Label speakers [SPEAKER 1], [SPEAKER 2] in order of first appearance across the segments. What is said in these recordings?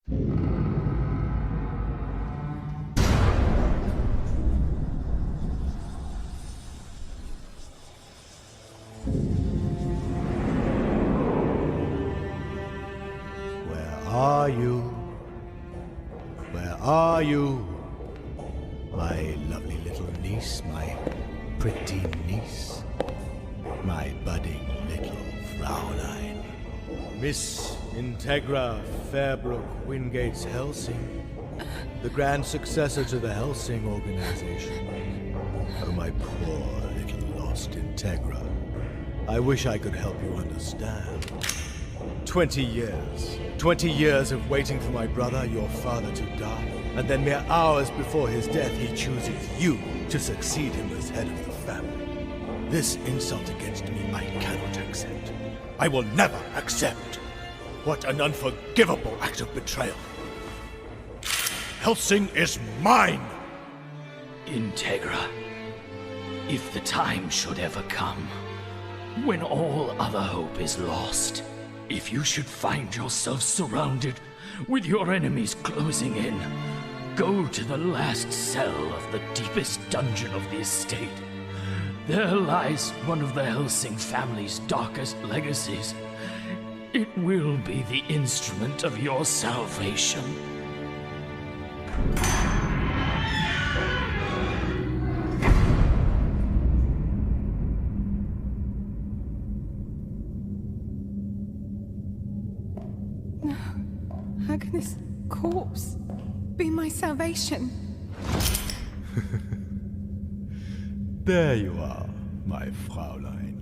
[SPEAKER 1] Are you? Where are you? My lovely little niece, my pretty niece, my budding little Fraulein. Miss Integra Fairbrook Wingates Hellsing, the grand successor to the Hellsing organization. Oh, my poor little lost Integra. I wish I could help you understand. 20 years. 20 years of waiting for my brother, your father, to die. And then mere hours before his death, he chooses you to succeed him as head of the family. This insult against me I cannot accept. I will never accept. What an unforgivable act of betrayal. Hellsing is mine!
[SPEAKER 2] Integra, if the time should ever come, when all other hope is lost, if you should find yourself surrounded with your enemies closing in, go to the last cell of the deepest dungeon of the estate. There lies one of the Hellsing family's darkest legacies. It will be the instrument of your salvation.
[SPEAKER 3] How can this corpse be my salvation?
[SPEAKER 1] There you are, my Fraulein.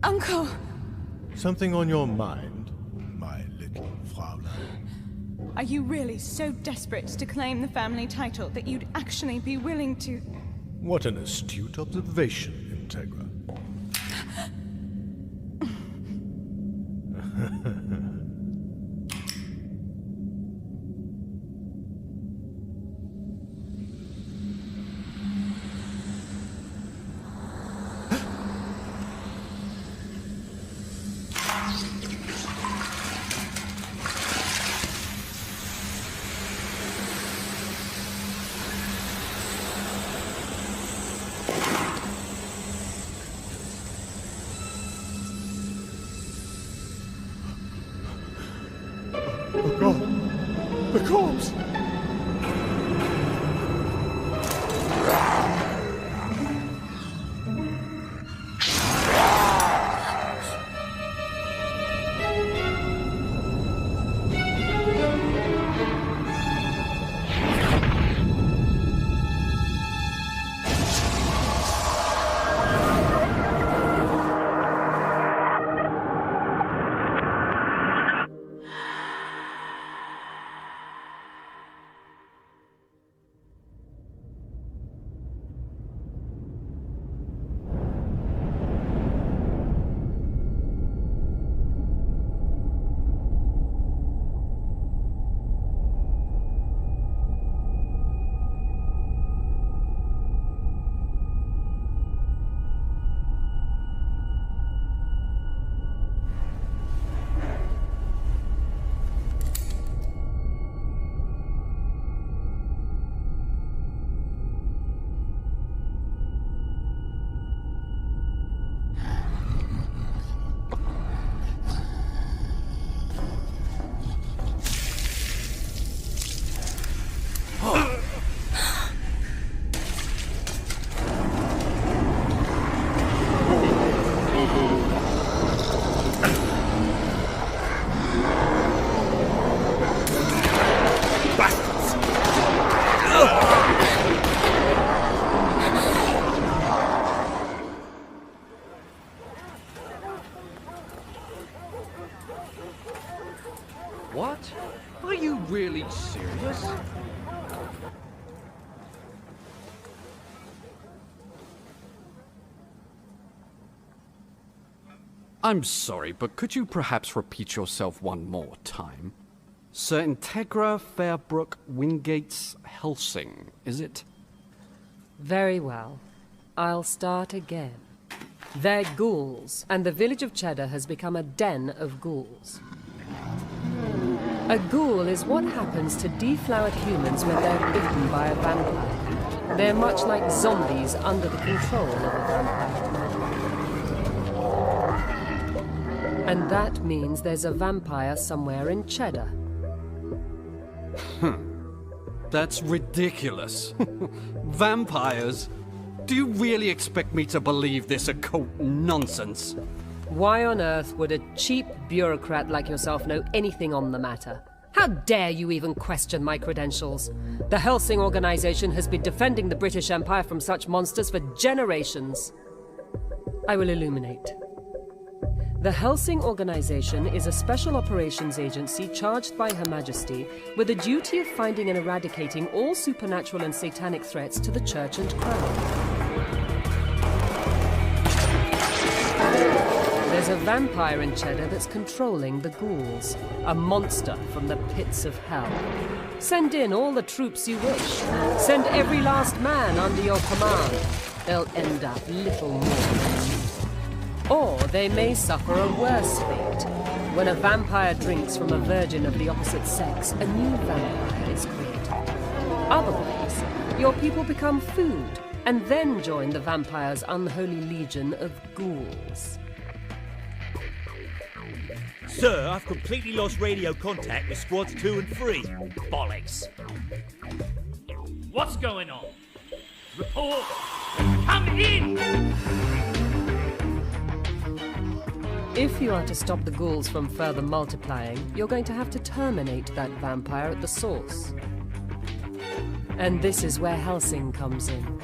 [SPEAKER 3] Uncle!
[SPEAKER 1] Something on your mind, my little Fraulein?
[SPEAKER 3] Are you really so desperate to claim the family title that you'd actually be willing to...
[SPEAKER 1] What an astute observation, Integra. Oh God! The corpse!
[SPEAKER 4] What? Are you really serious? I'm sorry, but could you perhaps repeat yourself one more time? Sir Integra Fairbrook Wingates Hellsing, is it?
[SPEAKER 5] Very well. I'll start again. They're ghouls, and the village of Cheddar has become a den of ghouls. A ghoul is what happens to deflowered humans when they're bitten by a vampire. They're much like zombies under the control of a vampire. And that means there's a vampire somewhere in Cheddar.
[SPEAKER 4] That's ridiculous. Vampires? Do you really expect me to believe this occult nonsense?
[SPEAKER 5] Why on earth would a cheap bureaucrat like yourself know anything on the matter? How dare you even question my credentials? The Hellsing organization has been defending the British Empire from such monsters for generations. I will illuminate. The Hellsing organization is a special operations agency charged by Her Majesty with the duty of finding and eradicating all supernatural and satanic threats to the Church and Crown. There's a vampire in Cheddar that's controlling the ghouls. A monster from the pits of hell. Send in all the troops you wish. Send every last man under your command. They'll end up little more than you. Or they may suffer a worse fate. When a vampire drinks from a virgin of the opposite sex, a new vampire is created. Otherwise, your people become food, and then join the vampire's unholy legion of ghouls.
[SPEAKER 6] Sir, I've completely lost radio contact with squads 2 and 3.
[SPEAKER 2] Bollocks. What's going on? Report! Come in!
[SPEAKER 5] If you are to stop the ghouls from further multiplying, you're going to have to terminate that vampire at the source. And this is where Hellsing comes in.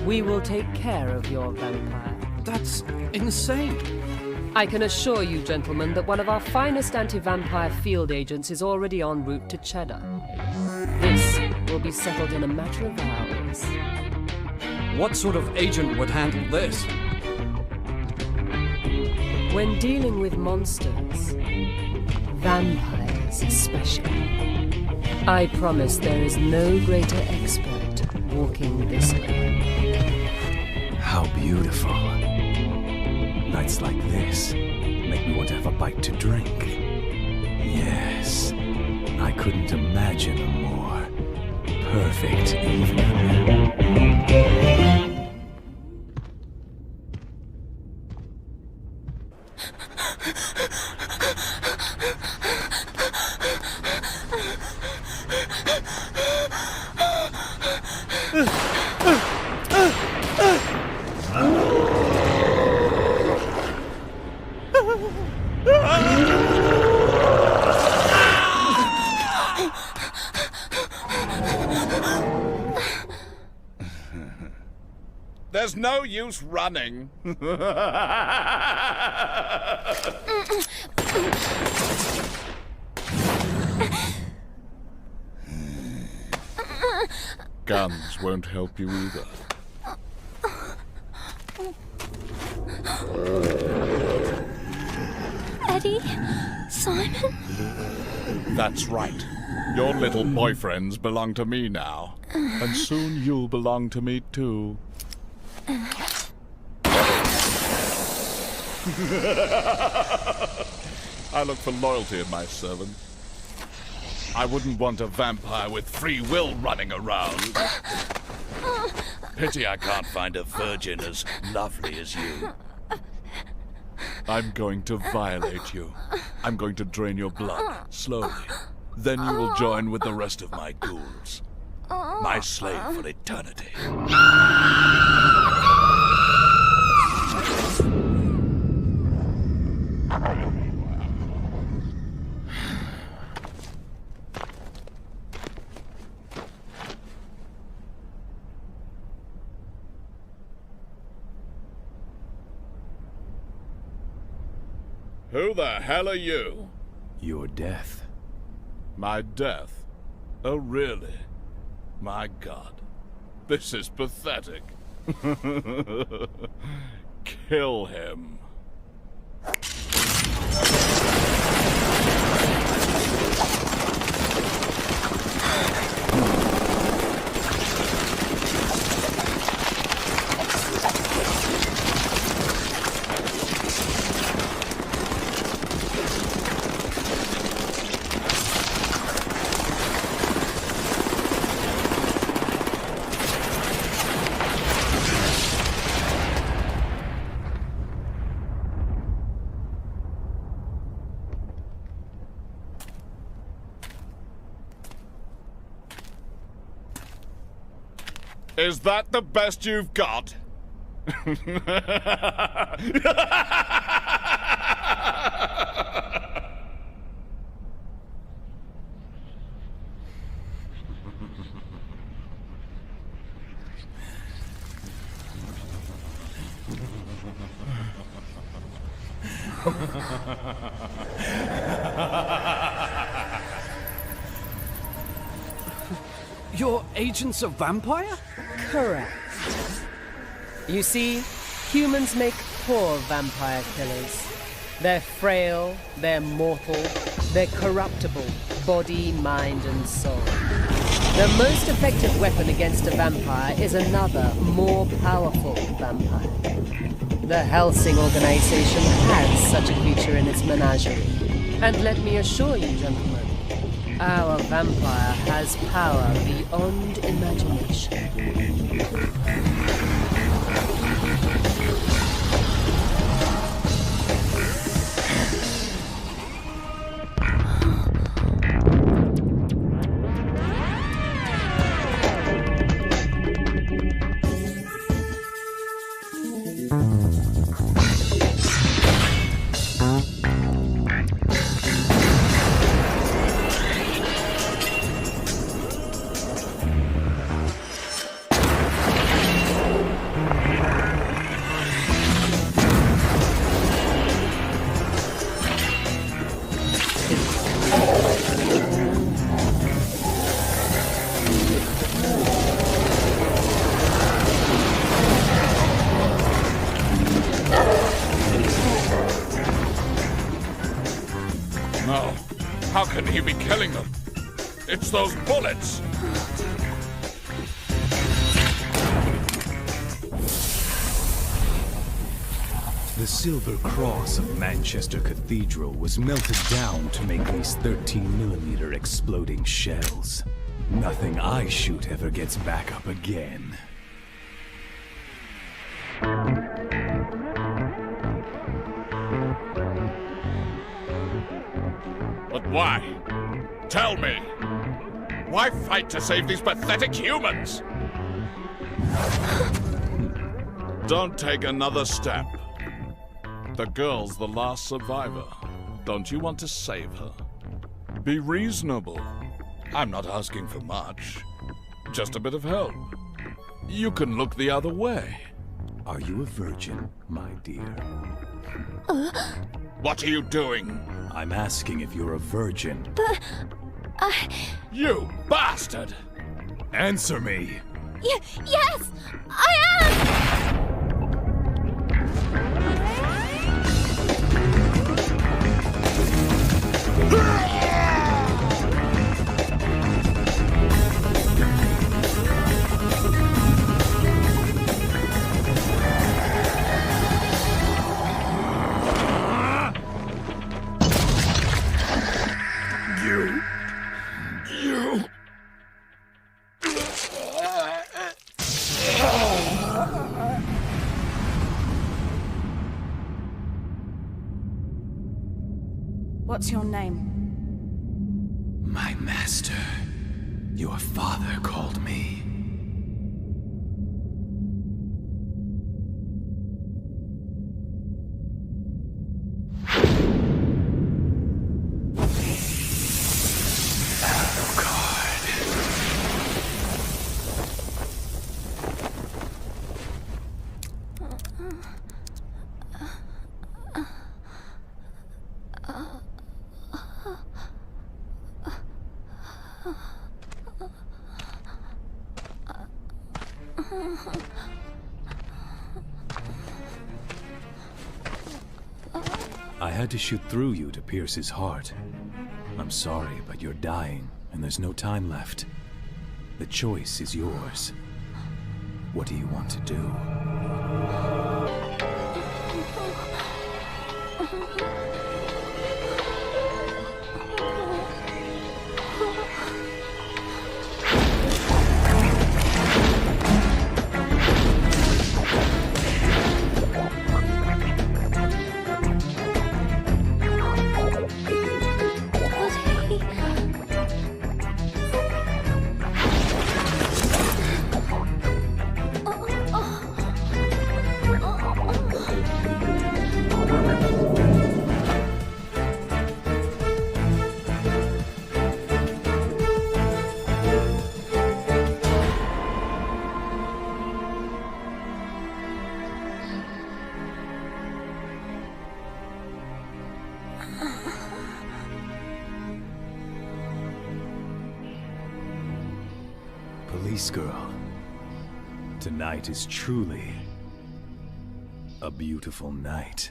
[SPEAKER 5] We will take care of your vampire.
[SPEAKER 4] That's insane.
[SPEAKER 5] I can assure you, gentlemen, that one of our finest anti-vampire field agents is already en route to Cheddar. This will be settled in a matter of hours.
[SPEAKER 4] What sort of agent would handle this?
[SPEAKER 5] When dealing with monsters, vampires especially, I promise there is no greater expert walking this way.
[SPEAKER 7] How beautiful. Nights like this make me want to have a bite to drink. Yes, I couldn't imagine a more perfect evening.
[SPEAKER 8] There's no use running. Guns won't help you either.
[SPEAKER 9] Eddie? Simon?
[SPEAKER 8] That's right. Your little boyfriends belong to me now. And soon you'll belong to me too. I look for loyalty in my servant. I wouldn't want a vampire with free will running around. Pity I can't find a virgin as lovely as you. I'm going to violate you. I'm going to drain your blood, slowly. Then you will join with the rest of my ghouls. My slave for eternity. Who the hell are you?
[SPEAKER 7] Your death.
[SPEAKER 8] My death? Oh, really? My God. This is pathetic. Kill him. Is that the best you've got?
[SPEAKER 4] Your agent's a vampire?
[SPEAKER 5] Correct. You see, humans make poor vampire killers. They're frail, they're mortal, they're corruptible, body, mind, and soul. The most effective weapon against a vampire is another, more powerful vampire. The Hellsing organization has such a creature in its menagerie. And let me assure you, gentlemen, our vampire has power beyond imagination.
[SPEAKER 8] No. How can he be killing them? It's those bullets!
[SPEAKER 7] The silver cross of Manchester Cathedral was melted down to make these 13mm exploding shells. Nothing I shoot ever gets back up again.
[SPEAKER 8] But why? Tell me! Why fight to save these pathetic humans? Don't take another step. The girl's the last survivor. Don't you want to save her? Be reasonable. I'm not asking for much. Just a bit of help. You can look the other way.
[SPEAKER 7] Are you a virgin, my dear?
[SPEAKER 8] What are you doing?
[SPEAKER 7] I'm asking if you're a virgin.
[SPEAKER 8] You bastard!
[SPEAKER 7] Answer me!
[SPEAKER 9] Yes! I am!
[SPEAKER 3] What's your name?
[SPEAKER 7] My master. Your father called me. I had to shoot through you to pierce his heart. I'm sorry, but you're dying, and there's no time left. The choice is yours. What do you want to do? Police girl, tonight is truly a beautiful night.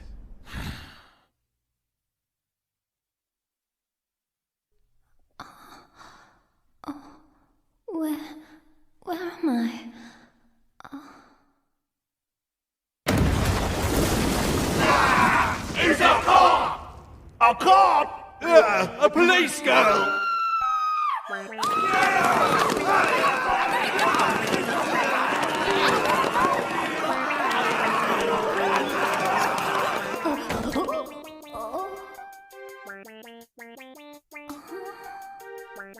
[SPEAKER 9] Where am I?
[SPEAKER 8] He's a cop! A cop? A police girl!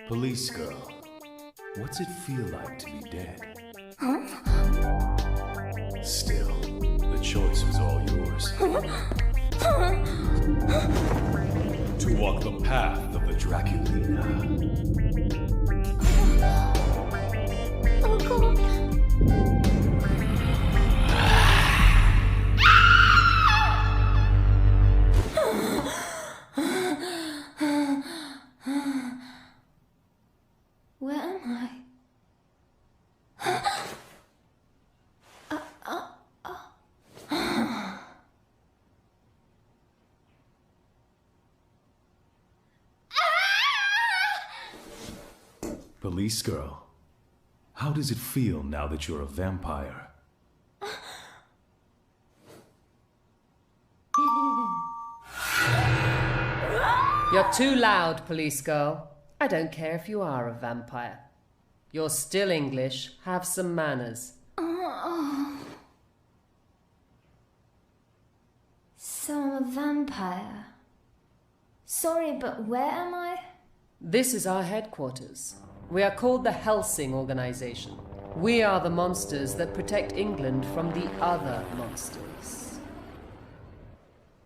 [SPEAKER 7] Police girl, what's it feel like to be dead? Still, the choice was all yours. To walk the path of the Draculina.
[SPEAKER 9] Oh God. Where am I?
[SPEAKER 7] Police girl, how does it feel now that you're a vampire?
[SPEAKER 5] You're too loud, police girl. I don't care if you are a vampire. You're still English. Have some manners.
[SPEAKER 9] So I'm a vampire. Sorry, but where am I?
[SPEAKER 5] This is our headquarters. We are called the Hellsing organization. We are the monsters that protect England from the other monsters.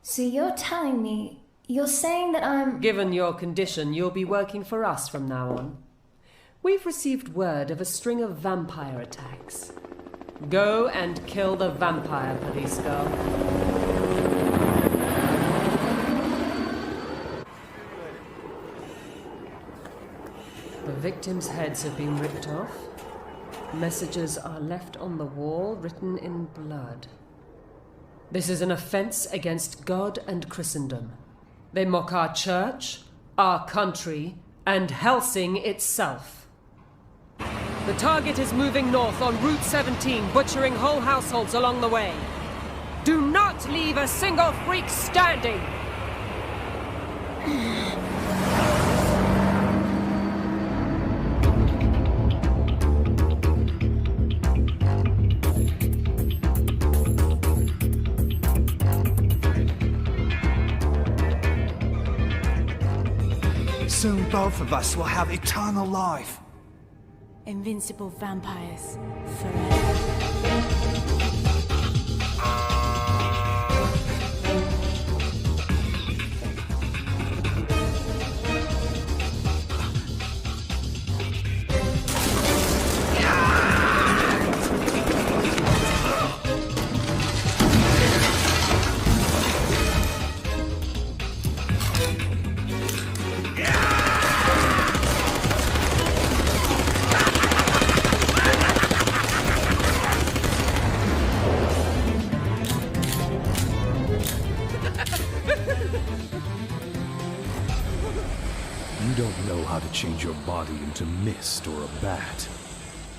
[SPEAKER 9] So you're telling me, you're saying that I'm...
[SPEAKER 5] Given your condition, you'll be working for us from now on. We've received word of a string of vampire attacks. Go and kill the vampire, police girl. The victims' heads have been ripped off. Messages are left on the wall, written in blood. This is an offense against God and Christendom. They mock our church, our country, and Hellsing itself. The target is moving north on Route 17, butchering whole households along the way. Do not leave a single freak standing!
[SPEAKER 10] Soon both of us will have eternal life.
[SPEAKER 3] Invincible vampires forever.
[SPEAKER 7] You don't know how to change your body into mist or a bat.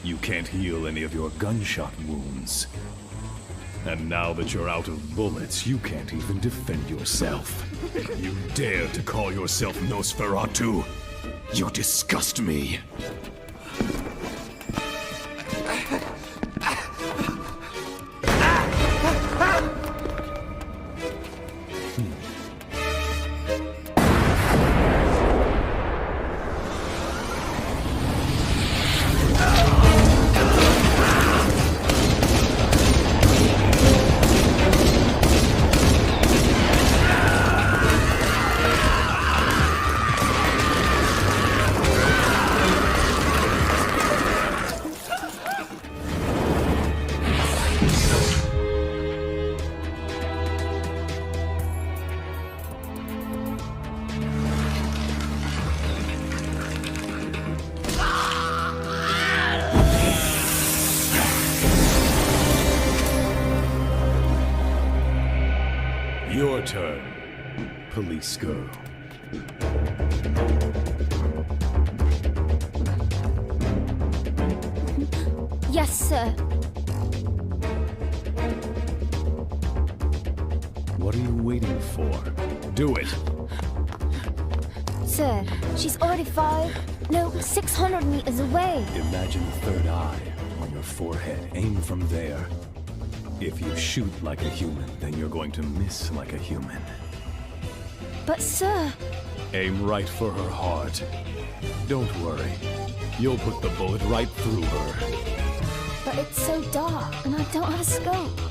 [SPEAKER 7] You can't heal any of your gunshot wounds. And now that you're out of bullets, you can't even defend yourself. You dare to call yourself Nosferatu? You disgust me. turn, police girl.
[SPEAKER 9] Yes, sir.
[SPEAKER 7] What are you waiting for? Do it!
[SPEAKER 9] Sir, she's already 600 meters away.
[SPEAKER 7] Imagine a third eye on your forehead. Aim from there. If you shoot like a human, then you're going to miss like a human.
[SPEAKER 9] But, sir...
[SPEAKER 7] Aim right for her heart. Don't worry. You'll put the bullet right through her.
[SPEAKER 9] But it's so dark, and I don't have a scope.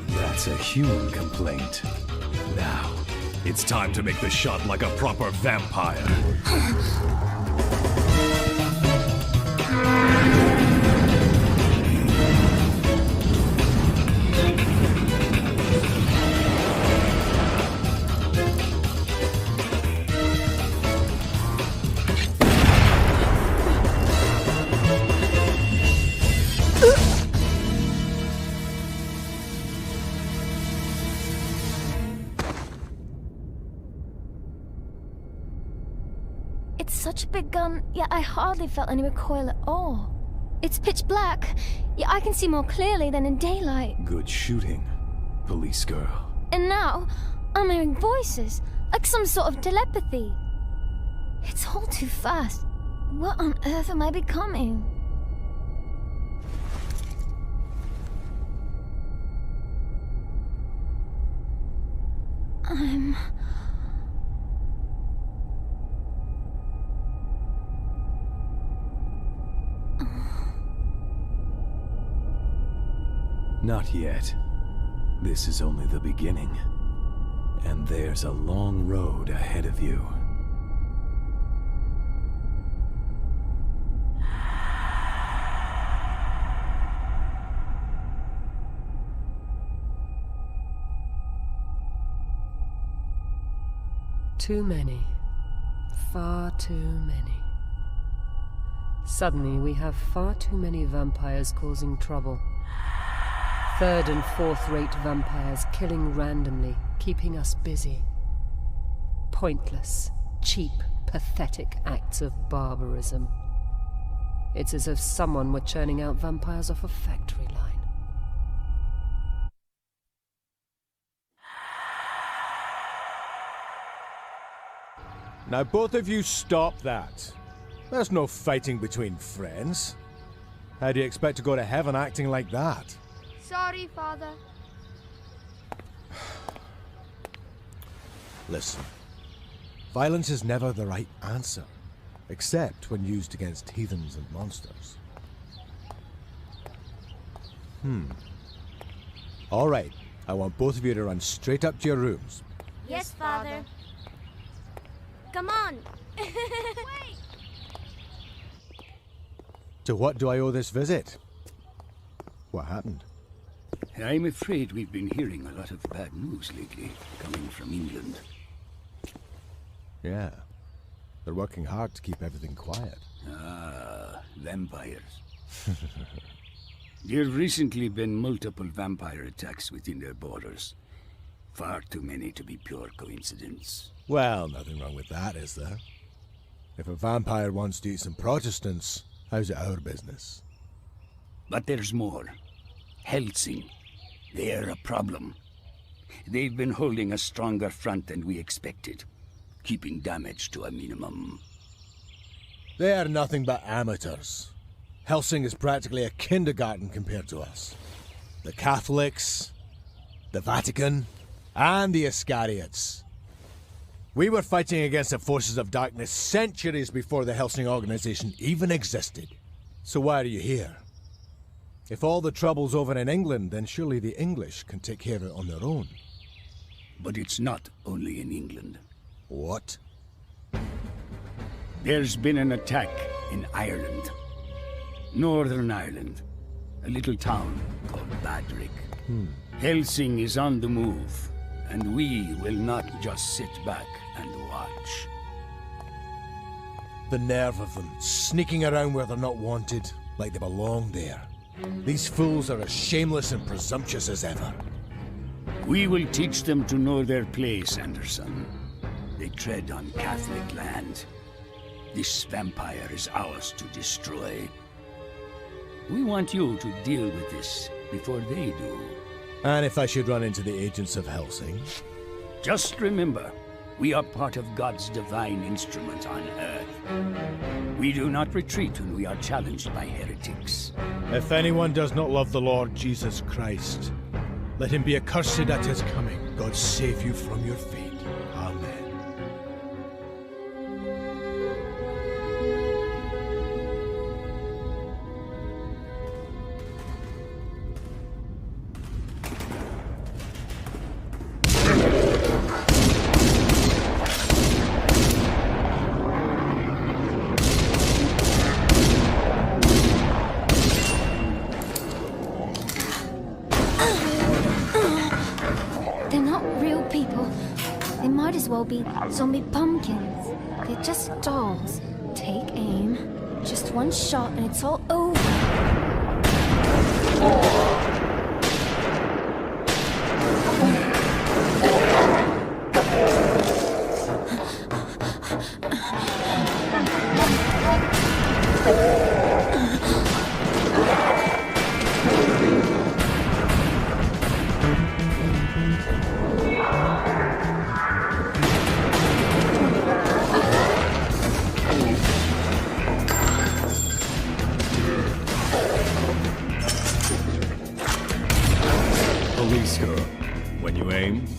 [SPEAKER 7] That's a human complaint. Now, it's time to make the shot like a proper vampire.
[SPEAKER 9] It's such a big gun, yet I hardly felt any recoil at all. It's pitch black, yet I can see more clearly than in daylight.
[SPEAKER 7] Good shooting, police girl.
[SPEAKER 9] And now, I'm hearing voices, like some sort of telepathy. It's all too fast. What on earth am I becoming?
[SPEAKER 7] Not yet. This is only the beginning. And there's a long road ahead of you.
[SPEAKER 5] Too many. Far too many. Suddenly, we have far too many vampires causing trouble. Third- and fourth-rate vampires killing randomly, keeping us busy. Pointless, cheap, pathetic acts of barbarism. It's as if someone were churning out vampires off a factory line.
[SPEAKER 1] Now both of you stop that. There's no fighting between friends. How do you expect to go to heaven acting like that?
[SPEAKER 11] Sorry, Father.
[SPEAKER 1] Listen, violence is never the right answer, except when used against heathens and monsters. All right, I want both of you to run straight up to your rooms.
[SPEAKER 11] Yes, Father. Come on. Wait.
[SPEAKER 1] To what do I owe this visit? What happened?
[SPEAKER 12] I'm afraid we've been hearing a lot of bad news lately, coming from England.
[SPEAKER 1] Yeah. They're working hard to keep everything quiet.
[SPEAKER 12] Ah, vampires. There have recently been multiple vampire attacks within their borders. Far too many to be pure coincidence.
[SPEAKER 1] Well, nothing wrong with that, is there? If a vampire wants to eat some Protestants, how's it our business?
[SPEAKER 12] But there's more. Hellsing. They're a problem. They've been holding a stronger front than we expected, keeping damage to a minimum.
[SPEAKER 1] They are nothing but amateurs. Hellsing is practically a kindergarten compared to us. The Catholics, the Vatican, and the Iscariots. We were fighting against the forces of darkness centuries before the Hellsing organization even existed. So why are you here? If all the trouble's over in England, then surely the English can take care of it on their own.
[SPEAKER 12] But it's not only in England.
[SPEAKER 1] What?
[SPEAKER 12] There's been an attack in Ireland. Northern Ireland. A little town called Badrick. Hellsing is on the move, and we will not just sit back and watch.
[SPEAKER 1] The nerve of them, sneaking around where they're not wanted, like they belong there. These fools are as shameless and presumptuous as ever.
[SPEAKER 12] We will teach them to know their place, Anderson. They tread on Catholic land. This vampire is ours to destroy. We want you to deal with this before they do.
[SPEAKER 1] And if I should run into the agents of Hellsing?
[SPEAKER 12] Just remember, we are part of God's divine instrument on Earth. We do not retreat when we are challenged by heretics.
[SPEAKER 1] If anyone does not love the Lord Jesus Christ, let him be accursed at his coming. God save you from your fate. Amen.
[SPEAKER 9] Be zombie pumpkins. They're just dolls. Take aim. Just one shot and it's all over.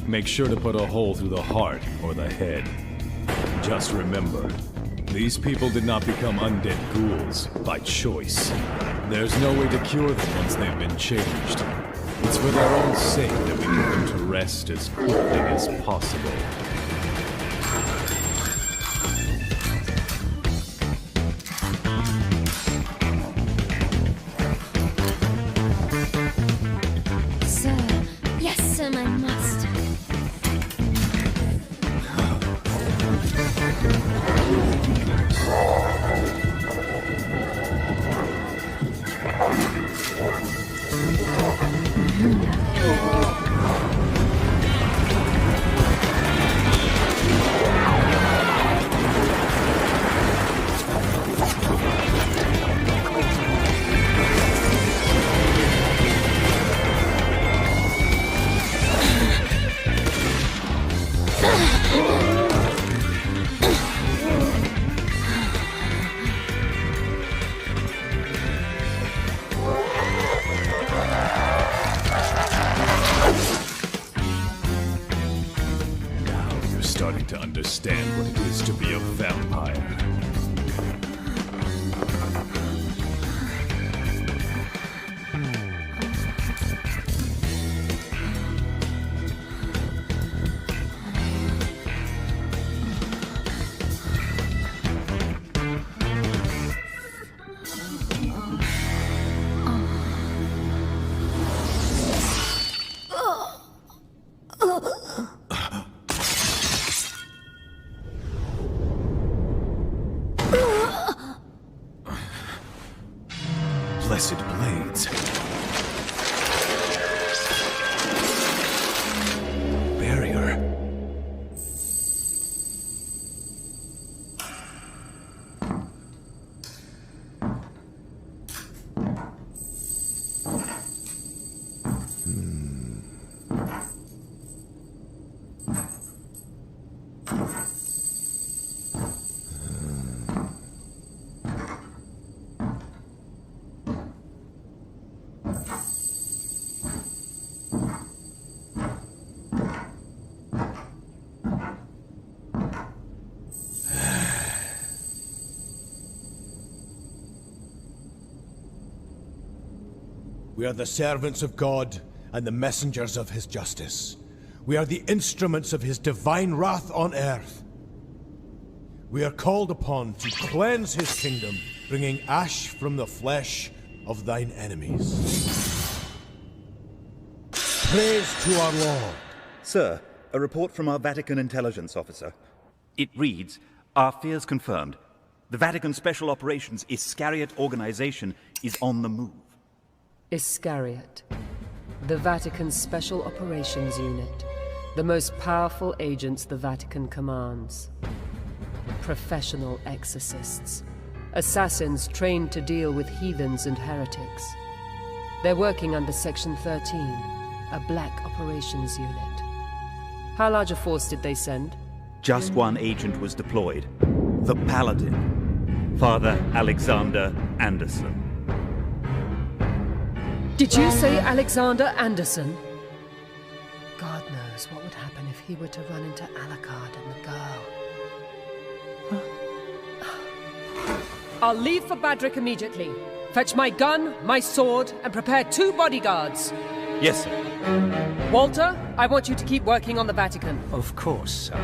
[SPEAKER 7] Make sure to put a hole through the heart or the head. Just remember, these people did not become undead ghouls by choice. There's no way to cure them once they've been changed. It's for their own sake that we put them to rest as quickly as possible.
[SPEAKER 9] Sir. Yes, sir, my master.
[SPEAKER 7] Understand what it is to be a vampire. Blessed blades. Barrier.
[SPEAKER 1] We are the servants of God and the messengers of his justice. We are the instruments of his divine wrath on earth. We are called upon to cleanse his kingdom, bringing ash from the flesh of thine enemies. Praise to our Lord.
[SPEAKER 13] Sir, a report from our Vatican intelligence officer. It reads, our fears confirmed. The Vatican Special Operations Iscariot organization is on the move.
[SPEAKER 5] Iscariot, the Vatican's Special Operations Unit, the most powerful agents the Vatican commands. Professional exorcists, assassins trained to deal with heathens and heretics. They're working under Section 13, a black operations unit. How large a force did they send?
[SPEAKER 13] Just one agent was deployed. The Paladin, Father Alexander Anderson.
[SPEAKER 5] Did you say Alexander Anderson? God knows what would happen if he were to run into Alucard and the girl. I'll leave for Badrick immediately. Fetch my gun, my sword, and prepare 2 bodyguards.
[SPEAKER 13] Yes, sir.
[SPEAKER 5] Walter, I want you to keep working on the Vatican.
[SPEAKER 14] Of course, sir.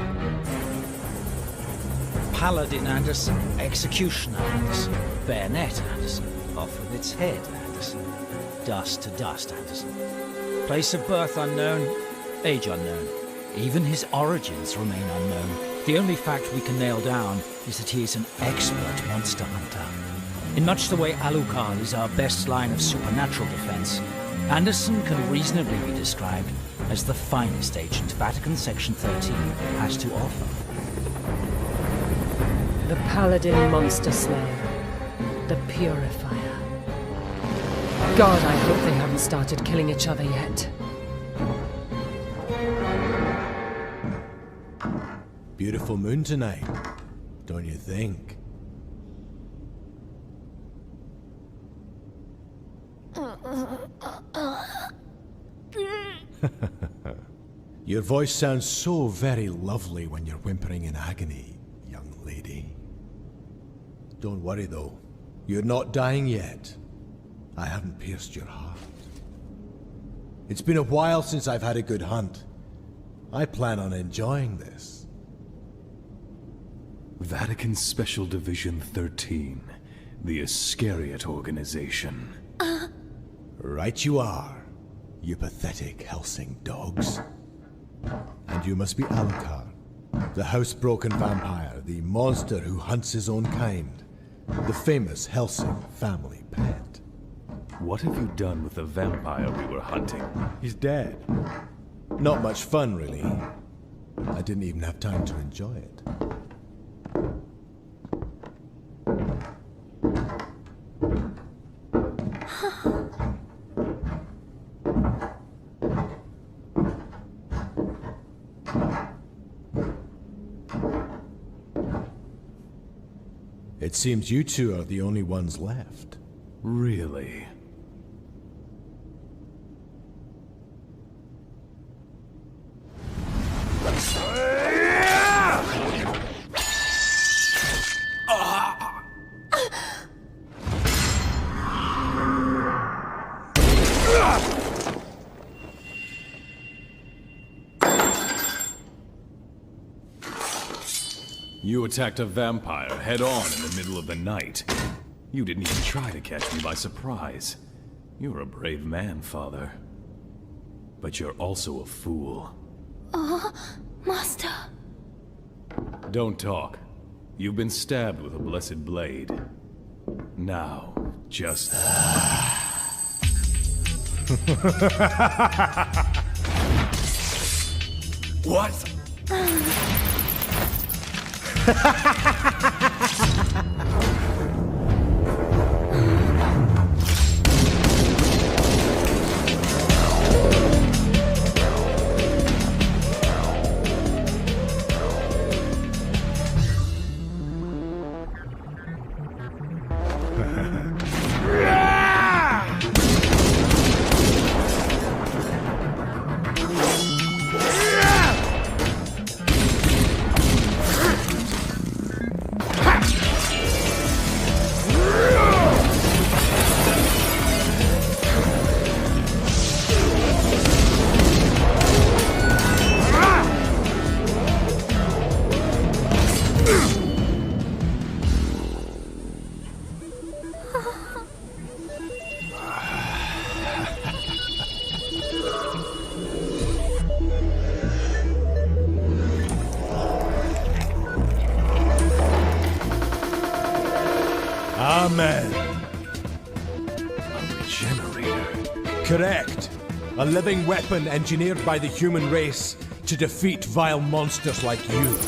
[SPEAKER 14] Paladin Anderson, Executioner Anderson, Bayonet Anderson, off with its head Anderson, dust to dust Anderson. Place of birth unknown, age unknown. Even his origins remain unknown. The only fact we can nail down is that he is an expert monster hunter. In much the way Alucard is our best line of supernatural defense, Anderson can reasonably be described as the finest agent Vatican Section 13 has to offer.
[SPEAKER 5] The Paladin Monster Slayer. The Purifier. God, I hope they haven't started killing each other yet.
[SPEAKER 1] Beautiful moon tonight, don't you think? Your voice sounds so very lovely when you're whimpering in agony, young lady. Don't worry though, you're not dying yet. I haven't pierced your heart. It's been a while since I've had a good hunt. I plan on enjoying this.
[SPEAKER 7] Vatican Special Division 13, the Iscariot organization.
[SPEAKER 1] Right you are, you pathetic Hellsing dogs. And you must be Alucard, the housebroken vampire, the monster who hunts his own kind, the famous Hellsing family pet.
[SPEAKER 7] What have you done with the vampire we were hunting?
[SPEAKER 1] He's dead. Not much fun, really. I didn't even have time to enjoy it. It seems you two are the only ones left.
[SPEAKER 7] Really? You attacked a vampire head-on in the middle of the night. You didn't even try to catch me by surprise. You're a brave man, Father. But you're also a fool.
[SPEAKER 9] Master.
[SPEAKER 7] Don't talk. You've been stabbed with a blessed blade. Now, just... What?
[SPEAKER 1] Amen.
[SPEAKER 7] A regenerator.
[SPEAKER 1] Correct. A living weapon engineered by the human race to defeat vile monsters like you.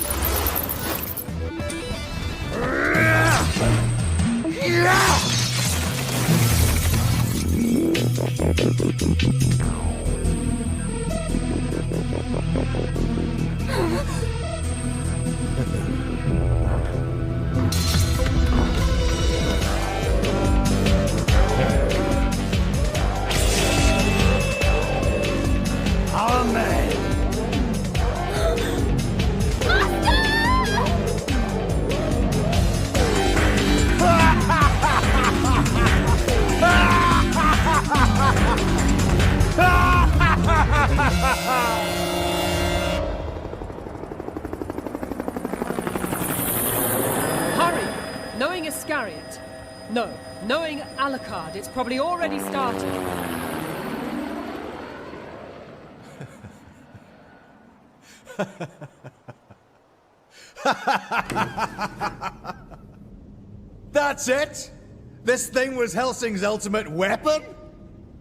[SPEAKER 5] Hurry! Knowing Iscariot. No, knowing Alucard, it's probably already started.
[SPEAKER 1] That's it? This thing was Hellsing's ultimate weapon?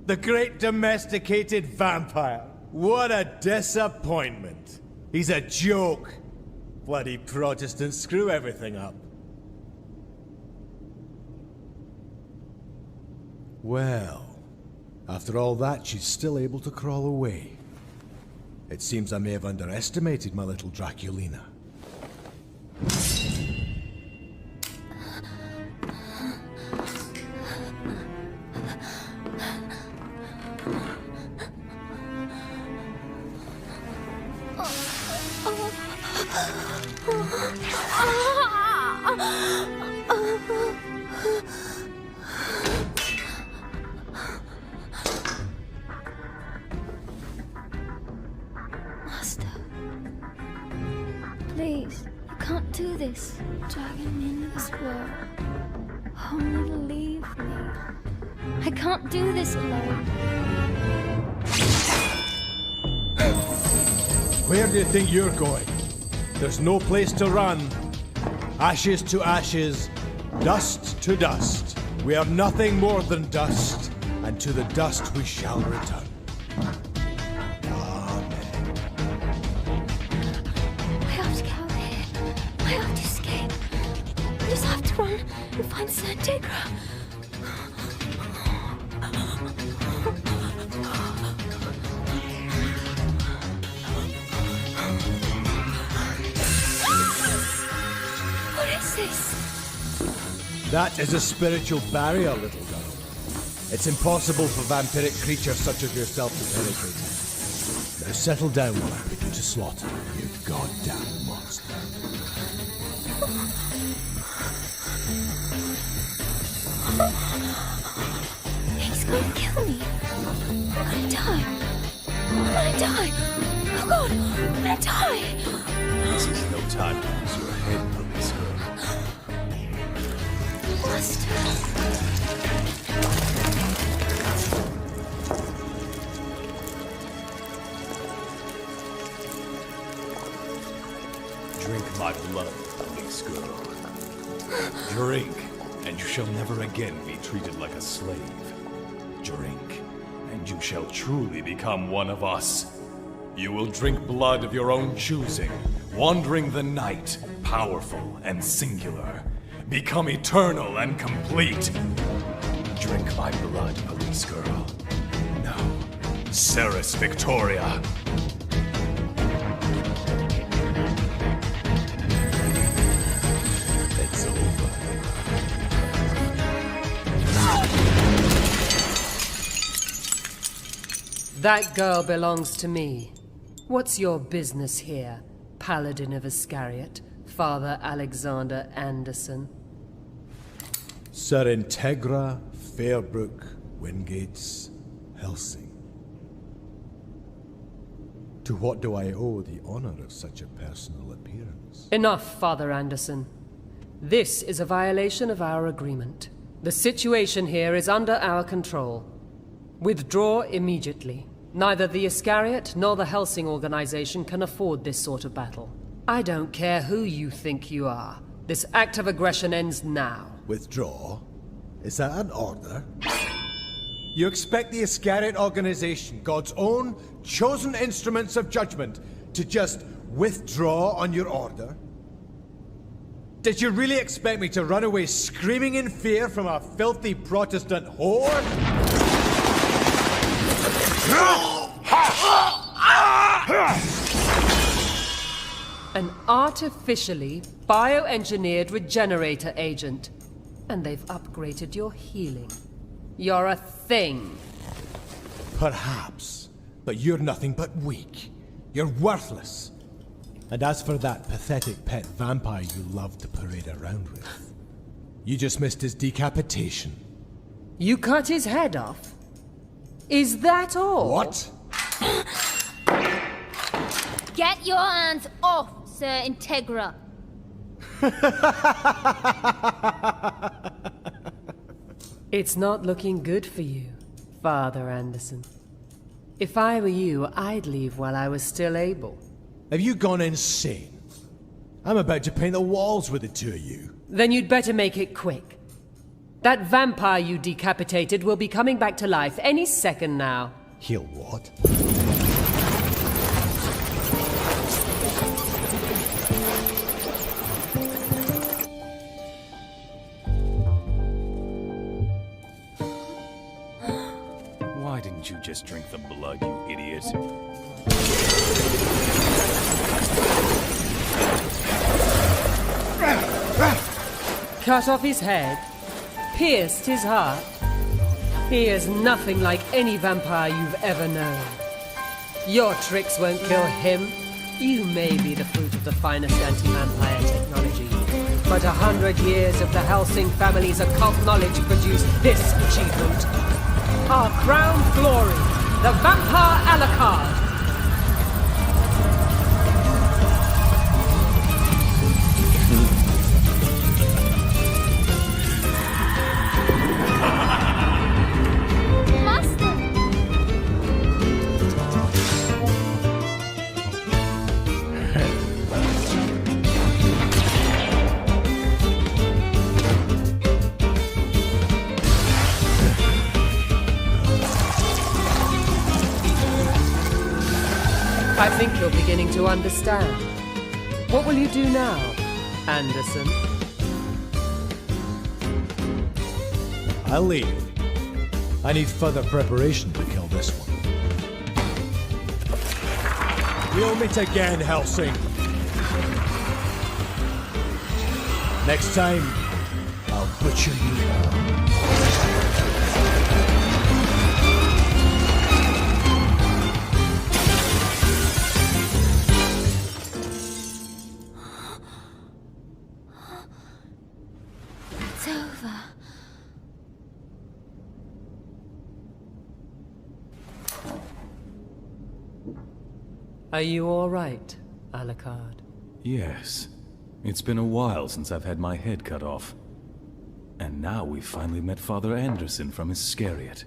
[SPEAKER 1] The great domesticated vampire. What a disappointment. He's a joke. Bloody Protestants screw everything up. Well, after all that, she's still able to crawl away. It seems I may have underestimated my little Draculina.
[SPEAKER 9] Master, please, you can't do this. Dragging me into this world. Only leave me. I can't do this alone.
[SPEAKER 1] Where do you think you're going? There's no place to run. Ashes to ashes, dust to dust. We are nothing more than dust, and to the dust we shall return.
[SPEAKER 9] I have to get out of here. I have to escape. I just have to run and find Integra. What is this?
[SPEAKER 1] That is a spiritual barrier, little girl. It's impossible for vampiric creatures such as yourself to penetrate it. Now settle down while I put you to slaughter, you goddamn monster.
[SPEAKER 9] He's going to kill me. I'm gonna die. I'm gonna die. Oh God, I'm gonna die.
[SPEAKER 7] This is no time to lose your head, police girl. Drink my blood, police girl. Drink, and you shall never again be treated like a slave. Drink, and you shall truly become one of us. You will drink blood of your own choosing, wandering the night, powerful and singular. Become eternal and complete. Drink my blood, police girl. No, Seras Victoria. It's over.
[SPEAKER 5] That girl belongs to me. What's your business here, Paladin of Iscariot, Father Alexander Anderson?
[SPEAKER 1] Sir Integra Fairbrook Wingates Hellsing. To what do I owe the honor of such a personal appearance?
[SPEAKER 5] Enough, Father Anderson. This is a violation of our agreement. The situation here is under our control. Withdraw immediately. Neither the Iscariot nor the Hellsing organization can afford this sort of battle. I don't care who you think you are. This act of aggression ends now.
[SPEAKER 1] Withdraw? Is that an order? You expect the Iscariot organization, God's own chosen instruments of judgment, to just withdraw on your order? Did you really expect me to run away screaming in fear from a filthy Protestant whore?
[SPEAKER 5] An artificially bioengineered regenerator agent. And they've upgraded your healing. You're a thing.
[SPEAKER 1] Perhaps, but you're nothing but weak. You're worthless. And as for that pathetic pet vampire you loved to parade around with, you just missed his decapitation.
[SPEAKER 5] You cut his head off? Is that all?
[SPEAKER 1] What?
[SPEAKER 9] Get your hands off, Sir Integra.
[SPEAKER 5] It's not looking good for you, Father Anderson. If I were you, I'd leave while I was still able.
[SPEAKER 1] Have you gone insane? I'm about to paint the walls with the two of you.
[SPEAKER 5] Then you'd better make it quick. That vampire you decapitated will be coming back to life any second now.
[SPEAKER 1] He'll what?
[SPEAKER 7] Why didn't you just drink the blood, you idiot?
[SPEAKER 5] Cut off his head, pierced his heart. He is nothing like any vampire you've ever known. Your tricks won't kill him. You may be the fruit of the finest anti-vampire technology, but 100 years of the Hellsing family's occult knowledge produced this achievement. Our crown glory, the vampire Alucard. I think you're beginning to understand. What will you do now, Anderson?
[SPEAKER 1] I'll leave. I need further preparation to kill this one. We'll meet again, Hellsing. Next time, I'll butcher you all.
[SPEAKER 9] It's over.
[SPEAKER 5] Are you all right, Alucard?
[SPEAKER 7] Yes. It's been a while since I've had my head cut off. And now we've finally met Father Anderson from Iscariot.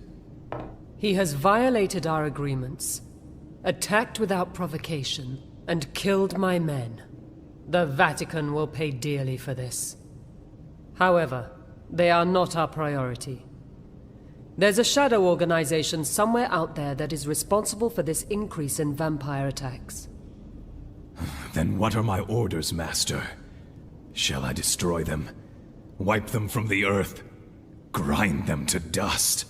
[SPEAKER 5] He has violated our agreements, attacked without provocation, and killed my men. The Vatican will pay dearly for this. However, they are not our priority. There's a shadow organization somewhere out there that is responsible for this increase in vampire attacks.
[SPEAKER 7] Then what are my orders, Master? Shall I destroy them? Wipe them from the earth? Grind them to dust?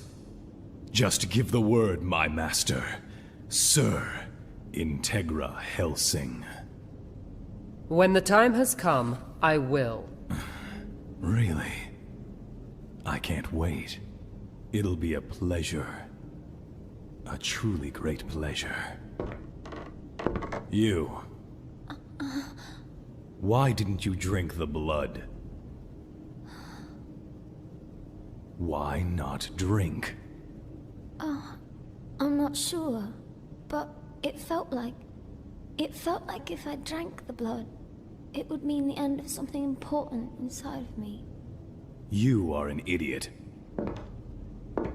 [SPEAKER 7] Just give the word, my master. Sir Integra Hellsing.
[SPEAKER 5] When the time has come, I will.
[SPEAKER 7] Really? I can't wait. It'll be a pleasure. A truly great pleasure. You. Why didn't you drink the blood? Why not drink?
[SPEAKER 9] I'm not sure, but it felt like if I drank the blood, it would mean the end of something important inside of me.
[SPEAKER 7] You are an idiot.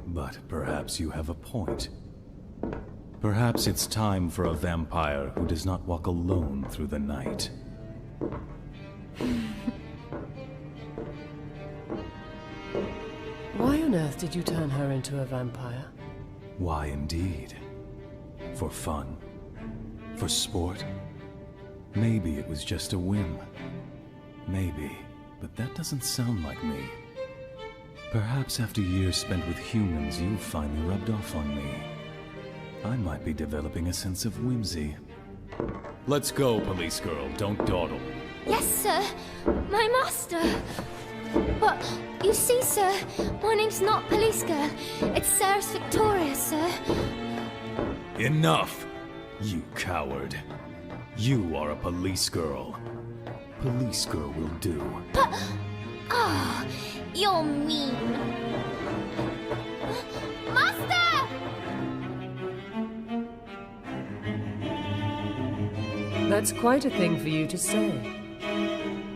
[SPEAKER 7] But perhaps you have a point. Perhaps it's time for a vampire who does not walk alone through the night.
[SPEAKER 5] Why on earth did you turn her into a vampire?
[SPEAKER 7] Why indeed? For fun? For sport? Maybe it was just a whim. Maybe, but that doesn't sound like me. Perhaps after years spent with humans, you've finally rubbed off on me. I might be developing a sense of whimsy. Let's go, police girl. Don't dawdle.
[SPEAKER 9] Yes, sir. My master. But, you see, sir, my name's not Police Girl. It's Seras Victoria, sir.
[SPEAKER 7] Enough! You coward. You are a police girl. Police girl will do.
[SPEAKER 9] But... ah, you're mean. Master!
[SPEAKER 5] That's quite a thing for you to say.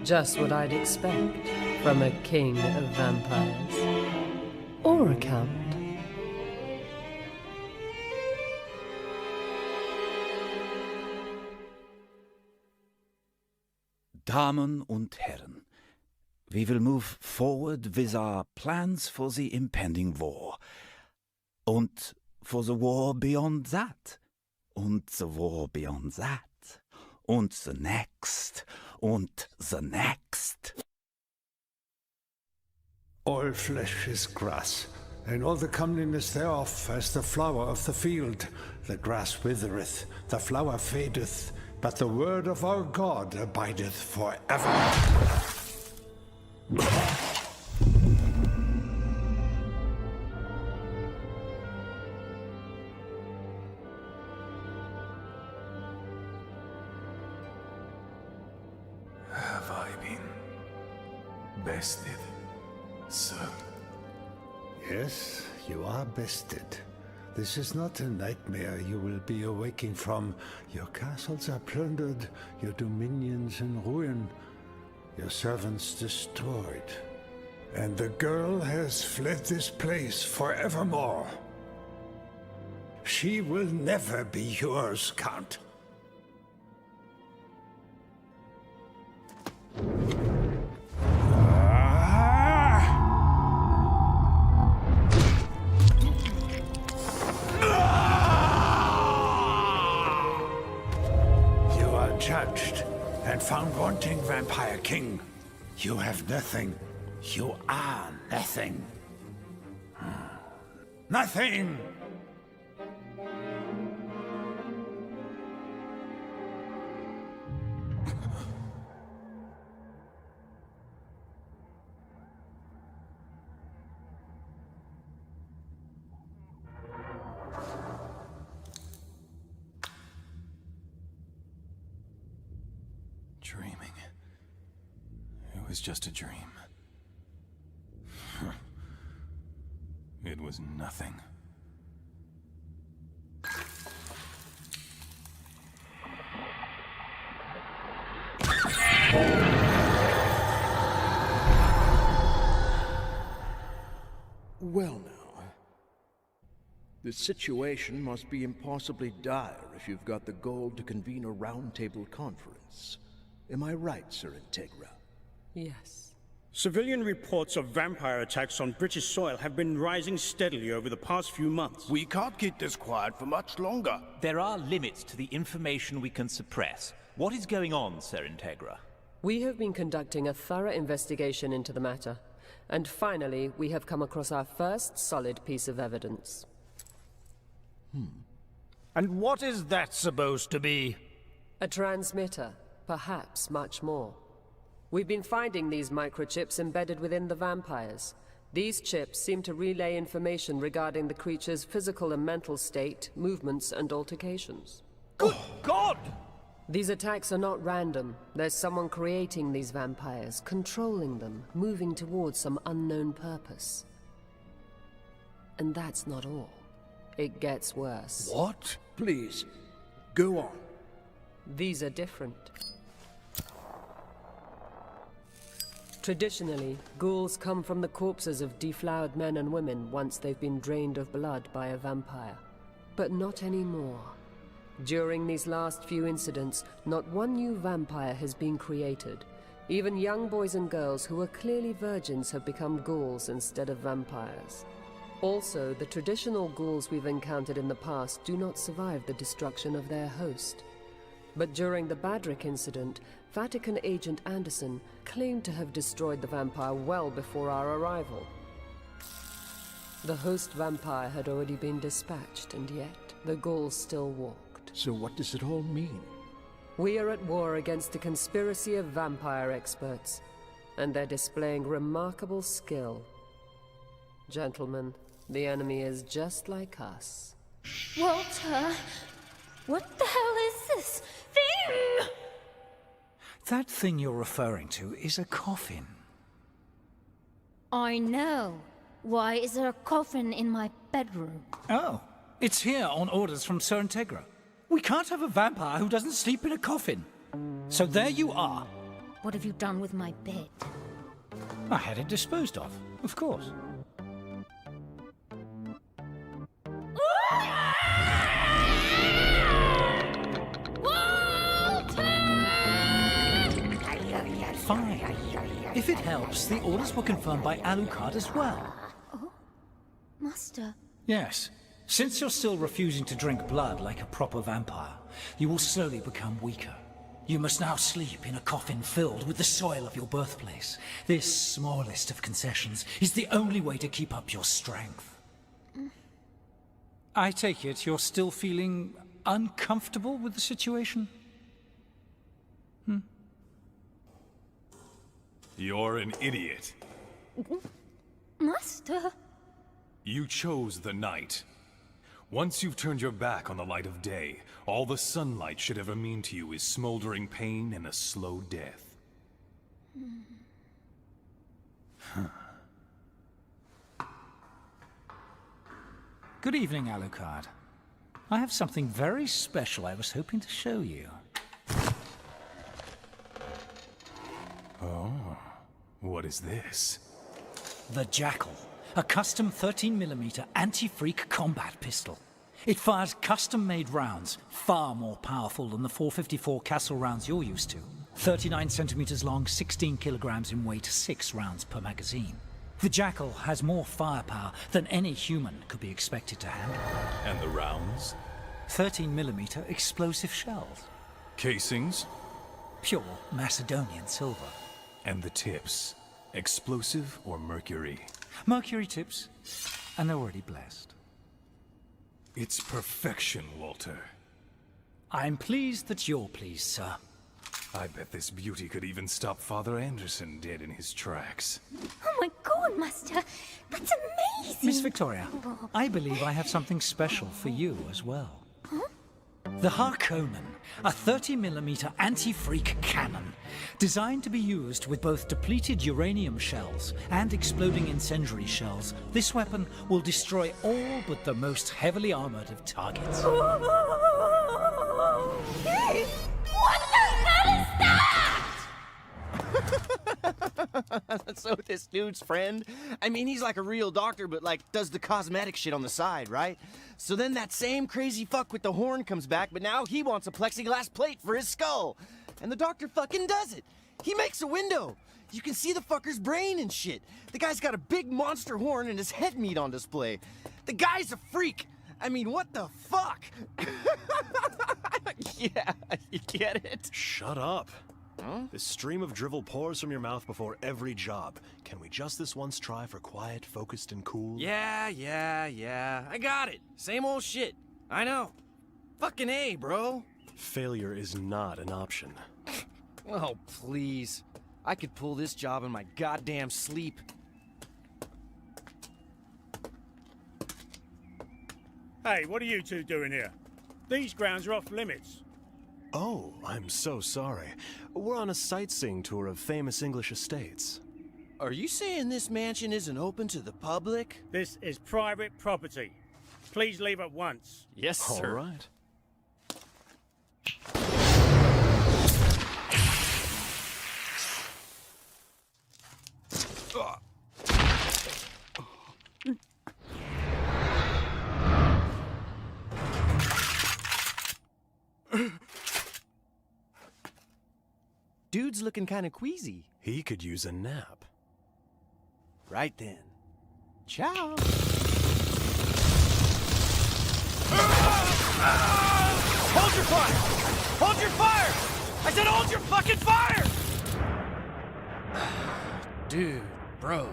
[SPEAKER 5] Just what I'd expect from a king of vampires. Or a count.
[SPEAKER 15] Damen und Herren, we will move forward with our plans for the impending war. And for the war beyond that. And the war beyond that. And the next. And the next.
[SPEAKER 16] All flesh is grass, and all the comeliness thereof as the flower of the field. The grass withereth, the flower fadeth, but the word of our God abideth forever.
[SPEAKER 7] Have I been bested, sir?
[SPEAKER 16] Yes, you are bested. This is not a nightmare you will be awaking from. Your castles are plundered, your dominions in ruin, your servants destroyed. And the girl has fled this place forevermore. She will never be yours, Count. Judged and found wanting, Vampire King. You have nothing. You are nothing. Nothing!
[SPEAKER 7] Dreaming. It was just a dream. It was nothing.
[SPEAKER 17] Well now, the situation must be impossibly dire if you've got the gold to convene a roundtable conference. Am I right, Sir Integra?
[SPEAKER 5] Yes.
[SPEAKER 18] Civilian reports of vampire attacks on British soil have been rising steadily over the past few months.
[SPEAKER 19] We can't keep this quiet for much longer.
[SPEAKER 20] There are limits to the information we can suppress. What is going on, Sir Integra?
[SPEAKER 5] We have been conducting a thorough investigation into the matter. And finally, we have come across our first solid piece of evidence.
[SPEAKER 14] And what is that supposed to be?
[SPEAKER 5] A transmitter. Perhaps much more. We've been finding these microchips embedded within the vampires. These chips seem to relay information regarding the creature's physical and mental state, movements, and altercations.
[SPEAKER 14] Good God!
[SPEAKER 5] These attacks are not random. There's someone creating these vampires, controlling them, moving towards some unknown purpose. And that's not all. It gets worse.
[SPEAKER 17] What? Please, go on.
[SPEAKER 5] These are different. Traditionally, ghouls come from the corpses of deflowered men and women once they've been drained of blood by a vampire. But not anymore. During these last few incidents, not one new vampire has been created. Even young boys and girls who were clearly virgins have become ghouls instead of vampires. Also, the traditional ghouls we've encountered in the past do not survive the destruction of their host. But during the Badrick incident, Vatican agent Anderson claimed to have destroyed the vampire well before our arrival. The host vampire had already been dispatched, and yet the ghouls still walked.
[SPEAKER 17] So what does it all mean?
[SPEAKER 5] We are at war against a conspiracy of vampire experts, and they're displaying remarkable skill. Gentlemen, the enemy is just like us.
[SPEAKER 9] Walter, what the hell is this thing?
[SPEAKER 14] That thing you're referring to is a coffin.
[SPEAKER 9] I know. Why is there a coffin in my bedroom?
[SPEAKER 14] Oh, it's here on orders from Sir Integra. We can't have a vampire who doesn't sleep in a coffin. So there you are.
[SPEAKER 9] What have you done with my bed?
[SPEAKER 14] I had it disposed of course. Fine. If it helps, the orders were confirmed by Alucard as well.
[SPEAKER 9] Oh, Master.
[SPEAKER 14] Yes. Since you're still refusing to drink blood like a proper vampire, you will slowly become weaker. You must now sleep in a coffin filled with the soil of your birthplace. This smallest of concessions is the only way to keep up your strength. I take it you're still feeling uncomfortable with the situation?
[SPEAKER 7] You're an idiot.
[SPEAKER 9] Master?
[SPEAKER 7] You chose the night. Once you've turned your back on the light of day, all the sunlight should ever mean to you is smoldering pain and a slow death.
[SPEAKER 14] Good evening, Alucard. I have something very special I was hoping to show you.
[SPEAKER 7] Oh, what is this?
[SPEAKER 14] The Jackal, a custom 13mm anti-freak combat pistol. It fires custom-made rounds, far more powerful than the 454 Castle rounds you're used to. 39 centimeters long, 16 kilograms in weight, 6 rounds per magazine. The Jackal has more firepower than any human could be expected to handle.
[SPEAKER 7] And the rounds?
[SPEAKER 14] 13mm explosive shells.
[SPEAKER 7] Casings?
[SPEAKER 14] Pure Macedonian silver.
[SPEAKER 7] And the tips? Explosive or mercury?
[SPEAKER 14] Mercury tips, and they're already blessed.
[SPEAKER 7] It's perfection, Walter.
[SPEAKER 14] I'm pleased that you're pleased, sir.
[SPEAKER 7] I bet this beauty could even stop Father Anderson dead in his tracks.
[SPEAKER 9] Oh my god, Master! That's amazing!
[SPEAKER 14] Miss Victoria, I believe I have something special for you as well. Huh? The Harkonnen, a 30mm anti-freak cannon, designed to be used with both depleted uranium shells and exploding incendiary shells. This weapon will destroy all but the most heavily armored of targets.
[SPEAKER 9] What the hell is that?
[SPEAKER 21] So this dude's friend, I mean, he's like a real doctor, but like does the cosmetic shit on the side, right? So then that same crazy fuck with the horn comes back, but now he wants a plexiglass plate for his skull. And the doctor fucking does it. He makes a window. You can see the fucker's brain and shit. The guy's got a big monster horn and his head meat on display. The guy's a freak. I mean, what the fuck? Yeah, you get it?
[SPEAKER 22] Shut up. Huh? This stream of drivel pours from your mouth before every job. Can we just this once try for quiet, focused, and cool?
[SPEAKER 21] Yeah. I got it. Same old shit. I know. Fucking A, bro.
[SPEAKER 22] Failure is not an option.
[SPEAKER 21] Oh, please. I could pull this job in my goddamn sleep.
[SPEAKER 18] Hey, what are you two doing here? These grounds are off limits.
[SPEAKER 22] Oh, I'm so sorry. We're on a sightseeing tour of famous English estates.
[SPEAKER 21] Are you saying this mansion isn't open to the public?
[SPEAKER 18] This is private property. Please leave at once.
[SPEAKER 21] Yes, sir.
[SPEAKER 22] All right.
[SPEAKER 21] Dude's dude's looking kind of queasy.
[SPEAKER 22] He could use a nap.
[SPEAKER 21] Right then. Ciao. Hold your fire! Hold your fire! I said hold your fucking fire! Dude, bro.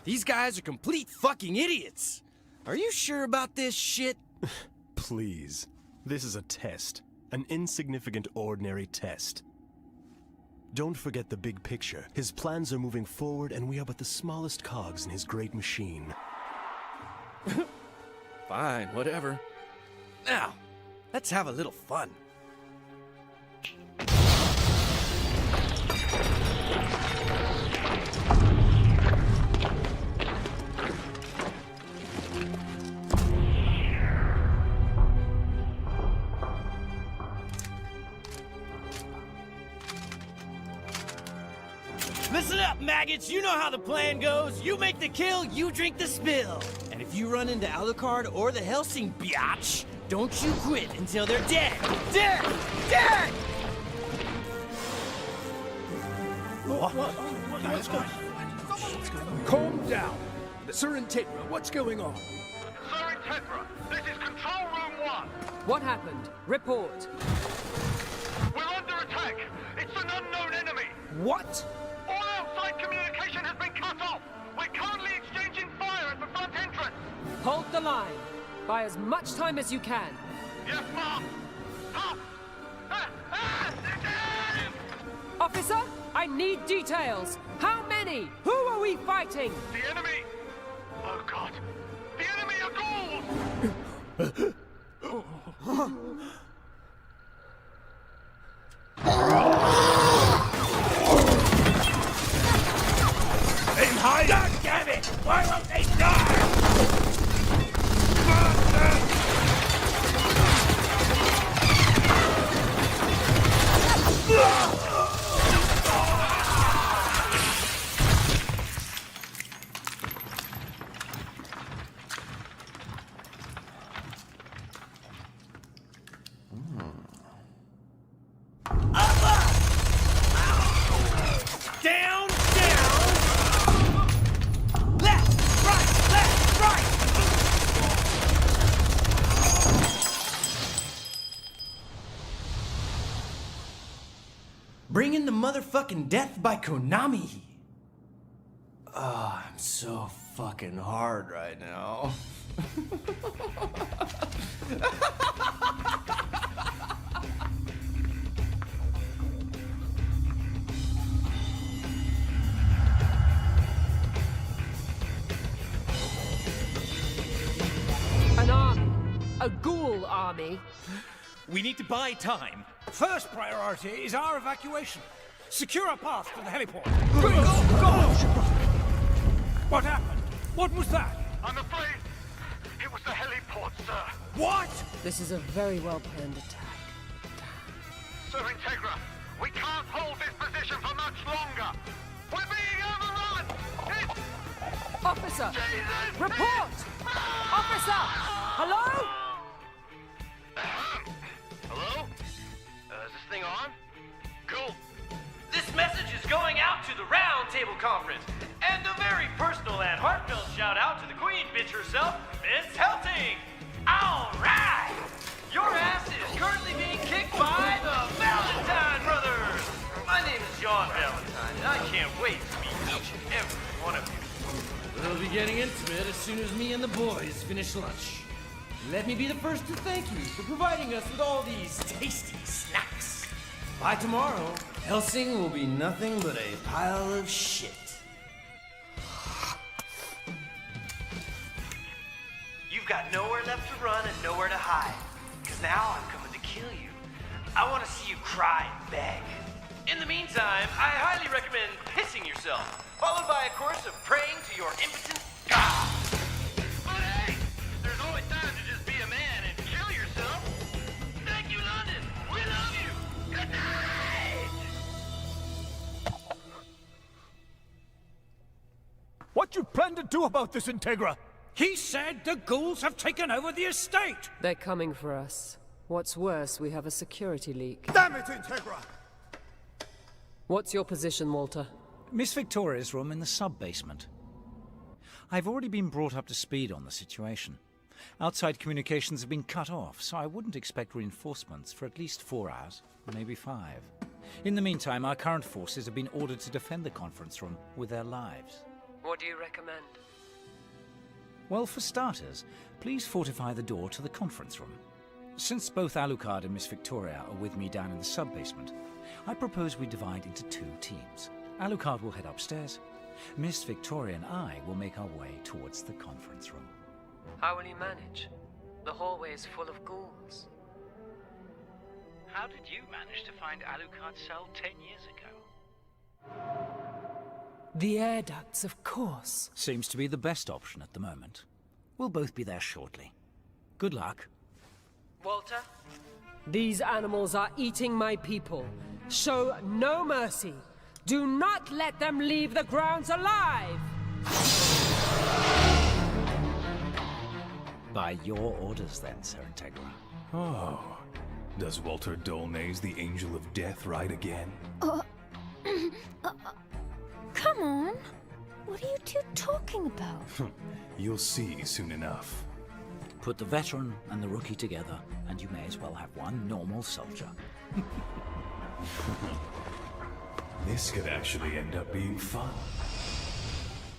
[SPEAKER 21] These guys are complete fucking idiots. Are you sure about this shit?
[SPEAKER 22] Please. This is a test. An insignificant, ordinary test. Don't forget the big picture. His plans are moving forward, and we are but the smallest cogs in his great machine.
[SPEAKER 21] Fine, whatever. Now, let's have a little fun. Listen up, maggots! You know how the plan goes. You make the kill, you drink the spill. And if you run into Alucard or the Hellsing, biatch, don't you quit until they're dead! Dead! Dead!
[SPEAKER 17] What's going on? Calm down. Sir Integra, what's going on?
[SPEAKER 2] Sir Integra, this is Control Room 1.
[SPEAKER 5] What happened? Report.
[SPEAKER 2] We're under attack. It's an unknown enemy.
[SPEAKER 17] What?
[SPEAKER 2] All outside communication has been cut off. We're currently exchanging fire at the front entrance.
[SPEAKER 5] Hold the line. Buy as much time as you can.
[SPEAKER 2] Yes, Mom. Stop!
[SPEAKER 5] Officer, I need details. How many? Who are we fighting?
[SPEAKER 2] The enemy! Oh, God. The enemy are ghouls! Aim high! God damn it! Why won't they die?
[SPEAKER 21] Down, down! Left, right! Bring in the motherfucking death by Konami. Oh, I'm so fucking hard right now.
[SPEAKER 5] An army. A ghoul army.
[SPEAKER 20] We need to buy time.
[SPEAKER 10] First priority is our evacuation. Secure a path to the heliport.
[SPEAKER 2] Go!
[SPEAKER 10] What happened? What was that?
[SPEAKER 2] I'm afraid it was the heliport, sir.
[SPEAKER 10] What?
[SPEAKER 5] This is a very well-planned attack.
[SPEAKER 2] Sir Integra, we can't hold this position for much longer. We're being overrun!
[SPEAKER 5] Officer!
[SPEAKER 2] Jesus!
[SPEAKER 5] Report! Officer! Hello?
[SPEAKER 2] Hello? Is this thing on? Cool.
[SPEAKER 21] This message is going out to the Round Table Conference, and a very personal and heartfelt shout out to the Queen bitch herself, Miss Hellsing. All right! Your ass is currently being kicked by the Valentine Brothers. My name is John Valentine, and I can't wait to meet each and every one of you. We'll be getting intimate as soon as me and the boys finish lunch. Let me be the first to thank you for providing us with all these tasty snacks. By tomorrow, Hellsing will be nothing but a pile of shit. You've got nowhere left to run and nowhere to hide. Because now I'm coming to kill you. I want to see you cry and beg. In the meantime, I highly recommend pissing yourself, followed by a course of praying to your impotent God.
[SPEAKER 2] But hey, there's always time to just be a man and kill yourself. Thank you, London. We love you. Good night.
[SPEAKER 10] What you plan to do about this, Integra? He said the ghouls have taken over the estate.
[SPEAKER 5] They're coming for us. What's worse, we have a security leak.
[SPEAKER 10] Damn it, Integra!
[SPEAKER 5] What's your position, Walter?
[SPEAKER 14] Miss Victoria's room in the sub-basement. I've already been brought up to speed on the situation. Outside communications have been cut off, so I wouldn't expect reinforcements for at least 4 hours, maybe 5. In the meantime, our current forces have been ordered to defend the conference room with their lives.
[SPEAKER 5] What do you recommend?
[SPEAKER 14] Well, for starters, please fortify the door to the conference room. Since both Alucard and Miss Victoria are with me down in the sub-basement, I propose we divide into 2 teams. Alucard will head upstairs. Miss Victoria and I will make our way towards the conference room.
[SPEAKER 5] How will you manage? The hallway is full of ghouls.
[SPEAKER 4] How did you manage to find Alucard's cell 10 years ago?
[SPEAKER 5] The air ducts, of course.
[SPEAKER 14] Seems to be the best option at the moment. We'll both be there shortly. Good luck.
[SPEAKER 5] Walter? These animals are eating my people. Show no mercy. Do not let them leave the grounds alive!
[SPEAKER 14] By your orders then, Sir Integra.
[SPEAKER 7] Oh. Does Walter Dolnays, the Angel of Death, ride again?
[SPEAKER 9] Come on. What are you two talking about?
[SPEAKER 7] You'll see soon enough.
[SPEAKER 14] Put the veteran and the rookie together, and you may as well have one normal soldier.
[SPEAKER 7] This could actually end up being fun.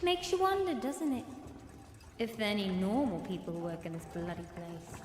[SPEAKER 9] Makes you wonder, doesn't it? If there are any normal people who work in this bloody place.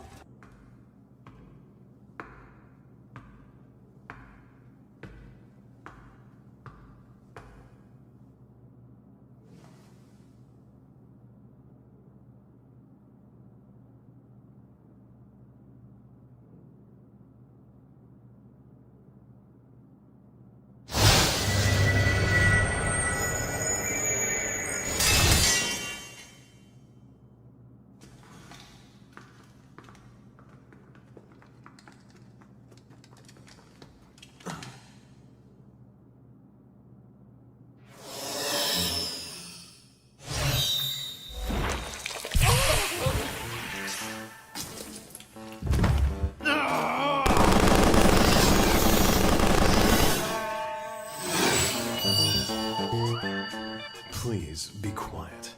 [SPEAKER 22] Please, be quiet.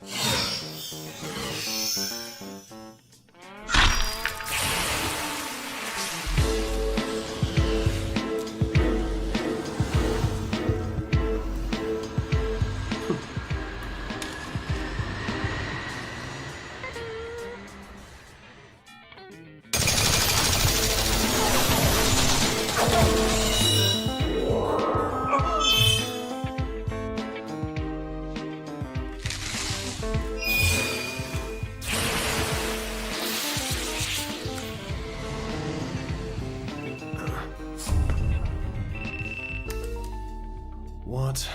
[SPEAKER 22] What?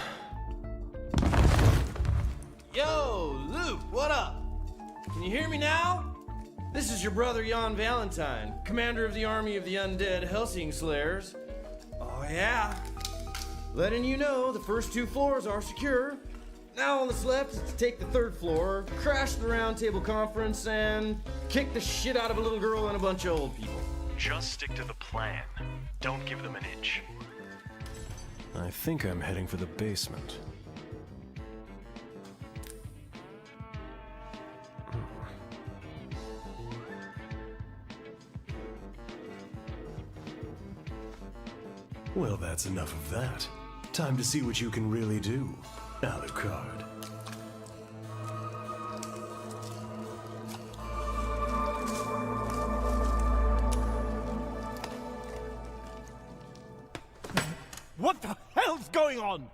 [SPEAKER 21] Yo, Luke, what up? Can you hear me now? This is your brother Jan Valentine, commander of the army of the undead Hellsing Slayers. Oh yeah. Letting you know the first 2 floors are secure. Now all that's left is to take the 3rd floor, crash the round table conference, and kick the shit out of a little girl and a bunch of old people.
[SPEAKER 22] Just stick to the plan. Don't give them an inch. I think I'm heading for the basement. Well, that's enough of that. Time to see what you can really do, Alucard.
[SPEAKER 10] What the hell's going on?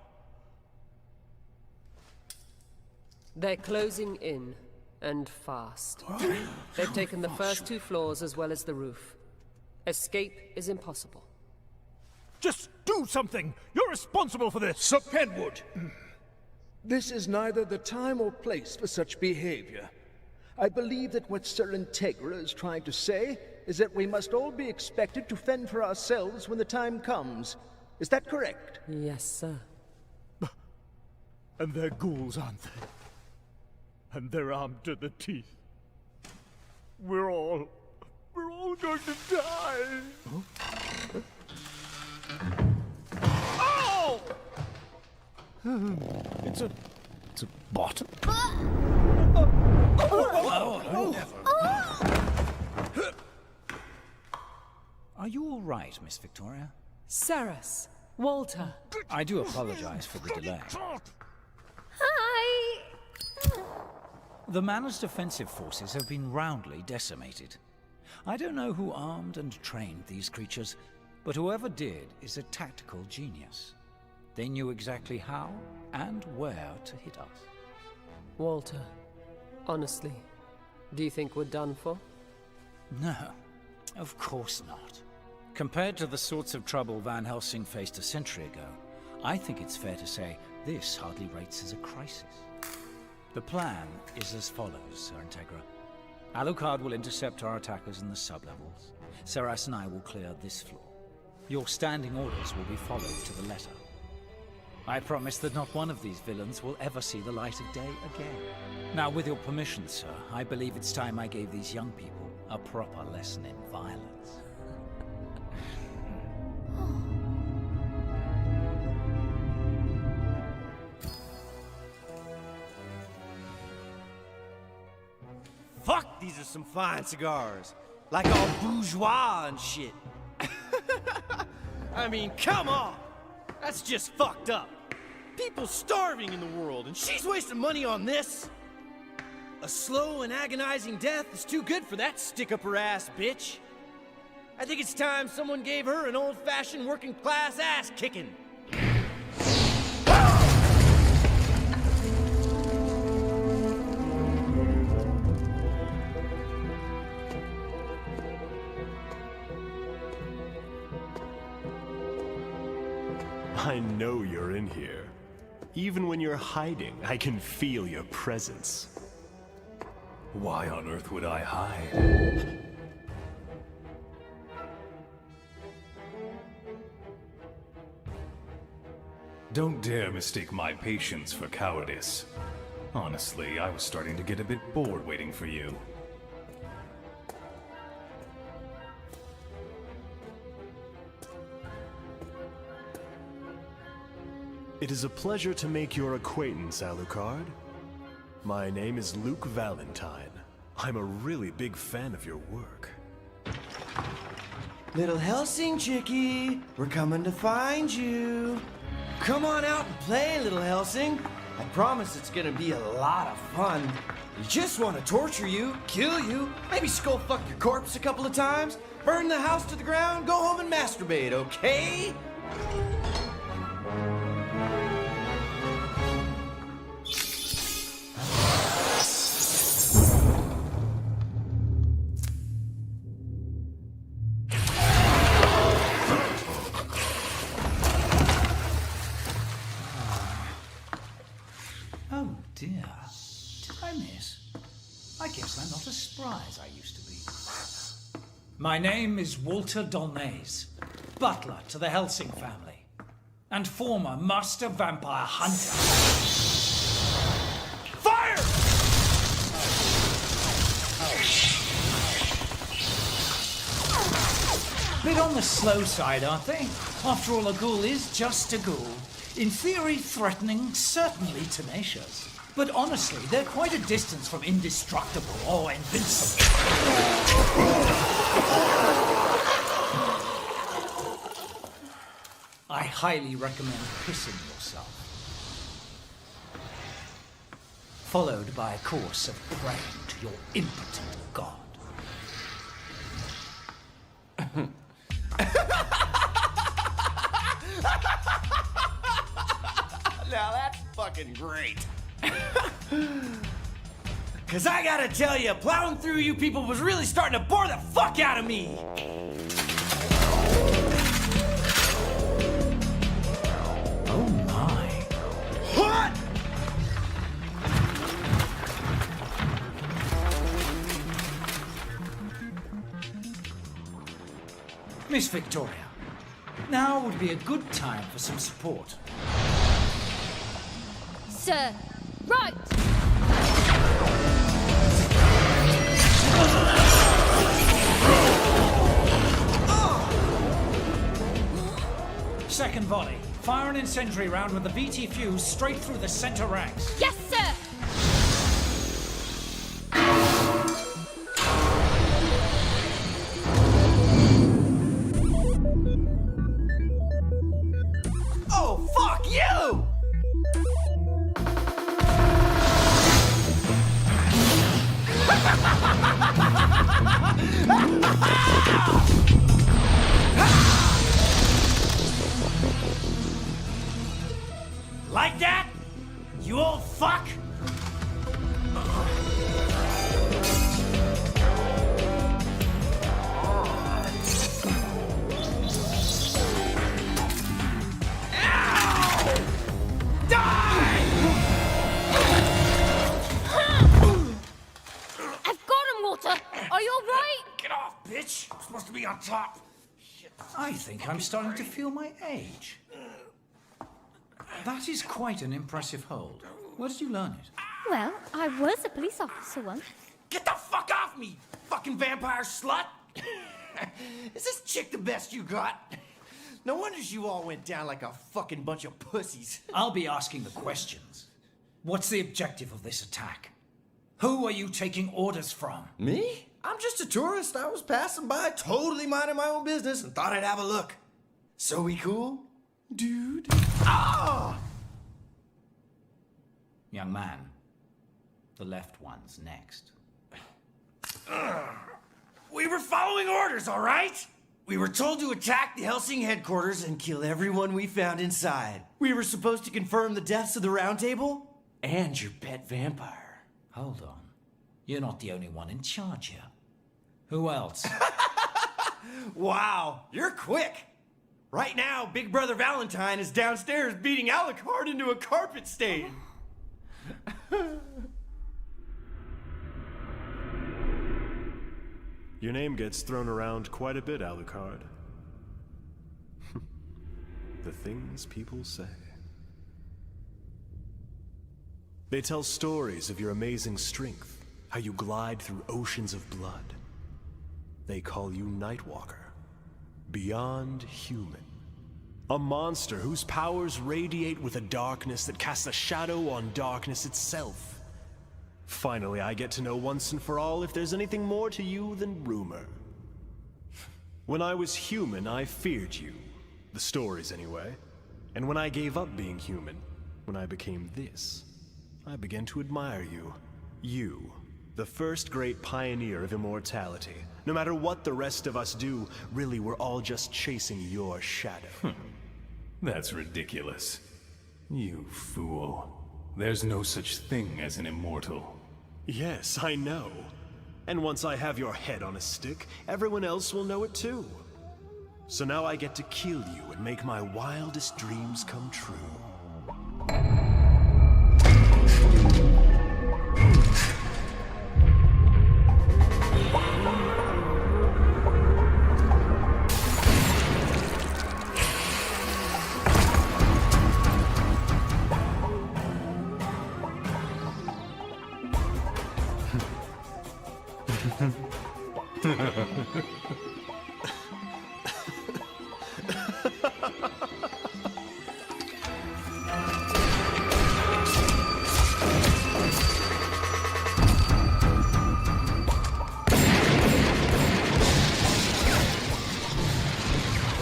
[SPEAKER 5] They're closing in, and fast. They've taken the first 2 floors as well as the roof. Escape is impossible.
[SPEAKER 10] Just do something! You're responsible for this!
[SPEAKER 17] Sir Penwood! This is neither the time or place for such behavior. I believe that what Sir Integra is trying to say is that we must all be expected to fend for ourselves when the time comes. Is that correct?
[SPEAKER 5] Yes, sir.
[SPEAKER 10] And they're ghouls, aren't they? And they're armed to the teeth. We're all going to die. Huh? Oh! It's a bottom.
[SPEAKER 14] Are you all right, Miss Victoria?
[SPEAKER 5] Seras, Walter.
[SPEAKER 14] I do apologize for the delay.
[SPEAKER 9] Hi!
[SPEAKER 14] The Manor's defensive forces have been roundly decimated. I don't know who armed and trained these creatures, but whoever did is a tactical genius. They knew exactly how and where to hit us.
[SPEAKER 5] Walter, honestly, do you think we're done for?
[SPEAKER 14] No, of course not. Compared to the sorts of trouble Van Helsing faced a century ago, I think it's fair to say this hardly rates as a crisis. The plan is as follows, Sir Integra. Alucard will intercept our attackers in the sublevels. Seras and I will clear this floor. Your standing orders will be followed to the letter. I promise that not one of these villains will ever see the light of day again. Now, with your permission, sir, I believe it's time I gave these young people a proper lesson in violence.
[SPEAKER 21] Fuck, these are some fine cigars. Like all bourgeois and shit. I mean, come on! That's just fucked up. People starving in the world, and she's wasting money on this? A slow and agonizing death is too good for that stick-up-her-ass bitch. I think it's time someone gave her an old-fashioned working-class ass-kicking.
[SPEAKER 22] I know you're in here. Even when you're hiding, I can feel your presence.
[SPEAKER 7] Why on earth would I hide? Don't dare mistake my patience for cowardice. Honestly, I was starting to get a bit bored waiting for you.
[SPEAKER 22] It is a pleasure to make your acquaintance, Alucard. My name is Luke Valentine. I'm a really big fan of your work.
[SPEAKER 21] Little Hellsing chickie, we're coming to find you. Come on out and play, little Hellsing. I promise it's gonna be a lot of fun. We just want to torture you, kill you, maybe skull fuck your corpse a couple of times, burn the house to the ground, go home and masturbate, okay?
[SPEAKER 14] Oh dear. Did I miss? I guess I'm not as spry as I used to be. My name is Walter Dolnays, butler to the Helsing family, and former master vampire hunter. Fire! Bit on the slow side, aren't they? After all, a ghoul is just a ghoul. In theory, threatening, certainly tenacious. But honestly, they're quite a distance from indestructible or invincible. I highly recommend pissing yourself, followed by a course of praying to your impotent god.
[SPEAKER 21] Now that's fucking great. 'Cause I gotta tell you, plowing through you people was really starting to bore the fuck out of me.
[SPEAKER 14] Oh my.
[SPEAKER 21] What?
[SPEAKER 14] Miss Victoria, now would be a good time for some support.
[SPEAKER 9] Sir, right!
[SPEAKER 14] Second volley. Fire an incendiary round with the BT fuse straight through the center ranks.
[SPEAKER 11] Yes, sir!
[SPEAKER 21] Oh, fuck you!
[SPEAKER 14] Like that? You old fuck?
[SPEAKER 11] I've got him, Walter! Are you alright?
[SPEAKER 14] Get off, bitch! I'm supposed to be on top. I think I'm starting to feel my age. That is quite an impressive hold. Where did you learn it?
[SPEAKER 11] Well, I was a police officer once.
[SPEAKER 21] Get the fuck off me, fucking vampire slut! Is this chick the best you got? No wonder you all went down like a fucking bunch of pussies.
[SPEAKER 14] I'll be asking the questions. What's the objective of this attack? Who are you taking orders from?
[SPEAKER 21] Me? I'm just a tourist. I was passing by, totally minding my own business, and thought I'd have a look. So we cool? Dude? Ah!
[SPEAKER 14] Young man, the left one's next.
[SPEAKER 21] We were following orders, all right? We were told to attack the Hellsing headquarters and kill everyone we found inside. We were supposed to confirm the deaths of the Round Table and your pet vampire.
[SPEAKER 14] Hold on. You're not the only one in charge here. Who else?
[SPEAKER 21] Wow, you're quick. Right now, Big Brother Valentine is downstairs beating Alucard into a carpet stain.
[SPEAKER 22] Your name gets thrown around quite a bit, Alucard. The things people say. They tell stories of your amazing strength, how you glide through oceans of blood. They call you Nightwalker, beyond human. A monster whose powers radiate with a darkness that casts a shadow on darkness itself. Finally, I get to know once and for all if there's anything more to you than rumor. When I was human, I feared you. The stories, anyway. And when I gave up being human, when I became this, I began to admire you. You, the first great pioneer of immortality. No matter what the rest of us do, really we're all just chasing your shadow.
[SPEAKER 7] That's ridiculous. You fool. There's no such thing as an immortal.
[SPEAKER 22] Yes, I know. And once I have your head on a stick, everyone else will know it too. So now I get to kill you and make my wildest dreams come true.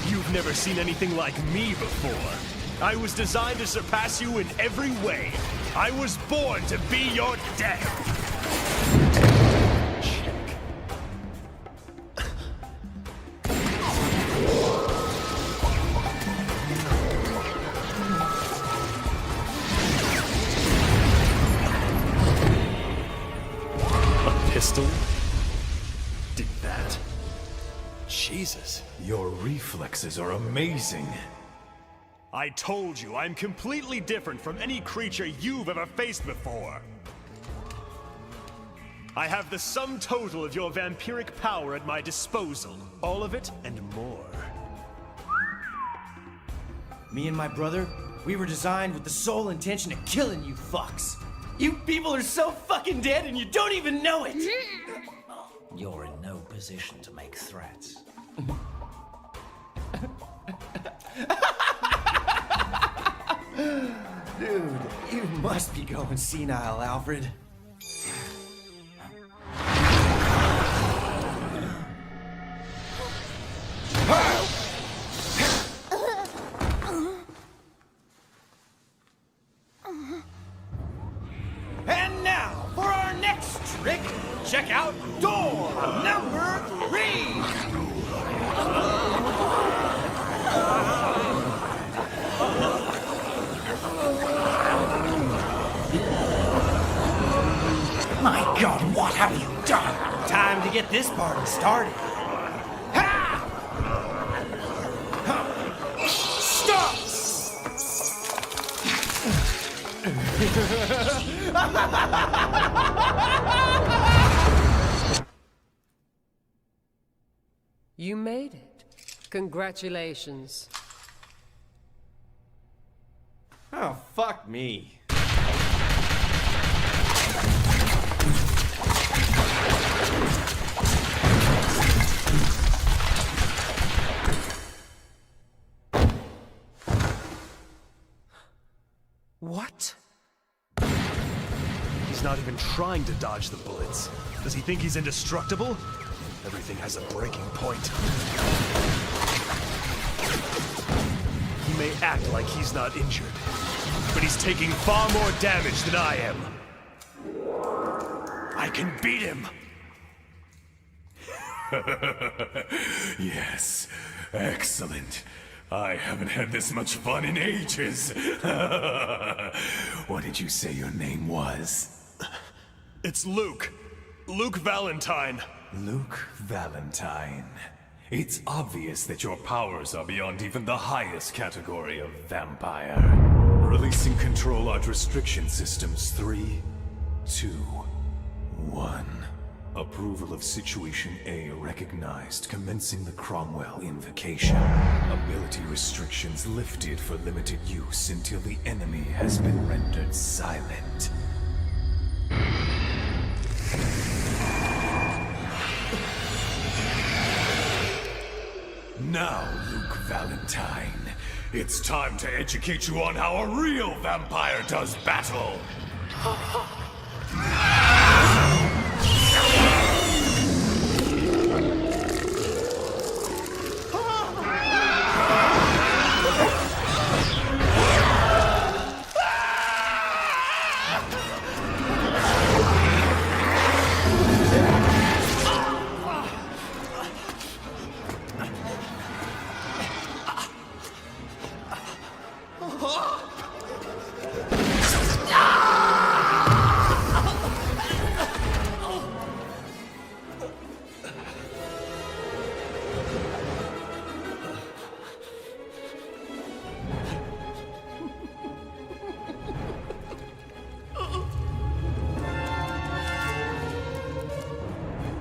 [SPEAKER 22] You've never seen anything like me before. I was designed to surpass you in every way. I was born to be your death. Pistol? Did that? Jesus.
[SPEAKER 7] Your reflexes are amazing.
[SPEAKER 22] I told you, I'm completely different from any creature you've ever faced before. I have the sum total of your vampiric power at my disposal. All of it and more.
[SPEAKER 21] Me and my brother, we were designed with the sole intention of killing you fucks. You people are so fucking dead and you don't even know it!
[SPEAKER 14] You're in no position to make threats.
[SPEAKER 21] Dude, you must be going senile, Alfred. And now, for our next trick, check out door number 3!
[SPEAKER 14] My God, what have you done?
[SPEAKER 21] Time to get this party started. Ha! Stop!
[SPEAKER 5] You made it. Congratulations.
[SPEAKER 21] Oh, fuck me.
[SPEAKER 22] What? He's not even trying to dodge the bullets. Does he think he's indestructible? Everything has a breaking point. He may act like he's not injured, but he's taking far more damage than I am. I can beat him!
[SPEAKER 7] Yes, excellent. I haven't had this much fun in ages. What did you say your name was?
[SPEAKER 22] It's Luke. Luke Valentine.
[SPEAKER 7] Luke Valentine. It's obvious that your powers are beyond even the highest category of vampire. Releasing control art restriction systems 3, 2, 1. Approval of Situation A recognized, commencing the Cromwell invocation. Ability restrictions lifted for limited use until the enemy has been rendered silent. Now, Luke Valentine, it's time to educate you on how a real vampire does battle!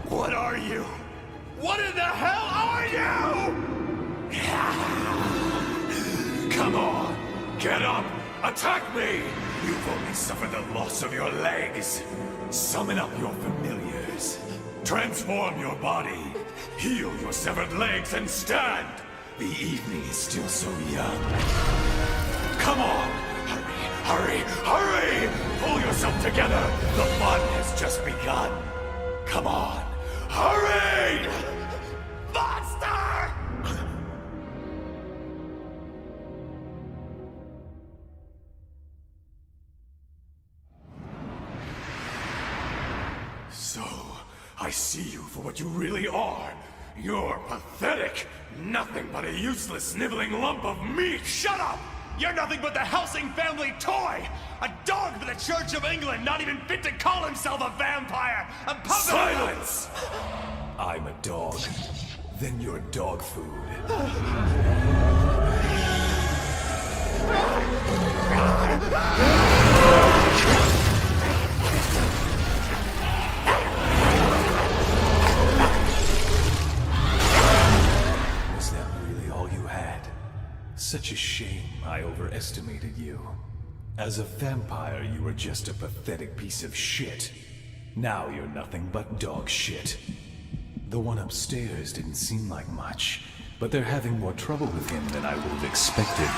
[SPEAKER 22] What are you? What in the hell are you?
[SPEAKER 7] Come on, get up, attack me! You've only suffered the loss of your legs. Summon up your familiars. Transform your body. Heal your severed legs and stand. The evening is still so young. Come on, hurry, hurry! Pull yourself together. The fun has just begun. Come on, hurry! Monster! So, I see you for what you really are. You're pathetic. Nothing but a useless, sniveling lump of meat.
[SPEAKER 22] Shut up! You're nothing but the Hellsing family toy! A dog for the Church of England, not even fit to call himself a vampire! A puppet!
[SPEAKER 7] Silence! I'm a dog. Then you're dog food. Was that really all you had? Such a shame I overestimated you. As a vampire, you were just a pathetic piece of shit. Now you're nothing but dog shit. The one upstairs didn't seem like much, but they're having more trouble with him than I would have expected.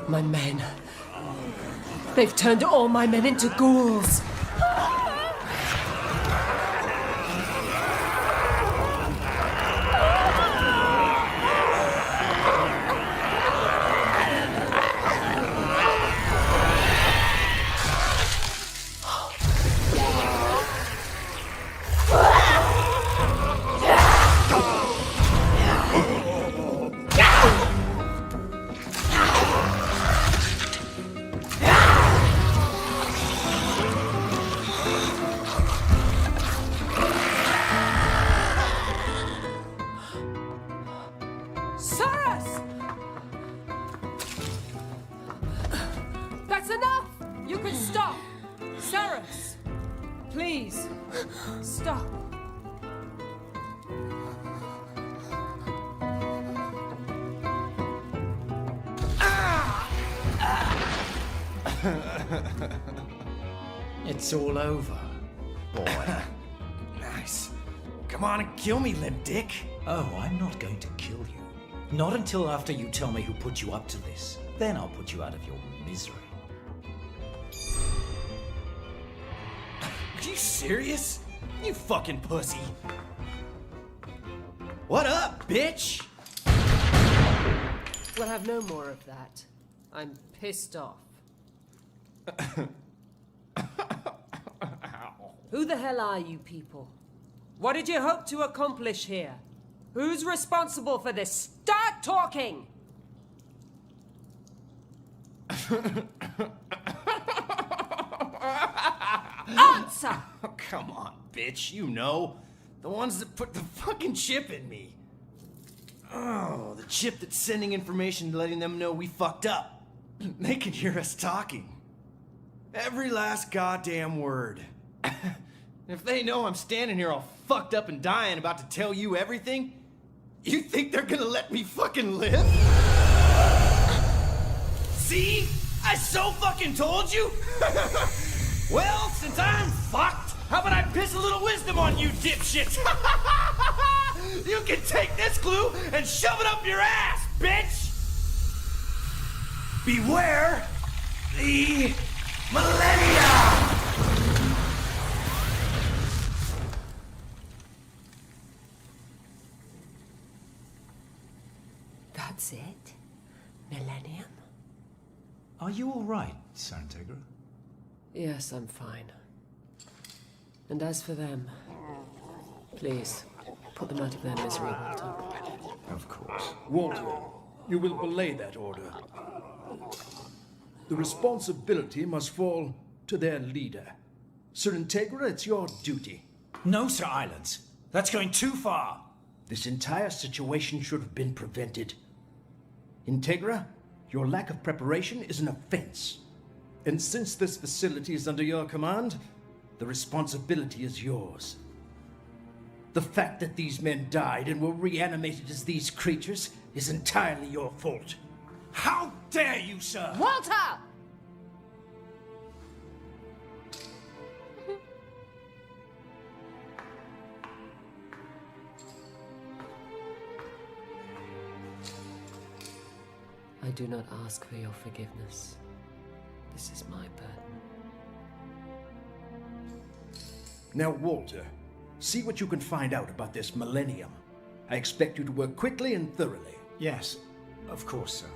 [SPEAKER 5] My men. They've turned all my men into ghouls. Seras! That's enough! You can stop! Seras! Please, stop.
[SPEAKER 14] It's all over, boy.
[SPEAKER 21] Nice. Come on and kill me, limp dick.
[SPEAKER 14] Oh, I'm not going to kill you. Not until after you tell me who put you up to this. Then I'll put you out of your misery.
[SPEAKER 21] Are you serious? You fucking pussy. What up, bitch?
[SPEAKER 5] We'll have no more of that. I'm pissed off. Who the hell are you people? What did you hope to accomplish here? Who's responsible for this? Start talking! Answer!
[SPEAKER 21] Oh, come on, bitch. You know. The ones that put the fucking chip in me. Oh, the chip that's sending information letting them know we fucked up. They can hear us talking. Every last goddamn word. If they know I'm standing here all fucked up and dying about to tell you everything, you think they're gonna let me fucking live? See? I so fucking told you! Well, since I'm fucked, how about I piss a little wisdom on you dipshits? You can take this clue and shove it up your ass, bitch! Beware the millennia!
[SPEAKER 5] That's it? Millennium?
[SPEAKER 14] Are you all right, Sir Integra?
[SPEAKER 5] Yes, I'm fine. And as for them, please, put them out of their misery, Walter.
[SPEAKER 17] Of course. Walter, you will belay that order. The responsibility must fall to their leader. Sir Integra, it's your duty.
[SPEAKER 14] No, Sir Islands. That's going too far.
[SPEAKER 17] This entire situation should have been prevented. Integra, your lack of preparation is an offense. And since this facility is under your command, the responsibility is yours. The fact that these men died and were reanimated as these creatures is entirely your fault.
[SPEAKER 14] How dare you, sir?
[SPEAKER 5] Walter! I do not ask for your forgiveness. This is my burden.
[SPEAKER 17] Now, Walter, see what you can find out about this millennium. I expect you to work quickly and thoroughly.
[SPEAKER 14] Yes, of course, sir.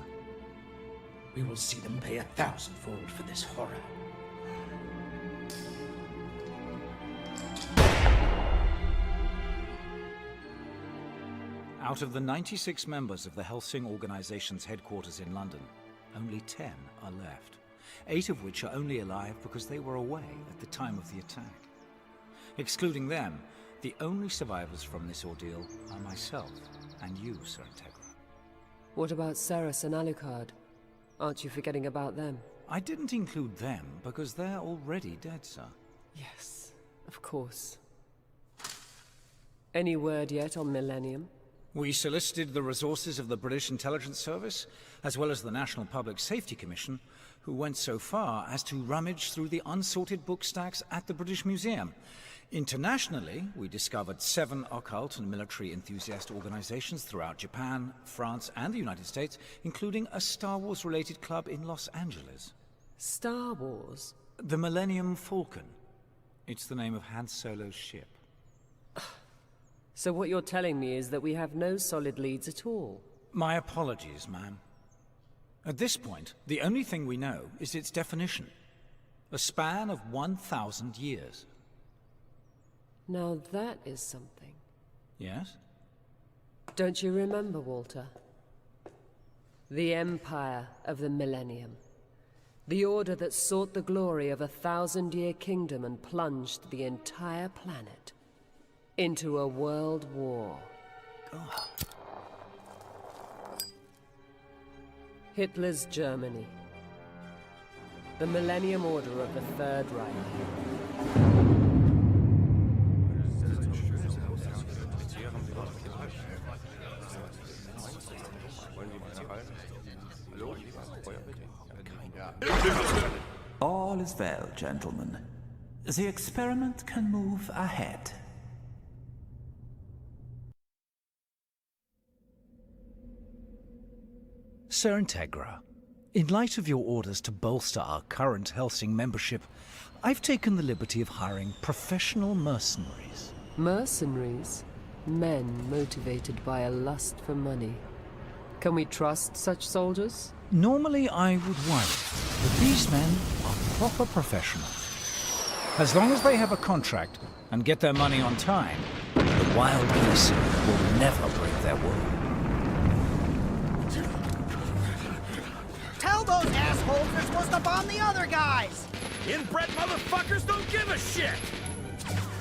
[SPEAKER 17] We will see them pay 1,000-fold for this horror.
[SPEAKER 6] Out of the 96 members of the Hellsing organization's headquarters in London, only 10 are left, 8 of which are only alive because they were away at the time of the attack. Excluding them, the only survivors from this ordeal are myself and you, Sir Integra.
[SPEAKER 5] What about Seras and Alucard? Aren't you forgetting about them?
[SPEAKER 6] I didn't include them because they're already dead, sir.
[SPEAKER 5] Yes, of course. Any word yet on Millennium?
[SPEAKER 6] We solicited the resources of the British Intelligence Service, as well as the National Public Safety Commission, who went so far as to rummage through the unsorted book stacks at the British Museum. Internationally, we discovered 7 occult and military enthusiast organizations throughout Japan, France, and the United States, including a Star Wars-related club in Los Angeles.
[SPEAKER 5] Star Wars?
[SPEAKER 6] The Millennium Falcon. It's the name of Han Solo's ship.
[SPEAKER 5] So what you're telling me is that we have no solid leads at all?
[SPEAKER 6] My apologies, ma'am. At this point, the only thing we know is its definition. A span of 1,000 years.
[SPEAKER 5] Now that is something.
[SPEAKER 6] Yes?
[SPEAKER 5] Don't you remember, Walter? The Empire of the Millennium. The order that sought the glory of a 1,000-year kingdom and plunged the entire planet into a world war.
[SPEAKER 6] God.
[SPEAKER 5] Hitler's Germany. The Millennium Order of the Third Reich.
[SPEAKER 15] All is well, gentlemen. The experiment can move ahead.
[SPEAKER 6] Sir Integra, in light of your orders to bolster our current Hellsing membership, I've taken the liberty of hiring professional mercenaries.
[SPEAKER 5] Mercenaries? Men motivated by a lust for money. Can we trust such soldiers?
[SPEAKER 6] Normally I would worry, but these men are proper professionals. As long as they have a contract and get their money on time, the Wild Geese will never break their word.
[SPEAKER 21] Tell those assholes they're supposed to bomb the other guys!
[SPEAKER 19] Inbred motherfuckers don't give a shit!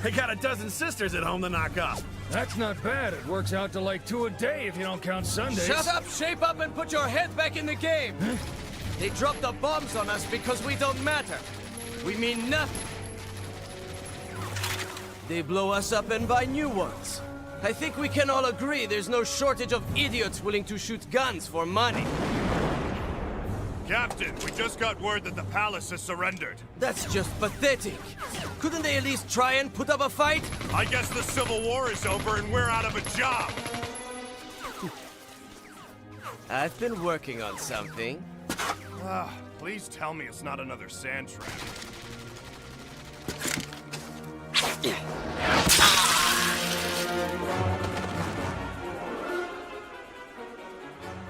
[SPEAKER 19] They got a dozen sisters at home to knock up.
[SPEAKER 3] That's not bad. It works out to like 2 a day if you don't count Sundays.
[SPEAKER 8] Shut up, shape up, and put your head back in the game! Huh? They dropped the bombs on us because we don't matter. We mean nothing. They blow us up and buy new ones. I think we can all agree there's no shortage of idiots willing to shoot guns for money.
[SPEAKER 19] Captain, we just got word that the palace has surrendered.
[SPEAKER 8] That's just pathetic. Couldn't they at least try and put up a fight?
[SPEAKER 19] I guess the Civil War is over and we're out of a job.
[SPEAKER 8] I've been working on something.
[SPEAKER 19] Please tell me it's not another sand trap.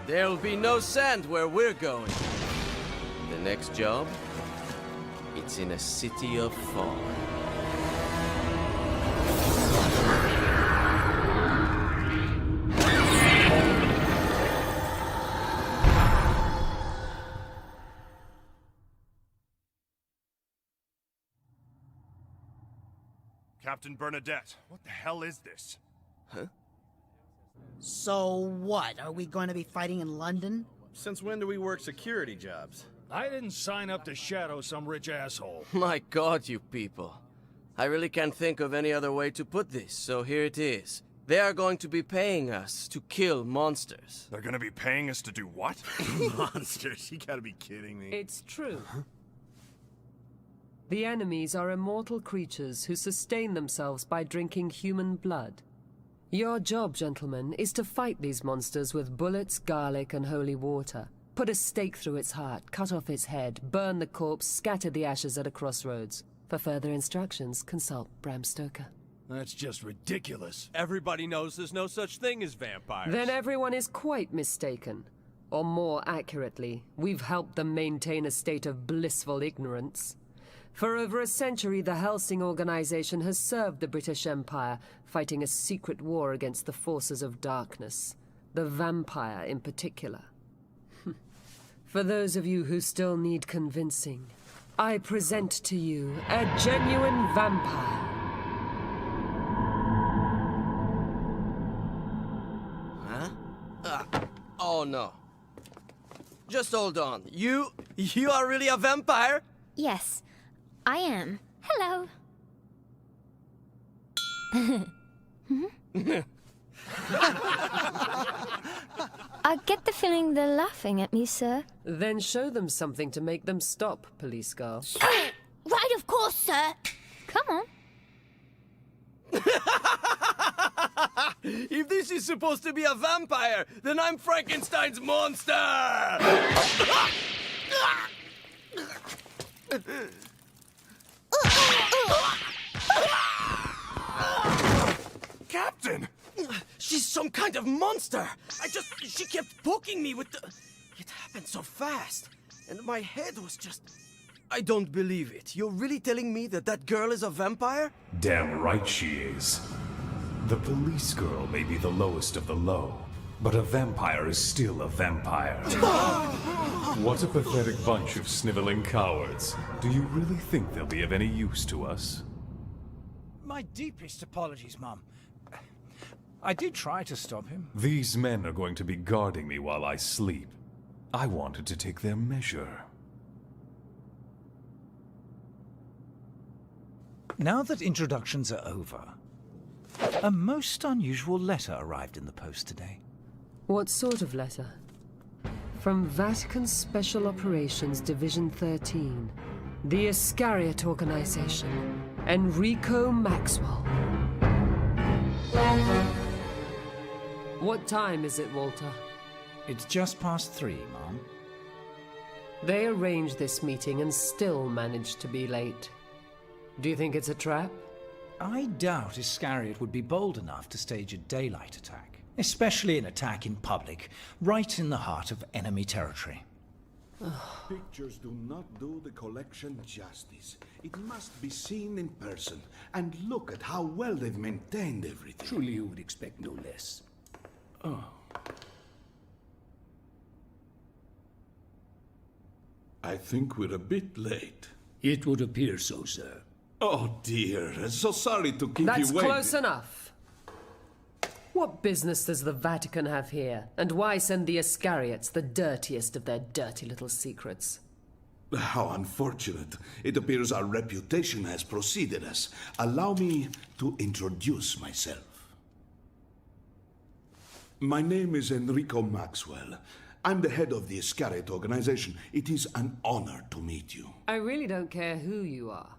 [SPEAKER 8] There'll be no sand where we're going. The next job, it's in a city of fog.
[SPEAKER 19] Captain Bernadette, what the hell is this?
[SPEAKER 8] Huh?
[SPEAKER 23] So what? Are we going to be fighting in London?
[SPEAKER 24] Since when do we work security jobs?
[SPEAKER 3] I didn't sign up to shadow some rich asshole.
[SPEAKER 8] My God, you people. I really can't think of any other way to put this, so here it is. They are going to be paying us to kill monsters.
[SPEAKER 19] They're gonna be paying us to do what?
[SPEAKER 24] Monsters? You gotta be kidding me.
[SPEAKER 5] It's true. The enemies are immortal creatures who sustain themselves by drinking human blood. Your job, gentlemen, is to fight these monsters with bullets, garlic, and holy water. Put a stake through its heart, cut off its head, burn the corpse, scatter the ashes at a crossroads. For further instructions, consult Bram Stoker.
[SPEAKER 3] That's just ridiculous.
[SPEAKER 24] Everybody knows there's no such thing as vampires.
[SPEAKER 5] Then everyone is quite mistaken. Or more accurately, we've helped them maintain a state of blissful ignorance. For over a century, the Hellsing organization has served the British Empire, fighting a secret war against the forces of darkness. The vampire in particular. For those of you who still need convincing, I present to you a genuine vampire.
[SPEAKER 8] Huh? Oh no. Just hold on. You are really a vampire?
[SPEAKER 9] Yes, I am. Hello. I get the feeling they're laughing at me, sir.
[SPEAKER 5] Then show them something to make them stop, police girl.
[SPEAKER 11] Right, of course, sir.
[SPEAKER 9] Come on.
[SPEAKER 8] If this is supposed to be a vampire, then I'm Frankenstein's monster!
[SPEAKER 19] Captain!
[SPEAKER 8] She's some kind of monster! She kept poking me with the... It happened so fast, and my head was just... I don't believe it. You're really telling me that that girl is a vampire?
[SPEAKER 7] Damn right she is. The police girl may be the lowest of the low, but a vampire is still a vampire. What a pathetic bunch of sniveling cowards. Do you really think they'll be of any use to us?
[SPEAKER 6] My deepest apologies, Mum. I did try to stop him.
[SPEAKER 7] These men are going to be guarding me while I sleep. I wanted to take their measure.
[SPEAKER 6] Now that introductions are over, a most unusual letter arrived in the post today.
[SPEAKER 5] What sort of letter? From Vatican Special Operations Division 13. The Iscariot Organization. Enrico Maxwell. What time is it, Walter?
[SPEAKER 6] It's just past 3, Mom.
[SPEAKER 5] They arranged this meeting and still managed to be late. Do you think it's a trap?
[SPEAKER 6] I doubt Iscariot would be bold enough to stage a daylight attack, especially an attack in public, right in the heart of enemy territory.
[SPEAKER 1] Pictures do not do the collection justice. It must be seen in person. And look at how well they've maintained everything.
[SPEAKER 12] Truly you would expect no less.
[SPEAKER 1] Oh. I think we're a bit late.
[SPEAKER 12] It would appear so, sir.
[SPEAKER 1] Oh dear, so sorry to keep
[SPEAKER 5] That's
[SPEAKER 1] you waiting.
[SPEAKER 5] close enough. What business does the Vatican have here? And why send the Iscariots, the dirtiest of their dirty little secrets?
[SPEAKER 1] How unfortunate. It appears our reputation has preceded us. Allow me to introduce myself. My name is Enrico Maxwell. I'm the head of the Iscariot organization. It is an honor to meet you.
[SPEAKER 5] I really don't care who you are.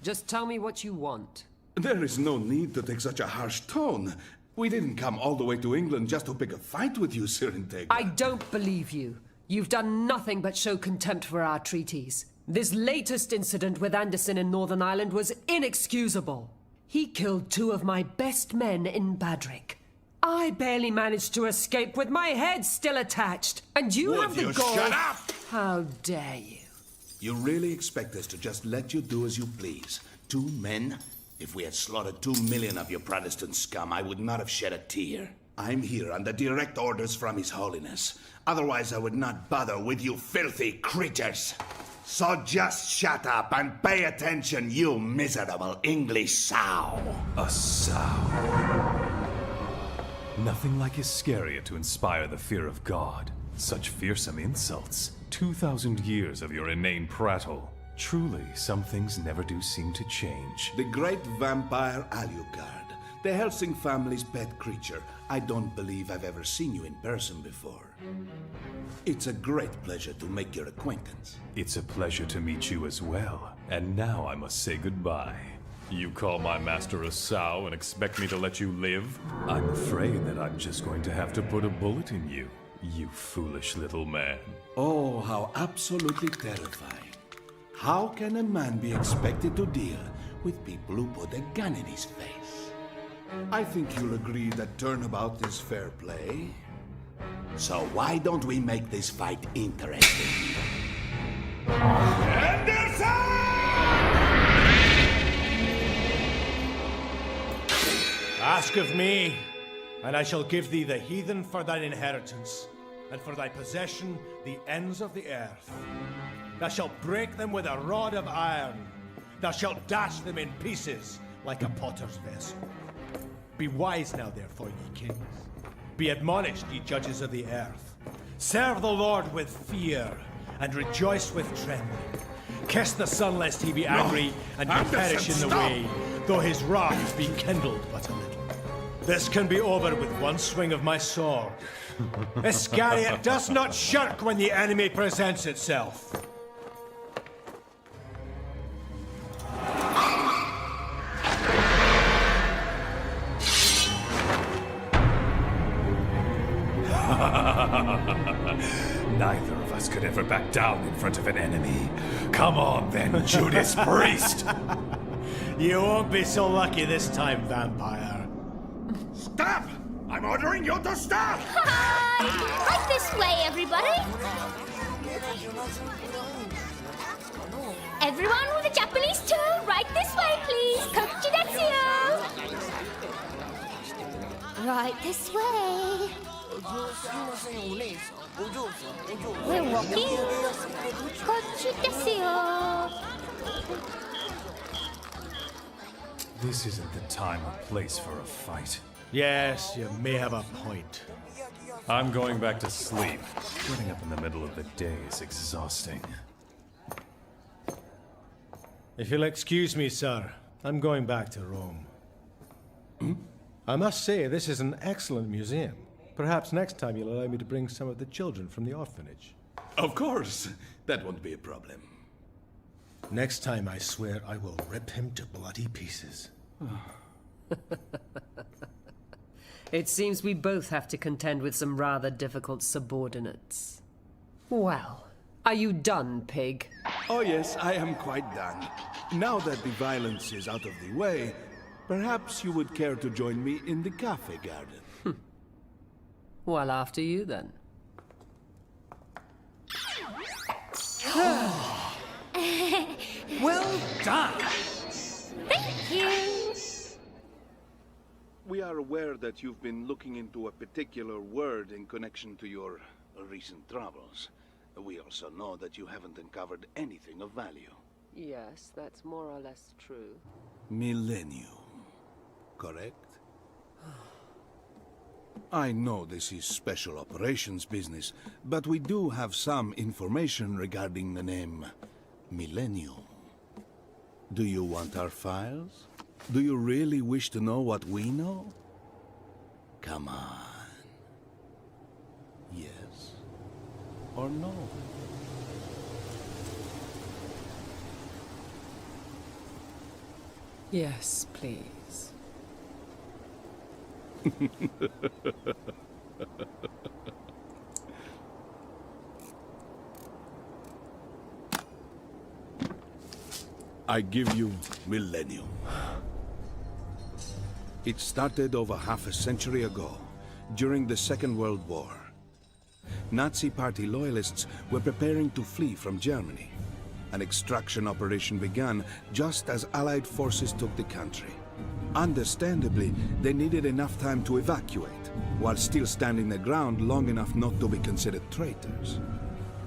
[SPEAKER 5] Just tell me what you want.
[SPEAKER 1] There is no need to take such a harsh tone. We didn't come all the way to England just to pick a fight with you, Sir Integra.
[SPEAKER 5] I don't believe you. You've done nothing but show contempt for our treaties. This latest incident with Anderson in Northern Ireland was inexcusable. He killed 2 of my best men in Badrick. I barely managed to escape with my head still attached. And you have the gall...
[SPEAKER 1] Shut up!
[SPEAKER 5] How dare you?
[SPEAKER 1] You really expect us to just let you do as you please? 2 men? If we had slaughtered 2 million of your Protestant scum, I would not have shed a tear. I'm here under direct orders from His Holiness. Otherwise, I would not bother with you filthy creatures. So just shut up and pay attention, you miserable English sow.
[SPEAKER 7] A sow. Nothing like Iscariot to inspire the fear of God. Such fearsome insults. 2,000 years of your inane prattle. Truly, some things never do seem to change.
[SPEAKER 1] The great vampire Alucard, the Hellsing family's pet creature. I don't believe I've ever seen you in person before. It's a great pleasure to make your acquaintance.
[SPEAKER 7] It's a pleasure to meet you as well. And now I must say goodbye. You call my master a sow and expect me to let you live? I'm afraid that I'm just going to have to put a bullet in you, you foolish little man.
[SPEAKER 1] Oh, how absolutely terrifying. How can a man be expected to deal with people who put a gun in his face? I think you'll agree that turnabout is fair play. So why don't we make this fight interesting?
[SPEAKER 18] Ask of me, and I shall give thee the heathen for thine inheritance, and for thy possession the ends of the earth. Thou shalt break them with a rod of iron. Thou shalt dash them in pieces like a potter's vessel. Be wise now, therefore, ye kings. Be admonished, ye judges of the earth. Serve the Lord with fear, and rejoice with trembling. Kiss the Son, lest he be angry, and ye perish in the way, though his wrath be kindled but a little. This can be over with one swing of my sword. Iscariot does not shirk when the enemy presents itself.
[SPEAKER 7] Neither of us could ever back down in front of an enemy. Come on then, Judas Priest!
[SPEAKER 18] You won't be so lucky this time, vampire.
[SPEAKER 1] Stop! I'm ordering you to stop!
[SPEAKER 11] Right this way, everybody! Everyone with a Japanese toe, right this way, please! Kokuchi desu yo! Right this way. We're walking. Kokuchi desu yo!
[SPEAKER 7] This isn't the time or place for a fight.
[SPEAKER 18] Yes, you may have a point.
[SPEAKER 7] I'm going back to sleep. Getting up in the middle of the day is exhausting.
[SPEAKER 18] If you'll excuse me, sir, I'm going back to Rome. I must say, this is an excellent museum. Perhaps next time you'll allow me to bring some of the children from the orphanage.
[SPEAKER 1] Of course. That won't be a problem.
[SPEAKER 18] Next time, I swear, I will rip him to bloody pieces.
[SPEAKER 5] It seems we both have to contend with some rather difficult subordinates. Well, are you done, pig?
[SPEAKER 1] Oh yes, I am quite done. Now that the violence is out of the way, perhaps you would care to join me in the cafe garden.
[SPEAKER 5] Well, after you then.
[SPEAKER 8] Well done!
[SPEAKER 11] Thank you!
[SPEAKER 1] We are aware that you've been looking into a particular word in connection to your recent troubles. We also know that you haven't uncovered anything of value.
[SPEAKER 5] Yes, that's more or less true.
[SPEAKER 1] Millennium, correct? I know this is special operations business, but we do have some information regarding the name Millennium. Do you want our files? Do you really wish to know what we know? Come on. Yes or no?
[SPEAKER 5] Yes, please.
[SPEAKER 1] I give you Millennium. It started over half a century ago, during the Second World War. Nazi Party loyalists were preparing to flee from Germany. An extraction operation began just as Allied forces took the country. Understandably, they needed enough time to evacuate, while still standing their ground long enough not to be considered traitors.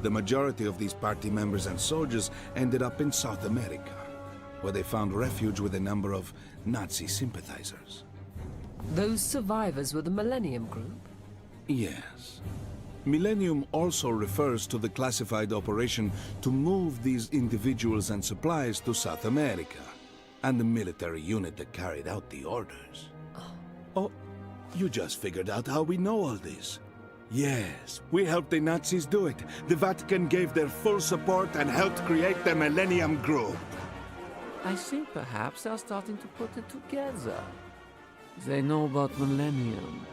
[SPEAKER 1] The majority of these party members and soldiers ended up in South America, where they found refuge with a number of Nazi sympathizers.
[SPEAKER 5] Those survivors were the Millennium Group?
[SPEAKER 1] Yes. Millennium also refers to the classified operation to move these individuals and supplies to South America, and the military unit that carried out the orders. Oh, you just figured out how we know all this. Yes, we helped the Nazis do it. The Vatican gave their full support and helped create the Millennium Group.
[SPEAKER 2] I think perhaps they're starting to put it together. They know about Millennium.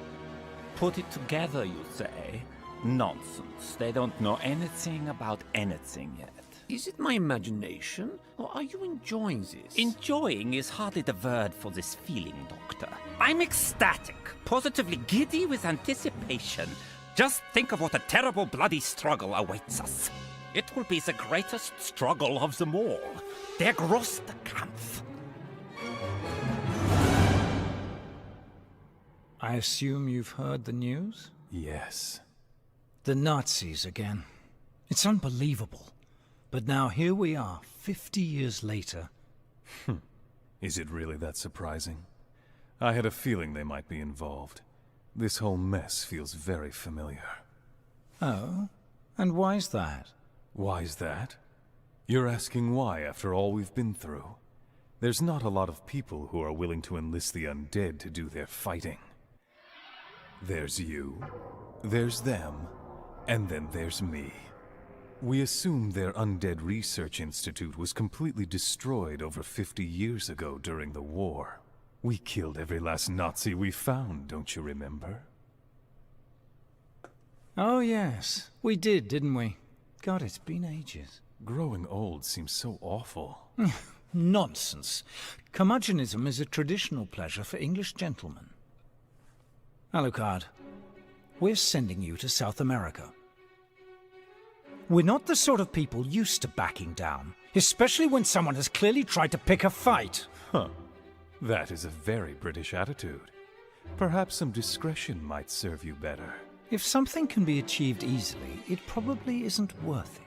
[SPEAKER 15] Put it together, you say? Nonsense. They don't know anything about anything yet.
[SPEAKER 2] Is it my imagination, or are you enjoying this?
[SPEAKER 15] Enjoying is hardly the word for this feeling, Doctor. I'm ecstatic, positively giddy with anticipation. Just think of what a terrible bloody struggle awaits us. It will be the greatest struggle of them all. Der größte Kampf.
[SPEAKER 6] I assume you've heard the news?
[SPEAKER 7] Yes.
[SPEAKER 6] The Nazis again. It's unbelievable. But now here we are, 50 years later.
[SPEAKER 7] Is it really that surprising? I had a feeling they might be involved. This whole mess feels very familiar.
[SPEAKER 6] Oh? And why's that?
[SPEAKER 7] Why's that? You're asking why after all we've been through. There's not a lot of people who are willing to enlist the undead to do their fighting. There's you, there's them, and then there's me. We assumed their Undead Research Institute was completely destroyed over 50 years ago during the war. We killed every last Nazi we found, don't you remember?
[SPEAKER 6] Oh, yes. We did, didn't we? God, it's been ages.
[SPEAKER 7] Growing old seems so awful.
[SPEAKER 6] Nonsense. Curmudgeonism is a traditional pleasure for English gentlemen. Alucard, we're sending you to South America. We're not the sort of people used to backing down, especially when someone has clearly tried to pick a fight.
[SPEAKER 7] Huh. That is a very British attitude. Perhaps some discretion might serve you better.
[SPEAKER 6] If something can be achieved easily, it probably isn't worth it.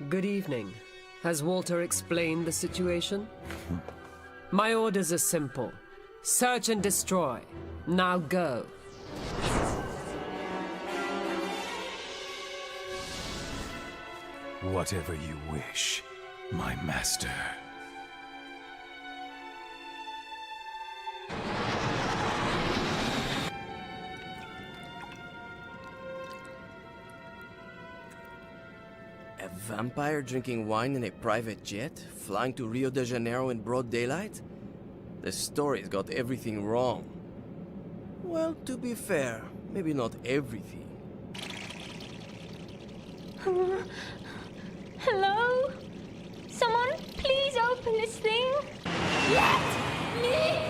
[SPEAKER 5] Good evening. Has Walter explained the situation? My orders are simple. Search and destroy. Now go.
[SPEAKER 7] Whatever you wish, my master.
[SPEAKER 8] A vampire drinking wine in a private jet, flying to Rio de Janeiro in broad daylight? The story's got everything wrong. Well, to be fair, maybe not everything.
[SPEAKER 11] Hello? Someone, please open this thing. Let me out!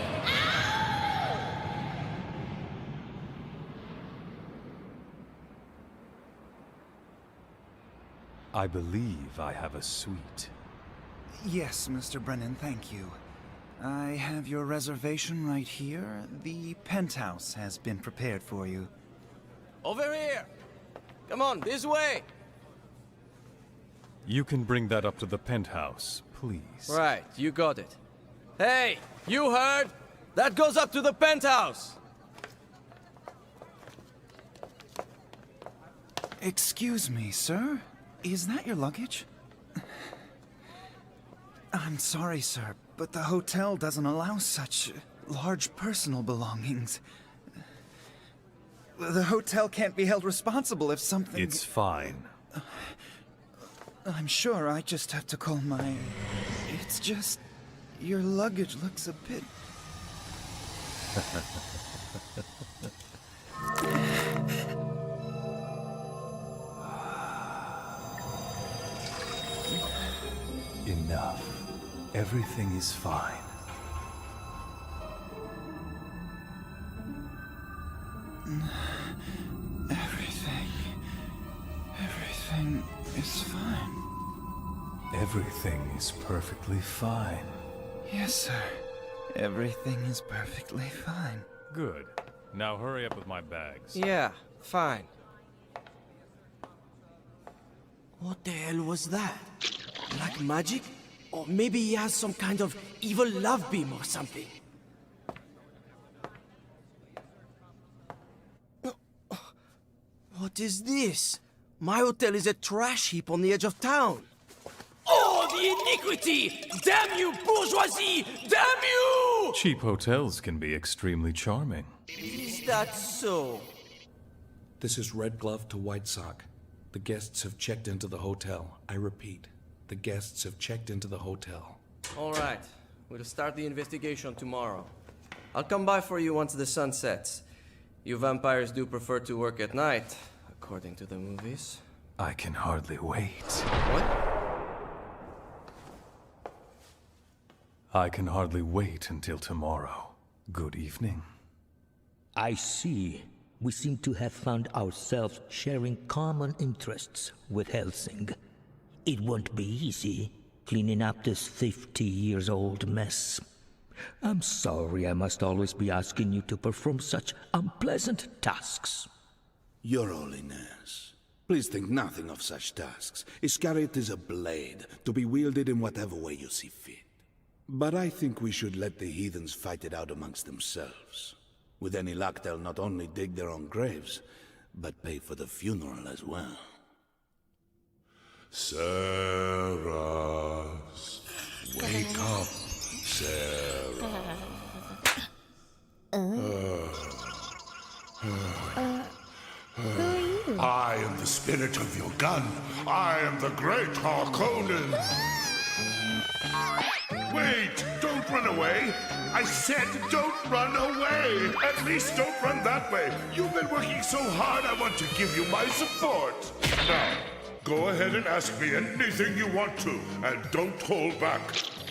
[SPEAKER 7] I believe I have a suite.
[SPEAKER 15] Yes, Mr. Brennan, thank you. I have your reservation right here. The penthouse has been prepared for you.
[SPEAKER 8] Over here! Come on, this way!
[SPEAKER 7] You can bring that up to the penthouse, please.
[SPEAKER 8] Right, you got it. Hey, you heard? That goes up to the penthouse!
[SPEAKER 15] Excuse me, sir? Is that your luggage? I'm sorry, sir, but the hotel doesn't allow such large personal belongings. The hotel can't be held responsible if something...
[SPEAKER 7] It's fine.
[SPEAKER 15] I'm sure I just have to call my... It's just... Your luggage looks a bit...
[SPEAKER 7] Enough. Everything is fine.
[SPEAKER 15] Everything is fine.
[SPEAKER 7] Everything is perfectly fine.
[SPEAKER 15] Yes, sir. Everything is perfectly fine.
[SPEAKER 7] Good. Now hurry up with my bags.
[SPEAKER 8] Yeah, fine. What the hell was that? Black magic? Or maybe he has some kind of evil love beam or something. What is this? My hotel is a trash heap on the edge of town. Oh, the iniquity! Damn you, bourgeoisie! Damn you!
[SPEAKER 7] Cheap hotels can be extremely charming.
[SPEAKER 8] Is that so?
[SPEAKER 1] This is Red Glove to White Sock. The guests have checked into the hotel. I repeat, the guests have checked into the hotel.
[SPEAKER 8] All right. We'll start the investigation tomorrow. I'll come by for you once the sun sets. You vampires do prefer to work at night, according to the movies.
[SPEAKER 7] I can hardly wait.
[SPEAKER 8] What?
[SPEAKER 7] I can hardly wait until tomorrow. Good evening.
[SPEAKER 12] I see. We seem to have found ourselves sharing common interests with Hellsing. It won't be easy cleaning up this 50-years-old mess. I'm sorry I must always be asking you to perform such unpleasant tasks.
[SPEAKER 1] Your Holiness, please think nothing of such tasks. Iscariot is a blade, to be wielded in whatever way you see fit. But I think we should let the heathens fight it out amongst themselves. With any luck, they'll not only dig their own graves, but pay for the funeral as well. Seras, wake up, Seras.
[SPEAKER 9] Who are you?
[SPEAKER 1] I am the spirit of your gun. I am the great Harkonnen. Wait! Don't
[SPEAKER 4] run away! I said don't run away! At least don't run that way! You've been working so hard, I want to give you my support! Now, go ahead and ask me anything you want to, and don't hold back.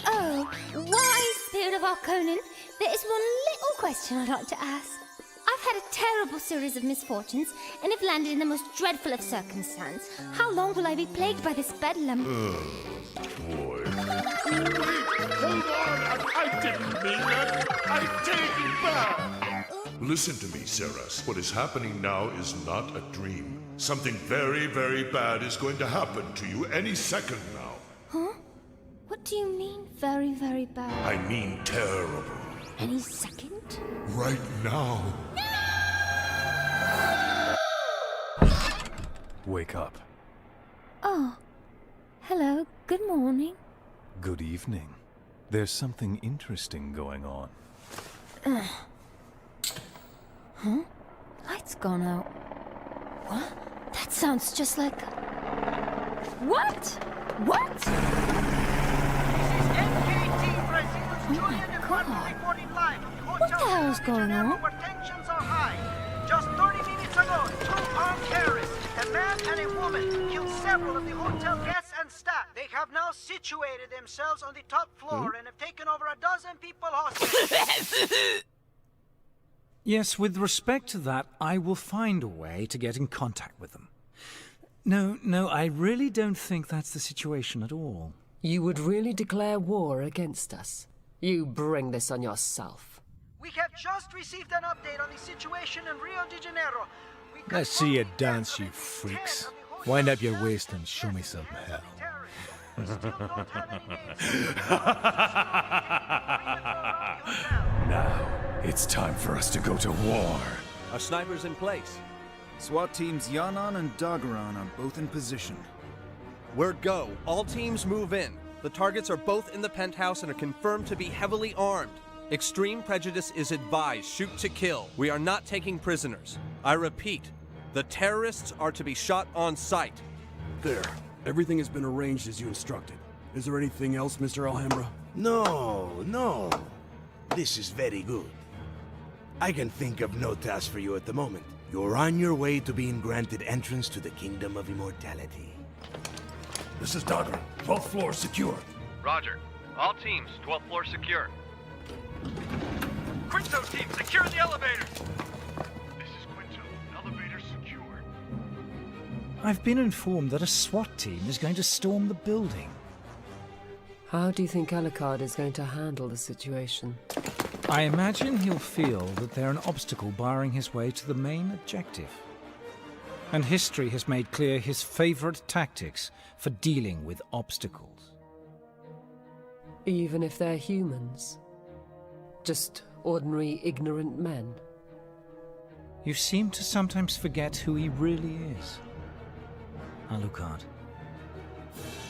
[SPEAKER 11] Oh, wise spirit of Arconin, there is one little question I'd like to ask. I've had a terrible series of misfortunes, and have landed in the most dreadful of circumstances. How long will I be plagued by this bedlam?
[SPEAKER 4] Boy. Wait, hold on! I didn't mean that! I take it back! Listen to me, Seras. What is happening now is not a dream. Something very, very bad is going to happen to you any second now.
[SPEAKER 11] Huh? What do you mean, very, very bad?
[SPEAKER 4] I mean terrible.
[SPEAKER 11] Any second?
[SPEAKER 4] Right now.
[SPEAKER 7] Wake up.
[SPEAKER 11] Oh. Hello, good morning.
[SPEAKER 7] Good evening. There's something interesting going on.
[SPEAKER 11] Huh? Light's gone out. What? That sounds just like... What? What? Oh my God. What the hell is going on?
[SPEAKER 13] Tensions are high. Just 30 minutes ago, 2 armed terrorists, a man and a woman, killed several of the hotel guests and staff. They have now situated themselves on the top floor and have taken over a dozen people hostage.
[SPEAKER 6] Yes, with respect to that, I will find a way to get in contact with them. No, I really don't think that's the situation at all.
[SPEAKER 5] You would really declare war against us? You bring this on yourself.
[SPEAKER 13] We have just received an update on the situation in Rio de Janeiro.
[SPEAKER 22] Let's see you dance, you freaks. Wind up your waist and show me some hell.
[SPEAKER 7] Now, it's time for us to go to war.
[SPEAKER 24] Our sniper's in place.
[SPEAKER 16] SWAT teams Yanan and Dagaran are both in position.
[SPEAKER 24] Word go. All teams move in. The targets are both in the penthouse and are confirmed to be heavily armed. Extreme prejudice is advised. Shoot to kill. We are not taking prisoners. I repeat, the terrorists are to be shot on sight.
[SPEAKER 20] There. Everything has been arranged as you instructed. Is there anything else, Mr. Alhambra?
[SPEAKER 25] No. This is very good. I can think of no task for you at the moment. You're on your way to being granted entrance to the Kingdom of Immortality.
[SPEAKER 20] This is Dagger. 12th floor secure.
[SPEAKER 26] Roger. All teams, 12th floor secure. Quinto team, secure the elevators!
[SPEAKER 20] This is Quinto. Elevators secure.
[SPEAKER 6] I've been informed that a SWAT team is going to storm the building.
[SPEAKER 5] How do you think Alucard is going to handle the situation?
[SPEAKER 6] I imagine he'll feel that they're an obstacle barring his way to the main objective. And history has made clear his favorite tactics for dealing with obstacles.
[SPEAKER 5] Even if they're humans? Just ordinary, ignorant men?
[SPEAKER 6] You seem to sometimes forget who he really is. Alucard.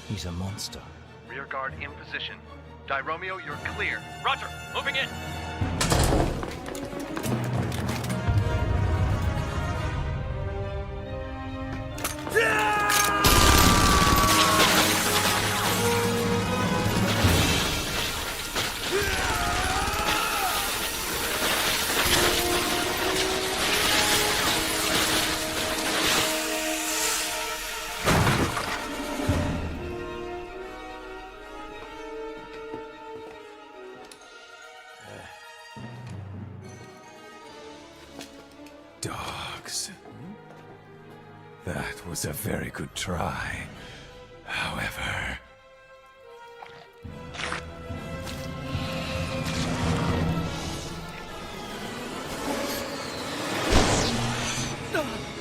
[SPEAKER 6] He's a monster.
[SPEAKER 26] Rear guard in position. Die Romeo, you're clear. Roger, moving in.
[SPEAKER 7] Dogs. That was a very good try. However...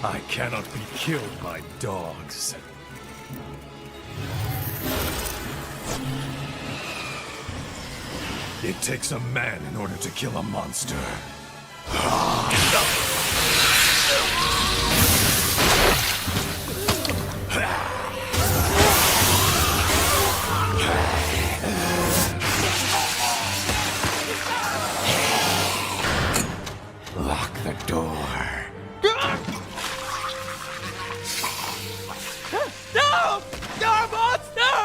[SPEAKER 7] I cannot be killed by dogs. It takes a man in order to kill a monster. Lock the door.
[SPEAKER 13] No! You're a monster!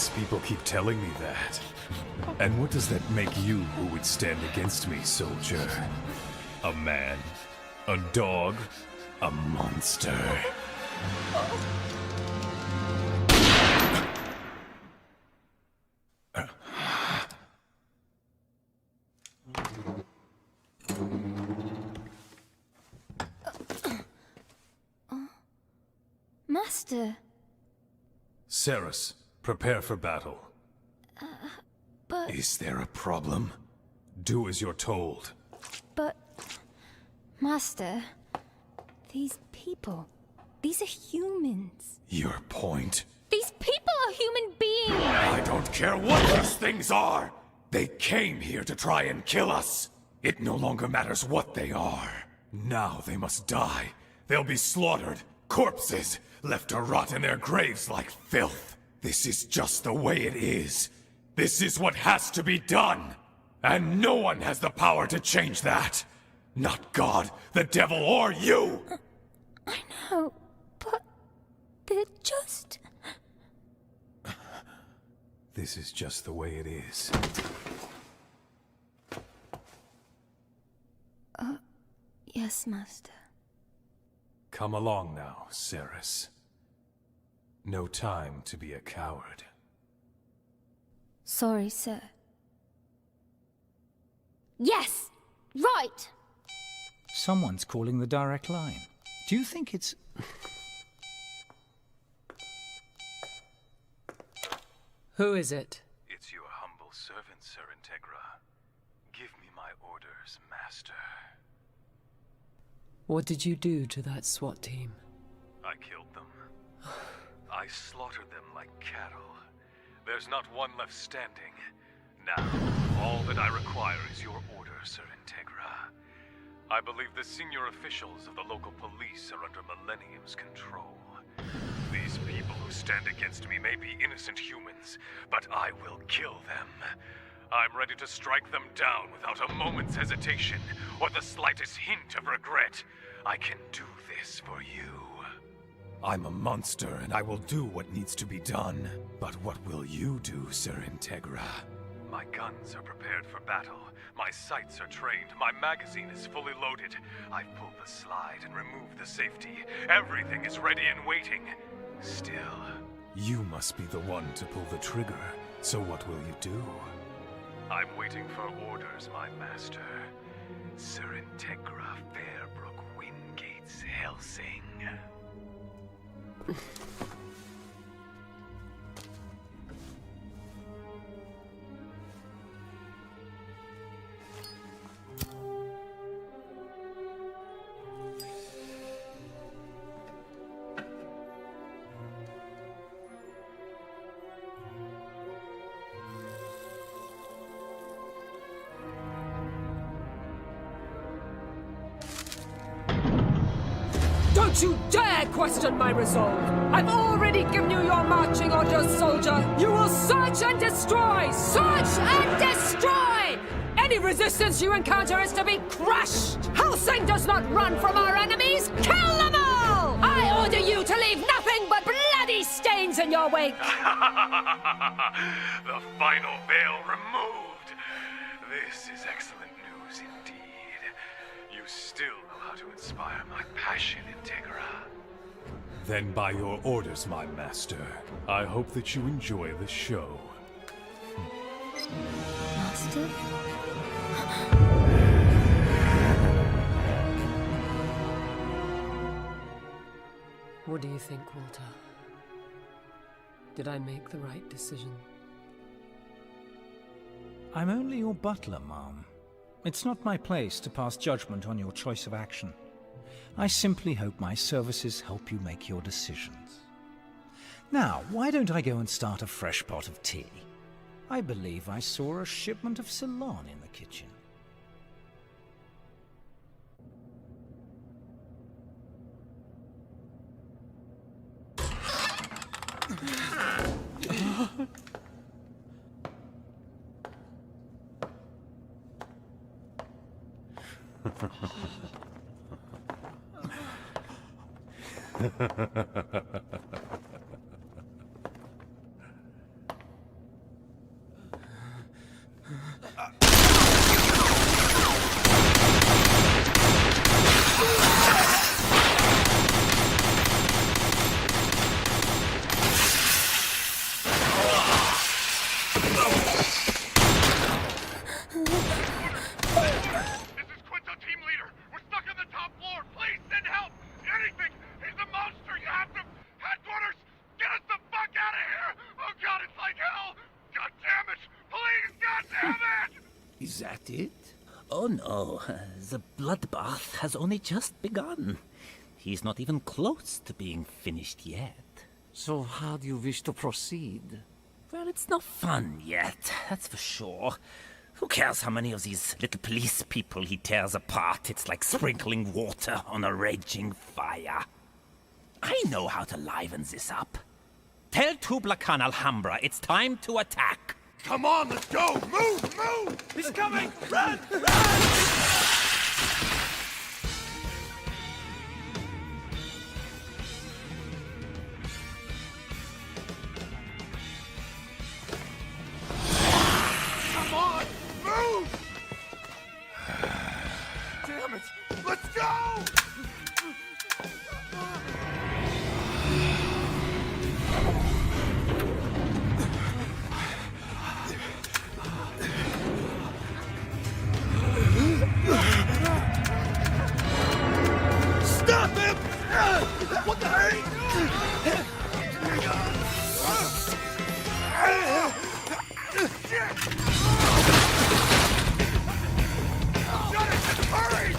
[SPEAKER 7] Yes, people keep telling me that. And what does that make you who would stand against me, soldier? A man? A dog? A monster?
[SPEAKER 9] Master.
[SPEAKER 7] Seras, prepare for battle.
[SPEAKER 9] But...
[SPEAKER 7] Is there a problem? Do as you're told.
[SPEAKER 9] But... Master... These people... These are humans.
[SPEAKER 7] Your point?
[SPEAKER 9] These people are human beings!
[SPEAKER 7] I don't care what these things are! They came here to try and kill us! It no longer matters what they are. Now they must die. They'll be slaughtered. Corpses, left to rot in their graves like filth. This is just the way it is. This is what has to be done. And no one has the power to change that. Not God, the devil, or you!
[SPEAKER 9] I know, but... they're just...
[SPEAKER 7] This is just the way it is.
[SPEAKER 9] Yes, Master.
[SPEAKER 7] Come along now, Seras. No time to be a coward.
[SPEAKER 9] Sorry, sir.
[SPEAKER 11] Yes! Right!
[SPEAKER 6] Someone's calling the direct line. Do you think it's...
[SPEAKER 5] Who is it?
[SPEAKER 3] It's your humble servant, Sir Integra. Give me my orders, Master.
[SPEAKER 5] What did you do to that SWAT team?
[SPEAKER 3] I killed them. I slaughtered them like cattle. There's not one left standing. Now, all that I require is your order, Sir Integra. I believe the senior officials of the local police are under Millennium's control. These people who stand against me may be innocent humans, but I will kill them. I'm ready to strike them down without a moment's hesitation or the slightest hint of regret. I can do this for you.
[SPEAKER 7] I'm a monster, and I will do what needs to be done. But what will you do, Sir Integra?
[SPEAKER 3] My guns are prepared for battle. My sights are trained. My magazine is fully loaded. I've pulled the slide and removed the safety. Everything is ready and waiting. Still...
[SPEAKER 7] You must be the one to pull the trigger. So what will you do?
[SPEAKER 3] I'm waiting for orders, my master. Sir Integra Fairbrook Wingates Hellsing.
[SPEAKER 5] Don't you dare question my resolve! I've already given you your marching orders, soldier! You will search and destroy! Search and destroy! Any resistance you encounter is to be crushed! Hellsing does not run from our enemies! Kill them all! I order you to leave nothing but bloody stains in your wake!
[SPEAKER 3] The final veil removed! This is excellent news indeed. You still know how to inspire my passion, Integra.
[SPEAKER 7] Then by your orders, my master, I hope that you enjoy the show.
[SPEAKER 9] Master?
[SPEAKER 5] What do you think, Walter? Did I make the right decision?
[SPEAKER 6] I'm only your butler, Mom. It's not my place to pass judgment on your choice of action. I simply hope my services help you make your decisions. Now, why don't I go and start a fresh pot of tea? I believe I saw a shipment of Ceylon in the kitchen.
[SPEAKER 10] Is that it? Oh no, the bloodbath has only just begun. He's not even close to being finished yet.
[SPEAKER 2] So how do you wish to proceed?
[SPEAKER 10] Well, it's not fun yet, that's for sure. Who cares how many of these little police people he tears apart? It's like sprinkling water on a raging fire. I know how to liven this up. Tell Tublacan Alhambra it's time to attack.
[SPEAKER 4] Come on, let's go! Move, move!
[SPEAKER 10] He's coming! Run!
[SPEAKER 4] Come on, move! Damn it! Let's go!
[SPEAKER 25] Stop him! What the heck?
[SPEAKER 4] Hurry!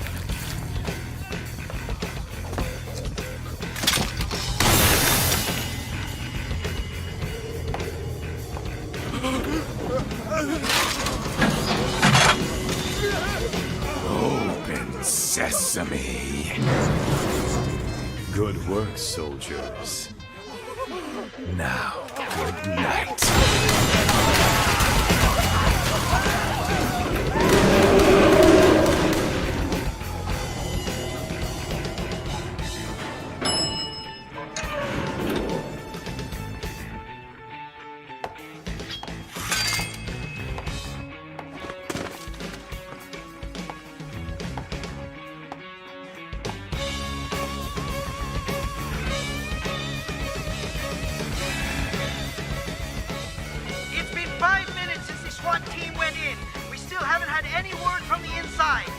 [SPEAKER 7] Open sesame. Good work, soldiers. Now, good night.
[SPEAKER 13] It's been 5 minutes since the SWAT team went in. We still haven't had any word from the inside.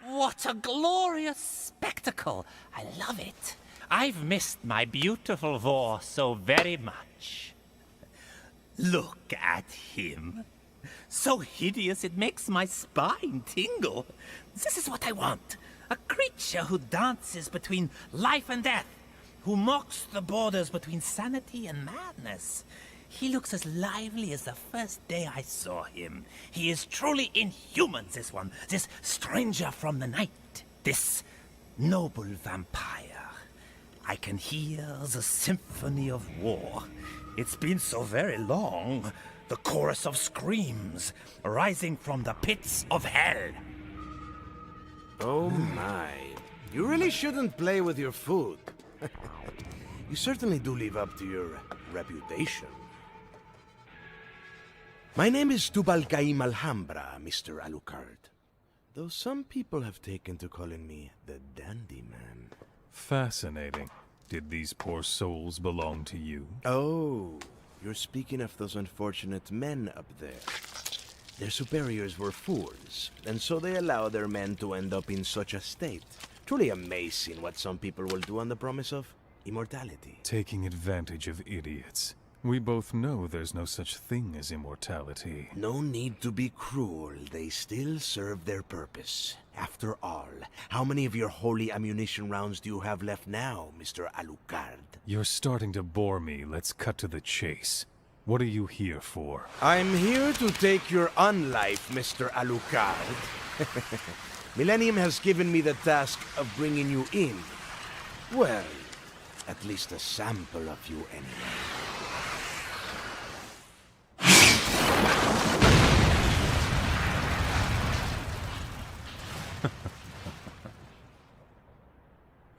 [SPEAKER 10] What a glorious spectacle! I love it. I've missed my beautiful war so very much. Look at him. So hideous it makes my spine tingle. This is what I want. A creature who dances between life and death, who mocks the borders between sanity and madness. He looks as lively as the first day I saw him. He is truly inhuman, this one. This stranger from the night. This noble vampire. I can hear the symphony of war. It's been so very long. The chorus of screams rising from the pits of hell.
[SPEAKER 25] Oh my. You really shouldn't play with your food. You certainly do live up to your reputation. My name is Tubalcaim Alhambra, Mr. Alucard. Though some people have taken to calling me the Dandy Man.
[SPEAKER 7] Fascinating. Did these poor souls belong to you?
[SPEAKER 25] Oh, you're speaking of those unfortunate men up there. Their superiors were fools, and so they allow their men to end up in such a state. Truly amazing what some people will do on the promise of immortality.
[SPEAKER 7] Taking advantage of idiots. We both know there's no such thing as immortality.
[SPEAKER 25] No need to be cruel. They still serve their purpose. After all, how many of your holy ammunition rounds do you have left now, Mr. Alucard?
[SPEAKER 7] You're starting to bore me. Let's cut to the chase. What are you here for?
[SPEAKER 25] I'm here to take your unlife, Mr. Alucard. Millennium has given me the task of bringing you in. Well, at least a sample of you anyway.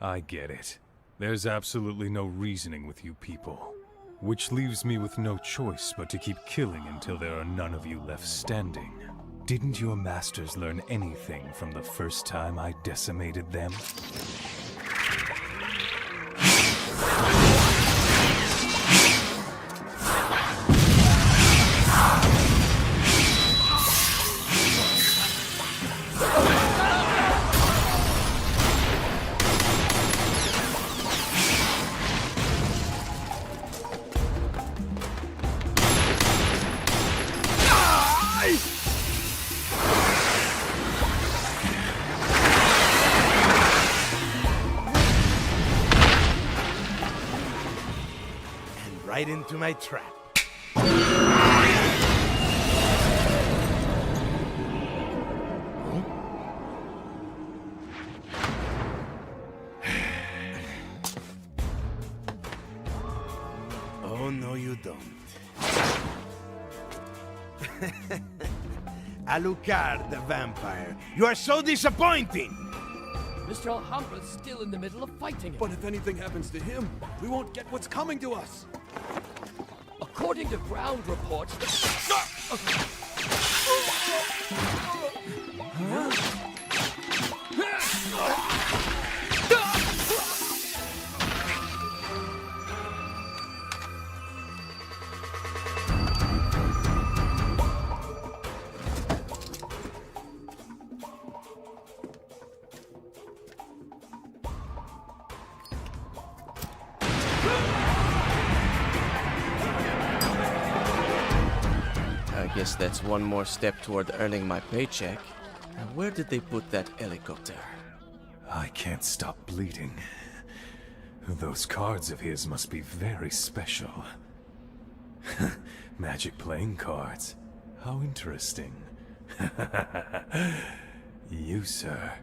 [SPEAKER 7] I get it. There's absolutely no reasoning with you people. Which leaves me with no choice but to keep killing until there are none of you left standing. Didn't your masters learn anything from the first time I decimated them?
[SPEAKER 25] Right into my trap. Oh, no, you don't. Alucard, the vampire. You are so disappointing!
[SPEAKER 14] Mr. Alhambra's still in the middle of fighting it.
[SPEAKER 20] But if anything happens to him, we won't get what's coming to us.
[SPEAKER 14] According to ground reports,
[SPEAKER 8] I guess that's one more step toward earning my paycheck. Now, where did they put that helicopter?
[SPEAKER 7] I can't stop bleeding. Those cards of his must be very special. Magic playing cards. How interesting. You, sir,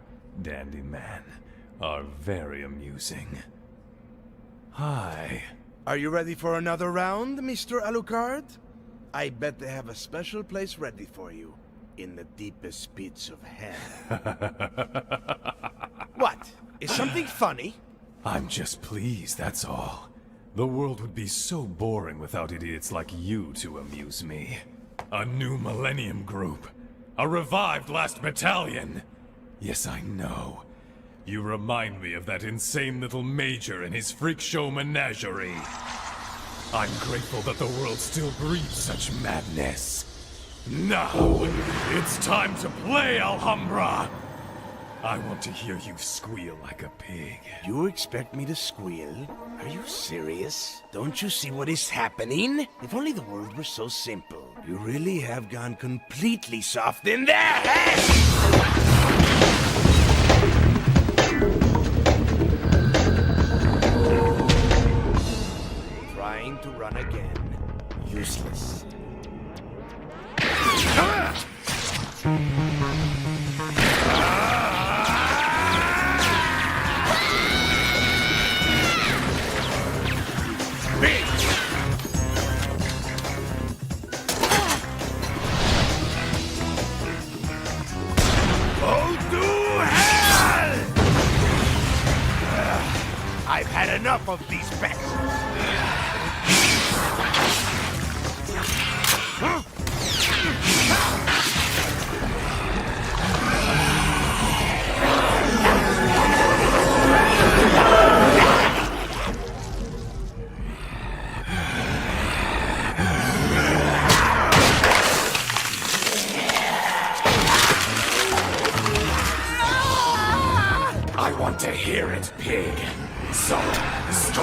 [SPEAKER 7] dandy man, are very amusing. Hi.
[SPEAKER 25] Are you ready for another round, Mr. Alucard? I bet they have a special place ready for you. In the deepest pits of hell. What? Is something funny?
[SPEAKER 7] I'm just pleased, that's all. The world would be so boring without idiots like you to amuse me. A new Millennium Group. A revived Last Battalion. Yes, I know. You remind me of that insane little major and his freak show menagerie. I'm grateful that the world still breeds such madness. Now, it's time to play, Alhambra! I want to hear you squeal like a pig.
[SPEAKER 25] You expect me to squeal? Are you serious? Don't you see what is happening? If only the world were so simple. You really have gone completely soft in there! Trying to run again. Useless. I've had enough of these bets.
[SPEAKER 7] I want to hear it, pig. So, squeal!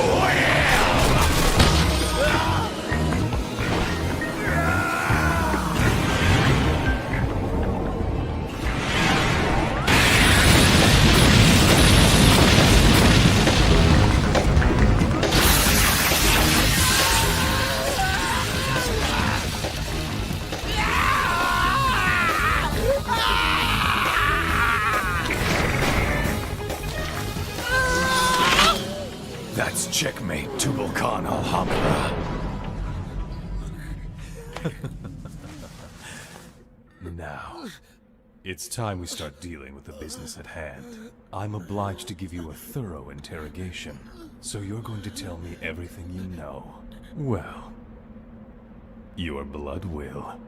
[SPEAKER 7] That's checkmate, Tubal Khan Alhambra. Now, it's time we start dealing with the business at hand. I'm obliged to give you a thorough interrogation, so you're going to tell me everything you know. Well, your blood will.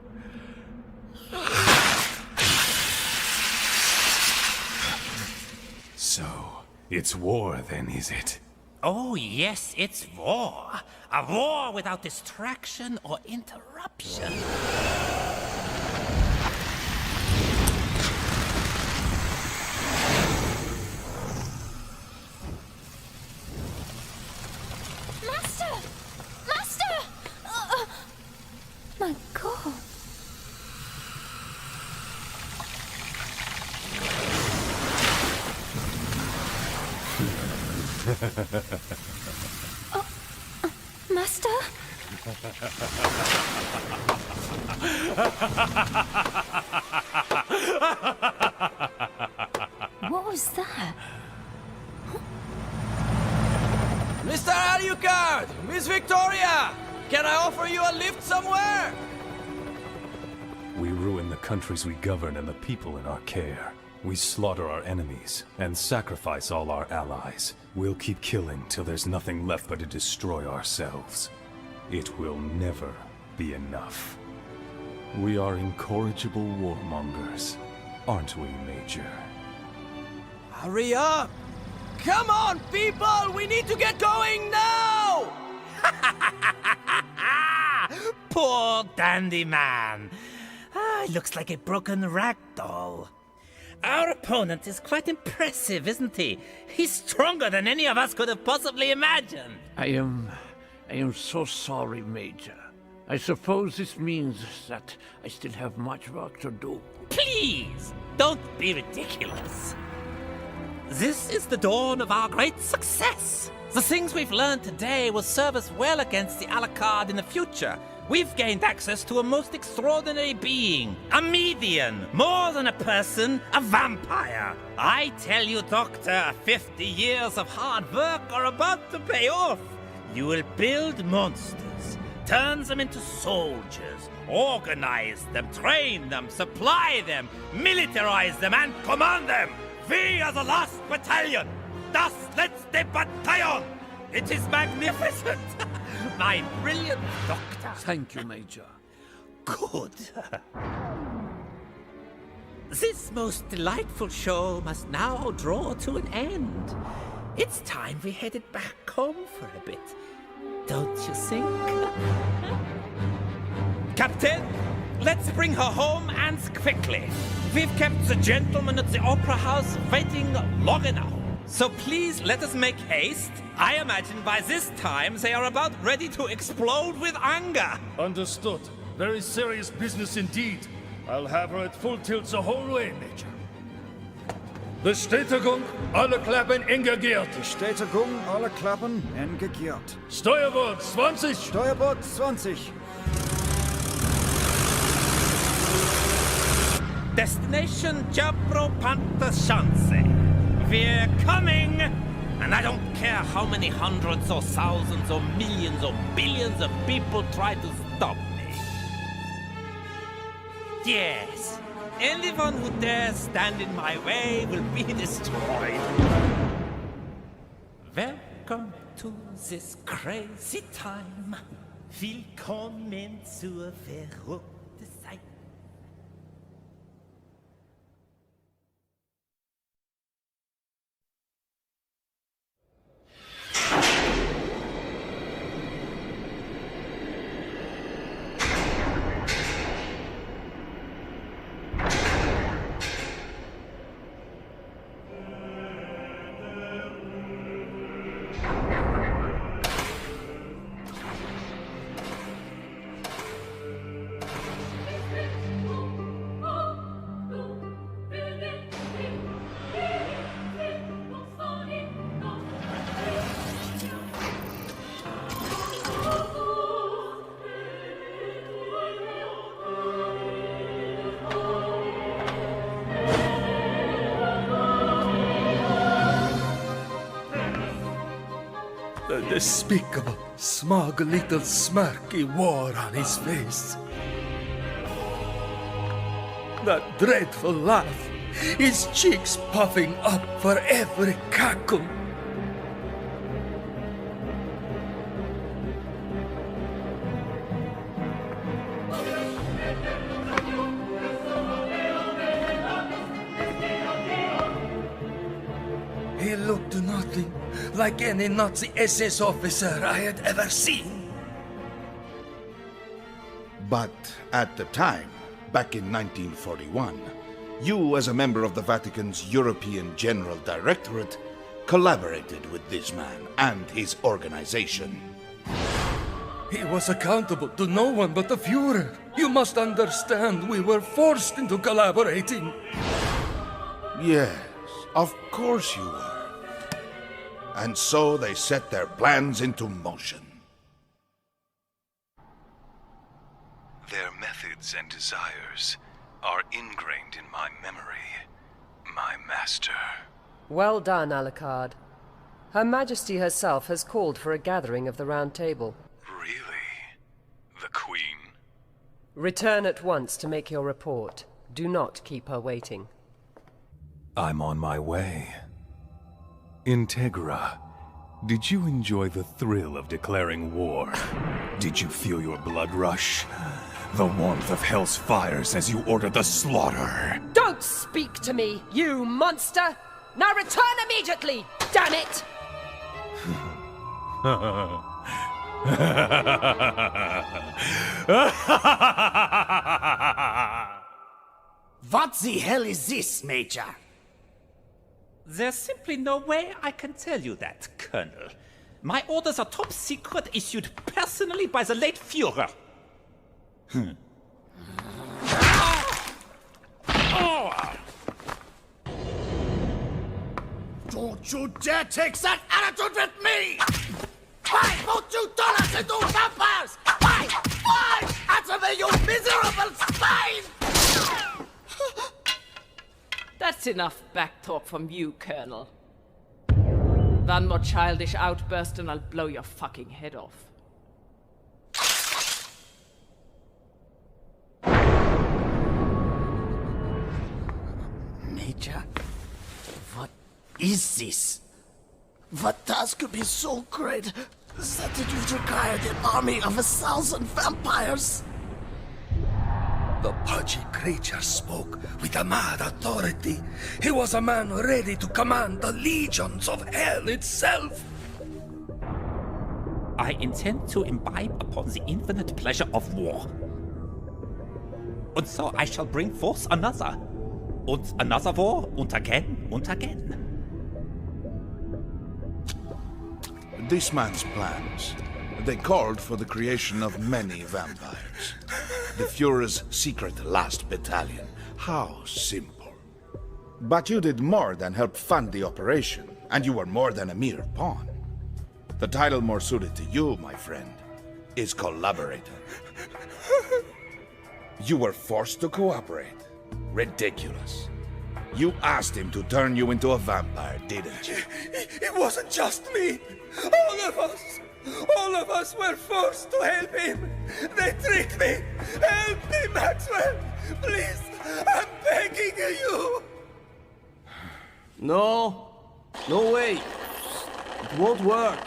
[SPEAKER 7] So, it's war then, is it?
[SPEAKER 10] Oh, yes, it's war. A war without distraction or interruption.
[SPEAKER 11] Master! Master! My God. Master? What was that?
[SPEAKER 8] Mr. Alucard! Miss Victoria! Can I offer you a lift somewhere?
[SPEAKER 7] We ruin the countries we govern and the people in our care. We slaughter our enemies and sacrifice all our allies. We'll keep killing till there's nothing left but to destroy ourselves. It will never be enough. We are incorrigible warmongers, aren't we, Major?
[SPEAKER 8] Hurry up! Come on, people! We need to get going now!
[SPEAKER 10] Poor dandy man. Looks like a broken rag doll. Our opponent is quite impressive, isn't he? He's stronger than any of us could have possibly imagined.
[SPEAKER 2] I am so sorry, Major. I suppose this means that I still have much work to do.
[SPEAKER 10] Please, don't be ridiculous. This is the dawn of our great success. The things we've learned today will serve us well against the Alucard in the future. We've gained access to a most extraordinary being, a median, more than a person, a vampire. I tell you, Doctor, 50 years of hard work are about to pay off. You will build monsters, turn them into soldiers, organize them, train them, supply them, militarize them, and command them. We are the last battalion, das letzte Bataillon. It is magnificent. My brilliant doctor.
[SPEAKER 2] Thank you, Major.
[SPEAKER 10] Good. This most delightful show must now draw to an end. It's time we headed back home for a bit. Don't you think? Captain, let's bring her home and quickly. We've kept the gentlemen at the Opera House waiting long enough. So please let us make haste. I imagine by this time they are about ready to explode with anger.
[SPEAKER 15] Understood. Very serious business indeed. I'll have her at full tilt the whole way, Major. Bestätigung, alle Klappen engagiert.
[SPEAKER 16] Bestätigung, alle Klappen engagiert.
[SPEAKER 15] Steuerbord 20.
[SPEAKER 16] Steuerbord 20.
[SPEAKER 10] Destination Jabro Panther Schanze. We're coming! And I don't care how many hundreds or thousands or millions or billions of people try to stop me. Yes, anyone who dares stand in my way will be destroyed. Welcome to this crazy time. Willkommen zur verrückten Zeit.
[SPEAKER 15] The despicable, smug little smirky wore on his face. That dreadful laugh, his cheeks puffing up for every cackle.
[SPEAKER 12] nothing like any Nazi SS officer I had ever seen.
[SPEAKER 1] But at the time, back in 1941, you, as a member of the Vatican's European General Directorate, collaborated with this man and his organization.
[SPEAKER 12] He was accountable to no one but the Führer. You must understand, we were forced into collaborating.
[SPEAKER 1] Yes, of course you were. And so they set their plans into motion.
[SPEAKER 3] Their methods and desires are ingrained in my memory, my master.
[SPEAKER 5] Well done, Alucard. Her Majesty herself has called for a gathering of the Round Table.
[SPEAKER 3] Really? The Queen?
[SPEAKER 5] Return at once to make your report. Do not keep her waiting.
[SPEAKER 7] I'm on my way. Integra, did you enjoy the thrill of declaring war? Did you feel your blood rush? The warmth of hell's fires as you ordered the slaughter?
[SPEAKER 5] Don't speak to me, you monster! Now return immediately, damn it!
[SPEAKER 10] What the hell is this, Major? There's simply no way I can tell you that, Colonel. My orders are top secret, issued personally by the late Führer.
[SPEAKER 12] Don't you dare take that attitude with me! Why won't you turn us into vampires? Why? Why? Answer me, you miserable swine!
[SPEAKER 17] That's enough backtalk from you, Colonel. One more childish outburst and I'll blow your fucking head off.
[SPEAKER 10] Major, what is this? What task could be so great that it would require an army of 1,000 vampires?
[SPEAKER 12] The pudgy creature spoke with a mad authority. He was a man ready to command the legions of hell itself.
[SPEAKER 10] I intend to imbibe upon the infinite pleasure of war. And so I shall bring forth another. And another war, and again, and again.
[SPEAKER 1] This man's plans, they called for the creation of many vampires. The Führer's secret last battalion. How simple. But you did more than help fund the operation, and you were more than a mere pawn. The title more suited to you, my friend, is collaborator. You were forced to cooperate. Ridiculous. You asked him to turn you into a vampire, didn't you?
[SPEAKER 12] It wasn't just me. All of us were forced to help him. They tricked me. Help me, Maxwell. Please, I'm begging you.
[SPEAKER 8] No. No way. It won't work.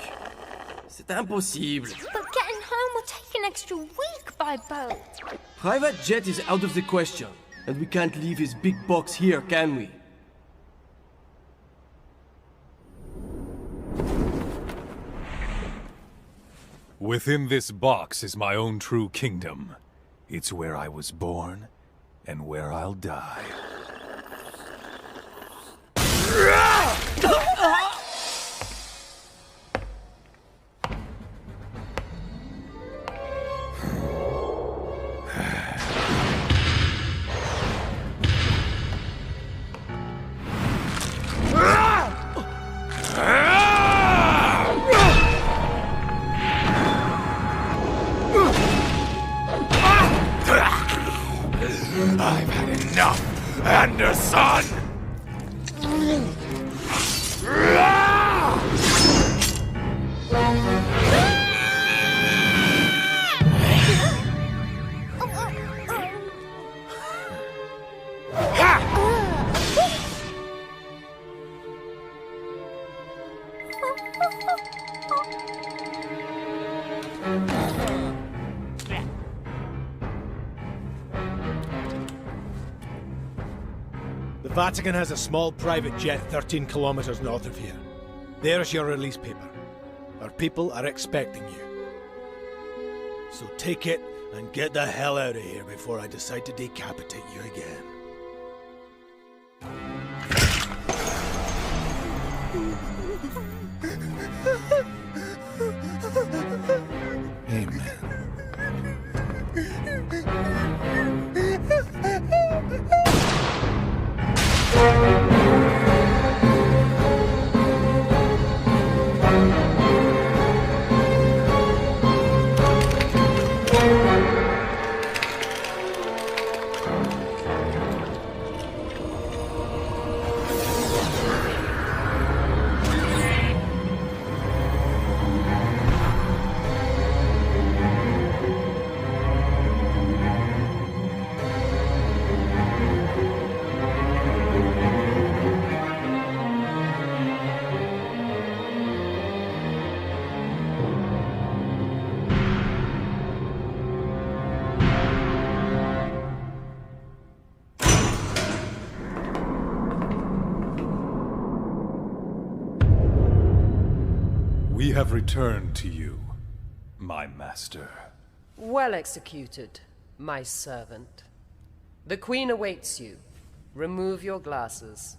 [SPEAKER 8] C'est impossible.
[SPEAKER 11] But getting home will take an extra week by boat.
[SPEAKER 8] Private jet is out of the question. And we can't leave his big box here, can we?
[SPEAKER 7] Within this box is my own true kingdom. It's where I was born, and where I'll die.
[SPEAKER 12] I've had enough, Anderson!
[SPEAKER 18] The Vatican has a small private jet 13 kilometers north of here. There's your release paper. Our people are expecting you. So take it and get the hell out of here before I decide to decapitate you again.
[SPEAKER 7] Amen. We have returned to you, my master.
[SPEAKER 5] Well executed, my servant. The Queen awaits you. Remove your glasses.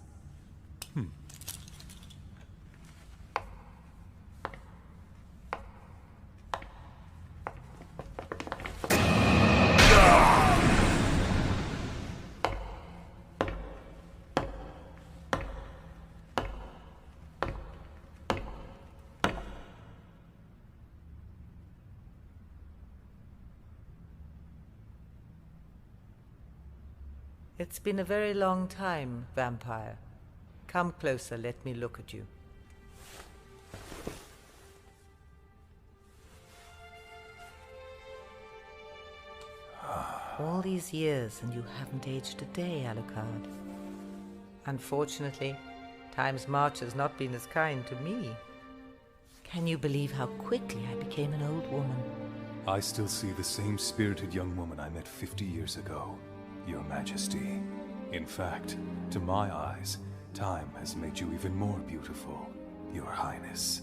[SPEAKER 19] It's been a very long time, vampire. Come closer, let me look at you. All these years and you haven't aged a day, Alucard. Unfortunately, time's march has not been as kind to me. Can you believe how quickly I became an old woman?
[SPEAKER 7] I still see the same spirited young woman I met 50 years ago, Your Majesty. In fact, to my eyes, time has made you even more beautiful, Your Highness.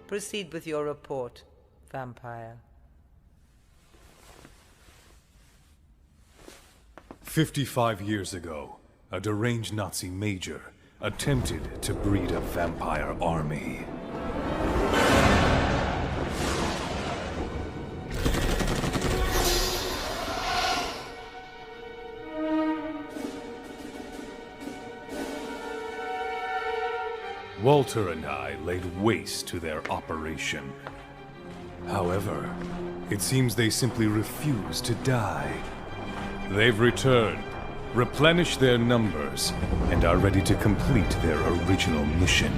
[SPEAKER 19] Proceed with your report, vampire.
[SPEAKER 7] 55 years ago, a deranged Nazi major attempted to breed a vampire army. Walter and I laid waste to their operation. However, it seems they simply refuse to die. They've returned, replenished their numbers, and are ready to complete their original mission.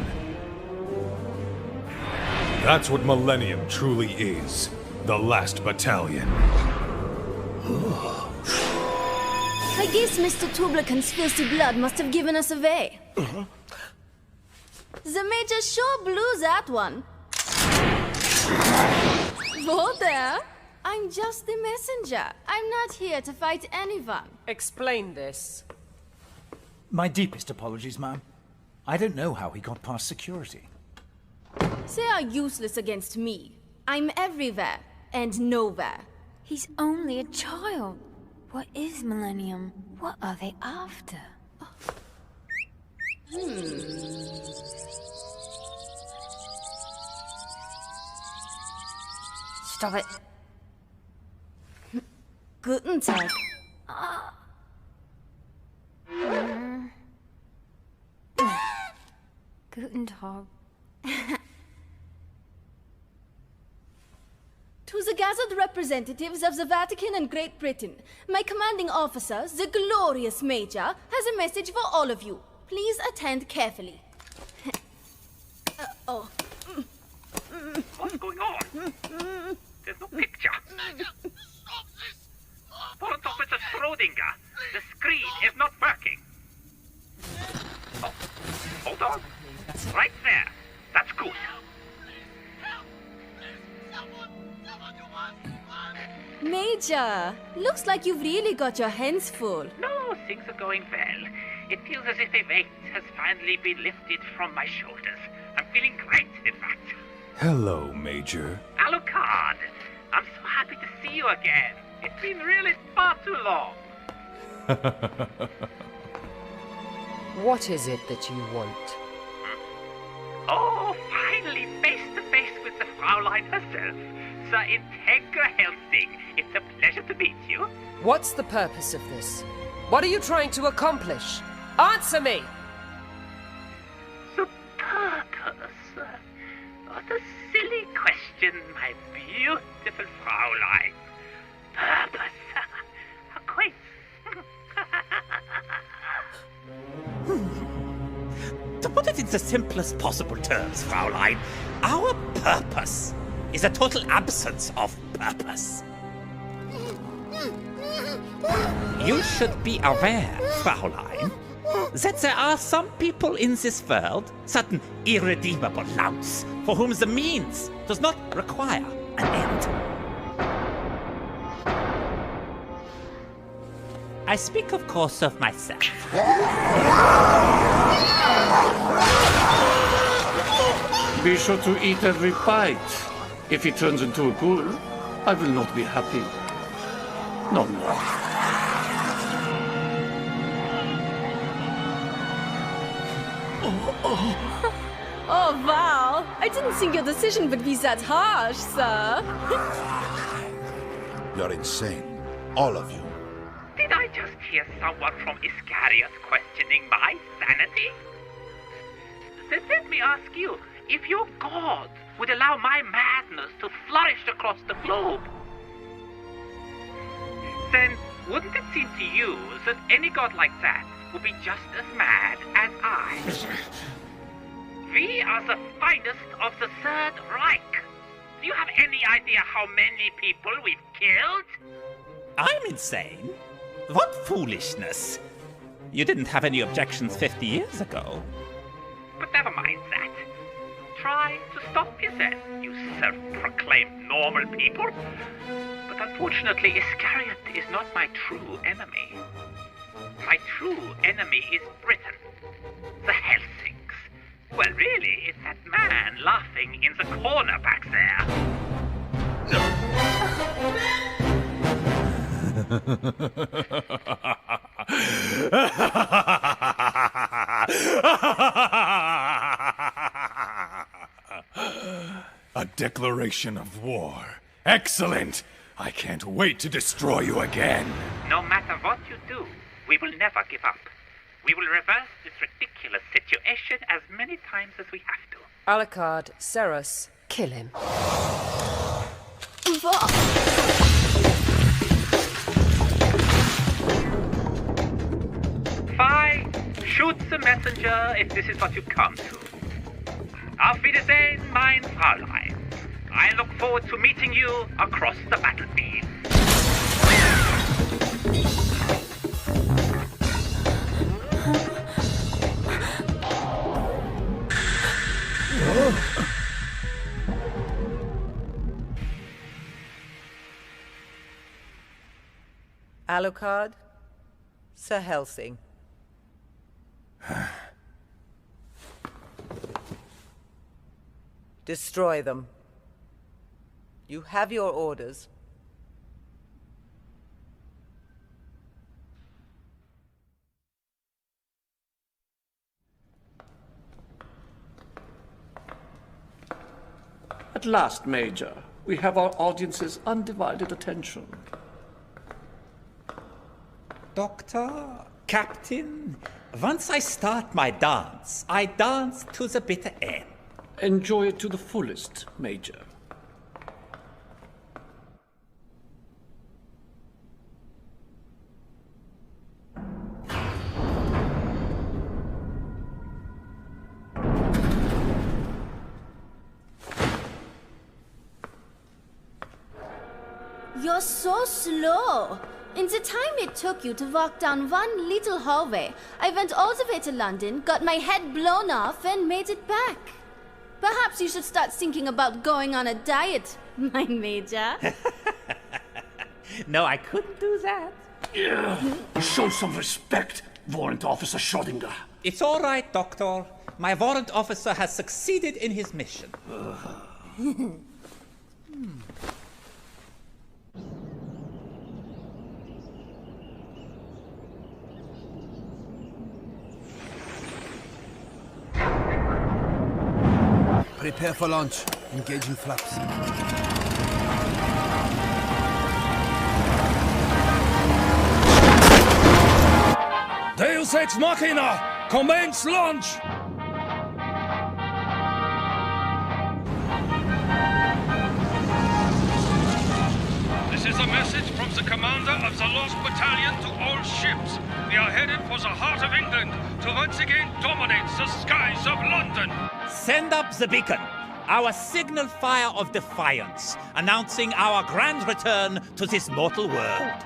[SPEAKER 7] That's what Millennium truly is, the last battalion.
[SPEAKER 11] I guess Mr. Tublaken's filthy blood must have given us away. The Major sure blew that one. Whoa there! I'm just the messenger. I'm not here to fight anyone.
[SPEAKER 5] Explain this.
[SPEAKER 6] My deepest apologies, ma'am. I don't know how he got past security.
[SPEAKER 11] They are useless against me. I'm everywhere and nowhere.
[SPEAKER 9] He's only a child. What is Millennium? What are they after?
[SPEAKER 11] Stop it. Guten Tag.
[SPEAKER 9] Guten Tag.
[SPEAKER 11] To the gathered representatives of the Vatican and Great Britain, my commanding officer, the glorious Major, has a message for all of you. Please attend carefully.
[SPEAKER 10] What's going on? There's no picture. Port Officer Schrodinger, the screen is not working. Oh, hold on. Right there. That's good.
[SPEAKER 11] Major, looks like you've really got your hands full.
[SPEAKER 10] No, things are going well. It feels as if a weight has finally been lifted from my shoulders. I'm feeling great, in fact.
[SPEAKER 7] Hello, Major.
[SPEAKER 10] Alucard, I'm so happy to see you again. It's been really far too long.
[SPEAKER 5] What is it that you want?
[SPEAKER 10] Oh, finally, face to face with the Fraulein herself. Sir Integra Hellsing. It's a pleasure to meet you.
[SPEAKER 5] What's the purpose of this? What are you trying to accomplish? Answer me!
[SPEAKER 10] The purpose? What a silly question, my beautiful Fraulein. Purpose? How quaint. To put it in the simplest possible terms, Fraulein, our purpose is a total absence of purpose. You should be aware, Fraulein, that there are some people in this world, certain irredeemable louts, for whom the means does not require an end. I speak, of course, of myself.
[SPEAKER 2] Be sure to eat every bite. If he turns into a ghoul, I will not be happy. No, no.
[SPEAKER 4] Oh, wow! I didn't think your decision would be that harsh, sir.
[SPEAKER 1] You're insane. All of you.
[SPEAKER 10] Did I just hear someone from Iscariot questioning my sanity? Then let me ask you, if your god would allow my madness to flourish across the globe, then wouldn't it seem to you that any god like that would be just as mad as I? We are the finest of the Third Reich. Do you have any idea how many people we've killed? I'm insane? What foolishness! You didn't have any objections 50 years ago. But never mind that. Try to stop yourself, you self-proclaimed normal people. But unfortunately, Iscariot is not my true enemy. My true enemy is Britain, the Hellsings. Well, really, it's that man laughing in the corner back there.
[SPEAKER 7] A declaration of war. Excellent! I can't wait to destroy you again.
[SPEAKER 10] No matter what you do, we will never give up. We will reverse this ridiculous situation as many times as we have to.
[SPEAKER 5] Alucard, Seras, kill him.
[SPEAKER 10] Fine. Shoot the messenger if this is what you come to. Auf Wiedersehen, mein Fräulein. I look forward to meeting you across the battlefield.
[SPEAKER 19] Alucard, Sir Hellsing. Destroy them. You have your orders.
[SPEAKER 2] At last, Major, we have our audience's undivided attention.
[SPEAKER 10] Doctor, Captain, once I start my dance, I dance to the bitter end.
[SPEAKER 2] Enjoy it to the fullest, Major.
[SPEAKER 11] You're so slow. In the time it took you to walk down one little hallway, I went all the way to London, got my head blown off, and made it back. Perhaps you should start thinking about going on a diet, my major.
[SPEAKER 10] No, I couldn't do that.
[SPEAKER 2] Yeah. Show some respect, Warrant Officer Schrodinger.
[SPEAKER 10] It's all right, Doctor. My warrant officer has succeeded in his mission.
[SPEAKER 20] Prepare for launch. Engaging flaps.
[SPEAKER 15] Deus Ex Machina! Commence launch!
[SPEAKER 3] This is a message from the commander of the Lost Battalion to all ships. We are headed for the heart of England to once again dominate the skies of London.
[SPEAKER 10] Send up the beacon, our signal fire of defiance, announcing our grand return to this mortal world.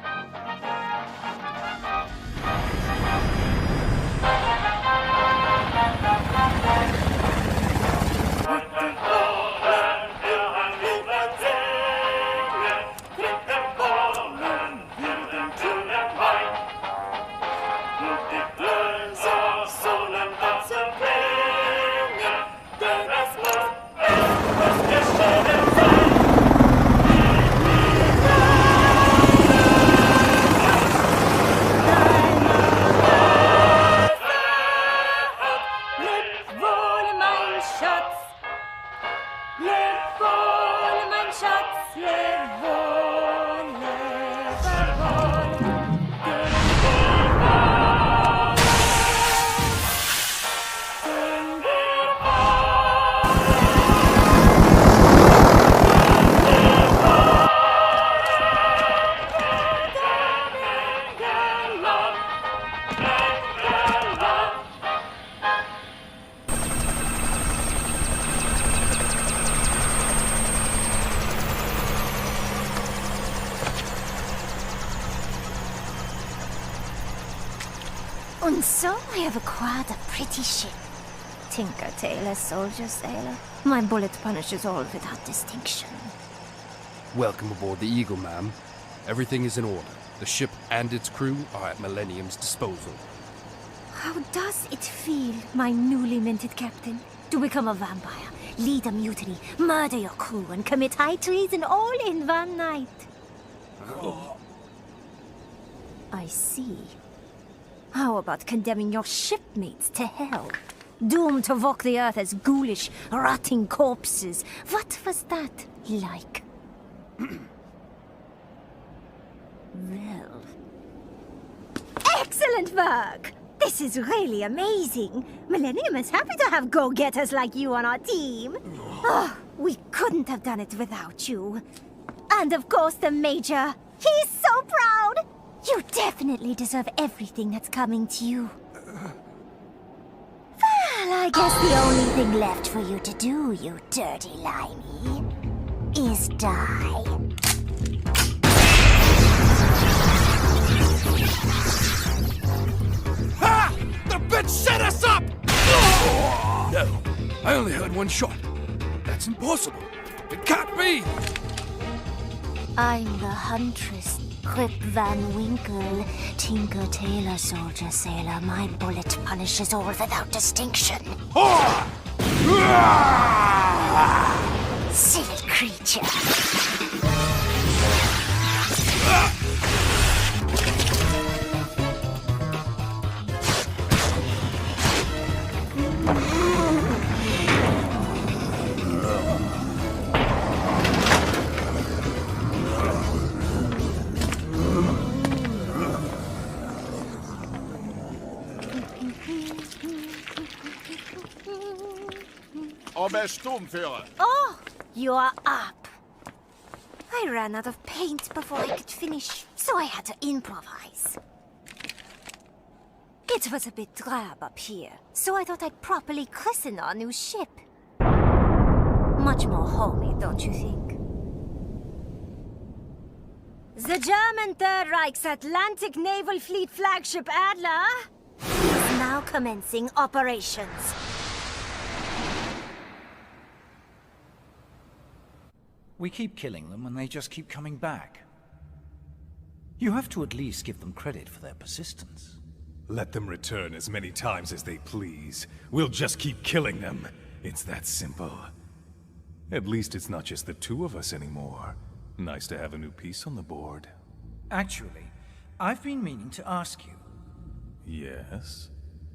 [SPEAKER 11] And so I have acquired a pretty ship. Tinker, tailor, soldier, sailor. My bullet punishes all without distinction.
[SPEAKER 20] Welcome aboard the Eagle, ma'am. Everything is in order. The ship and its crew are at Millennium's disposal.
[SPEAKER 11] How does it feel, my newly minted captain, to become a vampire, lead a mutiny, murder your crew, and commit high treason all in one night? I see. How about condemning your shipmates to hell? Doomed to walk the earth as ghoulish, rotting corpses. What was that like? Well... Excellent work! This is really amazing. Millennium is happy to have go-getters like you on our team. Oh, we couldn't have done it without you. And of course the Major. He's so proud! You definitely deserve everything that's coming to you. Well, I guess the only thing left for you to do, you dirty limey, is die.
[SPEAKER 20] Ha! The bitch set us up! No, I only heard one shot. That's impossible. It can't be!
[SPEAKER 11] I'm the huntress, Grip Van Winkle, Tinker, Tailor, Soldier, Sailor. My bullet punishes all without distinction. Silly creature. Oh, you are up. I ran out of paint before I could finish, so I had to improvise. It was a bit drab up here, so I thought I'd properly christen our new ship. Much more homey, don't you think? The German Third Reich's Atlantic Naval Fleet flagship Adler is now commencing operations.
[SPEAKER 6] We keep killing them and they just keep coming back. You have to at least give them credit for their persistence.
[SPEAKER 7] Let them return as many times as they please. We'll just keep killing them. It's that simple. At least it's not just the two of us anymore. Nice to have a new piece on the board.
[SPEAKER 13] Actually, I've been meaning to ask you.
[SPEAKER 7] Yes?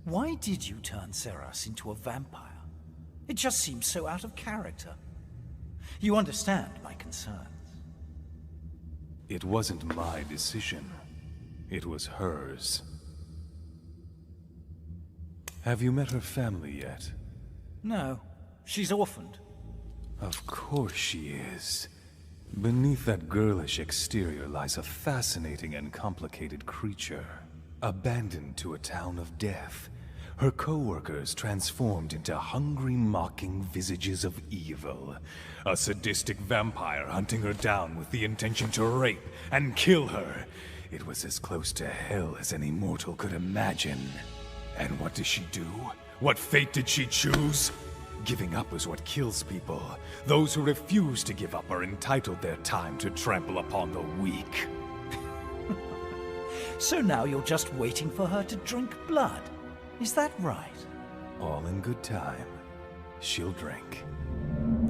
[SPEAKER 13] Why did you turn Seras into a vampire? It just seems so out of character. You understand my concerns.
[SPEAKER 7] It wasn't my decision. It was hers. Have you met her family yet?
[SPEAKER 13] No, she's orphaned.
[SPEAKER 7] Of course she is. Beneath that girlish exterior lies a fascinating and complicated creature. Abandoned to a town of death, her co-workers transformed into hungry, mocking visages of evil. A sadistic vampire hunting her down with the intention to rape and kill her. It was as close to hell as any mortal could imagine. And what does she do? What fate did she choose? Giving up is what kills people. Those who refuse to give up are entitled their time to trample upon the weak.
[SPEAKER 13] So now you're just waiting for her to drink blood. Is that right?
[SPEAKER 7] All in good time. She'll drink.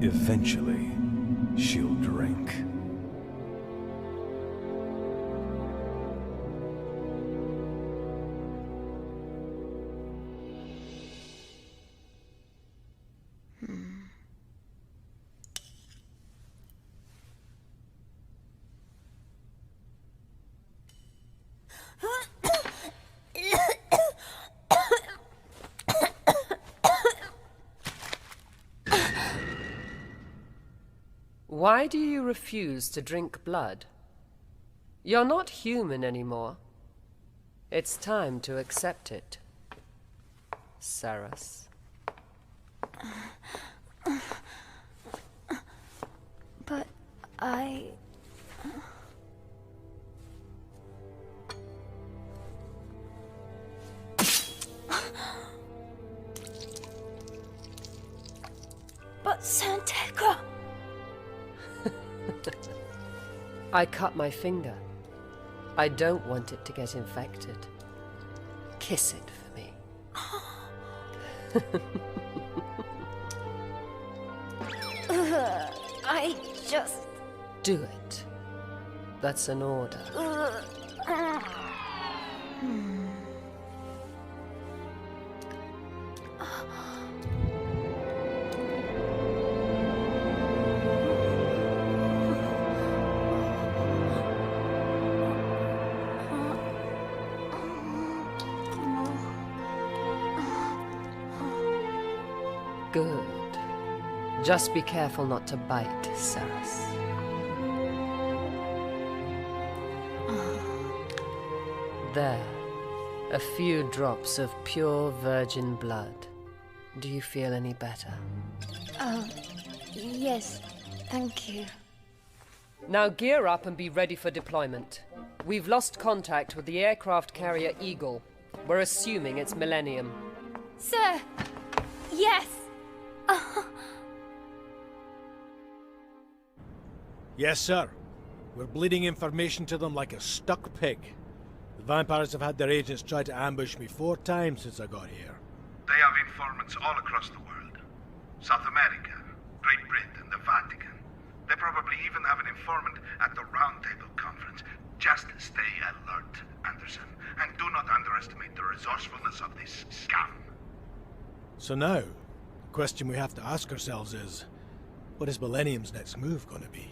[SPEAKER 7] Eventually, she'll drink.
[SPEAKER 5] Why do you refuse to drink blood? You're not human anymore. It's time to accept it. Seras.
[SPEAKER 9] But I... But Integra!
[SPEAKER 5] I cut my finger. I don't want it to get infected. Kiss it for me.
[SPEAKER 9] I just...
[SPEAKER 5] Do it. That's an order. Good. Just be careful not to bite, Seras. There. A few drops of pure virgin blood. Do you feel any better?
[SPEAKER 9] Oh, yes. Thank you.
[SPEAKER 5] Now gear up and be ready for deployment. We've lost contact with the aircraft carrier Eagle. We're assuming it's Millennium.
[SPEAKER 11] Sir! Yes!
[SPEAKER 18] Yes, sir. We're bleeding information to them like a stuck pig. The vampires have had their agents try to ambush me 4 times since I got here.
[SPEAKER 1] They have informants all across the world. South America, Great Britain, the Vatican. They probably even have an informant at the Round Table Conference. Just stay alert, Anderson, and do not underestimate the resourcefulness of this scum.
[SPEAKER 18] So now, the question we have to ask ourselves is, what is Millennium's next move going to be?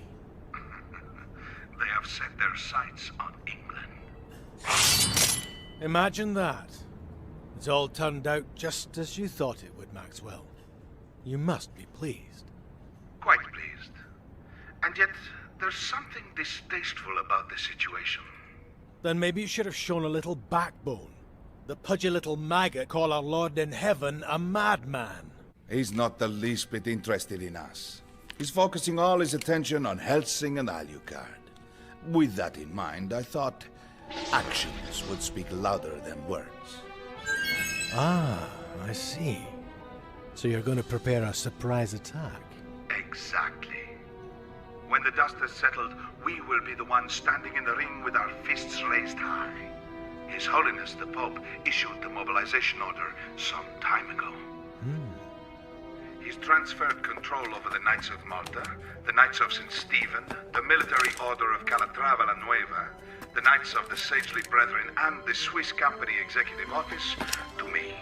[SPEAKER 1] They have set their sights on England.
[SPEAKER 18] Imagine that. It's all turned out just as you thought it would, Maxwell. You must be pleased.
[SPEAKER 1] Quite pleased. And yet, there's something distasteful about the situation.
[SPEAKER 18] Then maybe you should have shown a little backbone. The pudgy little maggot call our Lord in heaven a madman.
[SPEAKER 1] He's not the least bit interested in us. He's focusing all his attention on Hellsing and Alucard. With that in mind, I thought actions would speak louder than words.
[SPEAKER 18] Ah, I see. So you're going to prepare a surprise attack?
[SPEAKER 1] Exactly. When the dust has settled, we will be the ones standing in the ring with our fists raised high. His Holiness the Pope issued the mobilization order some time ago. He's transferred control over the Knights of Malta, the Knights of St. Stephen, the Military Order of Calatrava la Nueva, the Knights of the Sagely Brethren, and the Swiss Company Executive Office to me.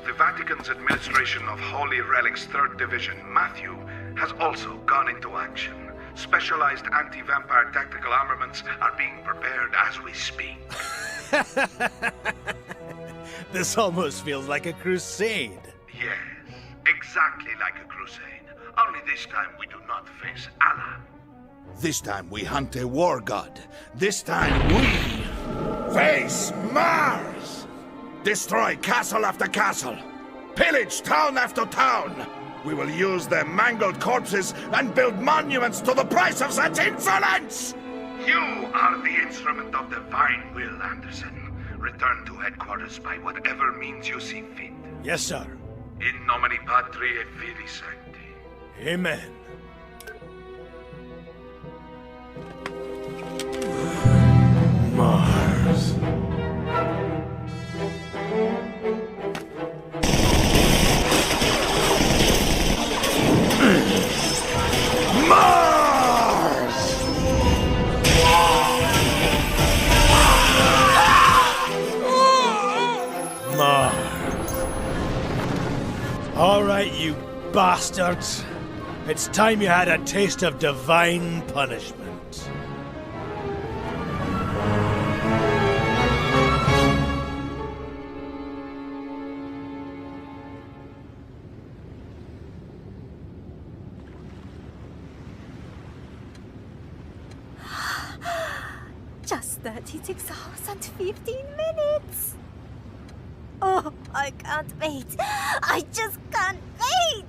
[SPEAKER 1] The Vatican's administration of Holy Relic's 3rd Division, Matthew, has also gone into action. Specialized anti-vampire tactical armaments are being prepared as we speak.
[SPEAKER 18] This almost feels like a crusade.
[SPEAKER 1] Yes, exactly like a crusade. Only this time we do not face Allah. This time we hunt a war god. This time we face Mars! Destroy castle after castle. Pillage town after town. We will use their mangled corpses and build monuments to the price of such insolence! You are the instrument of divine will, Anderson. Return to headquarters by whatever means you see fit.
[SPEAKER 18] Yes, sir.
[SPEAKER 1] In nomine Patri et Filii Sancti.
[SPEAKER 18] Amen.
[SPEAKER 1] Mars.
[SPEAKER 18] All right, you bastards. It's time you had a taste of divine punishment.
[SPEAKER 14] Just 36 hours and 15 minutes. Oh, I can't wait. I just can't wait.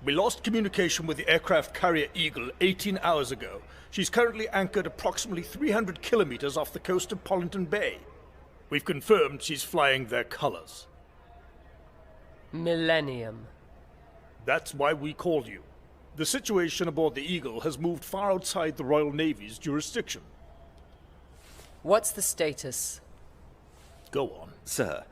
[SPEAKER 18] We lost communication with the aircraft carrier Eagle 18 hours ago. She's currently anchored approximately 300 kilometers off the coast of Pollington Bay. We've confirmed she's flying their colors.
[SPEAKER 5] Millennium.
[SPEAKER 18] That's why we called you. The situation aboard the Eagle has moved far outside the Royal Navy's jurisdiction.
[SPEAKER 5] What's the status?
[SPEAKER 18] Go on.
[SPEAKER 21] Sir,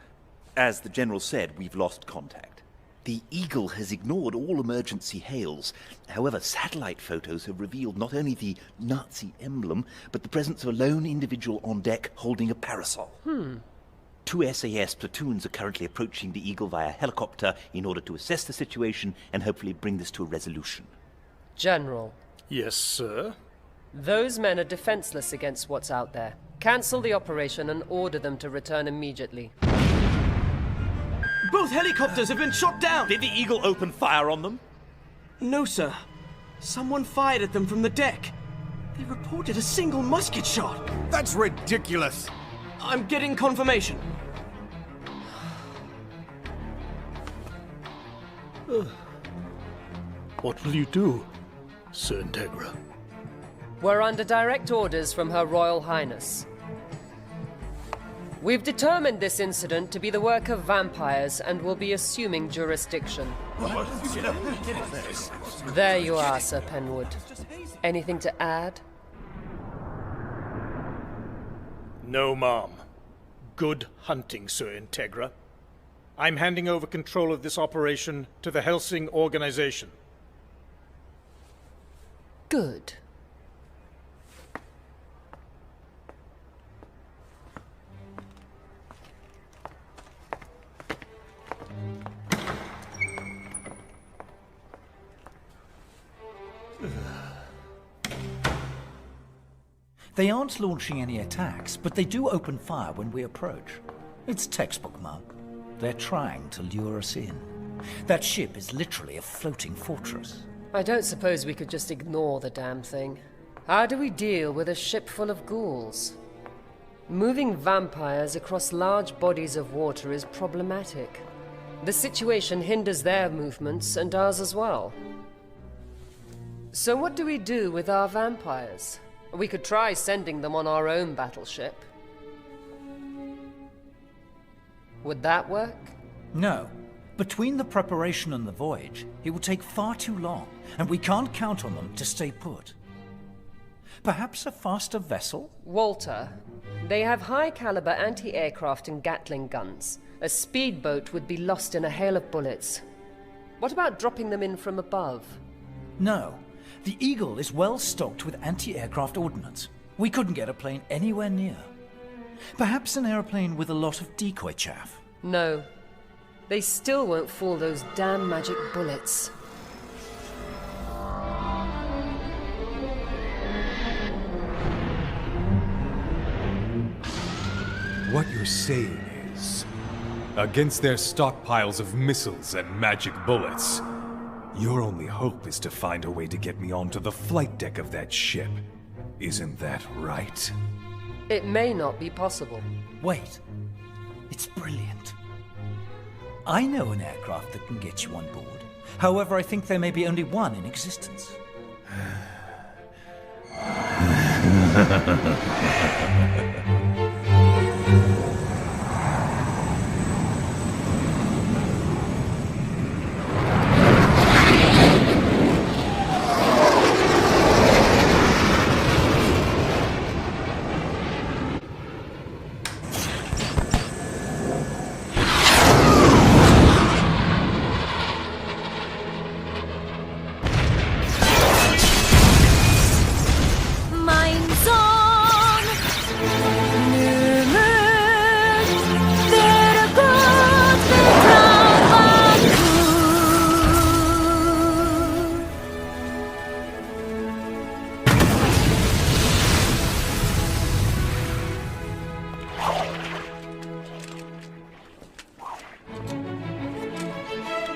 [SPEAKER 21] as the General said, we've lost contact. The Eagle has ignored all emergency hails. However, satellite photos have revealed not only the Nazi emblem, but the presence of a lone individual on deck holding a parasol. 2 SAS platoons are currently approaching the Eagle via helicopter in order to assess the situation and hopefully bring this to a resolution.
[SPEAKER 5] General.
[SPEAKER 18] Yes, sir?
[SPEAKER 5] Those men are defenseless against what's out there. Cancel the operation and order them to return immediately.
[SPEAKER 8] Both helicopters have been shot down!
[SPEAKER 21] Did the Eagle open fire on them?
[SPEAKER 8] No, sir. Someone fired at them from the deck. They reported a single musket shot.
[SPEAKER 12] That's ridiculous.
[SPEAKER 8] I'm getting confirmation.
[SPEAKER 18] What will you do, Sir Integra?
[SPEAKER 5] We're under direct orders from Her Royal Highness. We've determined this incident to be the work of vampires and will be assuming jurisdiction. There you are, Sir Penwood. Anything to add?
[SPEAKER 18] No, ma'am. Good hunting, Sir Integra. I'm handing over control of this operation to the Hellsing organization.
[SPEAKER 5] Good.
[SPEAKER 13] They aren't launching any attacks, but they do open fire when we approach. It's textbook, Mum. They're trying to lure us in. That ship is literally a floating fortress.
[SPEAKER 5] I don't suppose we could just ignore the damn thing. How do we deal with a ship full of ghouls? Moving vampires across large bodies of water is problematic. The situation hinders their movements and ours as well. So what do we do with our vampires? We could try sending them on our own battleship. Would that work?
[SPEAKER 13] No. Between the preparation and the voyage, it will take far too long, and we can't count on them to stay put. Perhaps a faster vessel?
[SPEAKER 5] Walter, they have high-caliber anti-aircraft and Gatling guns. A speedboat would be lost in a hail of bullets. What about dropping them in from above?
[SPEAKER 13] No. The Eagle is well stocked with anti-aircraft ordnance. We couldn't get a plane anywhere near. Perhaps an aeroplane with a lot of decoy chaff?
[SPEAKER 5] No. They still won't fool those damn magic bullets.
[SPEAKER 7] What you're saying is, against their stockpiles of missiles and magic bullets, your only hope is to find a way to get me onto the flight deck of that ship. Isn't that right?
[SPEAKER 5] It may not be possible.
[SPEAKER 13] Wait. It's brilliant. I know an aircraft that can get you on board. However, I think there may be only one in existence.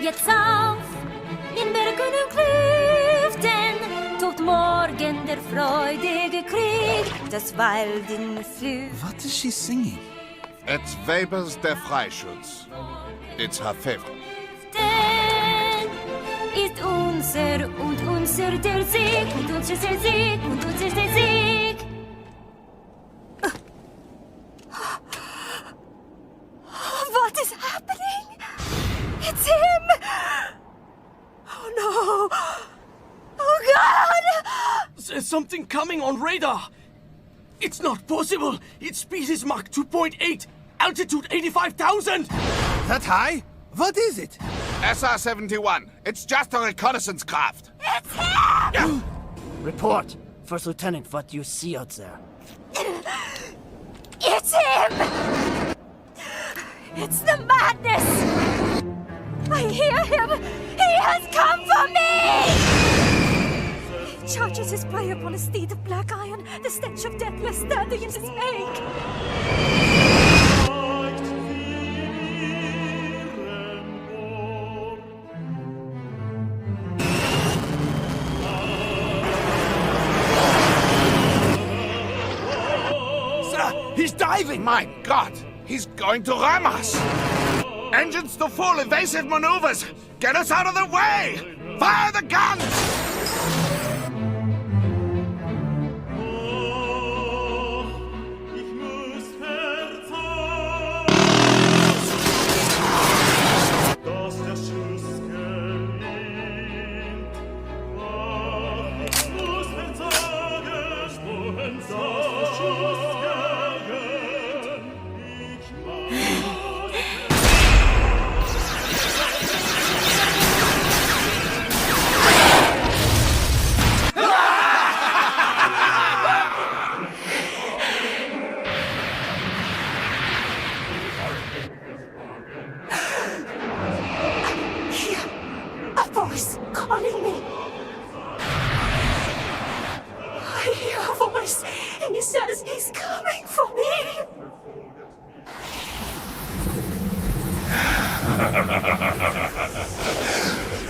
[SPEAKER 11] Jetzt auf in Bergen und Klüften tobt morgen der freudige Krieg, das Walden flücht.
[SPEAKER 1] What is she singing? It's Weber's Der Freischutz. It's her favorite.
[SPEAKER 11] Ist unser und unser der Sieg und unser der Sieg und unser der Sieg.
[SPEAKER 14] What is happening? It's him! Oh no! Oh God!
[SPEAKER 8] There's something coming on radar! It's not possible! Its speed is Mach 2.8! Altitude 85,000!
[SPEAKER 1] That high? What is it? SR-71. It's just a reconnaissance craft.
[SPEAKER 14] It's him!
[SPEAKER 16] Report. First Lieutenant, what do you see out there?
[SPEAKER 14] It's him! It's the madness! I hear him! He has come for me! He charges his prey upon a steed of black iron, the stench of death lies standing in his wake.
[SPEAKER 1] He's diving! My God! He's going to ram us! Engines to full, evasive maneuvers! Get us out of the way! Fire the guns!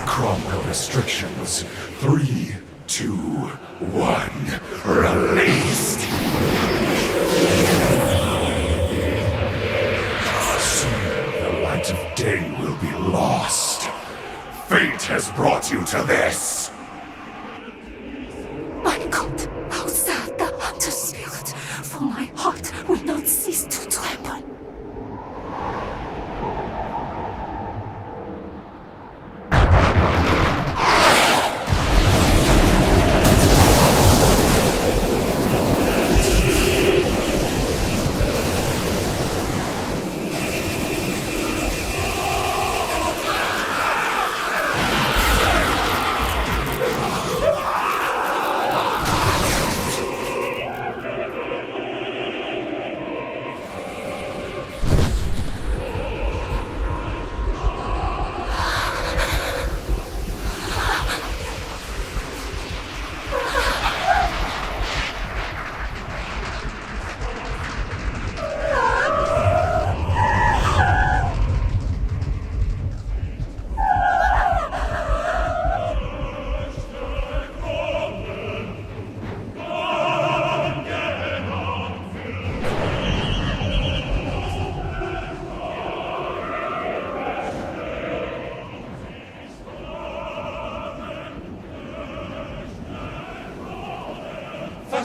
[SPEAKER 22] Cromwell restrictions. 3, 2, 1. Released. Soon the light of day will be lost. Fate has brought you to this.
[SPEAKER 14] My God, how sad the hunter's spirit, for my heart will not cease to tremble.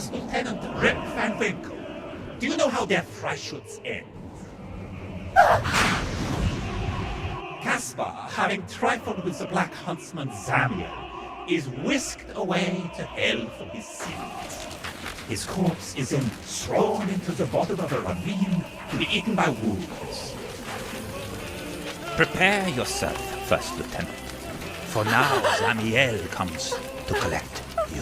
[SPEAKER 4] First Lieutenant Rip Van Winkle. Do you know how their freischutz ends? Caspar, having trifled with the Black Huntsman Zamiel, is whisked away to hell for his sins. His corpse is then thrown into the bottom of a ravine to be eaten by wolves.
[SPEAKER 6] Prepare yourself, First Lieutenant, for now Zamiel comes to collect you.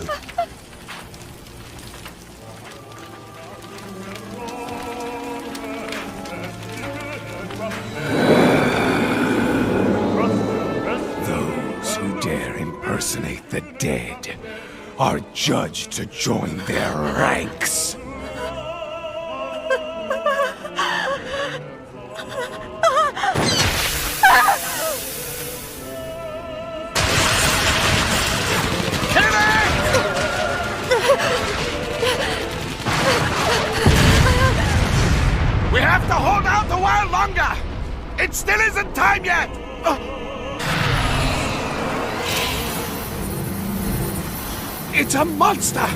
[SPEAKER 7] Those who dare impersonate the dead are judged to join their ranks.
[SPEAKER 12] We have to hold out a while longer! It still isn't time yet! It's a monster!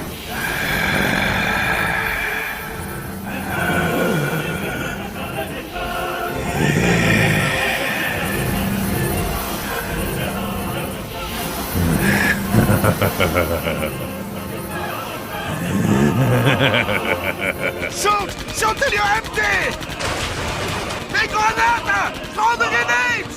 [SPEAKER 12] Shoot! Shoot till you're empty! Big granata! Throw the grenades!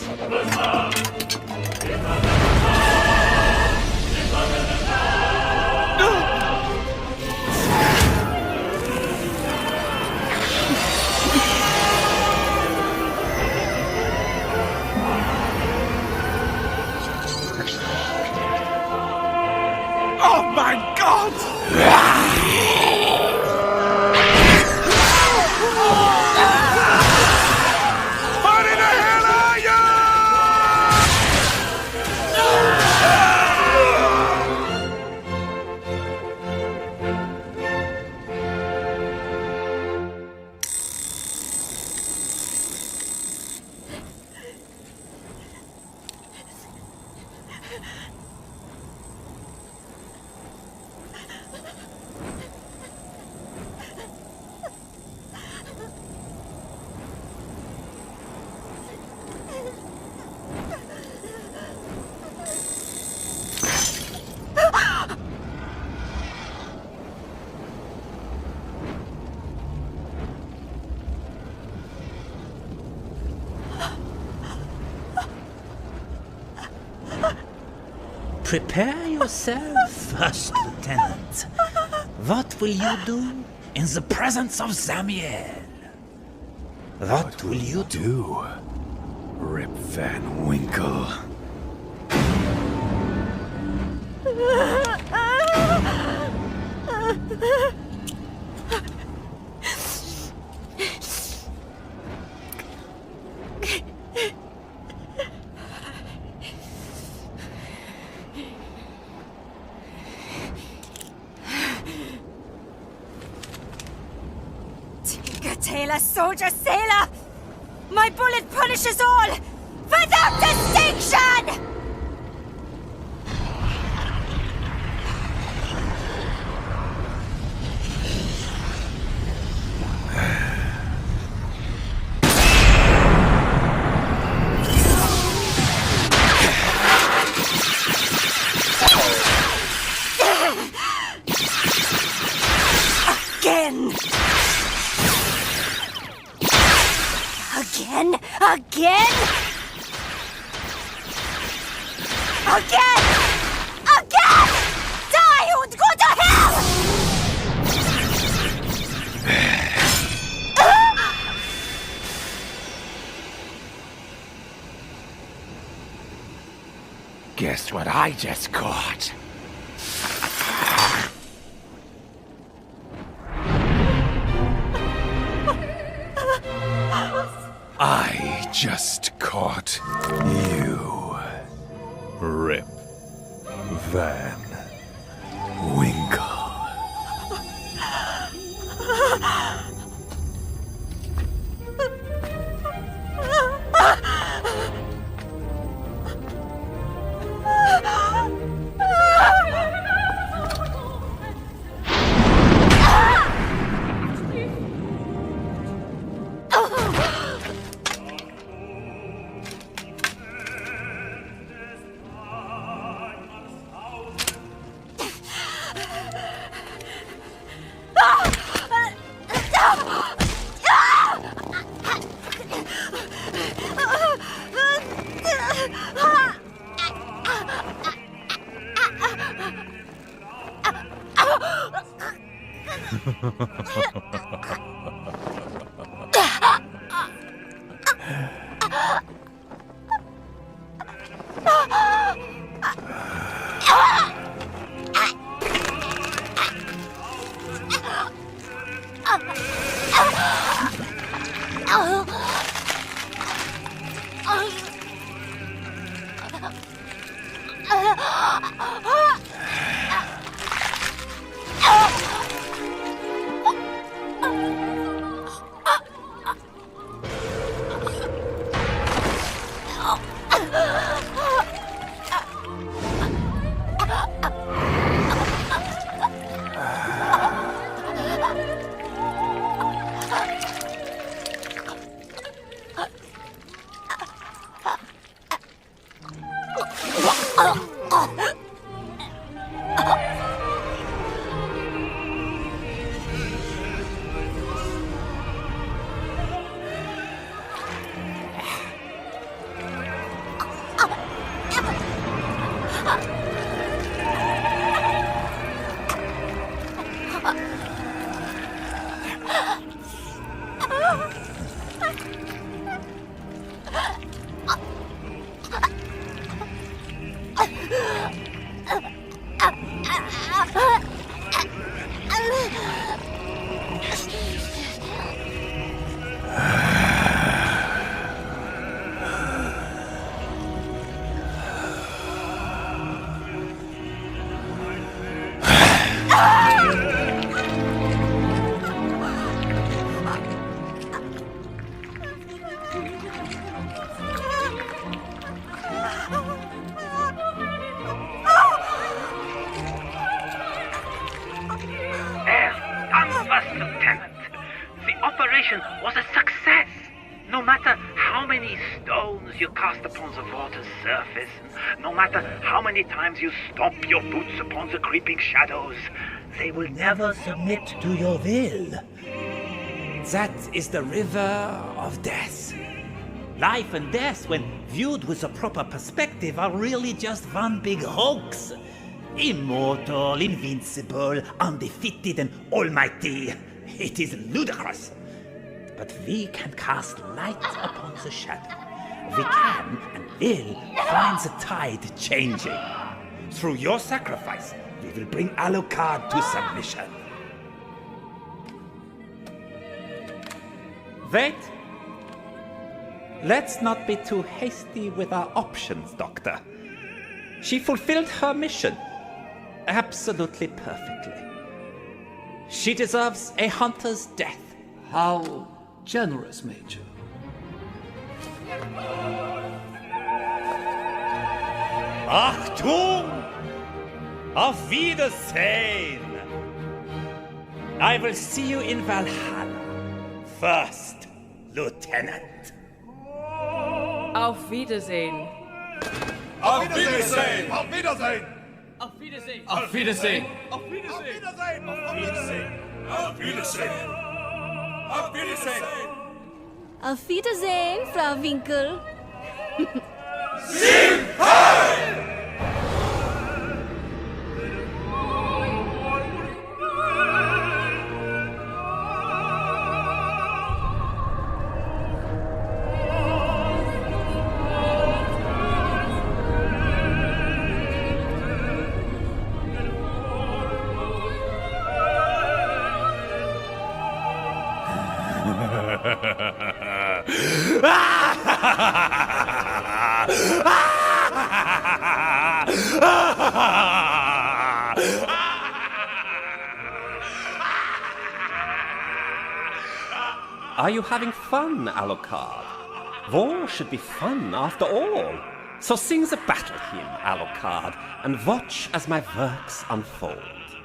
[SPEAKER 12] Oh my God! What in the hell are you?
[SPEAKER 6] Prepare yourself, First Lieutenant. What will you do in the presence of Zamiel? What will you
[SPEAKER 7] do, Rip Van Winkle?
[SPEAKER 14] Tailor, soldier, sailor! My bullet punishes all! Without distinction! Again! Again! Again! Again! Again! Die and go to hell!
[SPEAKER 7] Guess what I just caught? I just caught you, Rip Van Winkle.
[SPEAKER 10] Was a success. No matter how many stones you cast upon the water's surface, no matter how many times you stomp your boots upon the creeping shadows, they will never submit to your will. That is the river of death. Life and death, when viewed with a proper perspective, are really just one big hoax. Immortal, invincible, undefeated, and almighty. It is ludicrous. But we can cast light upon the shadow. We can and will find the tide changing. Through your sacrifice, we will bring Alucard to submission. Wait. Let's not be too hasty with our options, Doctor. She fulfilled her mission absolutely perfectly. She deserves a hunter's death.
[SPEAKER 2] How generous, Major.
[SPEAKER 10] Achtung! Auf Wiedersehen! I will see you in Valhalla. First, Lieutenant.
[SPEAKER 5] Auf Wiedersehen.
[SPEAKER 12] Auf Wiedersehen! Auf Wiedersehen!
[SPEAKER 5] Auf Wiedersehen!
[SPEAKER 12] Auf Wiedersehen!
[SPEAKER 5] Auf Wiedersehen!
[SPEAKER 12] Auf Wiedersehen! Auf Wiedersehen! Auf Wiedersehen!
[SPEAKER 14] Auf Wiedersehen, Frau Winkel.
[SPEAKER 12] Sieg heil!
[SPEAKER 10] Are you having fun, Alucard? War should be fun after all. So sing the battle hymn, Alucard, and watch as my works unfold.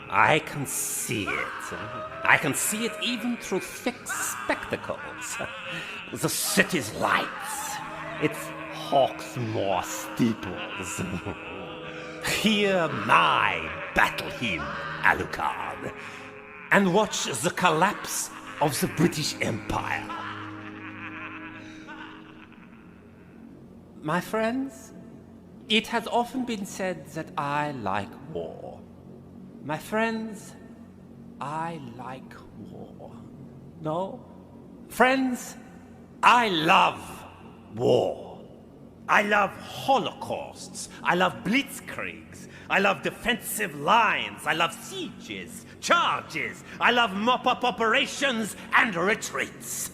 [SPEAKER 10] I can see it. I can see it even through thick spectacles. The city's lights, its Hawksmoor steeples. Hear my battle hymn, Alucard, and watch the collapse of the British Empire. My friends, it has often been said that I like war. My friends, I like war. No? Friends, I love war. I love holocausts. I love blitzkriegs. I love defensive lines. I love sieges, charges. I love mop-up operations and retreats.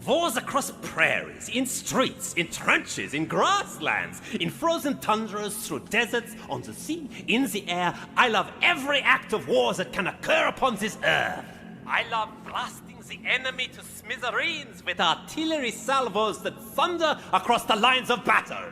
[SPEAKER 10] Wars across prairies, in streets, in trenches, in grasslands, in frozen tundras, through deserts, on the sea, in the air. I love every act of war that can occur upon this earth. I love blasting the enemy to smithereens with artillery salvos that thunder across the lines of battle.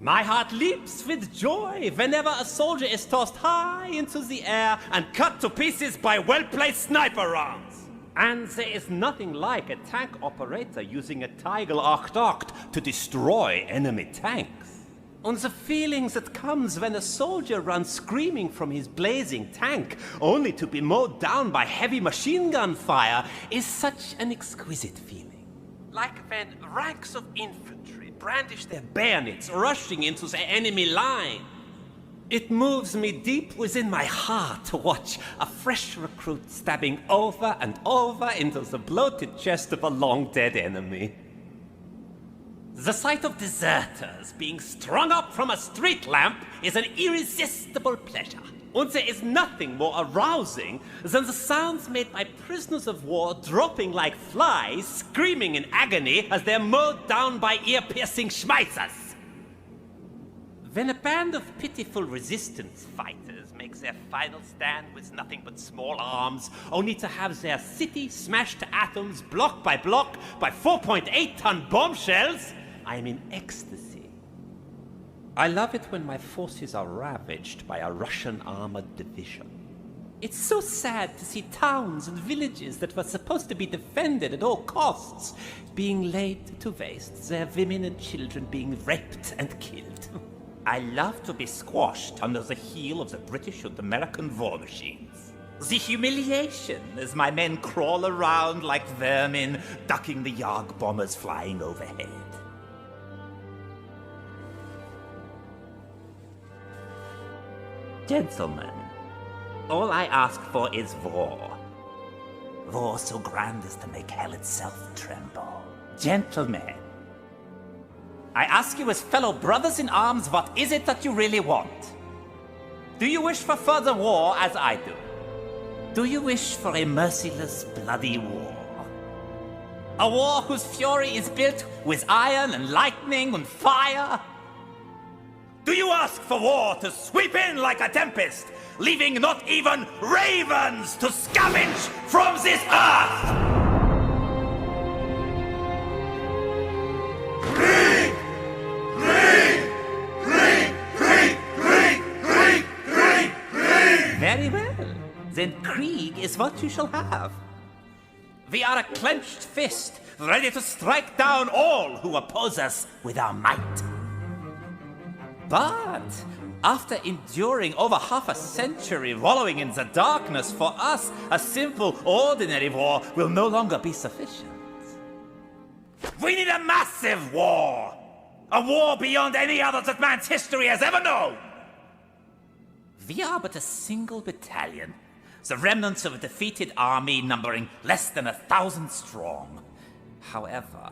[SPEAKER 10] My heart leaps with joy whenever a soldier is tossed high into the air and cut to pieces by well-placed sniper rounds. And there is nothing like a tank operator using a Tiger Oct to destroy enemy tanks. And the feeling that comes when a soldier runs screaming from his blazing tank, only to be mowed down by heavy machine gun fire, is such an exquisite feeling. Like when ranks of infantry brandish their bayonets, rushing into the enemy line. It moves me deep within my heart to watch a fresh recruit stabbing over and over into the bloated chest of a long-dead enemy. The sight of deserters being strung up from a street lamp is an irresistible pleasure. And there is nothing more arousing than the sounds made by prisoners of war dropping like flies, screaming in agony as they're mowed down by ear-piercing schmeissers. When a band of pitiful resistance fighters makes their final stand with nothing but small arms, only to have their city smashed to atoms block by 4.8-ton bombshells, I am in ecstasy. I love it when my forces are ravaged by a Russian armored division. It's so sad to see towns and villages that were supposed to be defended at all costs being laid to waste, their women and children being raped and killed. I love to be squashed under the heel of the British and American war machines. The humiliation as my men crawl around like vermin, ducking the Yarg bombers flying overhead. Gentlemen, all I ask for is war. War so grand as to make hell itself tremble. Gentlemen, I ask you as fellow brothers in arms, what is it that you really want? Do you wish for further war as I do? Do you wish for a merciless, bloody war? A war whose fury is built with iron and lightning and fire? Do you ask for war to sweep in like a tempest, leaving not even ravens to scavenge from this earth? Very well. Then Krieg is what you shall have. We are a clenched fist, ready to strike down all who oppose us with our might. But after enduring over half a century wallowing in the darkness, for us, a simple, ordinary war will no longer be sufficient. We need a massive war! A war beyond any other that man's history has ever known! We are but a single battalion, the remnants of a defeated army numbering less than 1,000 strong. However,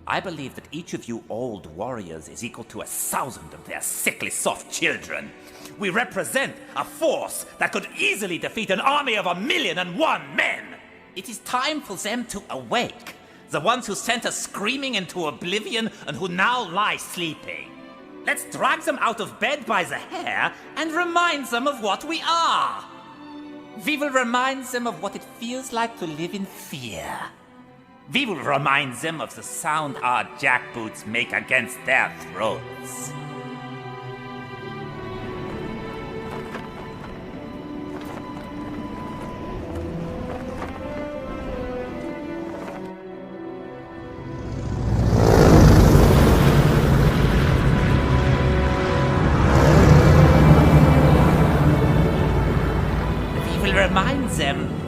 [SPEAKER 10] I believe that each of you old warriors is equal to 1,000 of their sickly soft children. We represent a force that could easily defeat an army of 1,000,001 men. It is time for them to awake, the ones who sent us screaming into oblivion and who now lie sleeping. Let's drag them out of bed by the hair and remind them of what we are. We will remind them of what it feels like to live in fear. We will remind them of the sound our jackboots make against their throats.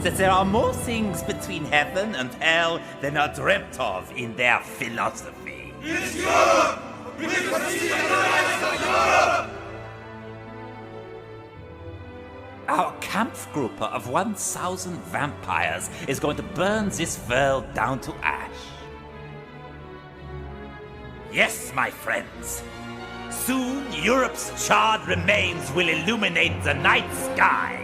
[SPEAKER 10] That there are more things between heaven and hell than are dreamt of in their philosophy.
[SPEAKER 12] It's Europe! We can see the lights of Europe!
[SPEAKER 10] Our Kampfgruppe of 1,000 vampires is going to burn this world down to ash. Yes, my friends. Soon, Europe's charred remains will illuminate the night sky.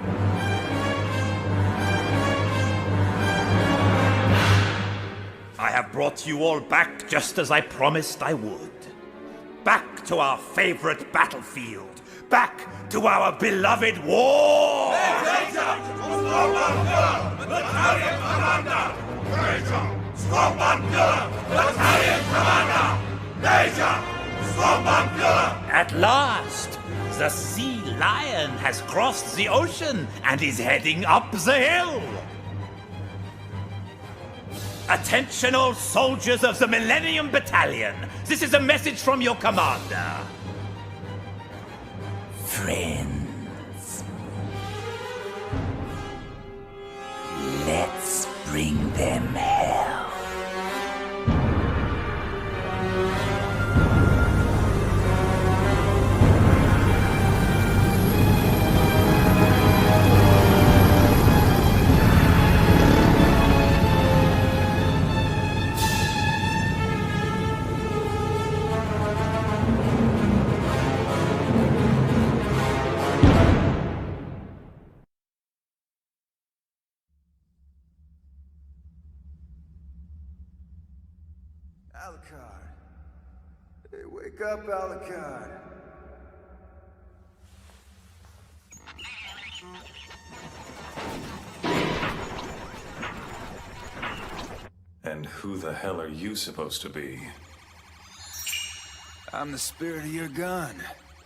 [SPEAKER 10] I have brought you all back just as I promised I would. Back to our favorite battlefield. Back to our beloved war! At last, the sea lion has crossed the ocean and is heading up the hill. Attention all soldiers of the Millennium Battalion. This is a message from your commander. Friends, let's bring them hell.
[SPEAKER 17] Alucard. Hey, wake up, Alucard.
[SPEAKER 19] And who the hell are you supposed to be?
[SPEAKER 17] I'm the spirit of your gun.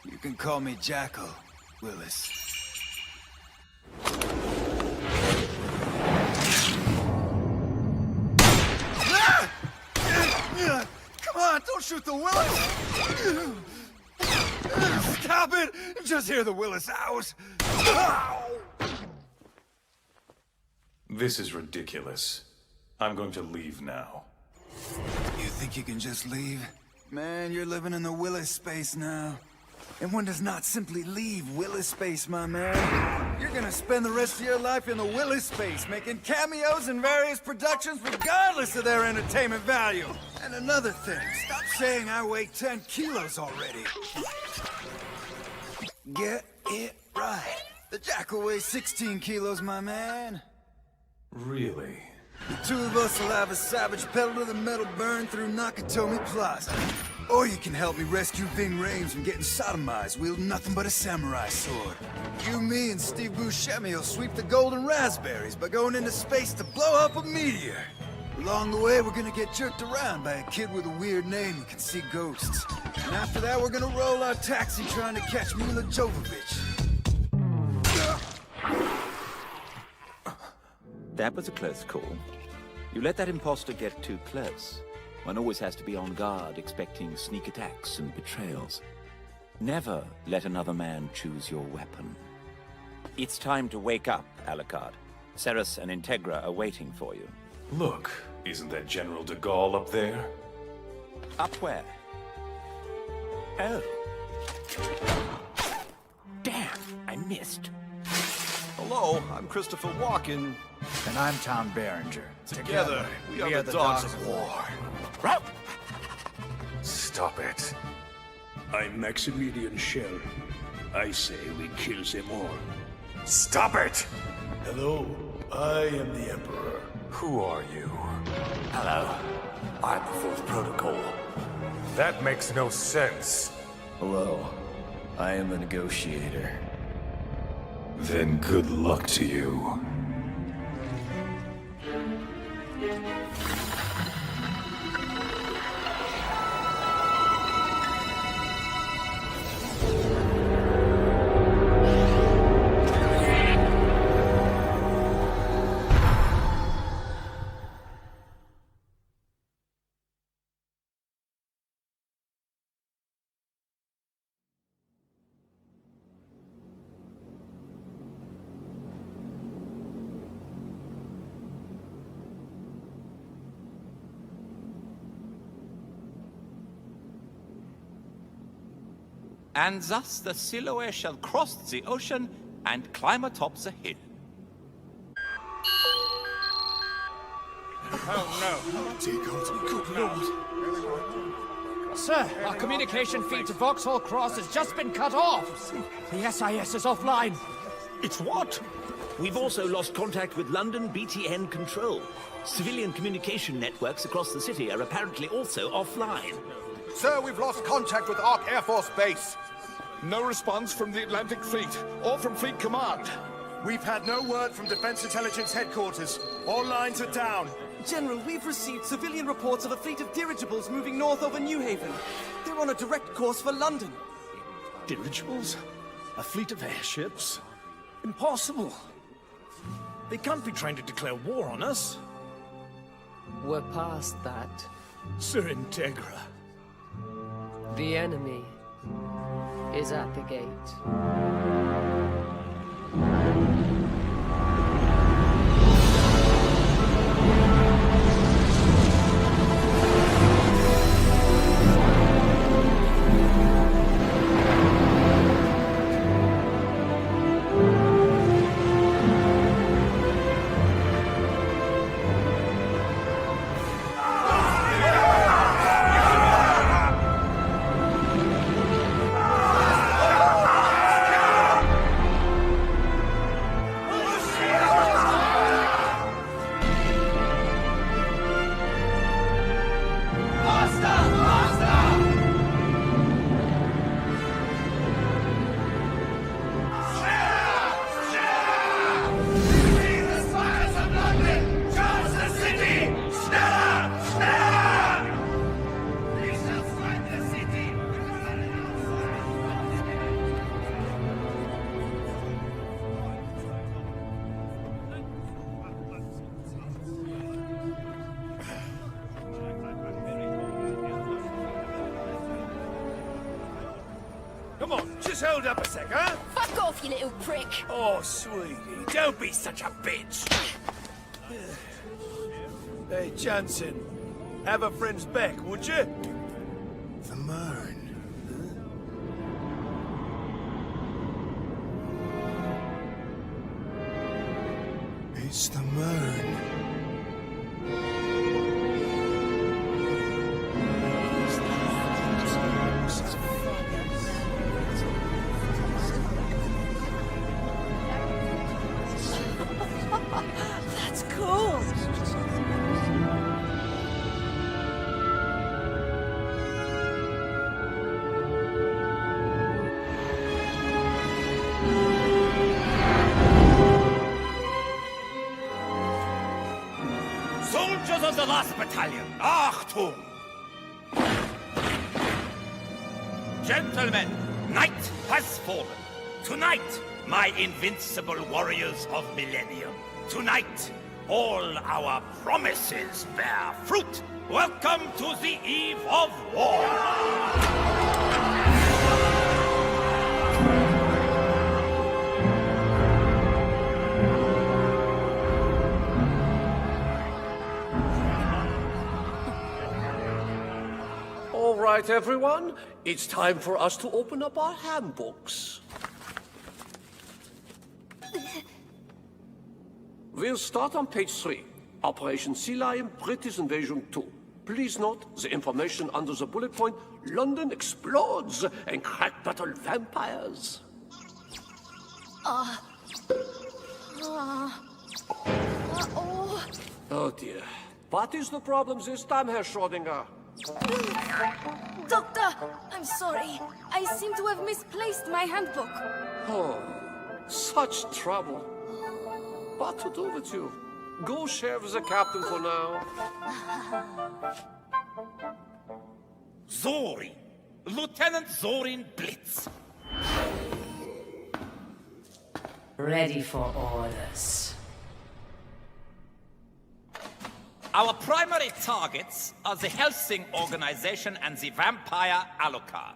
[SPEAKER 17] You can call me Jackal, Willis. Come on, don't shoot the Willis! Stop it! Just hear the Willis out!
[SPEAKER 19] This is ridiculous. I'm going to leave now.
[SPEAKER 17] You think you can just leave? Man, you're living in the Willis space now. And one does not simply leave Willis space, my man. You're gonna spend the rest of your life in the Willis space, making cameos in various productions regardless of their entertainment value. And another thing, stop saying I weigh 10 kilos already. Get it right. The Jackal weighs 16 kilos, my man.
[SPEAKER 19] Really?
[SPEAKER 17] The two of us will have a savage pedal to the metal burn through Nakatomi Plaza. Or you can help me rescue Ving Rhames from getting sodomized wielding nothing but a samurai sword. You, me, and Steve Buscemi will sweep the golden raspberries by going into space to blow up a meteor. Along the way, we're gonna get jerked around by a kid with a weird name who can see ghosts. And after that, we're gonna roll our taxi trying to catch Mila Jovovich.
[SPEAKER 23] That was a close call. You let that imposter get too close. One always has to be on guard, expecting sneak attacks and betrayals. Never let another man choose your weapon. It's time to wake up, Alucard. Seras and Integra are waiting for you.
[SPEAKER 19] Look, isn't that General de Gaulle up there?
[SPEAKER 23] Up where? Oh. Damn, I missed.
[SPEAKER 24] Hello, I'm Christopher Walken.
[SPEAKER 17] And I'm Tom Berenger.
[SPEAKER 24] Together, we are the Dogs of War.
[SPEAKER 19] Stop it.
[SPEAKER 25] I'm Maximilian Schell. I say we kill them all.
[SPEAKER 19] Stop it!
[SPEAKER 25] Hello, I am the Emperor.
[SPEAKER 19] Who are you?
[SPEAKER 25] Hello, I'm the Fourth Protocol.
[SPEAKER 19] That makes no sense.
[SPEAKER 25] Hello, I am the Negotiator.
[SPEAKER 19] Then good luck to you.
[SPEAKER 10] And thus the Siloe shall cross the ocean
[SPEAKER 23] and climb atop the hill.
[SPEAKER 3] Sir, our communication feed to Vauxhall Cross has just been cut off. The SIS is offline.
[SPEAKER 9] It's what? We've also lost contact with London BTN Control. Civilian communication networks across the city are apparently also offline.
[SPEAKER 15] Sir, we've lost contact with Ark Air Force Base. No response from the Atlantic Fleet, or from Fleet Command.
[SPEAKER 20] We've had no word from Defense Intelligence Headquarters. All lines are down.
[SPEAKER 8] General, we've received civilian reports of a fleet of dirigibles moving north over New Haven. They're on a direct course for London.
[SPEAKER 18] Dirigibles? A fleet of airships? Impossible. They can't be trying to declare war on us.
[SPEAKER 5] We're past that.
[SPEAKER 18] Sir Integra.
[SPEAKER 5] The enemy is at the gate.
[SPEAKER 20] Come on, just hold up a sec, huh?
[SPEAKER 14] Fuck off, you little prick.
[SPEAKER 20] Oh, sweetie, don't be such a bitch. Hey, Johnson, have a friend's back, would you?
[SPEAKER 17] The Marne. It's the Marne.
[SPEAKER 14] That's cool.
[SPEAKER 10] Soldiers of the last battalion, Achtung! Gentlemen, night has fallen. Tonight, my invincible warriors of Millennium. Tonight, all our promises bear fruit. Welcome to the eve of war.
[SPEAKER 2] All right, everyone. It's time for us to open up our handbooks. We'll start on page 3. Operation Sea Lion, British Invasion 2. Please note the information under the bullet point, London explodes and crack battle vampires. Oh dear. What is the problem this time, Herr Schrödinger?
[SPEAKER 14] Doctor, I'm sorry. I seem to have misplaced my handbook.
[SPEAKER 2] Oh, such trouble. What to do with you? Go share with the captain for now.
[SPEAKER 10] Zorin. Lieutenant Zorin Blitz.
[SPEAKER 5] Ready for orders.
[SPEAKER 10] Our primary targets are the Hellsing organization and the vampire Alucard.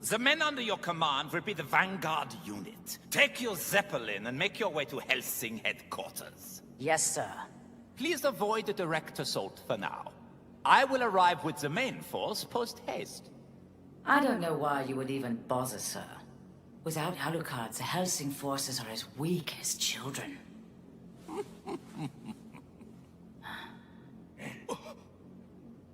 [SPEAKER 10] The men under your command will be the Vanguard unit. Take your Zeppelin and make your way to Hellsing headquarters.
[SPEAKER 5] Yes, sir.
[SPEAKER 10] Please avoid a direct assault for now. I will arrive with the main force post-haste.
[SPEAKER 21] I don't know why you would even bother, sir.
[SPEAKER 1] Without Alucard, the Hellsing forces are as weak as children.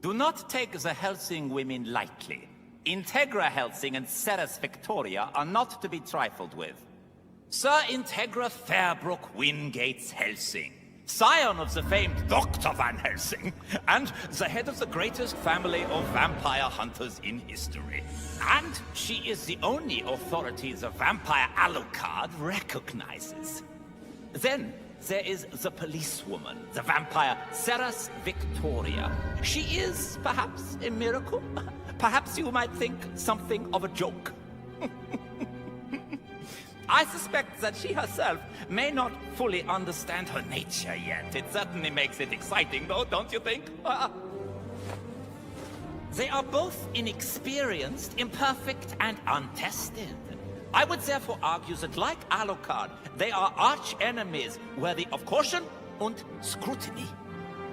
[SPEAKER 10] Do not take the Hellsing women lightly. Integra Hellsing and Seras Victoria are not to be trifled with. Sir Integra Fairbrook Wingates Hellsing, scion of the famed Dr. Van Helsing, and the head of the greatest family of vampire hunters in history. And she is the only authority the vampire Alucard recognizes. Then there is the policewoman, the vampire Seras Victoria. She is perhaps a miracle. Perhaps you might think something of a joke. I suspect that she herself may not fully understand her nature yet. It certainly makes it exciting, though, don't you think? They are both inexperienced, imperfect, and untested. I would therefore argue that, like Alucard, they are arch-enemies worthy of caution and scrutiny.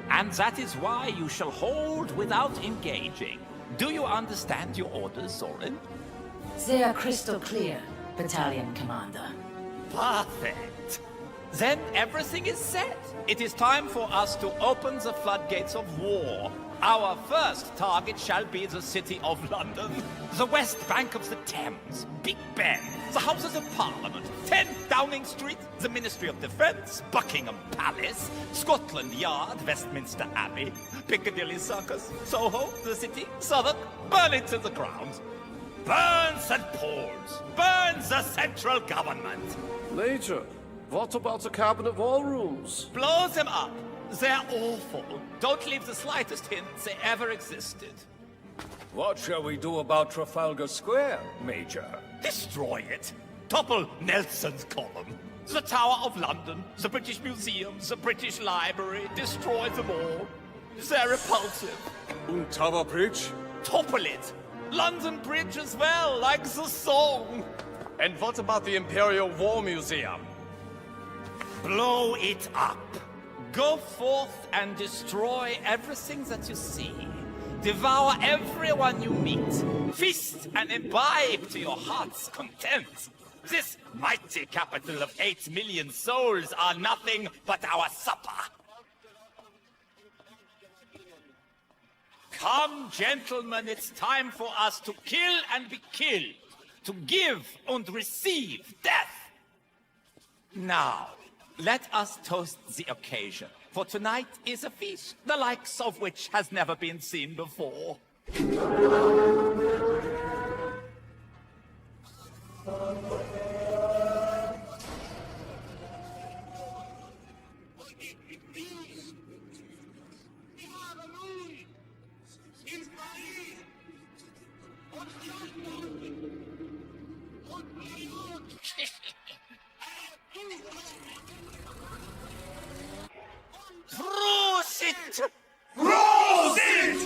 [SPEAKER 10] And that is why you shall hold without engaging. Do you understand your orders, Zorin?
[SPEAKER 1] They are crystal clear, Battalion Commander.
[SPEAKER 10] Perfect. Then everything is set. It is time for us to open the floodgates of war. Our first target shall be the City of London, the west bank of the Thames, Big Ben, the Houses of Parliament, 10 Downing Street, the Ministry of Defence, Buckingham Palace, Scotland Yard, Westminster Abbey, Piccadilly Circus, Soho, the City, Southwark, burn it to the ground. Burn St. Paul's! Burn the central government!
[SPEAKER 2] Major, what about the cabinet ballrooms?
[SPEAKER 10] Blow them up! They're awful. Don't leave the slightest hint they ever existed.
[SPEAKER 25] What shall we do about Trafalgar Square, Major?
[SPEAKER 10] Destroy it. Topple Nelson's column. The Tower of London, the British Museum, the British Library. Destroy them all. They're repulsive.
[SPEAKER 25] And Tower Bridge?
[SPEAKER 10] Topple it. London Bridge as well, like the song.
[SPEAKER 25] And what about the Imperial War Museum?
[SPEAKER 10] Blow it up. Go forth and destroy everything that you see. Devour everyone you meet. Feast and imbibe to your heart's content. This mighty capital of 8 million souls are nothing but our supper. Come, gentlemen, it's time for us to kill and be killed. To give and receive death. Now, let us toast the occasion, for tonight is a feast, the likes of which has never been seen before. Prosit!
[SPEAKER 12] Prosit!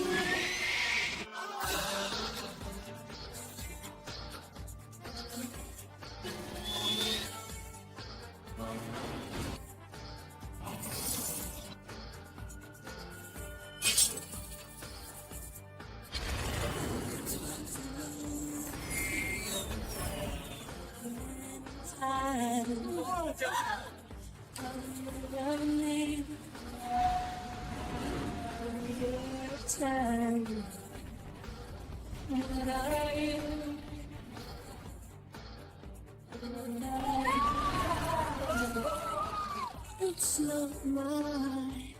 [SPEAKER 14] It's not mine.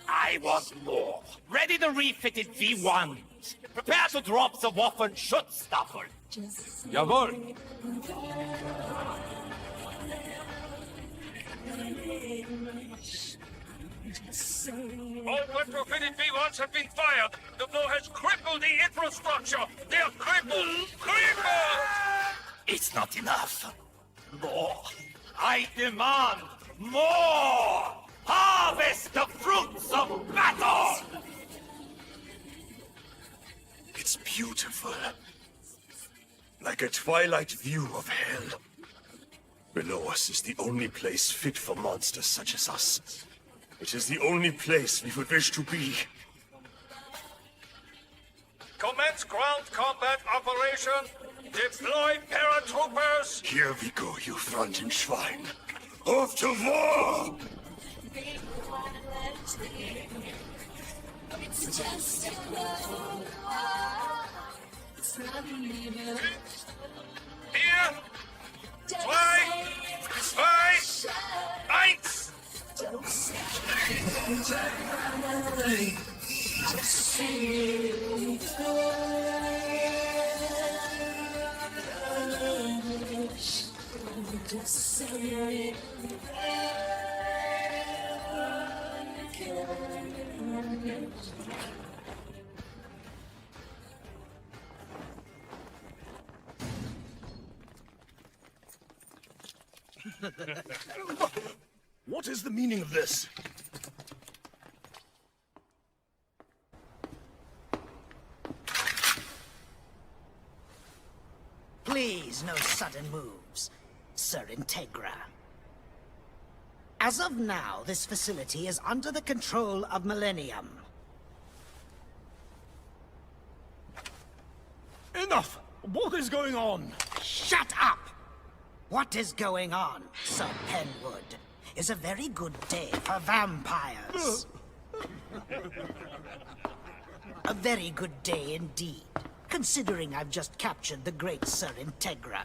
[SPEAKER 10] I want more. Ready the refitted V1s. Prepare to drop the Waffen Schutzstaffel.
[SPEAKER 25] Jawohl.
[SPEAKER 12] All retrofitted V1s have been fired. The blow has crippled the infrastructure. They are crippled. Crippled!
[SPEAKER 10] It's not enough. More. I demand more! Harvest the fruits of battle!
[SPEAKER 20] It's beautiful. Like a twilight view of hell. Below us is the only place fit for monsters such as us. It is the only place we would wish to be.
[SPEAKER 3] Commence ground combat operation. Deploy paratroopers.
[SPEAKER 20] Here we go, you fronting swine. Off to war!
[SPEAKER 12] It's just a love. It's not even.
[SPEAKER 3] Hier! 2, 2, 1.
[SPEAKER 20] What is the meaning of this?
[SPEAKER 11] Please, no sudden moves, Sir Integra. As of now, this facility is under the control of Millennium.
[SPEAKER 18] Enough! What is going on?
[SPEAKER 11] Shut up! What is going on, Sir Penwood, is a very good day for vampires. A very good day indeed, considering I've just captured the great Sir Integra.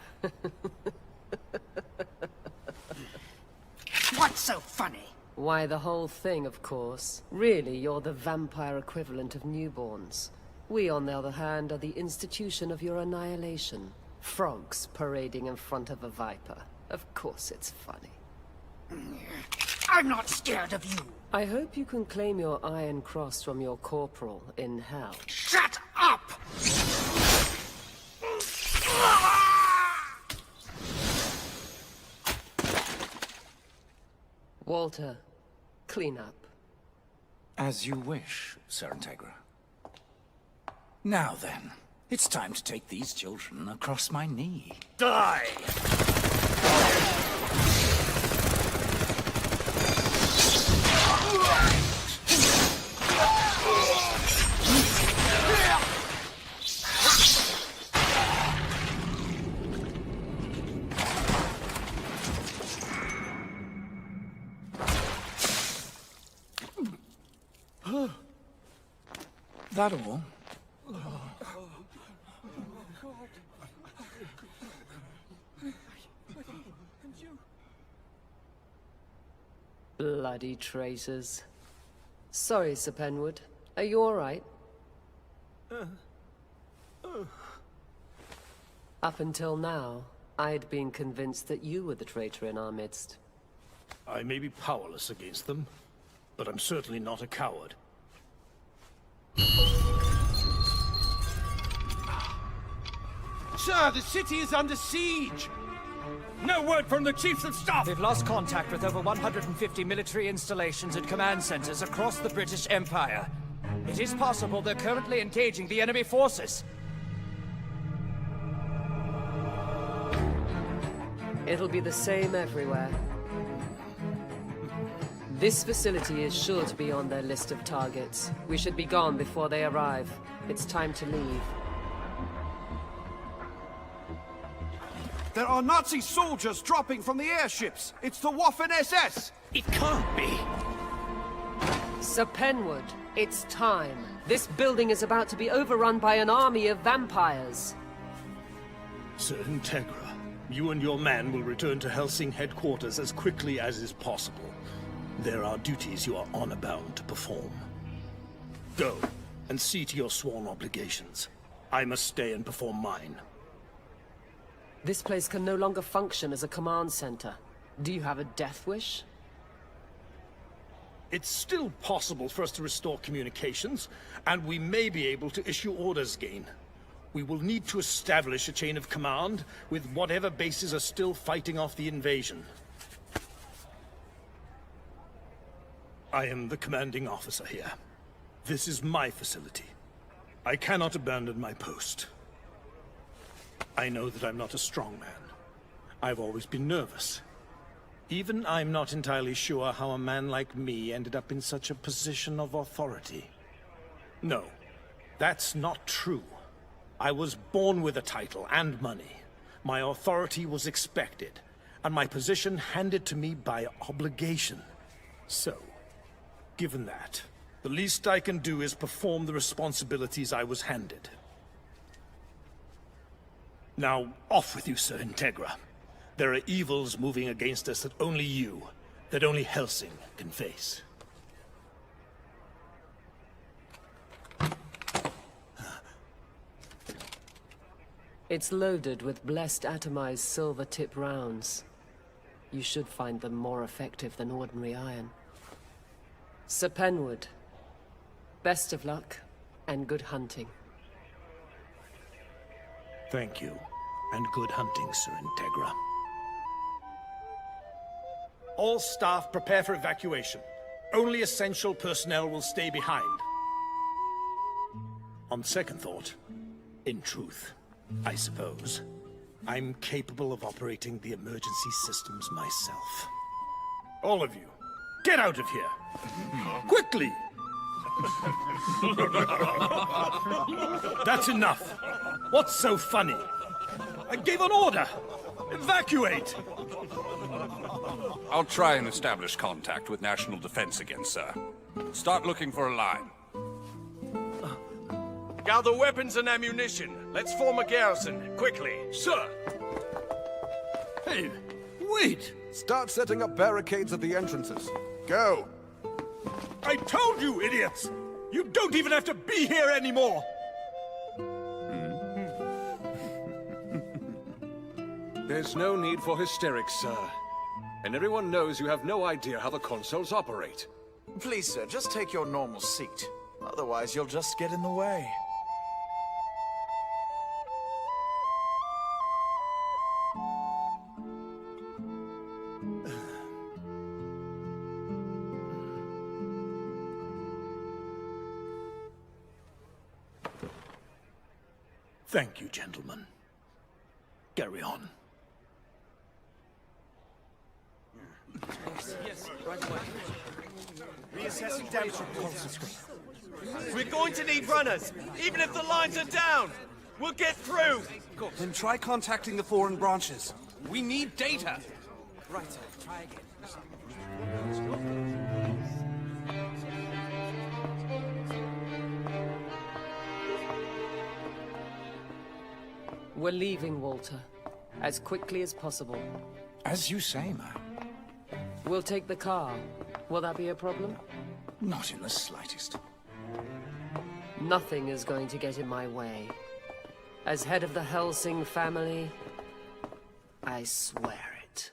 [SPEAKER 11] What's so funny?
[SPEAKER 5] Why, the whole thing, of course. Really, you're the vampire equivalent of newborns. We, on the other hand, are the institution of your annihilation. Frogs parading in front of a viper. Of course it's funny.
[SPEAKER 11] I'm not scared of you.
[SPEAKER 5] I hope you can claim your Iron Cross from your corporal in hell.
[SPEAKER 11] Shut up!
[SPEAKER 5] Walter, clean up.
[SPEAKER 6] As you wish, Sir Integra. Now then, it's time to take these children across my knee.
[SPEAKER 20] Die!
[SPEAKER 6] That all?
[SPEAKER 5] Bloody traitors. Sorry, Sir Penwood. Are you all right? Up until now, I'd been convinced that you were the traitor in our midst.
[SPEAKER 18] I may be powerless against them, but I'm certainly not a coward.
[SPEAKER 3] Sir, the city is under siege! No word from the Chiefs of Staff! They've lost contact with over 150 military installations and command centers across the British Empire. It is possible they're currently engaging the enemy forces.
[SPEAKER 5] It'll be the same everywhere. This facility is sure to be on their list of targets. We should be gone before they arrive. It's time to leave.
[SPEAKER 3] There are Nazi soldiers dropping from the airships! It's the Waffen SS!
[SPEAKER 9] It can't be!
[SPEAKER 5] Sir Penwood, it's time. This building is about to be overrun by an army of vampires.
[SPEAKER 18] Sir Integra, you and your man will return to Hellsing headquarters as quickly as is possible. There are duties you are honor-bound to perform. Go, and see to your sworn obligations. I must stay and perform mine.
[SPEAKER 5] This place can no longer function as a command center. Do you have a death wish?
[SPEAKER 18] It's still possible for us to restore communications, and we may be able to issue orders again. We will need to establish a chain of command with whatever bases are still fighting off the invasion. I am the commanding officer here. This is my facility. I cannot abandon my post. I know that I'm not a strong man, I've always been nervous. Even I'm not entirely sure how a man like me ended up in such a position of authority. No, that's not true. I was born with a title and money. My authority was expected, and my position handed to me by obligation. So, given that, the least I can do is perform the responsibilities I was handed. Now, off with you, Sir Integra. There are evils moving against us that only you, that only Hellsing can face.
[SPEAKER 5] It's loaded with blessed atomized silver tip rounds. You should find them more effective than ordinary iron. Sir Penwood, best of luck and good hunting.
[SPEAKER 18] Thank you, and good hunting, Sir Integra. All staff prepare for evacuation. Only essential personnel will stay behind. On second thought, in truth, I suppose, I'm capable of operating the emergency systems myself. All of you, get out of here! Quickly! That's enough! What's so funny? I gave an order! Evacuate!
[SPEAKER 15] I'll try and establish contact with National Defense again, sir. Start looking for a line.
[SPEAKER 8] Gather weapons and ammunition. Let's form a garrison, quickly.
[SPEAKER 15] Sir!
[SPEAKER 18] Hey, wait!
[SPEAKER 15] Start setting up barricades at the entrances. Go!
[SPEAKER 18] I told you, idiots! You don't even have to be here anymore!
[SPEAKER 2] There's no need for hysterics, sir. And everyone knows you have no idea how the consoles operate.
[SPEAKER 12] Please, sir, just take your normal seat. Otherwise, you'll just get in the way.
[SPEAKER 18] Thank you, gentlemen. Carry on.
[SPEAKER 8] Reassessing damage from pulse screen. We're going to need runners, even if the lines are down. We'll get through.
[SPEAKER 12] Then try contacting the foreign branches.
[SPEAKER 8] We need data.
[SPEAKER 12] Right, try again.
[SPEAKER 5] We're leaving, Walter. As quickly as possible.
[SPEAKER 6] As you say, ma'am.
[SPEAKER 5] We'll take the car. Will that be a problem?
[SPEAKER 6] Not in the slightest.
[SPEAKER 5] Nothing is going to get in my way. As head of the Hellsing family, I swear it.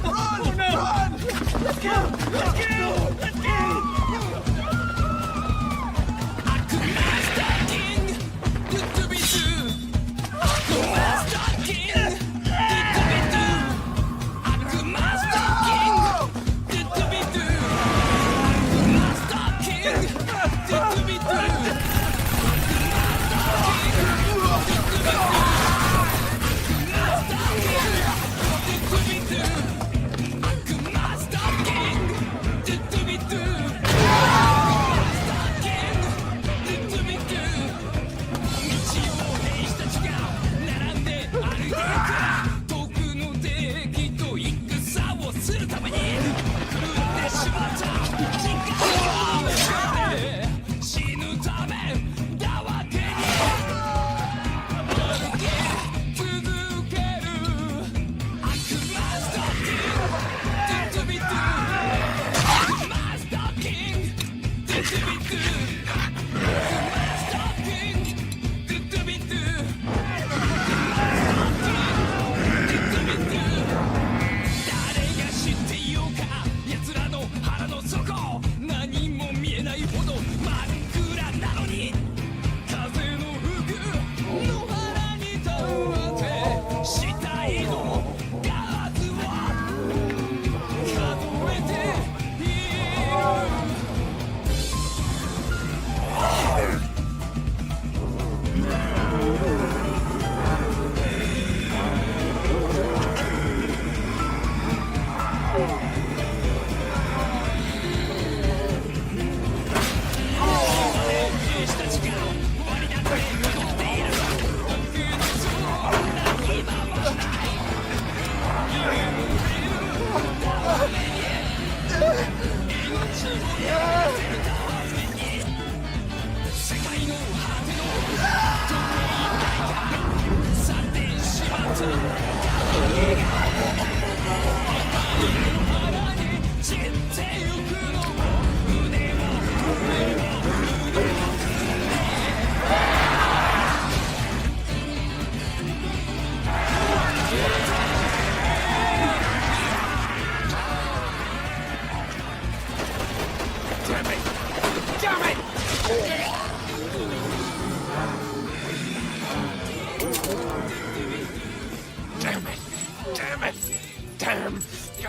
[SPEAKER 12] Run! Run! Let's go! Let's go! Let's go!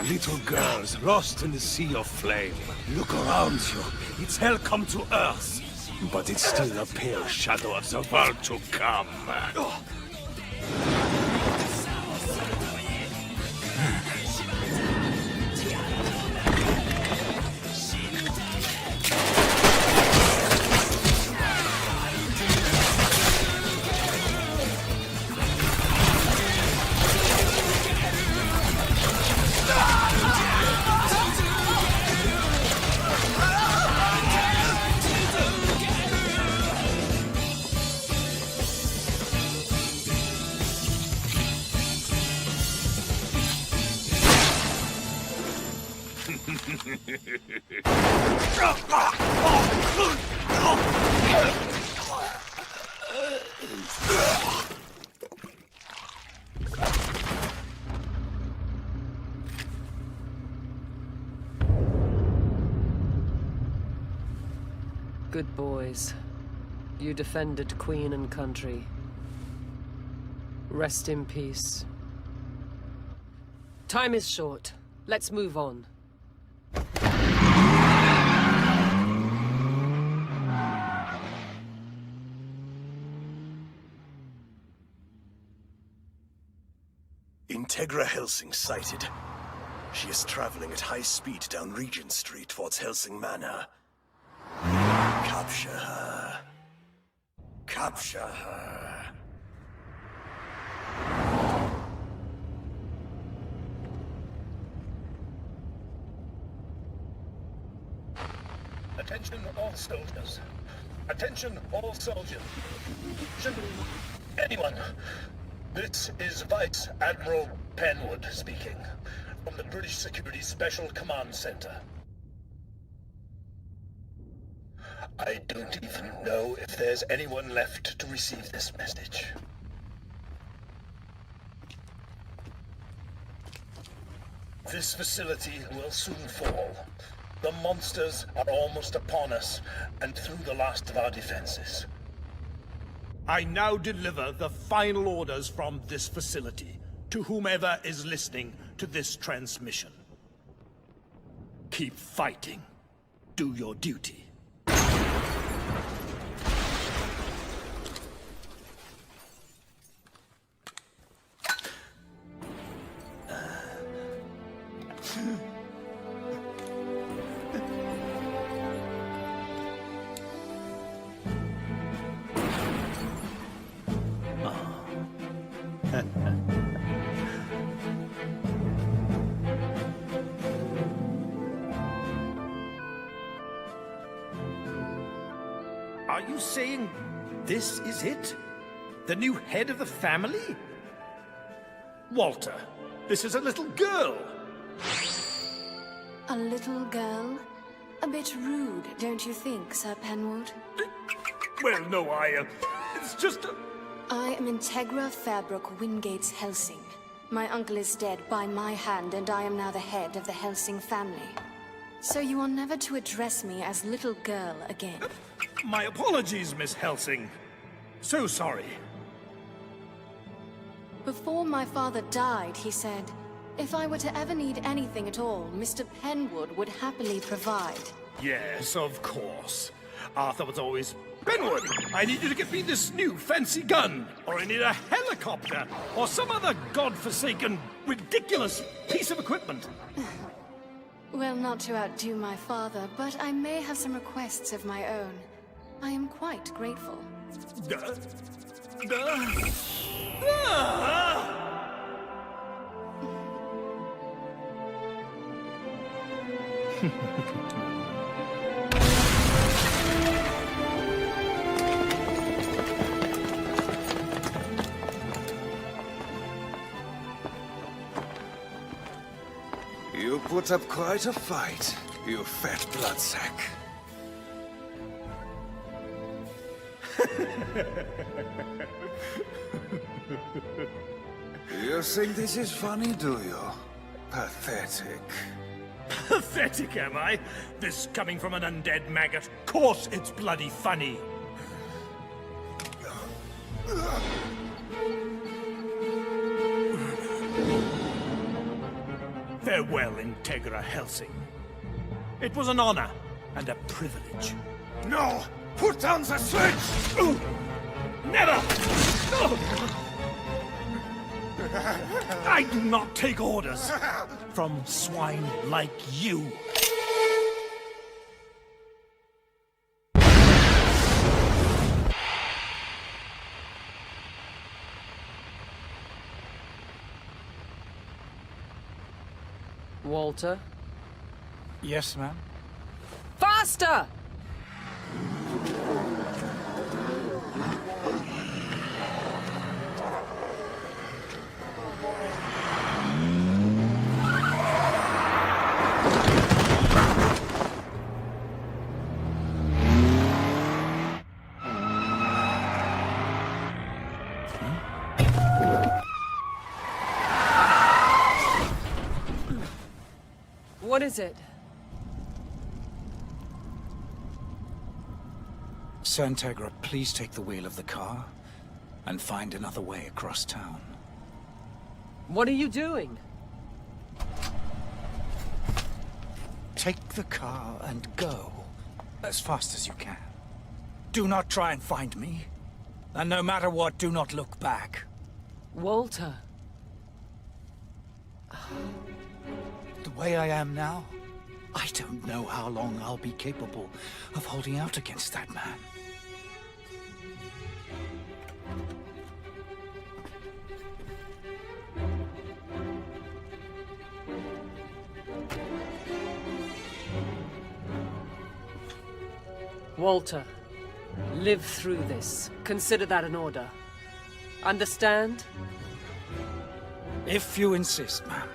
[SPEAKER 20] Little girls lost in the sea of flame. Look around you. It's hell come to earth. But it's still a pale shadow of the world to come.
[SPEAKER 5] Good boys. You defended Queen and country. Rest in peace. Time is short. Let's move on.
[SPEAKER 20] Integra Hellsing sighted. She is traveling at high speed down Regent Street towards Hellsing Manor. Capture her. Capture her.
[SPEAKER 18] Attention all soldiers. Attention all soldiers. Anyone. This is Vice Admiral Penwood speaking, from the British Security Special Command Center. I don't even know if there's anyone left to receive this message. This facility will soon fall. The monsters are almost upon us, and through the last of our defenses. I now deliver the final orders from this facility to whomever is listening to this transmission. Keep fighting. Do your duty. Are you saying this is it? The new head of the family? Walter, this is a little girl.
[SPEAKER 4] A little girl? A bit rude, don't you think, Sir Penwood?
[SPEAKER 18] Well, no, it's just
[SPEAKER 4] I am Integra Fairbrook Wingates Hellsing. My uncle is dead by my hand, and I am now the head of the Hellsing family. So you are never to address me as little girl again.
[SPEAKER 18] My apologies, Miss Hellsing. So sorry.
[SPEAKER 4] Before my father died, he said, if I were to ever need anything at all, Mr. Penwood would happily provide.
[SPEAKER 18] Yes, of course. Arthur was always, Penwood, I need you to get me this new fancy gun, or I need a helicopter, or some other godforsaken, ridiculous piece of equipment.
[SPEAKER 4] Well, not to outdo my father, but I may have some requests of my own. I am quite grateful.
[SPEAKER 17] You put up quite a fight, you fat bloodsack. You think this is funny, do you? Pathetic.
[SPEAKER 18] Pathetic, am I? This coming from an undead maggot? Course it's bloody funny. Farewell, Integra Hellsing. It was an honor and a privilege.
[SPEAKER 17] No! Put down the switch!
[SPEAKER 18] Ooh. Never! I do not take orders from swine like you.
[SPEAKER 5] Walter?
[SPEAKER 6] Yes, ma'am?
[SPEAKER 5] Faster! What is it?
[SPEAKER 6] Sir Integra, please take the wheel of the car and find another way across town.
[SPEAKER 5] What are you doing?
[SPEAKER 6] Take the car and go as fast as you can. Do not try and find me. And no matter what, do not look back.
[SPEAKER 5] Walter.
[SPEAKER 6] The way I am now, I don't know how long I'll be capable of holding out against that man.
[SPEAKER 5] Walter, live through this. Consider that an order. Understand?
[SPEAKER 6] If you insist, ma'am.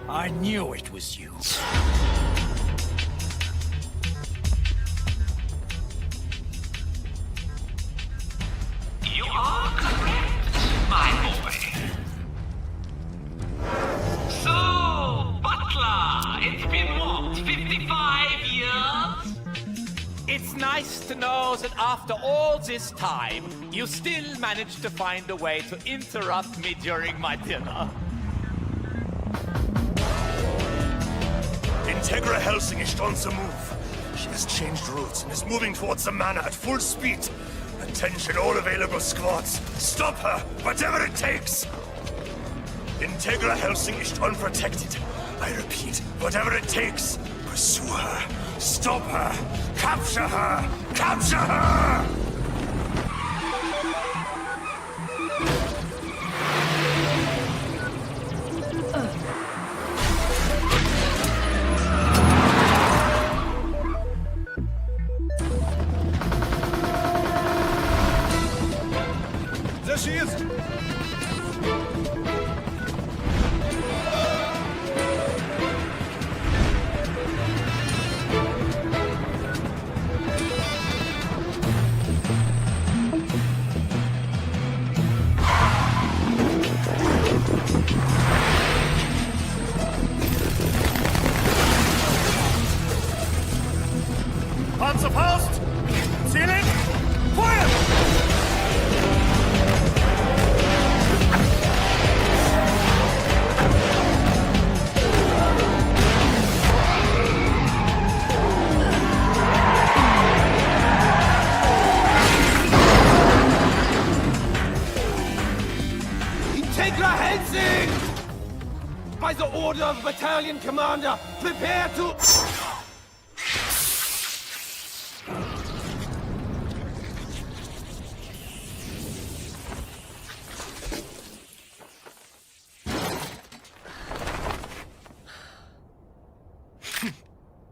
[SPEAKER 6] I knew it was you.
[SPEAKER 7] You are correct, my boy. So, Butler, it's been what, 55 years?
[SPEAKER 3] It's nice to know that after all this time, you still managed to find a way to interrupt me during my dinner.
[SPEAKER 20] Integra Hellsing is on the move. She has changed routes and is moving towards the manor at full speed. Attention all available squads. Stop her, whatever it takes. Integra Hellsing is unprotected. I repeat, whatever it takes. Pursue her. Stop her. Capture her. Capture her!
[SPEAKER 15] There she is!
[SPEAKER 12] Panzerfaust! Ceiling! Feuer!
[SPEAKER 8] Integra Hellsing! By the order of Battalion Commander, prepare to...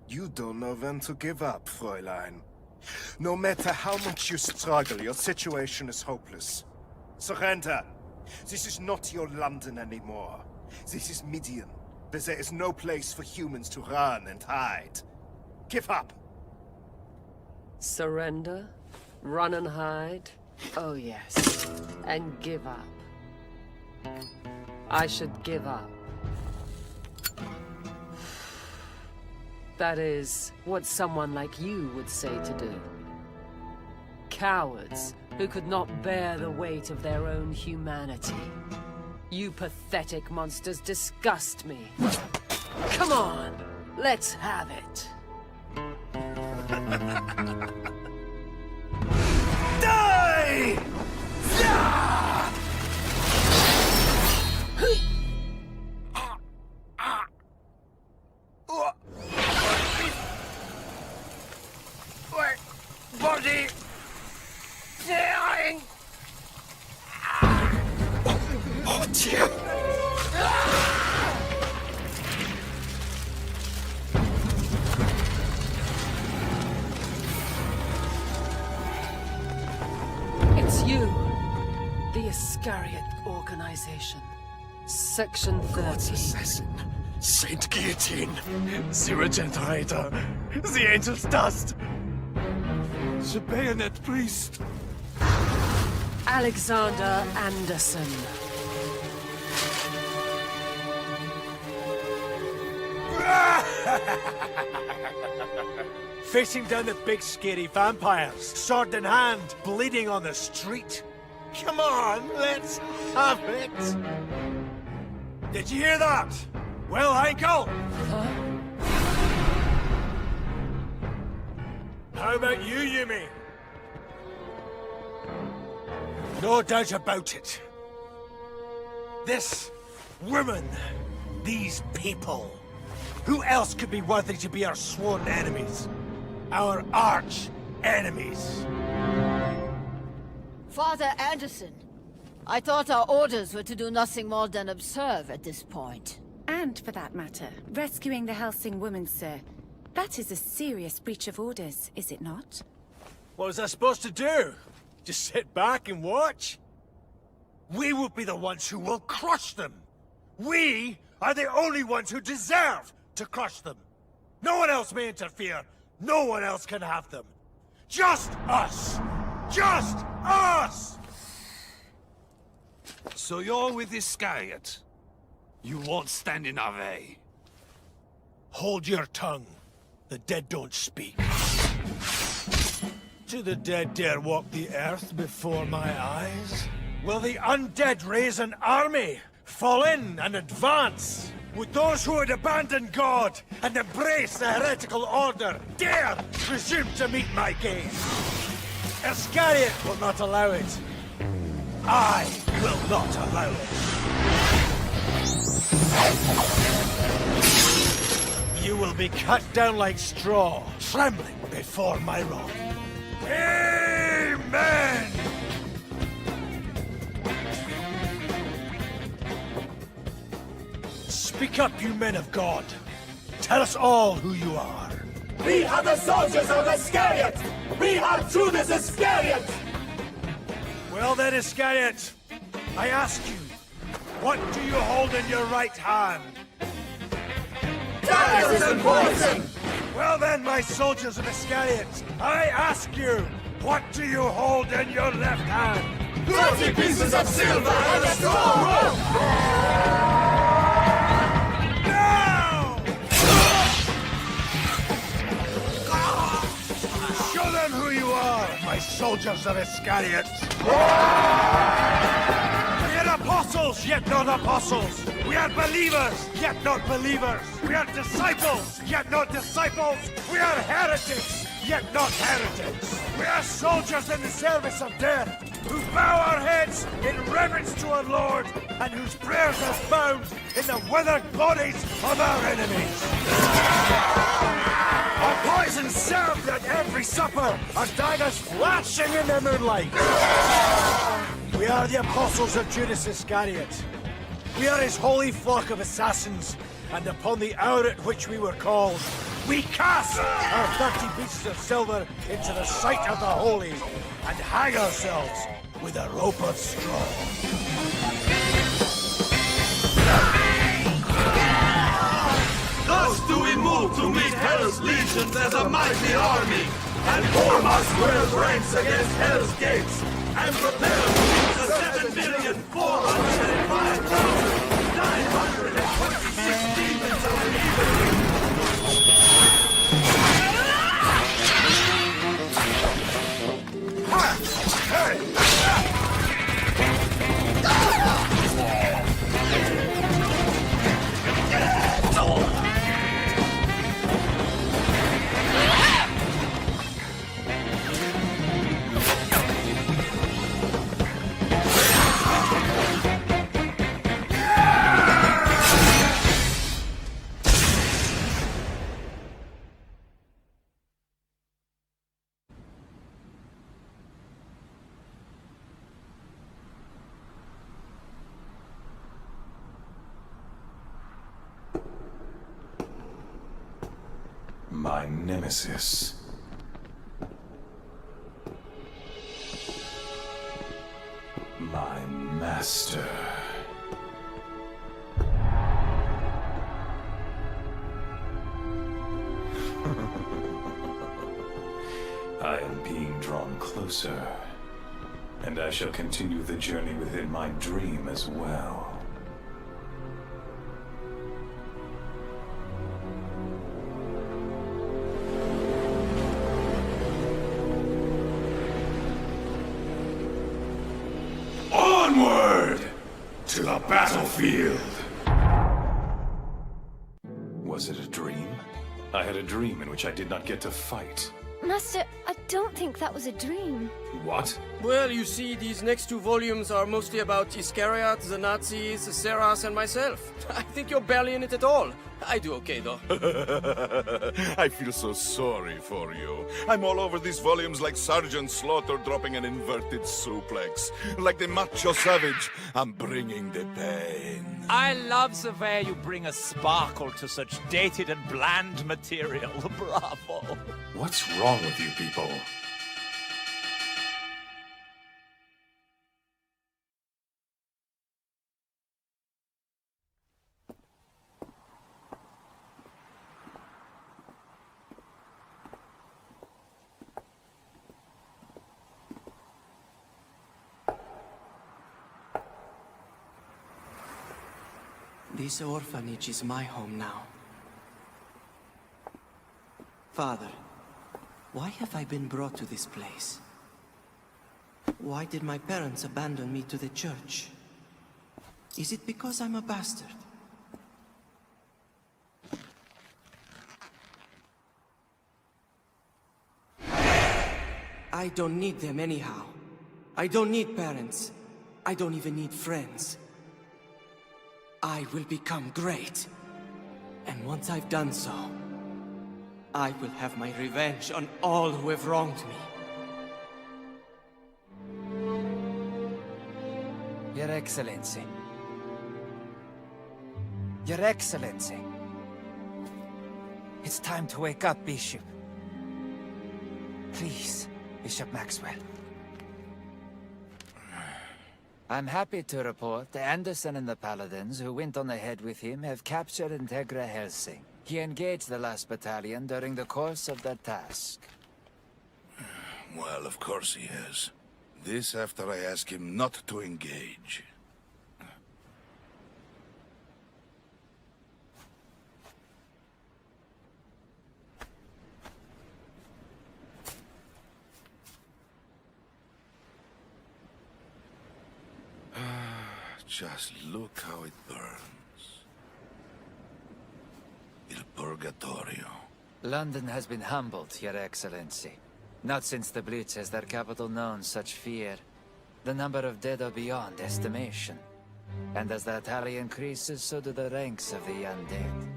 [SPEAKER 20] You don't know when to give up, Fräulein. No matter how much you struggle, your situation is hopeless. Surrender. This is not your London anymore. This is Midian, where there is no place for humans to run and hide. Give up.
[SPEAKER 5] Surrender? Run and hide? Oh yes. And give up. I should give up. That is what someone like you would say to do. Cowards who could not bear the weight of their own humanity. You pathetic monsters disgust me. Come on, let's have it.
[SPEAKER 12] Die!
[SPEAKER 8] Body! Tearing!
[SPEAKER 12] Oh dear!
[SPEAKER 5] It's you. The Iscariot Organization. Section 30.
[SPEAKER 12] Assassin. Saint Guillotine. The Regenerator. The Angel's Dust. The Bayonet Priest.
[SPEAKER 5] Alexander Anderson.
[SPEAKER 13] Facing down the big scary vampires, sword in hand, bleeding on the street. Come on, let's have it! Did you hear that? Well, Heinkel?
[SPEAKER 5] Huh?
[SPEAKER 13] How about you, Yumi? No doubt about it. This woman, these people, who else could be worthy to be our sworn enemies? Our arch enemies.
[SPEAKER 16] Father Anderson, I thought our orders were to do nothing more than observe at this point.
[SPEAKER 21] And, for that matter, rescuing the Hellsing woman, sir. That is a serious breach of orders, is it not?
[SPEAKER 13] What was I supposed to do? Just sit back and watch? We will be the ones who will crush them. We are the only ones who deserve to crush them. No one else may interfere. No one else can have them. Just us! Just us!
[SPEAKER 22] So you're with Iscariot? You won't stand in our way.
[SPEAKER 13] Hold your tongue. The dead don't speak. Do the dead dare walk the earth before my eyes? Will the undead raise an army? Fall in and advance? Would those who had abandoned God and embraced the heretical order dare presume to meet my gaze? Iscariot will not allow it. I will not allow it. You will be cut down like straw, trembling before my rod. Amen! Speak up, you men of God. Tell us all who you are.
[SPEAKER 12] We are the soldiers of Iscariot! We are Judas Iscariot!
[SPEAKER 13] Well then, Iscariot, I ask you, what do you hold in your right hand?
[SPEAKER 12] Daggers and poison!
[SPEAKER 13] Well then, my soldiers of Iscariot, I ask you, what do you hold in your left hand?
[SPEAKER 12] 30 pieces of silver and a strong rope!
[SPEAKER 13] Show them who you are, my soldiers of Iscariot! We are apostles, yet not apostles! We are believers, yet not believers! We are disciples, yet not disciples! We are heretics, yet not heretics! We are soldiers in the service of death, who bow our heads in reverence to our Lord, and whose prayers are found in the withered bodies of our enemies. Our poison served at every supper, our daggers flashing in the moonlight. We are the apostles of Judas Iscariot. We are his holy flock of assassins, and upon the hour at which we were called, we cast our 30 pieces of silver into the sight of the holy, and hang ourselves with a rope of straw.
[SPEAKER 12] Thus do we move to meet Hell's legions as a mighty army, and form our square ranks against Hell's gates, and prepare to meet the 7,405,926 demons of evil.
[SPEAKER 1] My nemesis. My master. I am being drawn closer, and I shall continue the journey within my dream as well. Onward to the battlefield! Was it a dream? I had a dream in which I did not get to fight.
[SPEAKER 4] Master, I don't think that was a dream.
[SPEAKER 1] What?
[SPEAKER 8] Well, you see, these next two volumes are mostly about Iscariot, the Nazis, Seras, and myself. I think you're barely in it at all. I do okay, though.
[SPEAKER 15] I feel so sorry for you. I'm all over these volumes like Sergeant Slaughter dropping an inverted suplex. Like the macho savage, I'm bringing the pain.
[SPEAKER 10] I love the way you bring a sparkle to such dated and bland material. Bravo.
[SPEAKER 1] What's wrong with you people?
[SPEAKER 8] This orphanage is my home now. Father, why have I been brought to this place? Why did my parents abandon me to the church? Is it because I'm a bastard? I don't need them anyhow. I don't need parents. I don't even need friends. I will become great. And once I've done so, I will have my revenge on all who have wronged me.
[SPEAKER 3] Your Excellency. Your Excellency. It's time to wake up, Bishop. Please, Bishop Maxwell. I'm happy to report that Anderson and the Paladins who went on ahead with him have captured Integra Hellsing. He engaged the last battalion during the course of the task.
[SPEAKER 15] Well, of course he is. This after I ask him not to engage. Just look how it burns. Il Purgatorio.
[SPEAKER 3] London has been humbled, Your Excellency. Not since the Blitz has their capital known such fear.
[SPEAKER 14] The number of dead are beyond estimation. And as that tally increases, so do the ranks of the undead.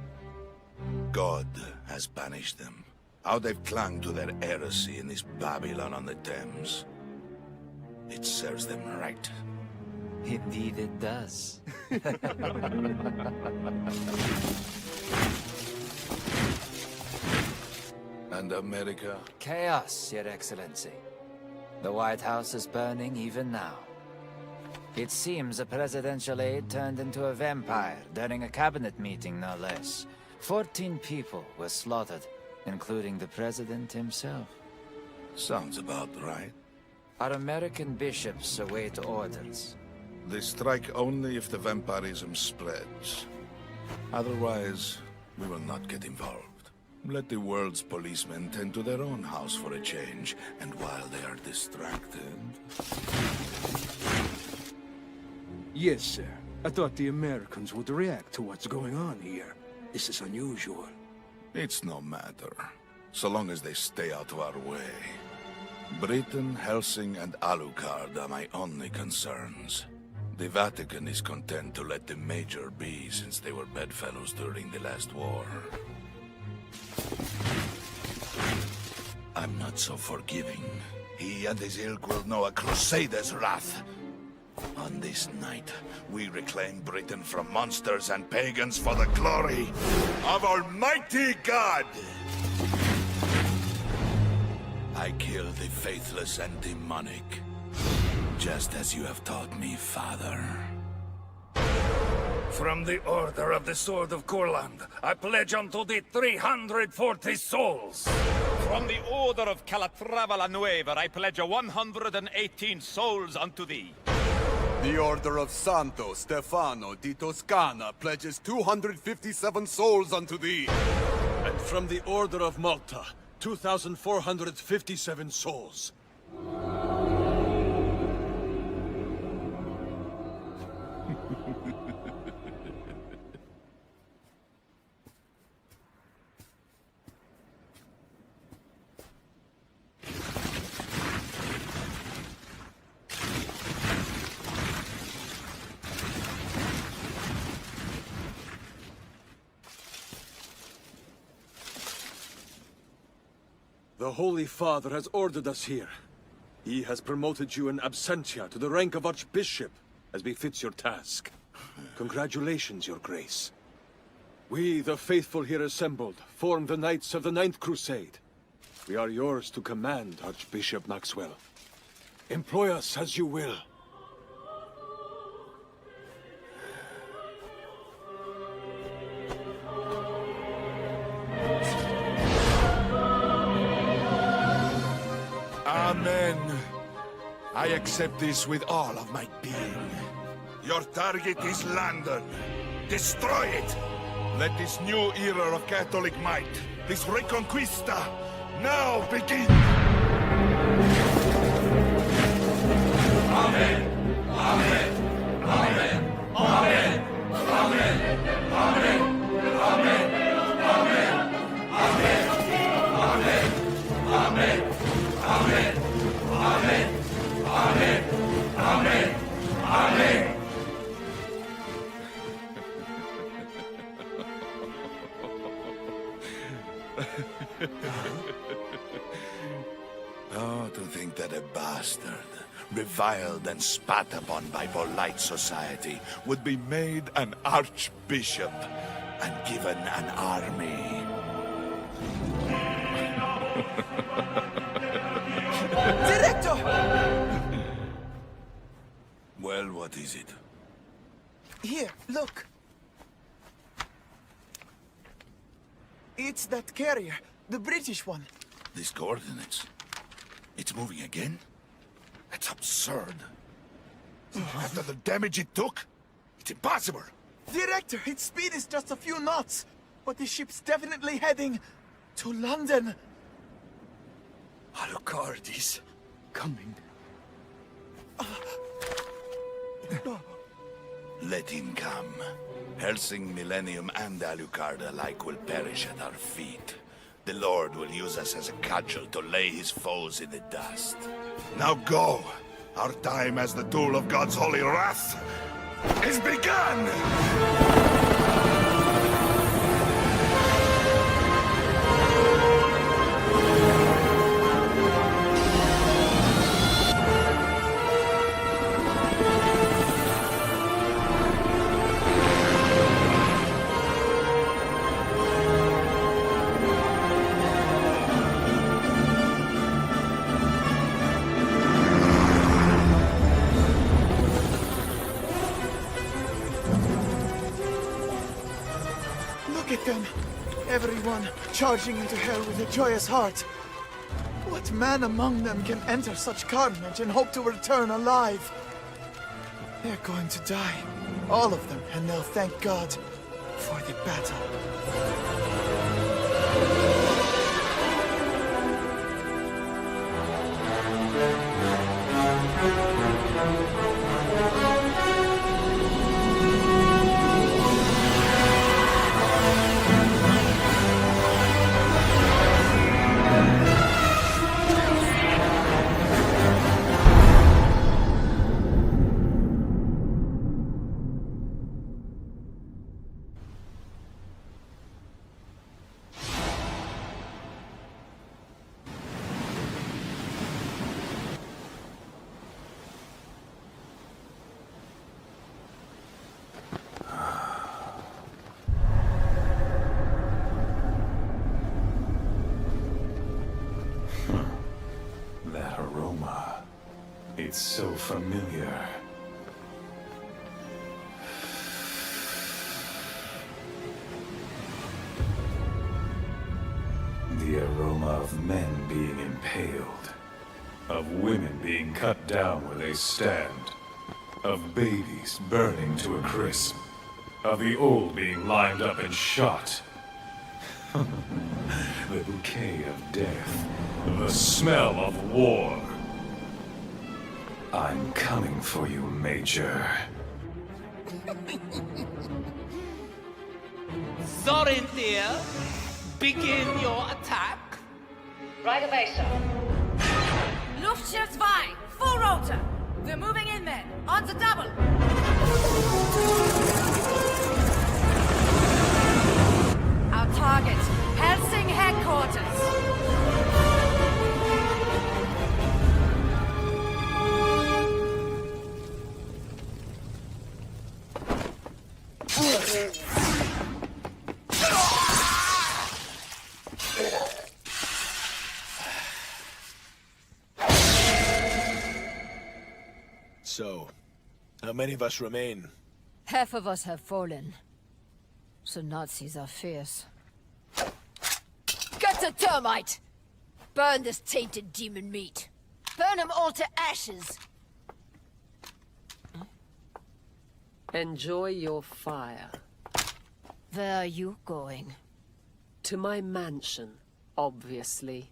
[SPEAKER 15] God has banished them. How they've clung to their heresy in this Babylon on the Thames. It serves them right.
[SPEAKER 14] Indeed it does.
[SPEAKER 15] And America?
[SPEAKER 14] Chaos, Your Excellency. The White House is burning even now. It seems a presidential aide turned into a vampire during a cabinet meeting, no less. 14 people were slaughtered, including the president himself.
[SPEAKER 15] Sounds about right.
[SPEAKER 14] Our American bishops await orders.
[SPEAKER 15] They strike only if the vampirism spreads. Otherwise, we will not get involved. Let the world's policemen tend to their own house for a change, and while they are distracted...
[SPEAKER 19] Yes, sir. I thought the Americans would react to what's going on here. This is unusual.
[SPEAKER 15] It's no matter, so long as they stay out of our way. Britain, Hellsing, and Alucard are my only concerns. The Vatican is content to let the Major be, since they were bedfellows during the last war. I'm not so forgiving. He and his ilk will know a crusader's wrath. On this night, we reclaim Britain from monsters and pagans for the glory of Almighty God! I kill the faithless and demonic, just as you have taught me, Father.
[SPEAKER 23] From the Order of the Sword of Courland, I pledge unto thee 340 souls.
[SPEAKER 24] From the Order of Calatrava la Nueva, I pledge 118 souls unto thee.
[SPEAKER 25] The Order of Santo Stefano di Toscana pledges 257 souls unto thee.
[SPEAKER 19] And from the Order of Malta, 2,457 souls. The Holy Father has ordered us here. He has promoted you in absentia to the rank of Archbishop, as befits your task. Congratulations, Your Grace. We, the faithful here assembled, form the Knights of the Ninth Crusade. We are yours to command, Archbishop Maxwell. Employ us as you will.
[SPEAKER 15] Amen. I accept this with all of my being. Your target is London. Destroy it! Let this new era of Catholic might, this Reconquista, now begin! Amen! Amen! Amen! Amen! Amen! Amen! Amen! Amen! Amen! Amen! Amen! Amen! Amen! Amen! Amen! Amen! Oh, to think that a bastard, reviled and spat upon by polite society, would be made an archbishop and given an army.
[SPEAKER 12] Director!
[SPEAKER 15] Well, what is it?
[SPEAKER 12] Here, look. It's that carrier, the British one.
[SPEAKER 15] These coordinates. It's moving again? That's absurd. After the damage it took? It's impossible.
[SPEAKER 12] Director, its speed is just a few knots, but the ship's definitely heading to London.
[SPEAKER 19] Alucard is coming.
[SPEAKER 15] Let him come. Hellsing, Millennium, and Alucard alike will perish at our feet. The Lord will use us as a cudgel to lay his foes in the dust. Now go! Our time as the tool of God's holy wrath is begun!
[SPEAKER 2] Look at them! Everyone charging into hell with a joyous heart. What man among them can enter such carnage and hope to return alive? They're going to die. All of them, and they'll thank God for the battle.
[SPEAKER 1] That aroma. It's so familiar. The aroma of men being impaled. Of women being cut down where they stand. Of babies burning to a crisp. Of the old being lined up and shot. The bouquet of death. The smell of war. I'm coming for you, Major.
[SPEAKER 7] Sorinthia, begin your attack.
[SPEAKER 9] Right away, sir.
[SPEAKER 11] Luftschiff 2, full rotor. We're moving in then, on the double. Our target, Hellsing headquarters.
[SPEAKER 13] So, how many of us remain?
[SPEAKER 16] Half of us have fallen. So Nazis are fierce. Get the termite! Burn this tainted demon meat. Burn them all to ashes.
[SPEAKER 5] Enjoy your fire.
[SPEAKER 16] Where are you going?
[SPEAKER 5] To my mansion, obviously.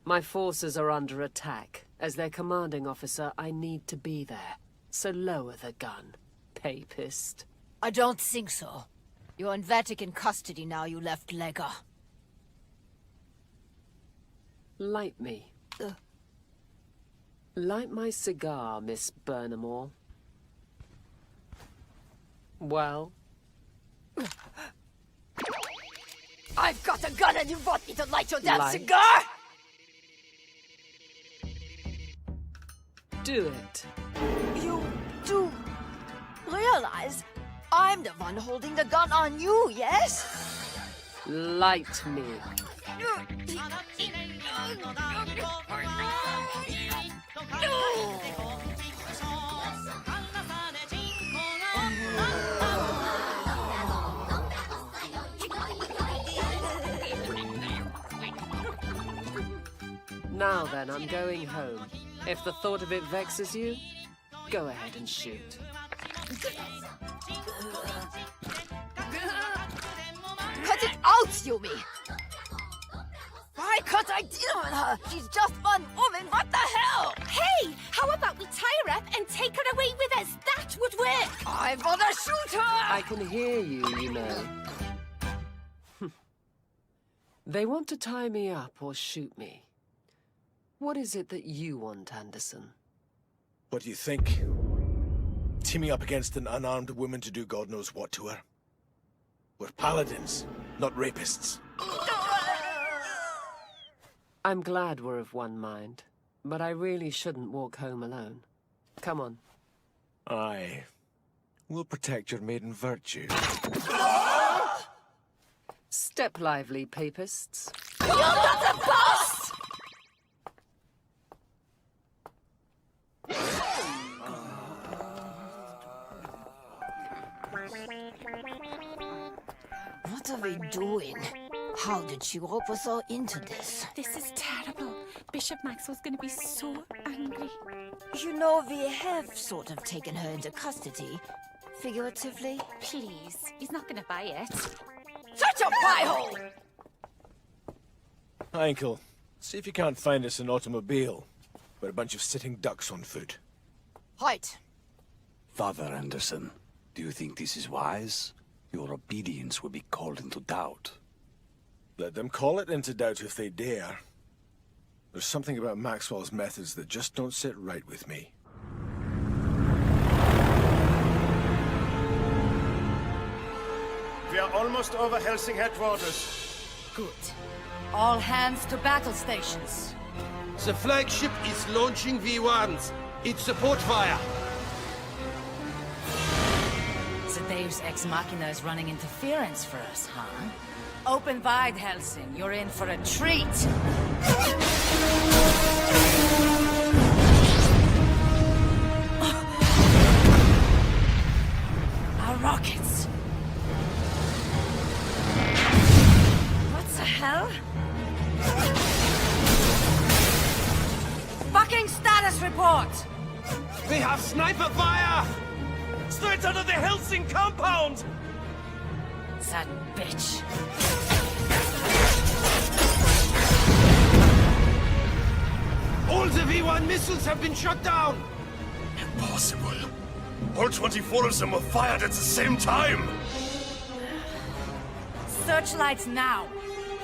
[SPEAKER 5] My forces are under attack. As their commanding officer, I need to be there. So lower the gun, papist.
[SPEAKER 16] I don't think so. You're in Vatican custody now, you left legger.
[SPEAKER 5] Light me. Light my cigar, Miss Burnhamore. Well?
[SPEAKER 16] I've got a gun and you want me to light your damn
[SPEAKER 5] Light.
[SPEAKER 16] cigar?!
[SPEAKER 5] Do it.
[SPEAKER 16] You do realize I'm the one holding the gun on you, yes?
[SPEAKER 5] Light me. Now then, I'm going home. If the thought of it vexes you, go ahead and shoot.
[SPEAKER 16] Cut it out, Yumi! Why can't I deal with her? She's just one woman, what the hell?
[SPEAKER 11] Hey, how about we tie her up and take her away with us? That would work!
[SPEAKER 16] I wanna shoot her!
[SPEAKER 5] I can hear you, you know. They want to tie me up or shoot me. What is it that you want, Anderson?
[SPEAKER 13] What do you think? Teaming up against an unarmed woman to do God knows what to her? We're paladins, not rapists.
[SPEAKER 5] I'm glad we're of one mind, but I really shouldn't walk home alone. Come on.
[SPEAKER 13] Aye. We'll protect your maiden virtue.
[SPEAKER 5] Step lively, papists.
[SPEAKER 16] You're not a boss!
[SPEAKER 11] What are we doing? How did she rope us all into this?
[SPEAKER 6] This is terrible. Bishop Maxwell's gonna be so angry.
[SPEAKER 11] You know, we have sort of taken her into custody. Figuratively.
[SPEAKER 6] Please, he's not gonna buy it.
[SPEAKER 11] Shut your pie hole!
[SPEAKER 13] Uncle, see if you can't find us an automobile. We're a bunch of sitting ducks on foot.
[SPEAKER 11] Right.
[SPEAKER 22] Father Anderson, do you think this is wise? Your obedience will be called into doubt.
[SPEAKER 13] Let them call it into doubt if they dare. There's something about Maxwell's methods that just don't sit right with me. We are almost over Hellsing headquarters.
[SPEAKER 11] Good. All hands to battle stations.
[SPEAKER 8] The flagship is launching V1s. It's support fire.
[SPEAKER 11] The Deus Ex Machina is running interference for us, huh? Open wide, Hellsing. You're in for a treat. Our rockets. What the hell? Fucking status report!
[SPEAKER 8] We have sniper fire! Straight out of the Hellsing compound!
[SPEAKER 11] That bitch.
[SPEAKER 8] All the V1 missiles have been shot down!
[SPEAKER 17] Impossible. All 24 of them were fired at the same time!
[SPEAKER 11] Searchlights now!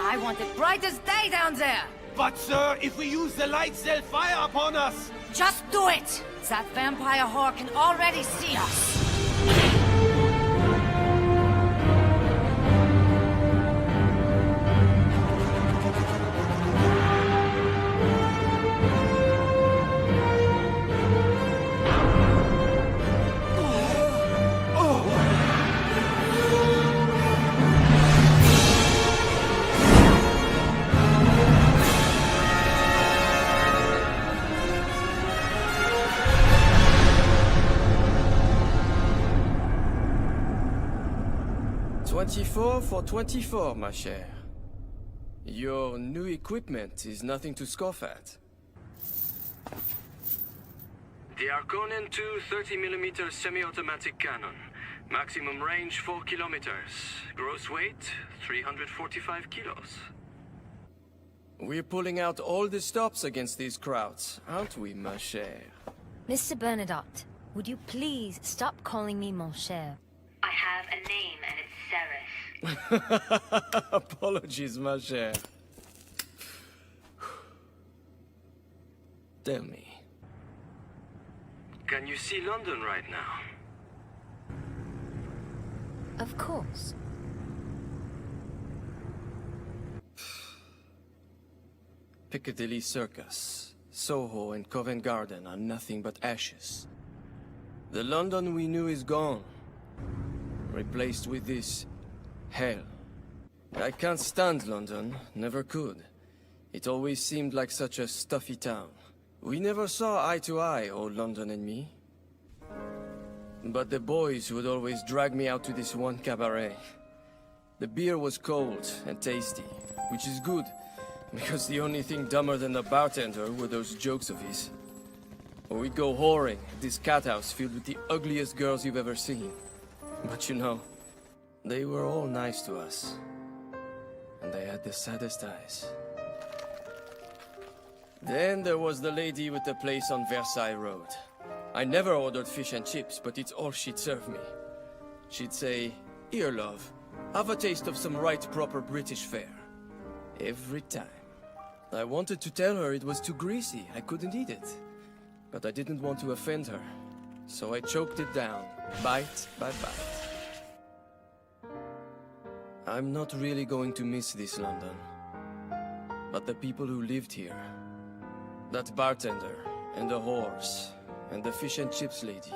[SPEAKER 11] I want it bright as day down there!
[SPEAKER 8] But sir, if we use the lights, they'll fire upon us!
[SPEAKER 11] Just do it! That vampire whore can already see us!
[SPEAKER 8] For 24, ma chère. Your new equipment is nothing to scoff at.
[SPEAKER 18] The Arconen 2 30mm semi-automatic cannon. Maximum range 4 kilometers. Gross weight 345 kilos.
[SPEAKER 8] We're pulling out all the stops against these crowds, aren't we, ma chère?
[SPEAKER 20] Mr. Bernadotte, would you please stop calling me mon cher?
[SPEAKER 9] I have a name and it's Seras.
[SPEAKER 8] Apologies, ma chère. Tell me. Can you see London right now?
[SPEAKER 20] Of course.
[SPEAKER 8] Piccadilly Circus, Soho and Covent Garden are nothing but ashes. The London we knew is gone. Replaced with this hell. I can't stand London, never could. It always seemed like such a stuffy town. We never saw eye to eye, old London and me. But the boys would always drag me out to this one cabaret. The beer was cold and tasty, which is good, because the only thing dumber than the bartender were those jokes of his. Or we'd go whoring at this cat house filled with the ugliest girls you've ever seen. But you know, they were all nice to us. And they had the saddest eyes. Then there was the lady with the place on Versailles Road. I never ordered fish and chips, but it's all she'd serve me. She'd say, "Here, love, have a taste of some right proper British fare." Every time. I wanted to tell her it was too greasy, I couldn't eat it. but I didn't want to offend her, so I choked it down, bite by bite. I'm not really going to miss this London, but the people who lived here. That bartender, and the horse, and the fish and chips lady.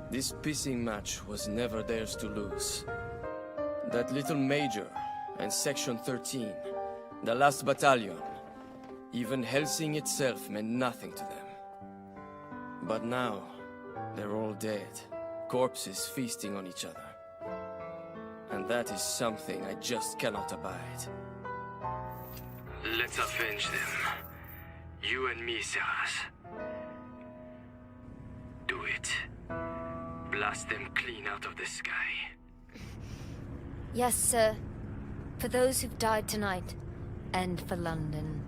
[SPEAKER 8] This pissing match was never theirs to lose. That little major, and Section 13, the last battalion. Even Hellsing itself meant nothing to them. But now, they're all dead, corpses feasting on each other. And that is something I just cannot abide.
[SPEAKER 18] Let's avenge them. You and me, Seras. Do it. Blast them clean out of the sky.
[SPEAKER 20] Yes, sir. For those who've died tonight, and for London.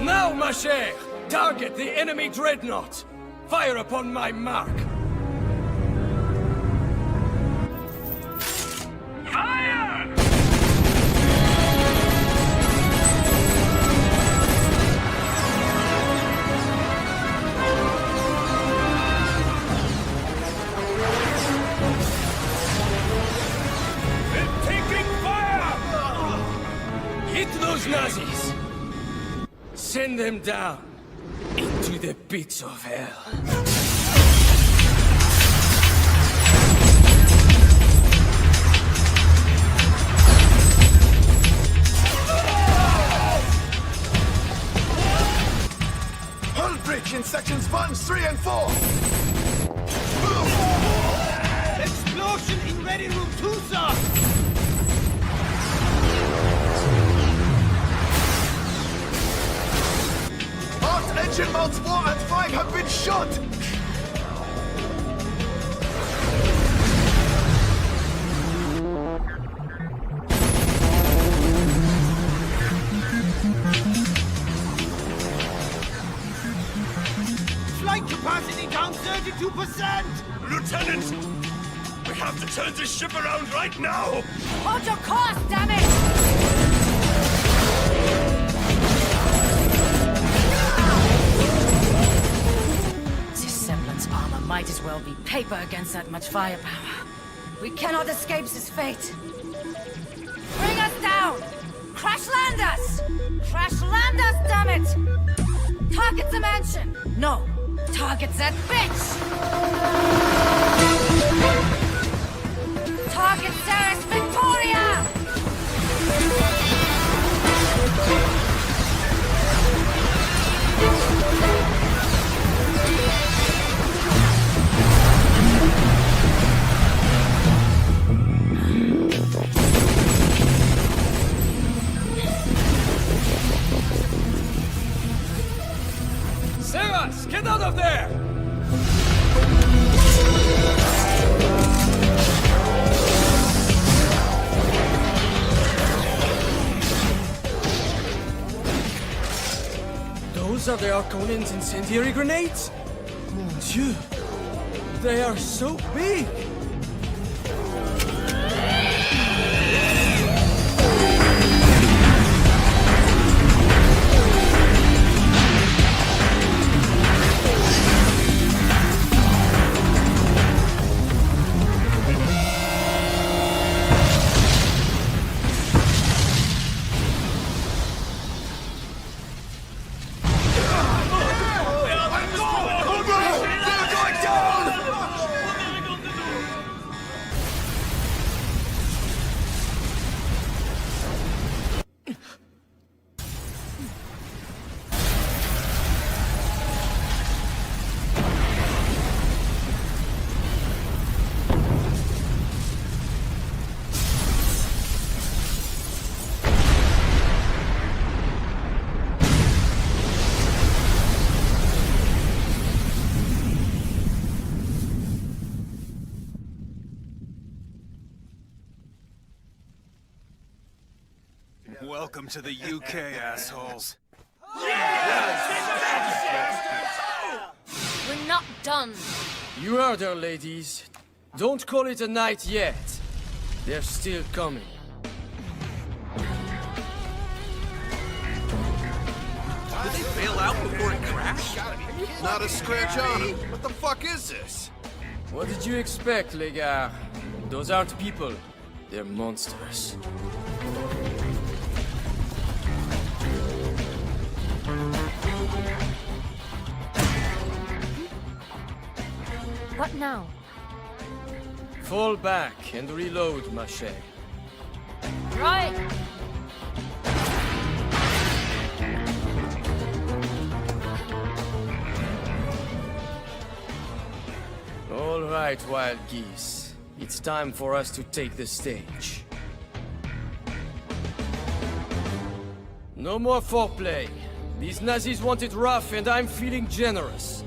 [SPEAKER 8] Now, ma chère! Target the enemy dreadnought! Fire upon my mark!
[SPEAKER 18] Fire!
[SPEAKER 8] They're taking fire! Hit those Nazis! Send them down into the pits of hell.
[SPEAKER 2] Hull breach in sections 1, 3, and 4!
[SPEAKER 12] Explosion in ready room 2, sir!
[SPEAKER 2] Engine mounts 4 and 5 have been shot!
[SPEAKER 12] Flight capacity down 32%!
[SPEAKER 17] Lieutenant! We have to turn this ship around right now!
[SPEAKER 11] Hold your course, damn it! Armor might as well be paper against that much firepower. We cannot escape this fate. Bring us down! Crash land us! Crash land us, damn it! Target the mansion! No! Target that bitch! Target Seras Victoria!
[SPEAKER 8] Seras, get out of there! Those are the Arconan's incendiary grenades? Mon Dieu! They are so big!
[SPEAKER 13] Welcome to the UK, assholes.
[SPEAKER 20] We're not done.
[SPEAKER 8] You heard her, ladies. Don't call it a night yet. They're still coming.
[SPEAKER 12] Did they bail out before it crashed? Not a scratch on him. What the fuck is this?
[SPEAKER 8] What did you expect, les gars? Those aren't people. They're monsters.
[SPEAKER 20] What now?
[SPEAKER 8] Fall back and reload, ma chère.
[SPEAKER 20] Right!
[SPEAKER 8] All right, wild geese. It's time for us to take the stage. No more foreplay. These Nazis want it rough, and I'm feeling generous.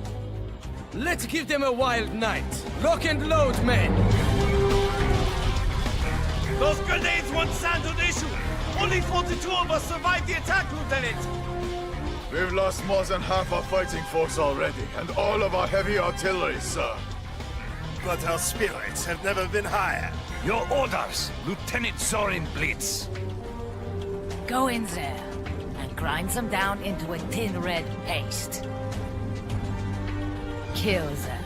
[SPEAKER 8] Let's give them a wild night. Lock and load, men!
[SPEAKER 24] Those grenades won't stand an issue! Only 42 of us survived the attack, Lieutenant!
[SPEAKER 15] We've lost more than half our fighting force already, and all of our heavy artillery, sir.
[SPEAKER 17] But our spirits have never been higher.
[SPEAKER 23] Your orders, Lieutenant Sorin Blitz.
[SPEAKER 11] Go in there and grind them down into a thin red paste. Kill them.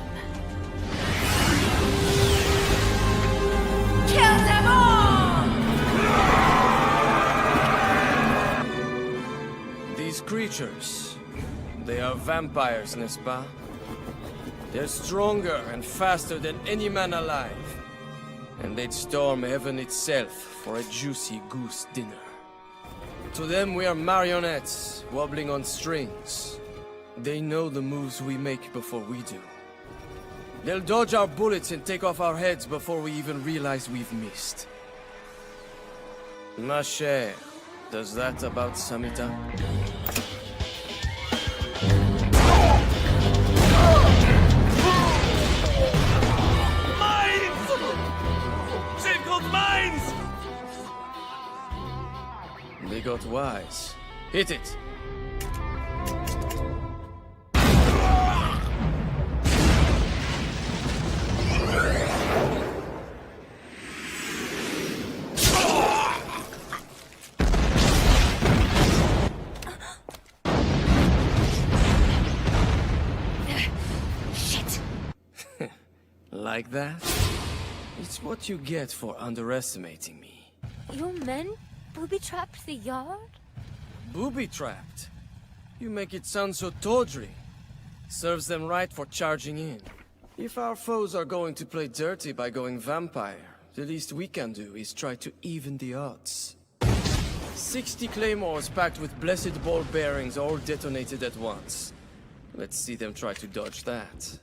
[SPEAKER 11] Kill them all!
[SPEAKER 8] These creatures, they are vampires, n'est-ce pas? They're stronger and faster than any man alive. And they'd storm heaven itself for a juicy goose dinner. To them, we are marionettes, wobbling on strings. They know the moves we make before we do. They'll dodge our bullets and take off our heads before we even realize we've missed. Ma chère, does that about sum it up?
[SPEAKER 24] Mines!
[SPEAKER 8] They got wise. Hit it!
[SPEAKER 11] Shit!
[SPEAKER 8] Like that? It's what you get for underestimating me.
[SPEAKER 20] Your men booby-trapped the yard?
[SPEAKER 8] Booby-trapped? You make it sound so tawdry. Serves them right for charging in. If our foes are going to play dirty by going vampire, the least we can do is try to even the odds. 60 claymores packed with blessed ball bearings all detonated at once. Let's see them try to dodge that.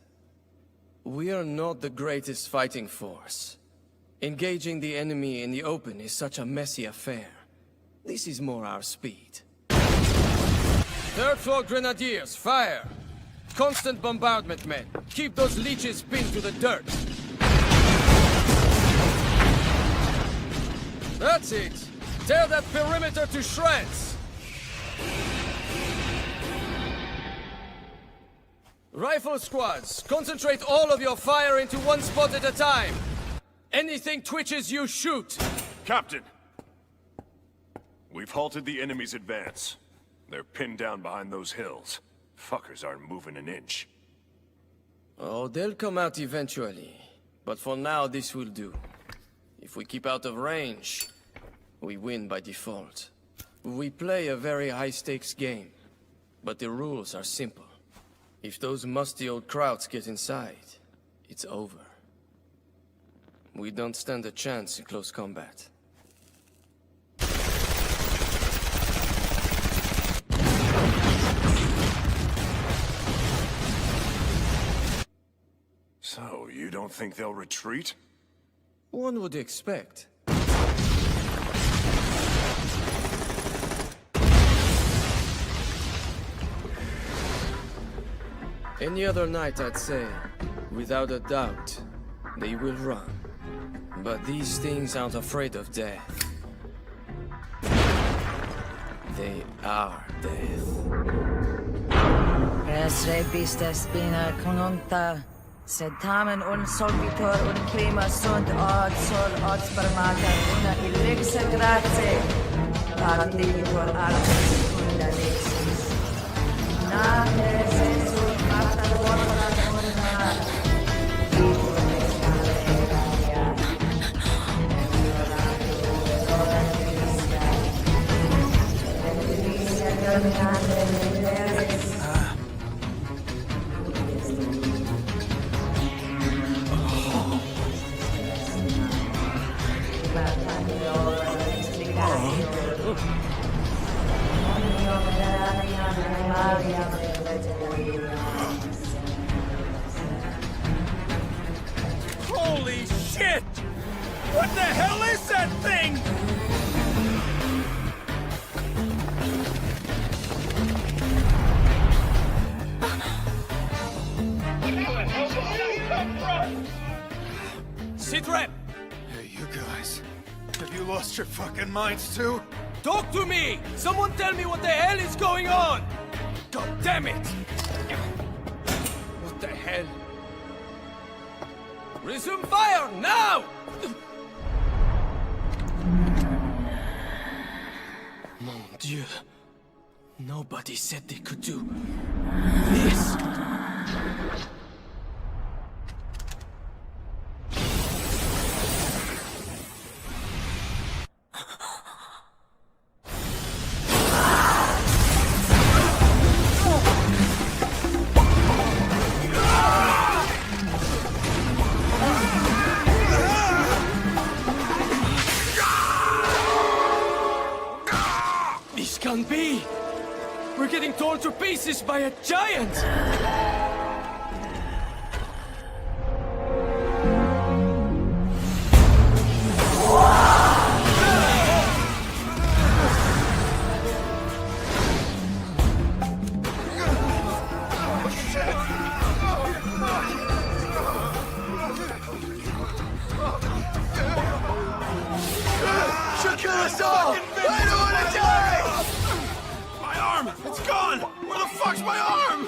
[SPEAKER 8] We are not the greatest fighting force. Engaging the enemy in the open is such a messy affair. This is more our speed. Third floor grenadiers, fire! Constant bombardment, men. Keep those leeches pinned to the dirt. That's it! Tear that perimeter to shreds! Rifle squads, concentrate all of your fire into one spot at a time. Anything twitches, you shoot.
[SPEAKER 17] Captain! We've halted the enemy's advance. They're pinned down behind those hills. Fuckers aren't moving an inch.
[SPEAKER 8] Oh, they'll come out eventually. But for now, this will do. If we keep out of range, we win by default. We play a very high-stakes game, but the rules are simple. If those musty old krauts get inside, it's over. We don't stand a chance in close combat.
[SPEAKER 17] So, you don't think they'll retreat?
[SPEAKER 8] One would expect. Any other night, I'd say, without a doubt, they will run. But these things aren't afraid of death. They are death.
[SPEAKER 11] Res rebis spina conunta, Sed tamen solvitor prima sunt od sol od spermata una elixir grazie. Partitor artis secunda lexis. Nate sensus mata quota orna.
[SPEAKER 12] Holy shit! What the hell is that thing?
[SPEAKER 8] Sitrep!
[SPEAKER 13] Hey, you guys. Have you lost your fucking minds too?
[SPEAKER 8] Talk to me! Someone tell me what the hell is going on! God damn it! What the hell? Resume fire, now! Mon Dieu. Nobody said they could do this. This can't be! We're getting torn to pieces by a giant!
[SPEAKER 12] She'll kill us all! I don't want to die! My arm! It's gone! Where the fuck's my arm?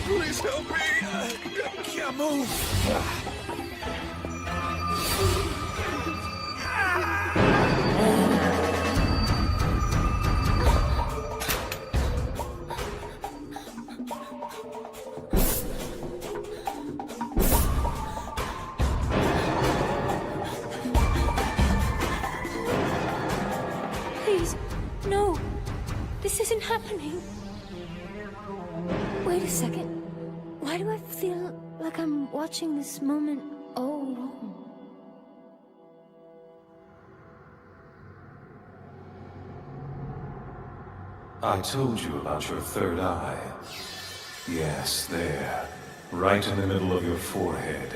[SPEAKER 12] Please help me! I can't move!
[SPEAKER 20] Please, no. This isn't happening. Wait a second. Why do I feel like I'm watching this moment all along?
[SPEAKER 1] I told you about your third eye. Yes, there. Right in the middle of your forehead.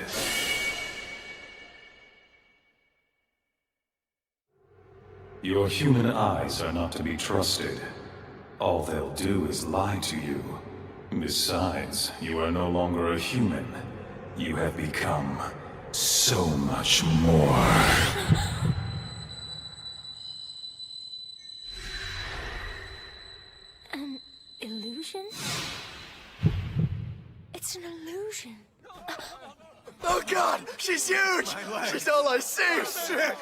[SPEAKER 1] Your human eyes are not to be trusted. All they'll do is lie to you. Besides, you are no longer a human. You have become so much more.
[SPEAKER 20] An illusion? It's an illusion.
[SPEAKER 2] Oh god, she's huge! She's all I see! Shit!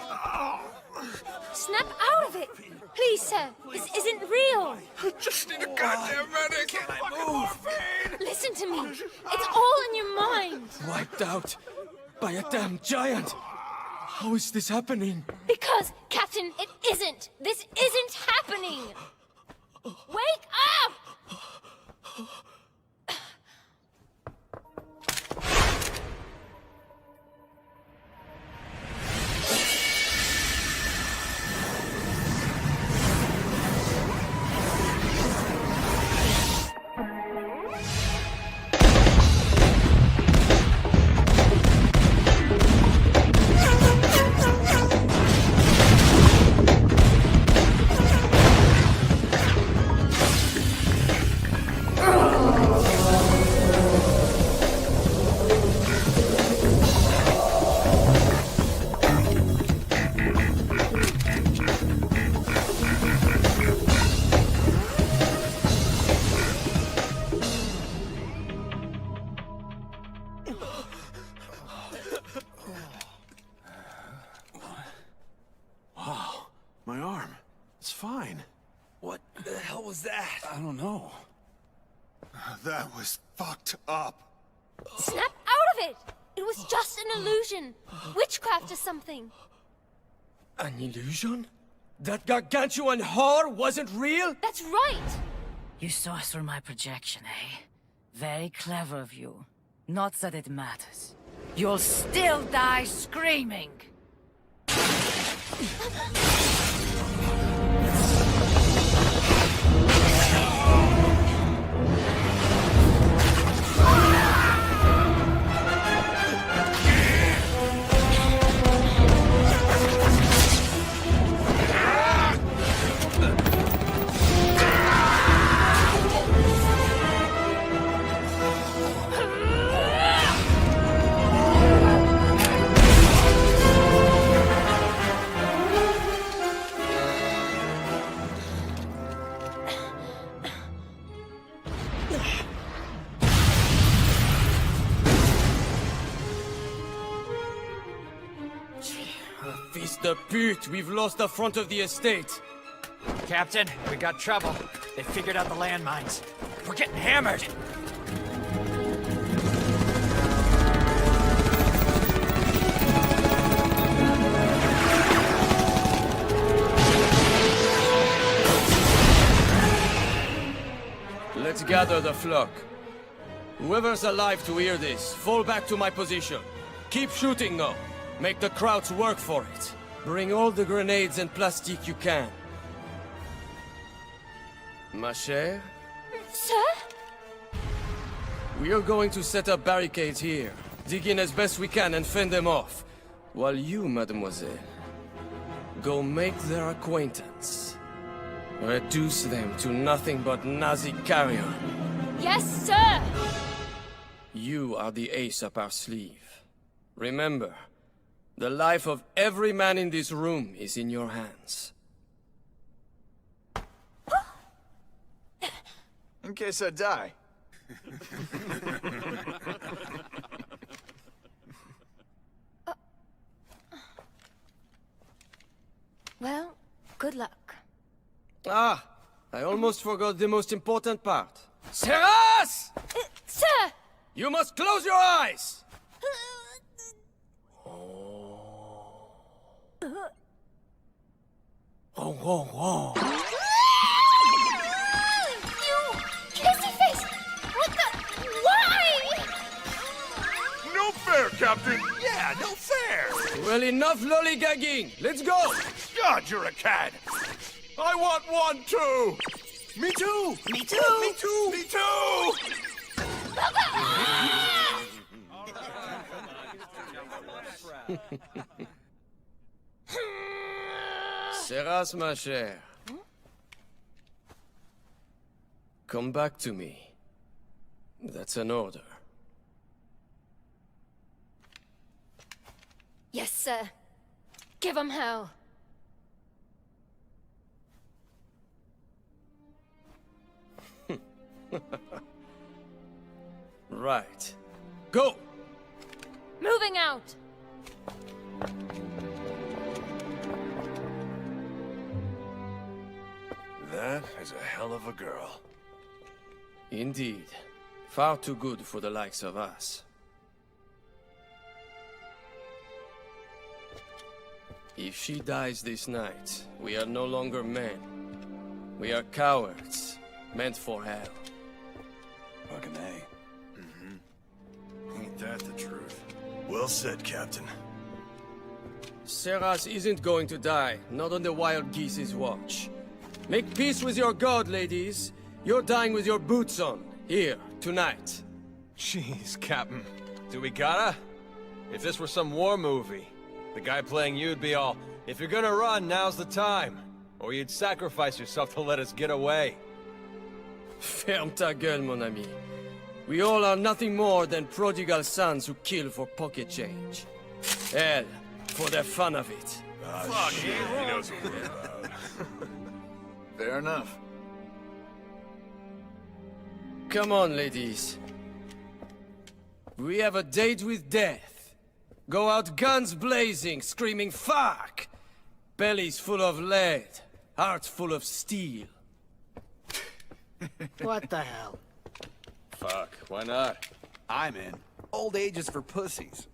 [SPEAKER 20] Snap out of it! Please, sir. This isn't real.
[SPEAKER 12] I just need a goddamn medic! Can I move?
[SPEAKER 20] Listen to me. It's all in your mind.
[SPEAKER 8] Wiped out by a damn giant! How is this happening?
[SPEAKER 20] Because, Captain, it isn't. This isn't happening. Wake up!
[SPEAKER 12] It's fine.
[SPEAKER 8] What the hell was that?
[SPEAKER 22] I don't know.
[SPEAKER 25] That was fucked up.
[SPEAKER 16] Snap out of it! It was just an illusion. Witchcraft or something.
[SPEAKER 8] An illusion? That gargantuan whore wasn't real?
[SPEAKER 16] That's right!
[SPEAKER 11] You saw through my projection, eh? Very clever of you. Not that it matters. You'll still die screaming!
[SPEAKER 8] Fils de pute, we've lost the front of the estate.
[SPEAKER 3] Captain, we got trouble. They figured out the landmines. We're getting hammered.
[SPEAKER 8] Let's gather the flock. Whoever's alive to hear this, fall back to my position. Keep shooting, though. Make the Krauts work for it. Bring all the grenades and plastic you can. Ma chère?
[SPEAKER 16] Sir?
[SPEAKER 8] We are going to set up barricades here. Dig in as best we can and fend them off. While you, mademoiselle, go make their acquaintance. Reduce them to nothing but Nazi carrion.
[SPEAKER 16] Yes, sir!
[SPEAKER 8] You are the ace up our sleeve. Remember, the life of every man in this room is in your hands.
[SPEAKER 2] In case I die.
[SPEAKER 16] Well, good luck.
[SPEAKER 8] Ah, I almost forgot the most important part. Seras!
[SPEAKER 16] Sir!
[SPEAKER 8] You must close your eyes! Oh, whoa, whoa.
[SPEAKER 16] You kissy face! What the? Why?
[SPEAKER 15] No fair, Captain! Yeah, no fair!
[SPEAKER 8] Well, enough lollygagging! Let's go!
[SPEAKER 15] God, you're a cad! I want one, too!
[SPEAKER 12] Me too!
[SPEAKER 15] Me too! Me too! Me too!
[SPEAKER 8] Seras, ma chère. Come back to me. That's an order.
[SPEAKER 16] Yes, sir. Give 'em hell.
[SPEAKER 8] Right. Go!
[SPEAKER 16] Moving out!
[SPEAKER 17] That is a hell of a girl.
[SPEAKER 8] Indeed. Far too good for the likes of us. If she dies this night, we are no longer men. We are cowards, meant for hell.
[SPEAKER 22] Fucking A.
[SPEAKER 17] Ain't that the truth?
[SPEAKER 12] Well said, Captain.
[SPEAKER 8] Seras isn't going to die, not on the wild geese's watch. Make peace with your god, ladies. You're dying with your boots on, here, tonight.
[SPEAKER 3] Jeez, Captain. Do we gotta? If this were some war movie, the guy playing you'd be all, if you're gonna run, now's the time. Or you'd sacrifice yourself to let us get away.
[SPEAKER 8] Ferme ta gueule, mon ami. We all are nothing more than prodigal sons who kill for pocket change. Hell, for the fun of it.
[SPEAKER 15] Fuck, he knows what we're about.
[SPEAKER 2] Fair enough.
[SPEAKER 8] Come on, ladies. We have a date with death. Go out guns blazing, screaming fuck! Bellies full of lead. Hearts full of steel.
[SPEAKER 4] What the hell?
[SPEAKER 3] Fuck, why not?
[SPEAKER 25] I'm in. Old age is for pussies.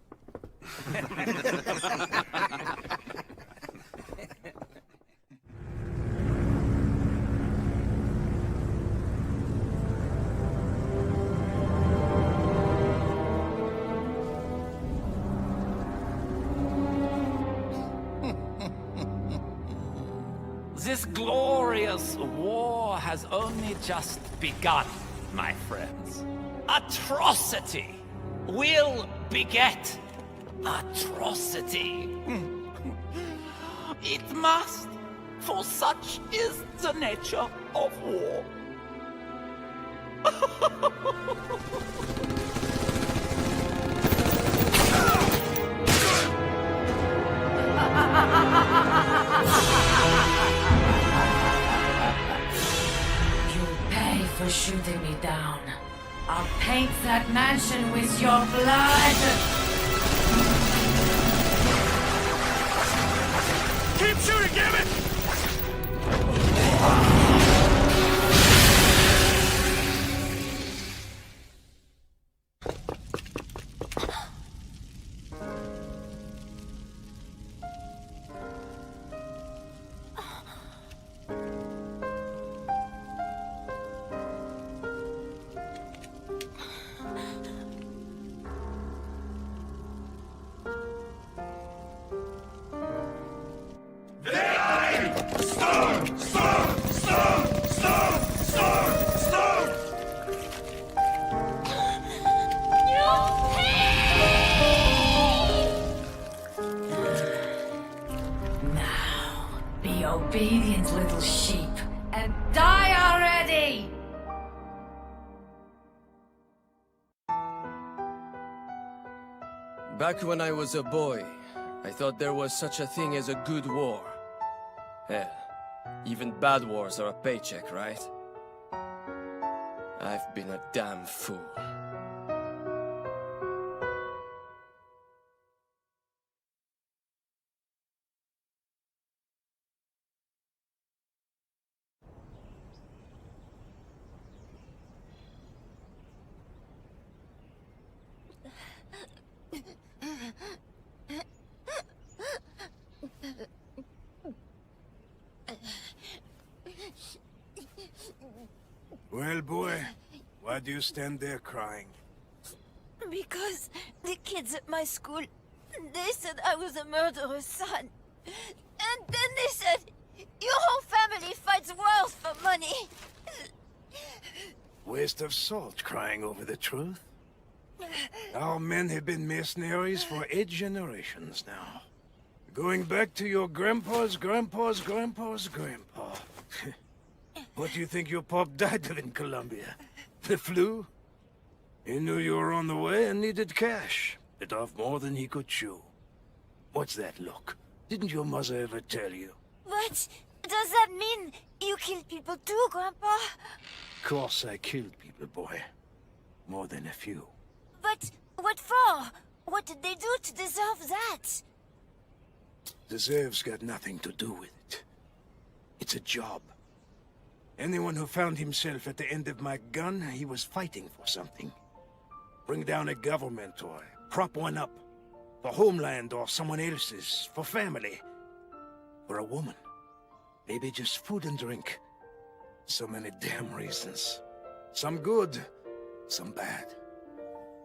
[SPEAKER 7] This glorious war has only just begun, my friends. Atrocity will beget atrocity. It must, for such is the nature of war.
[SPEAKER 11] For shooting me down. I'll paint that mansion with your blood!
[SPEAKER 12] Keep shooting, damn it!
[SPEAKER 11] Obedient little sheep, and die already!
[SPEAKER 8] Back when I was a boy, I thought there was such a thing as a good war. Hell, even bad wars are a paycheck, right? I've been a damn fool.
[SPEAKER 13] Well, boy, why do you stand there crying?
[SPEAKER 16] Because the kids at my school, they said I was a murderer's son. And then they said, your whole family fights wars for money.
[SPEAKER 13] Waste of salt crying over the truth. Our men have been mercenaries for 8 generations now. Going back to your grandpa's grandpa's grandpa's grandpa. What do you think your pop died of in Colombia? The flu? He knew you were on the way and needed cash. Bit off more than he could chew. What's that look? Didn't your mother ever tell you?
[SPEAKER 16] But does that mean you killed people too, Grandpa?
[SPEAKER 13] Of course I killed people, boy. More than a few.
[SPEAKER 16] But what for? What did they do to deserve that?
[SPEAKER 13] Deserve's got nothing to do with it. It's a job. Anyone who found himself at the end of my gun, he was fighting for something. Bring down a government or prop one up. For homeland or someone else's. For family. For a woman. Maybe just food and drink. So many damn reasons. Some good, some bad.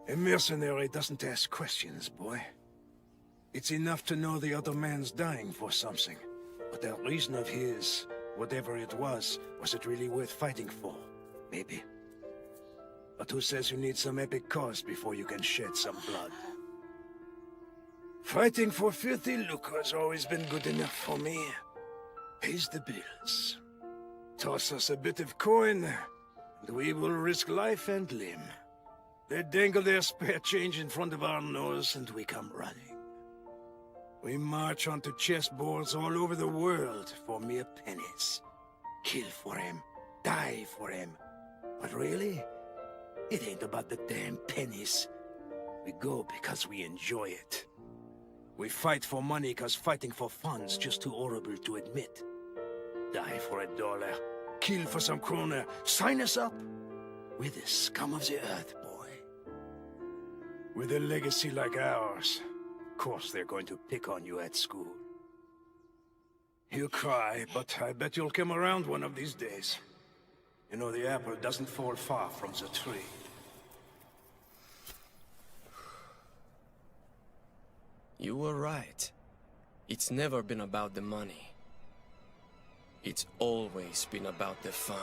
[SPEAKER 13] A mercenary doesn't ask questions, boy. It's enough to know the other man's dying for something. But that reason of his, whatever it was it really worth fighting for? Maybe. But who says you need some epic cause before you can shed some blood? Fighting for filthy lucre's always been good enough for me. Pays the bills. Toss us a bit of coin, and we will risk life and limb. They dangle their spare change in front of our nose, and we come running. We march onto chessboards all over the world for mere pennies. Kill for him, die for him. But really, it ain't about the damn pennies. We go because we enjoy it. We fight for money because fighting for fun's just too horrible to admit.
[SPEAKER 22] Die for $1. Kill for some kroner. Sign us up. We're the scum of the earth, boy. With a legacy like ours, of course they're going to pick on you at school. You'll cry, but I bet you'll come around one of these days. You know, the apple doesn't fall far from the tree.
[SPEAKER 8] You were right. It's never been about the money. It's always been about the fun.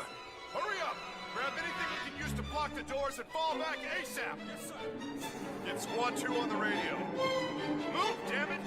[SPEAKER 17] Hurry up! Grab anything you can use to block the doors and fall back ASAP! Yes, sir. Get Squad 2 on the radio. Move, damn it!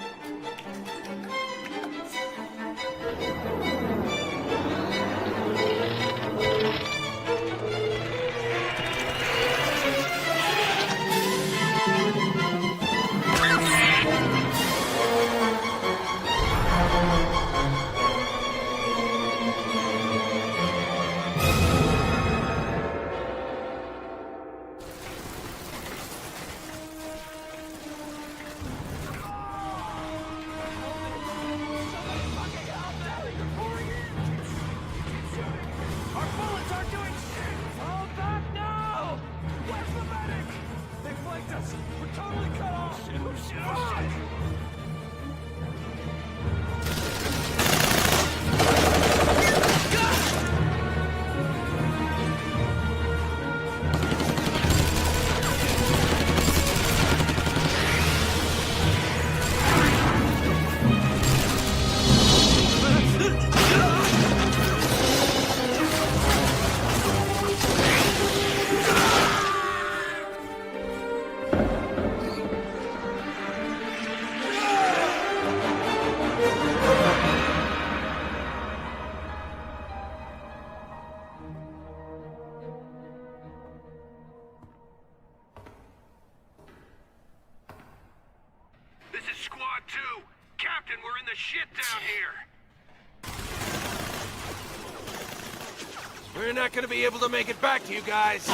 [SPEAKER 8] We're not gonna be able to make it back to you guys.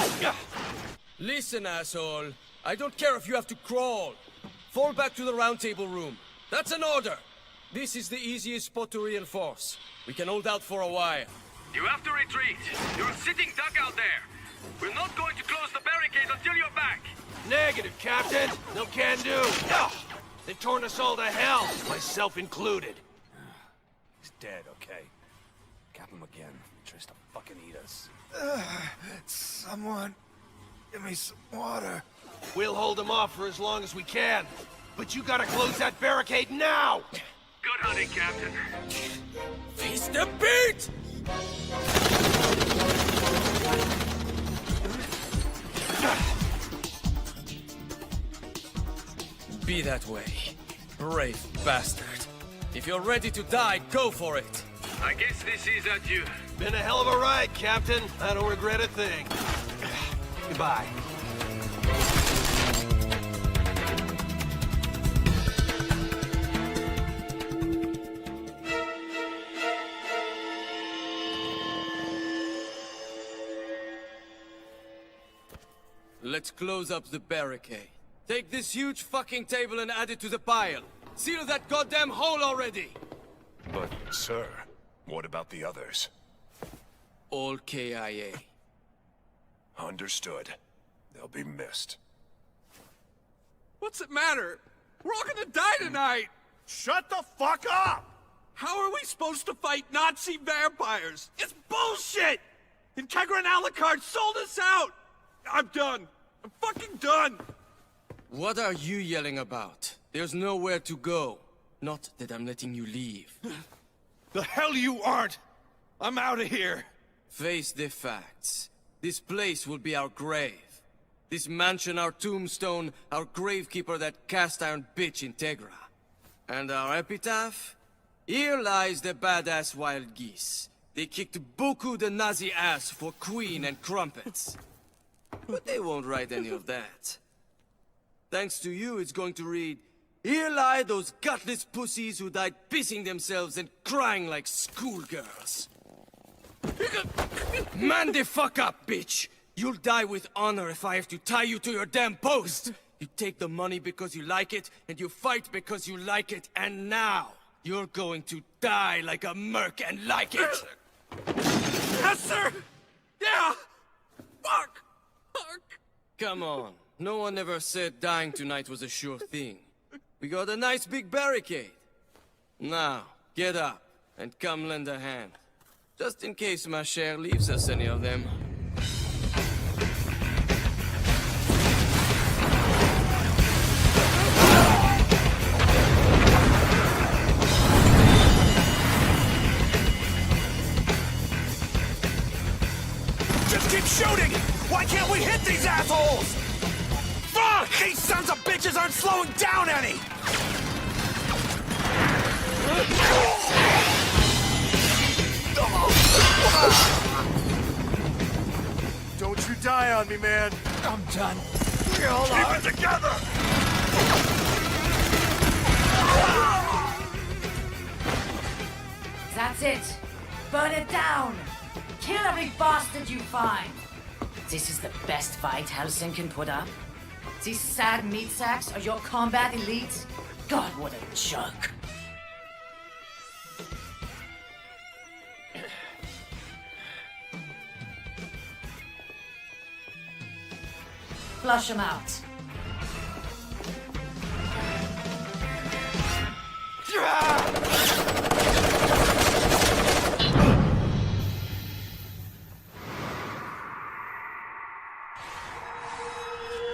[SPEAKER 8] Listen, asshole. I don't care if you have to crawl. Fall back to the round table room. That's an order. This is the easiest spot to reinforce. We can hold out for a while.
[SPEAKER 18] You have to retreat. You're sitting duck out there. We're not going to close the barricade until you're back.
[SPEAKER 8] Negative, Captain. No can do. They've torn us all to hell, myself included.
[SPEAKER 22] He's dead, okay? Cap him again. He tries to fucking eat us.
[SPEAKER 13] Someone, give me some water.
[SPEAKER 8] We'll hold them off for as long as we can. But you gotta close that barricade now!
[SPEAKER 18] Good hunting, Captain.
[SPEAKER 8] Face the beat! Be that way. Brave bastard. If you're ready to die, go for it.
[SPEAKER 18] I guess this is adieu.
[SPEAKER 8] Been a hell of a ride, Captain. I don't regret a thing. Goodbye. Let's close up the barricade. Take this huge fucking table and add it to the pile. Seal that goddamn hole already!
[SPEAKER 17] But, sir, what about the others?
[SPEAKER 8] All KIA.
[SPEAKER 17] Understood. They'll be missed.
[SPEAKER 12] What's the matter? We're all gonna die tonight! Shut the fuck up! How are we supposed to fight Nazi vampires? It's bullshit! Integra and Alucard sold us out! I'm done. I'm fucking done!
[SPEAKER 8] What are you yelling about? There's nowhere to go. Not that I'm letting you leave.
[SPEAKER 12] The hell you aren't! I'm out of here!
[SPEAKER 8] Face the facts. This place will be our grave. This mansion our tombstone, our gravekeeper that cast-iron bitch Integra. And our epitaph? Here lies the badass wild geese. They kicked beaucoup de Nazi ass for queen and crumpets. But they won't write any of that. Thanks to you, it's going to read, here lie those gutless pussies who died pissing themselves and crying like schoolgirls. Man the fuck up, bitch! You'll die with honor if I have to tie you to your damn post! You take the money because you like it, and you fight because you like it, and now you're going to die like a merc and like it! monster! Yeah! Fuck! Fuck! Come on. No one ever said dying tonight was a sure thing. We got a nice big barricade. Now, get up and come lend a hand. Just in case ma chère leaves us any of them.
[SPEAKER 12] Just keep shooting! Why can't we hit these assholes? Fuck! These sons of bitches aren't slowing down any!
[SPEAKER 25] Don't you die on me, man.
[SPEAKER 12] I'm done.
[SPEAKER 25] Keep it together!
[SPEAKER 11] That's it. Burn it down. Kill every bastard you find. This is the best fight Hellsing can put up? These sad meat sacks are your combat elites? God, what a joke. Flush them out.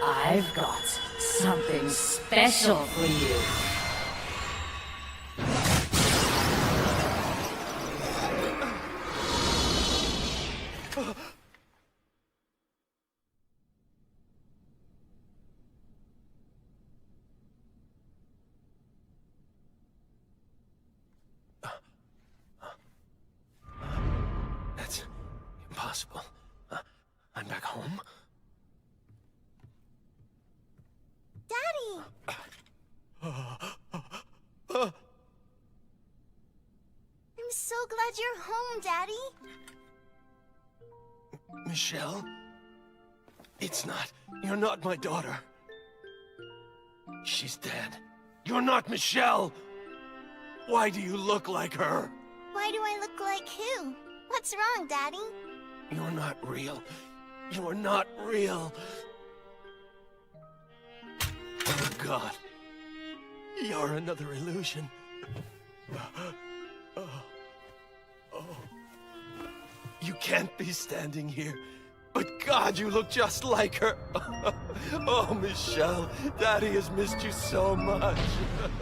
[SPEAKER 11] I've got something special for you.
[SPEAKER 8] That's impossible. I'm back home.
[SPEAKER 16] Daddy! I'm so glad you're home, Daddy.
[SPEAKER 8] Michelle? It's not. You're not my daughter. She's dead. You're not Michelle! Why do you look like her?
[SPEAKER 16] Why do I look like who? What's wrong, Daddy?
[SPEAKER 8] You're not real. You're not real. Oh, God. You're another illusion. You can't be standing here. But God, you look just like her. Oh, Michelle, Daddy has missed you so much.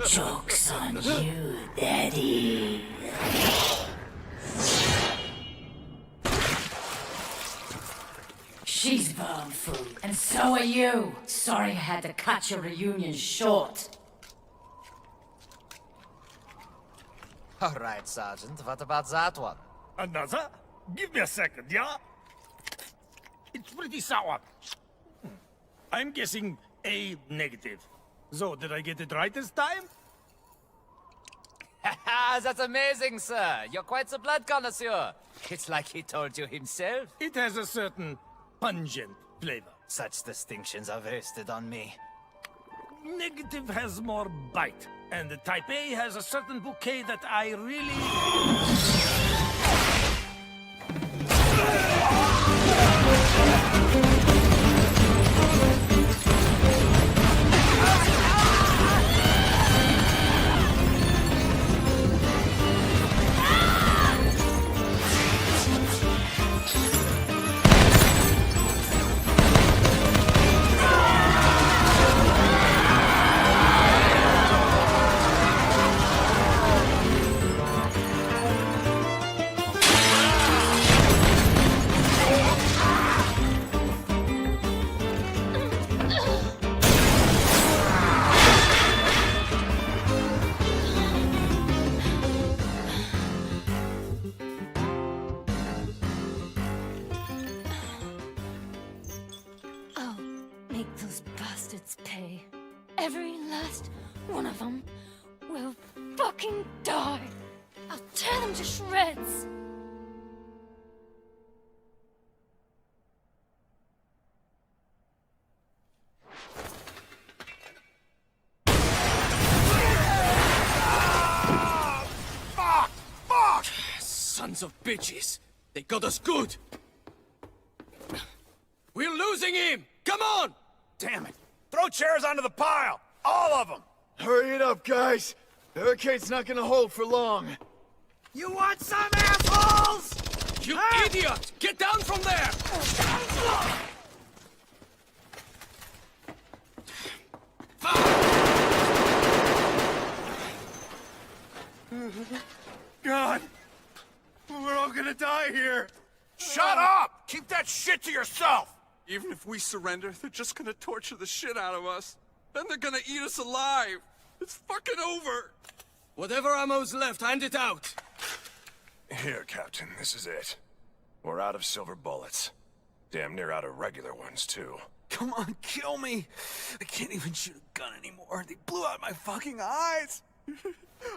[SPEAKER 11] Joke's on you, Daddy. She's bone food, and so are you. Sorry I had to cut your reunion short.
[SPEAKER 4] All right, Sergeant. What about that one?
[SPEAKER 13] Another? Give me a second, yeah? It's pretty sour. I'm guessing A negative. So, did I get it right this time?
[SPEAKER 4] That's amazing, sir. You're quite the blood connoisseur. It's like he told you himself.
[SPEAKER 13] It has a certain pungent flavor.
[SPEAKER 4] Such distinctions are wasted on me.
[SPEAKER 13] Negative has more bite, and the type A has a certain bouquet that I really...
[SPEAKER 16] Every last one of them will fucking die. I'll tear them to shreds.
[SPEAKER 8] Fuck! Fuck! Sons of bitches! They got us good! We're losing him! Come on!
[SPEAKER 12] Damn it! Throw chairs onto the pile! All of them!
[SPEAKER 2] Hurry it up, guys! The barricade's not gonna hold for long.
[SPEAKER 8] You want some assholes? You idiot! Get down from there!
[SPEAKER 12] God! We're all gonna die here! Shut up! Keep that shit to yourself!
[SPEAKER 5] Even if we surrender, they're just gonna torture the shit out of us. Then they're gonna eat us alive. It's fucking over.
[SPEAKER 8] Whatever ammo's left, hand it out.
[SPEAKER 12] Here, Captain, this is it. We're out of silver bullets. Damn near out of regular ones, too.
[SPEAKER 5] Come on, kill me. I can't even shoot a gun anymore. They blew out my fucking eyes.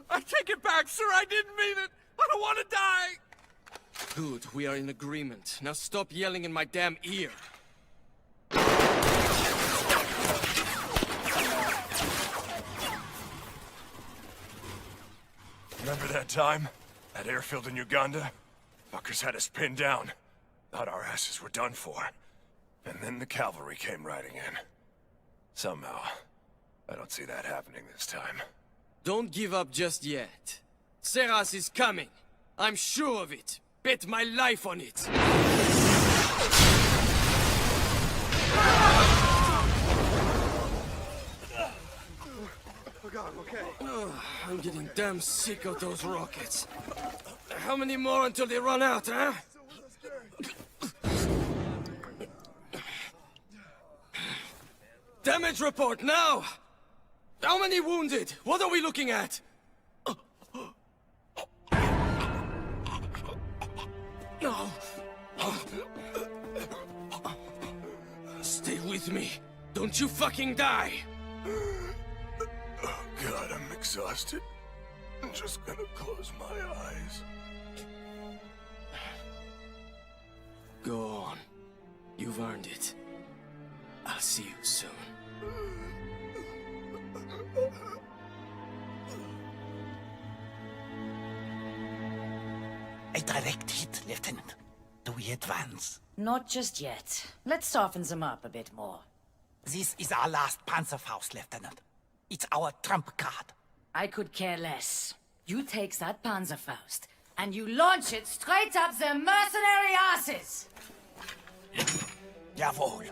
[SPEAKER 5] I take it back, sir. I didn't mean it. I don't want to die.
[SPEAKER 8] Good, we are in agreement. Now stop yelling in my damn ear.
[SPEAKER 12] Remember that time? That airfield in Uganda? Fuckers had us pinned down. Thought our asses were done for. And then the cavalry came riding in. Somehow, I don't see that happening this time.
[SPEAKER 8] Don't give up just yet. Seras is coming. I'm sure of it. Bet my life on it.
[SPEAKER 12] Oh God, okay.
[SPEAKER 8] I'm getting damn sick of those rockets. How many more until they run out, huh? Damage report, now! How many wounded? What are we looking at? No. Stay with me. Don't you fucking die!
[SPEAKER 12] Oh God, I'm exhausted. I'm just gonna close my eyes.
[SPEAKER 8] Go on. You've earned it. I'll see you soon.
[SPEAKER 7] A direct hit, Lieutenant. Do we advance?
[SPEAKER 11] Not just yet. Let's soften them up a bit more.
[SPEAKER 7] This is our last Panzerfaust, Lieutenant. It's our trump card.
[SPEAKER 11] I could care less. You take that Panzerfaust, and you launch it straight up their mercenary asses!
[SPEAKER 7] Jawohl.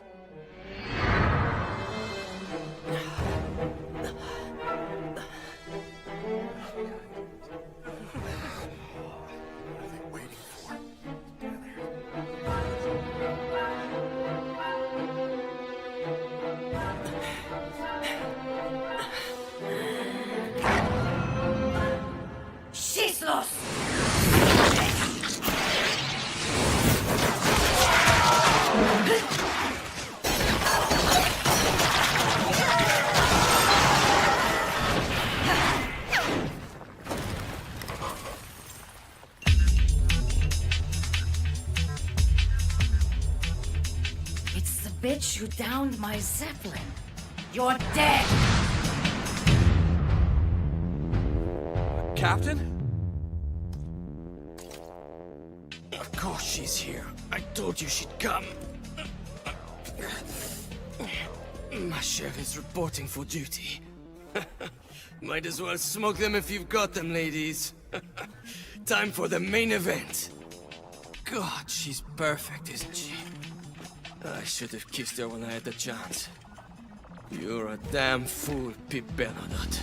[SPEAKER 11] Schieß los! It's the bitch who downed my Zeppelin. You're dead!
[SPEAKER 8] Captain? Of course she's here. I told you she'd come. My sheriff is reporting for duty. Might as well smoke them if you've got them, ladies. Time for the main event. God, she's perfect, isn't she? I should have kissed her when I had the chance. You're a damn fool, Pip Bernadotte.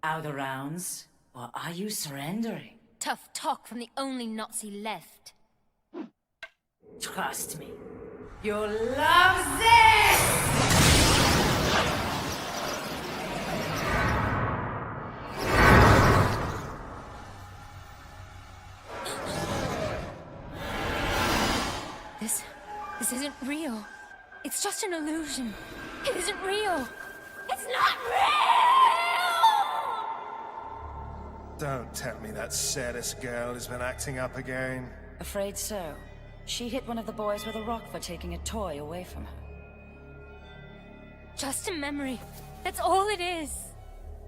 [SPEAKER 11] Out of rounds? Or are you surrendering?
[SPEAKER 20] Tough talk from the only Nazi left.
[SPEAKER 11] Trust me. You'll love this!
[SPEAKER 20] This isn't real. It's just an illusion. It isn't real. It's not real!
[SPEAKER 13] Don't tell me that Seras girl has been acting up again.
[SPEAKER 11] Afraid so. She hit one of the boys with a rock for taking a toy away from her.
[SPEAKER 20] Just a memory. That's all it is.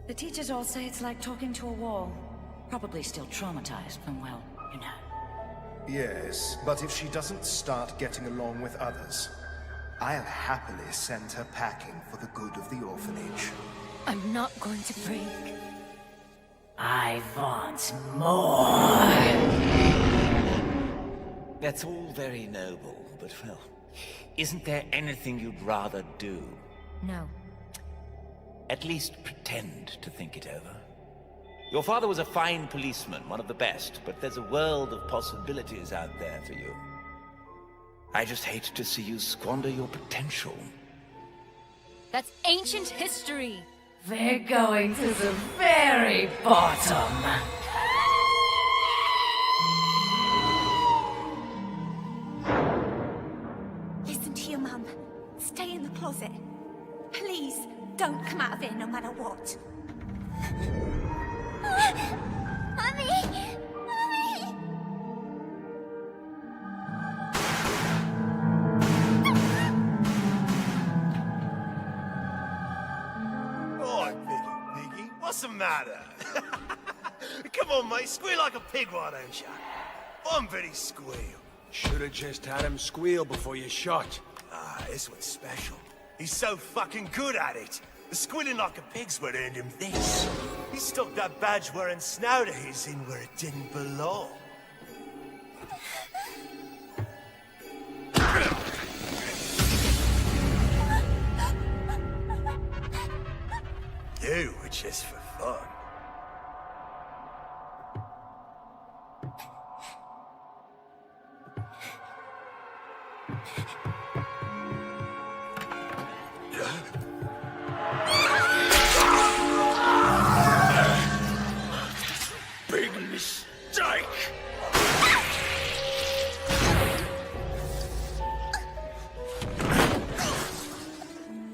[SPEAKER 11] The teachers all say it's like talking to a wall. Probably still traumatized from, well, you know.
[SPEAKER 6] Yes, but if she doesn't start getting along with others, I'll happily send her packing for the good of the orphanage.
[SPEAKER 20] I'm not going to break.
[SPEAKER 7] I want more. That's all very noble, but well, isn't there anything you'd rather do?
[SPEAKER 20] No.
[SPEAKER 7] At least pretend to think it over. Your father was a fine policeman, one of the best, but there's a world of possibilities out there for you. I just hate to see you squander your potential.
[SPEAKER 20] That's ancient history.
[SPEAKER 11] We're going to the very bottom.
[SPEAKER 10] Listen to your mum. Stay in the closet. Please, don't come out of there no matter what.
[SPEAKER 16] Mommy! Mommy!
[SPEAKER 12] Oi, Piggy, what's the matter? Come on, mate, squeal like a pig, why don't you? I'm very squeal.
[SPEAKER 13] Should've just had him squeal before you shot.
[SPEAKER 12] Ah, this one's special. He's so fucking good at it. The squealing like a pig's what earned him this. He stuck that badge-wearing snout of his in where it didn't belong. You were just for fun.
[SPEAKER 23] Big mistake!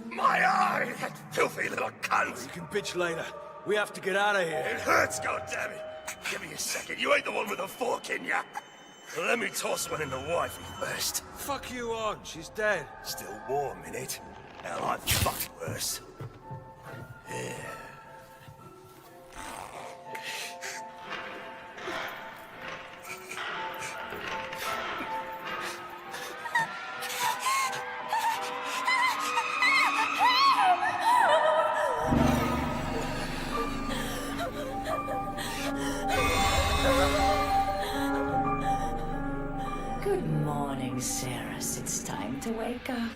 [SPEAKER 12] My eye, that filthy little cunt!
[SPEAKER 13] You can bitch later. We have to get out of here.
[SPEAKER 12] It hurts, goddammit! Give me a second, you ain't the one with a fork in ya! Let me toss one in the wifey first.
[SPEAKER 13] Fuck you on, she's dead.
[SPEAKER 12] Still warm, innit? Hell, I've fucked worse. Yeah.
[SPEAKER 11] Good morning, Seras. It's time to wake up.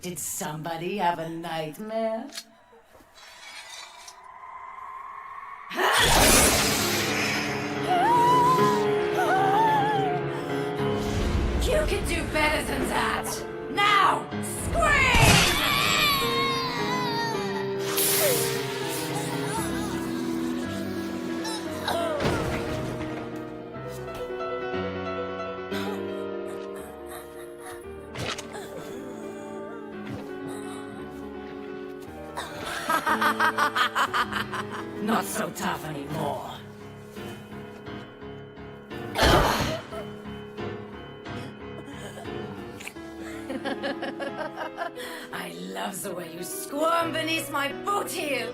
[SPEAKER 11] Did somebody have a nightmare? You can do better than that! Now, scream! Not so tough anymore. I love the way you squirm beneath my boot heel.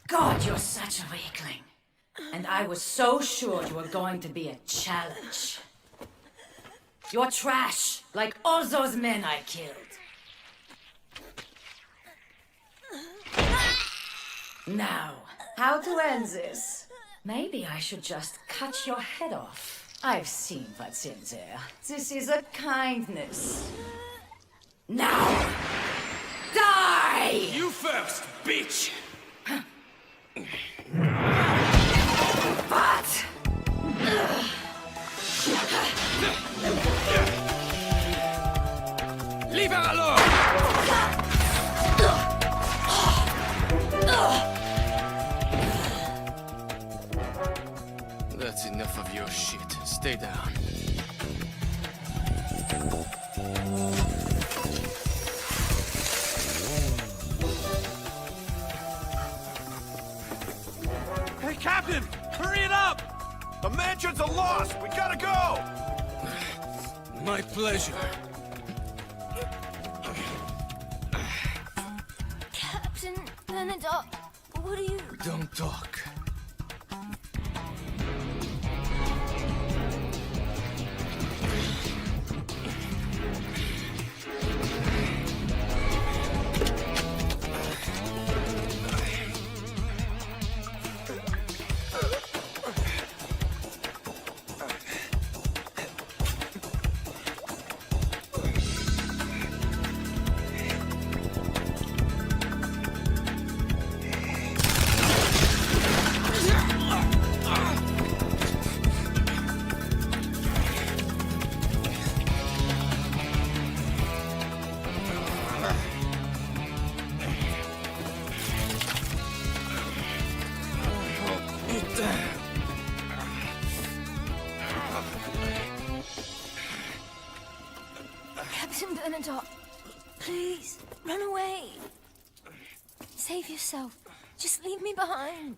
[SPEAKER 11] God, you're such a weakling. And I was so sure you were going to be a challenge. You're trash, like all those men I killed. Now, how to end this? Maybe I should just cut your head off. I've seen what's in there. This is a kindness. Now, die!
[SPEAKER 23] You first, bitch!
[SPEAKER 11] But...
[SPEAKER 23] Leave her alone!
[SPEAKER 14] That's enough of your shit. Stay down.
[SPEAKER 5] Captain! Hurry it up!
[SPEAKER 17] The mansion's a loss! We gotta go!
[SPEAKER 8] My pleasure.
[SPEAKER 20] Captain Bernadotte, what are you...
[SPEAKER 8] Don't talk.
[SPEAKER 20] Captain Bernadotte, please, run away. Save yourself. Just leave me behind.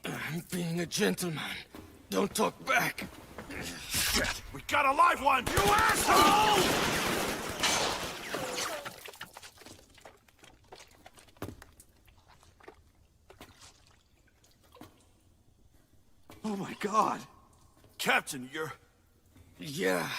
[SPEAKER 8] I'm being a gentleman. Don't talk back.
[SPEAKER 17] Shit! We got a live one! You asshole!
[SPEAKER 5] Oh my god! Captain, you're...
[SPEAKER 8] Yeah.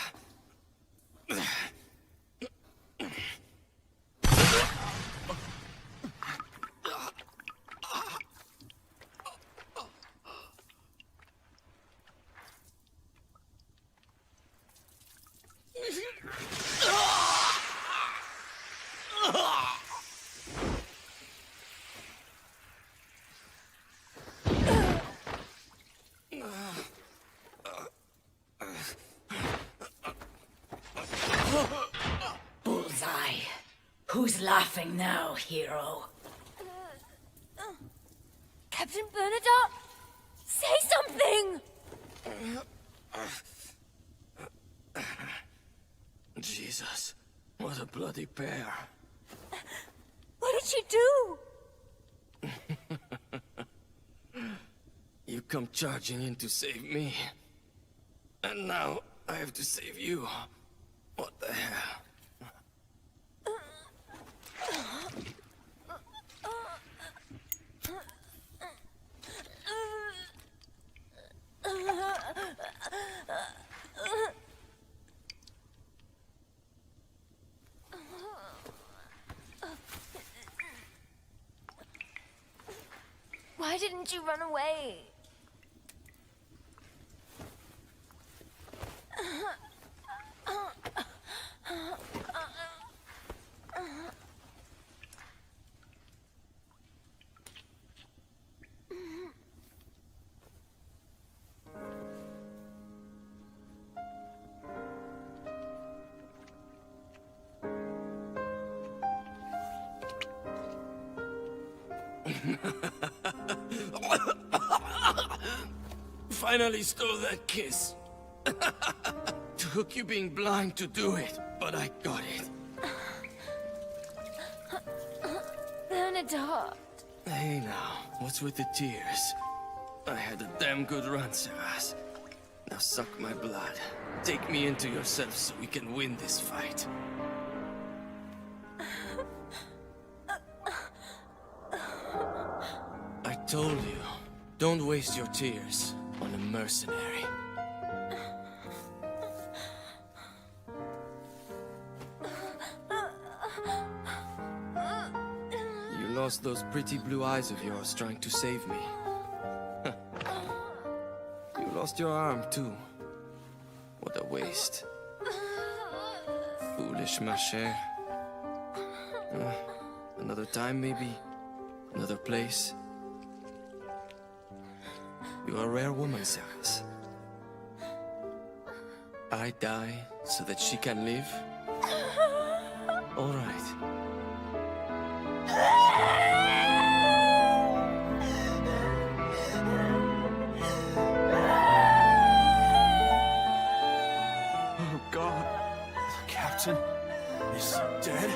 [SPEAKER 11] Bullseye. Who's laughing now, hero?
[SPEAKER 20] Captain Bernadotte, say something!
[SPEAKER 8] Jesus, what a bloody pair.
[SPEAKER 20] What did you do?
[SPEAKER 8] You come charging in to save me. And now I have to save you. What the hell?
[SPEAKER 20] Why didn't you run away?
[SPEAKER 8] Finally stole that kiss. Took you being blind to do it, but I got it.
[SPEAKER 20] Bernadotte.
[SPEAKER 8] Hey now, what's with the tears? I had a damn good run, Seras. Now suck my blood. Take me into yourself so we can win this fight. I told you, don't waste your tears on a mercenary. You lost those pretty blue eyes of yours trying to save me. You lost your arm too. What a waste. Foolish, ma chère. Another time, maybe? Another place? You're a rare woman, Seras. I die so that she can live? All right.
[SPEAKER 5] Oh god. The captain is dead?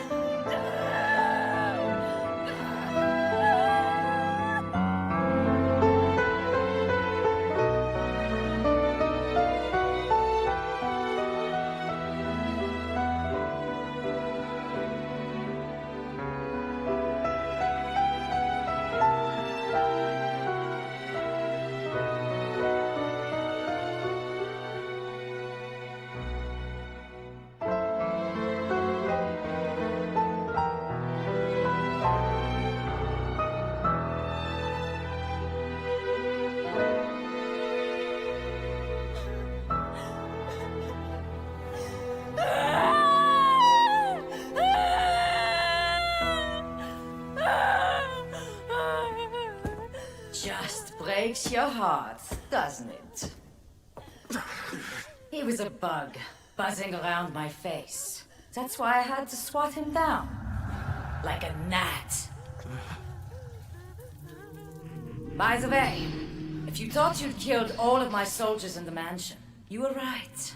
[SPEAKER 11] breaks your heart, doesn't it? He was a bug, buzzing around my face. That's why I had to swat him down. Like a gnat. By the way, if you thought you'd killed all of my soldiers in the mansion, you were right.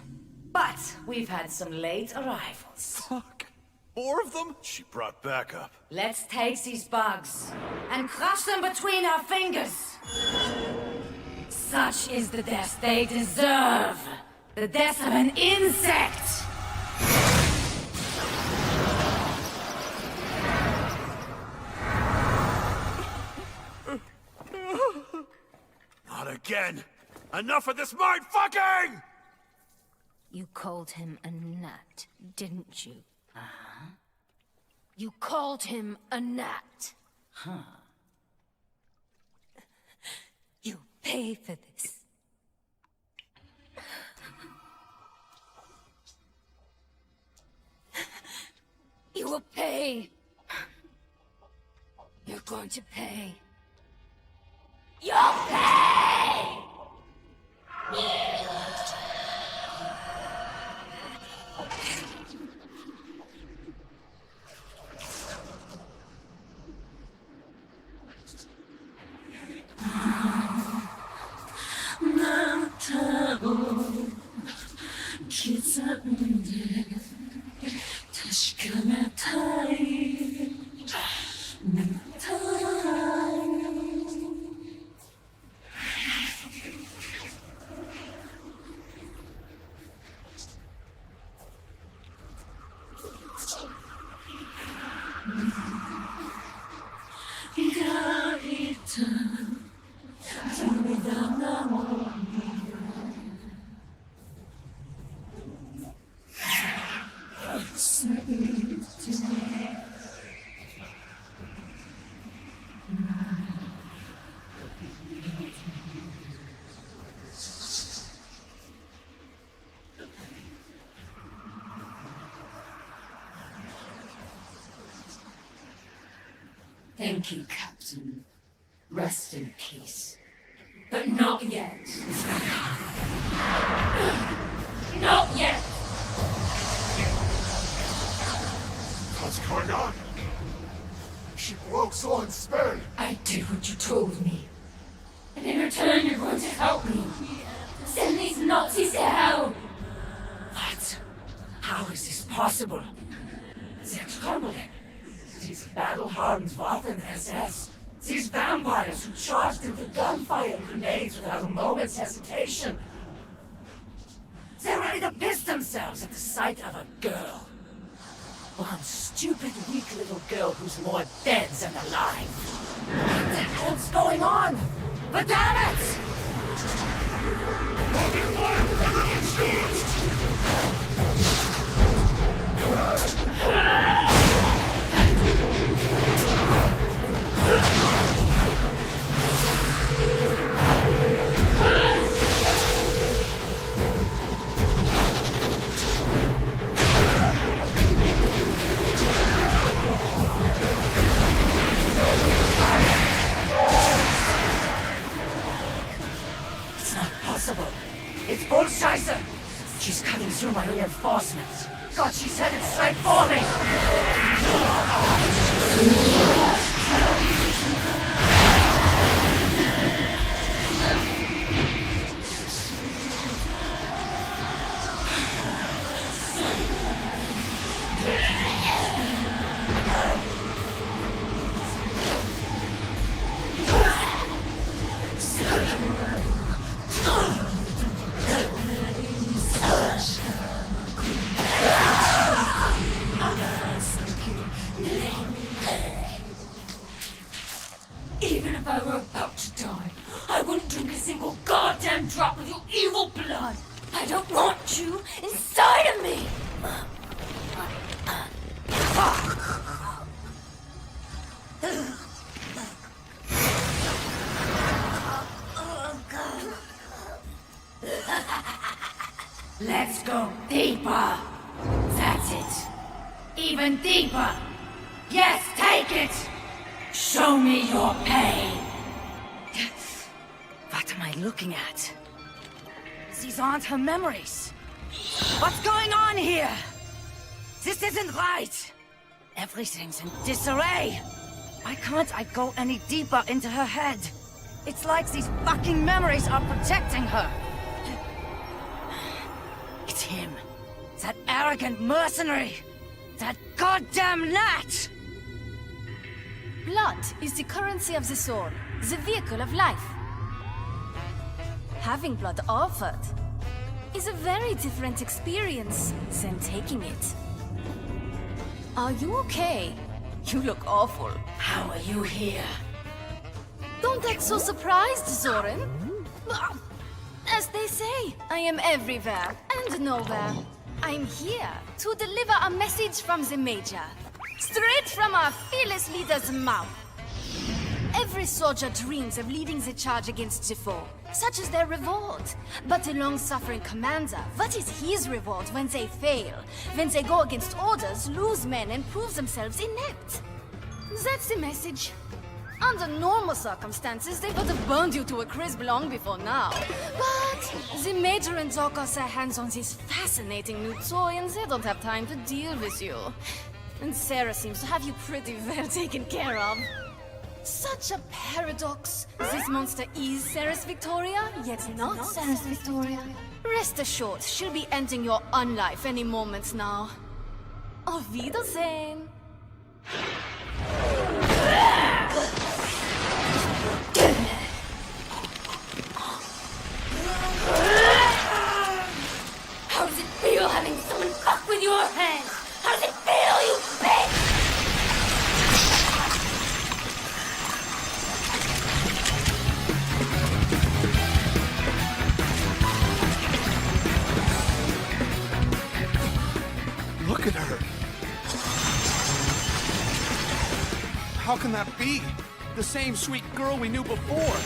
[SPEAKER 11] But we've had some late arrivals.
[SPEAKER 17] Fuck. 4 of them? She brought backup.
[SPEAKER 11] Let's take these bugs and crush them between our fingers. Such is the death they deserve. The death of an insect.
[SPEAKER 17] Not again. Enough of this mind fucking!
[SPEAKER 20] You called him a gnat, didn't you? You called him a gnat. You pay for this. You will pay. You're going to pay. You'll pay!
[SPEAKER 11] Thank you, Captain. Rest in peace. But not yet. Not yet!
[SPEAKER 17] What's going on? She broke Soren's spell.
[SPEAKER 11] I did what you told me. And in return, you're going to help me. Send these Nazis to hell! What? How is this possible? They're trembling. These battle-hardened Waffen-SS. These vampires who charged into gunfire and grenades without a moment's hesitation. They're ready to piss themselves at the sight of a girl. One stupid, weak little girl who's more dead than alive. What the hell's going on? But damn it! It's not possible. It's bullshit. She's cutting through my reinforcements. God, she's headed straight for me! Even if I were about to die, I wouldn't drink a single goddamn drop of your evil blood. I don't want you inside of me. Let's go deeper. That's it. Even deeper. Yes, take it. Show me your pain. looking at? These aren't her memories. What's going on here? This isn't right. Everything's in disarray. Why can't I go any deeper into her head? It's like these fucking memories are protecting her. It's him. That arrogant mercenary. That goddamn gnat!
[SPEAKER 9] Blood is the currency of the soul, the vehicle of life. Having blood offered is a very different experience than taking it. Are you okay? You look awful.
[SPEAKER 11] How are you here?
[SPEAKER 9] Don't act so surprised, Zoran. As they say, I am everywhere and nowhere. I'm here to deliver a message from the Major. Straight from our fearless leader's mouth. Every soldier dreams of leading the charge against the foe, such as their reward. But the long-suffering commander, what is his reward when they fail? When they go against orders, lose men, and prove themselves inept? That's the message. Under normal circumstances, they would have burned you to a crisp long before now. But the Major and Doc got their hands on this fascinating new toy, and they don't have time to deal with you. And Sarah seems to have you pretty well taken care of. Such a paradox. This monster is Seras Victoria, yet not Seras Victoria. Rest assured, she'll be ending your unlife any moment now. Auf Wiedersehen.
[SPEAKER 11] How does it feel having someone fuck with your hands? How does it feel, you bitch?
[SPEAKER 12] Look at her. How can that be? The same sweet girl we knew before.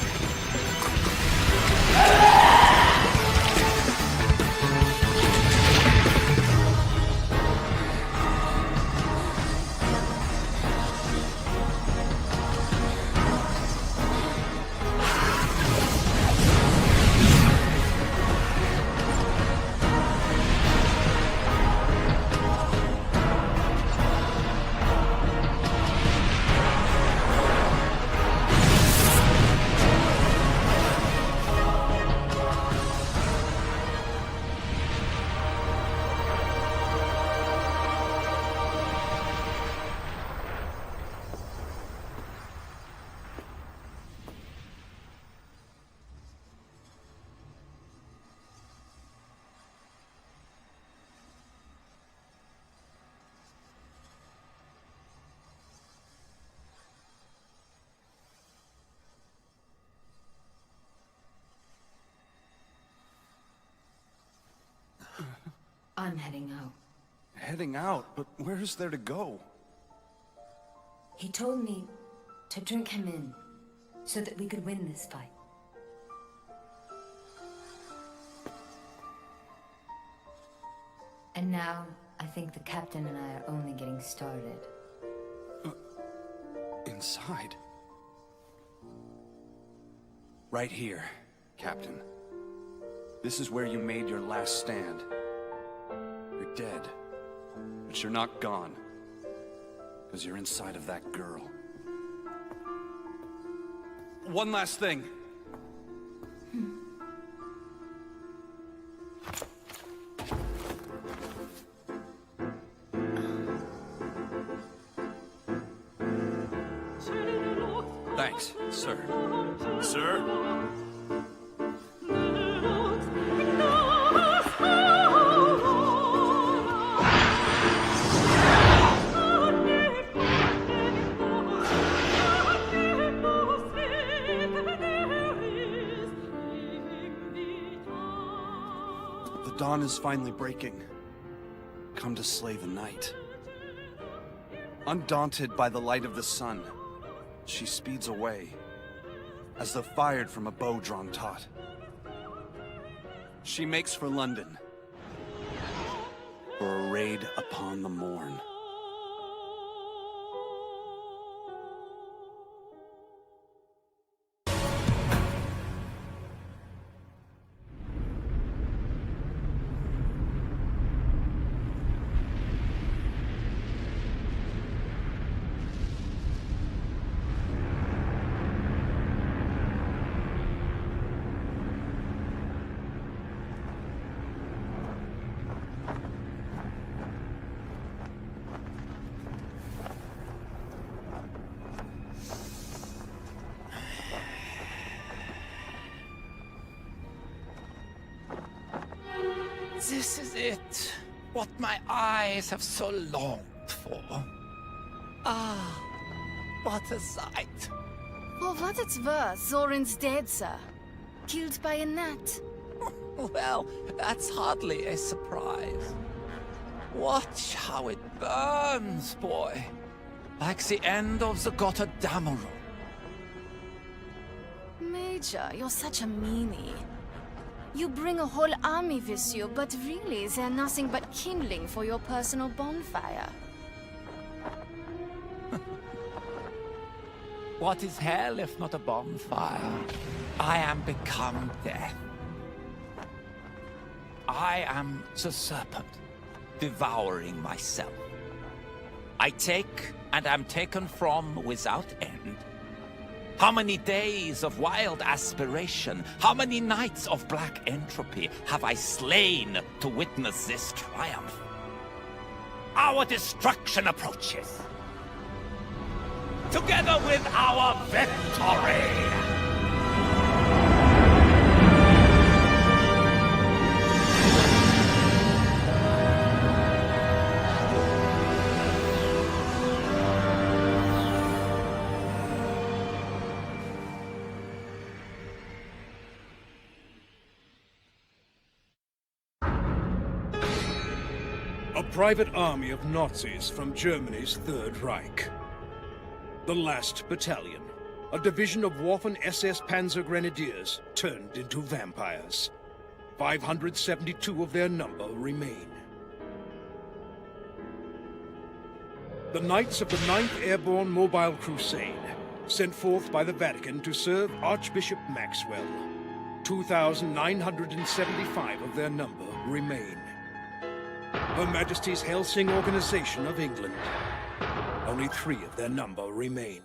[SPEAKER 20] I'm heading out.
[SPEAKER 12] Heading out? But where's there to go?
[SPEAKER 20] He told me to drink him in, so that we could win this fight. And now, I think the captain and I are only getting started.
[SPEAKER 12] Inside? Right here, Captain. This is where you made your last stand. You're dead, but you're not gone. Because you're inside of that girl. One last thing. Thanks, sir. Sir? The dawn is finally breaking. Come to slay the night. Undaunted by the light of the sun, she speeds away, as though fired from a bow drawn taut. She makes for London, for a raid upon the morn.
[SPEAKER 4] This is it. What my eyes have so longed for. Ah, what a sight.
[SPEAKER 9] For what it's worth, Zorin's dead, sir. Killed by a gnat.
[SPEAKER 4] Well, that's hardly a surprise. Watch how it burns, boy. Like the end of the Gotterdammerung.
[SPEAKER 9] Major, you're such a meanie. You bring a whole army with you, but really they're nothing but kindling for your personal bonfire.
[SPEAKER 4] What is hell if not a bonfire? I am become death. I am the serpent, devouring myself. I take and am taken from without end. How many days of wild aspiration, how many nights of black entropy have I slain to witness this triumph? Our destruction approaches. Together with our victory!
[SPEAKER 22] A private army of Nazis from Germany's Third Reich. The last battalion, a division of Waffen-SS Panzer Grenadiers turned into vampires. 572 of their number remain. The Knights of the 9th Airborne Mobile Crusade, sent forth by the Vatican to serve Archbishop Maxwell. 2,975 of their number remain. Her Majesty's Hellsing Organization of England. Only 3 of their number remain.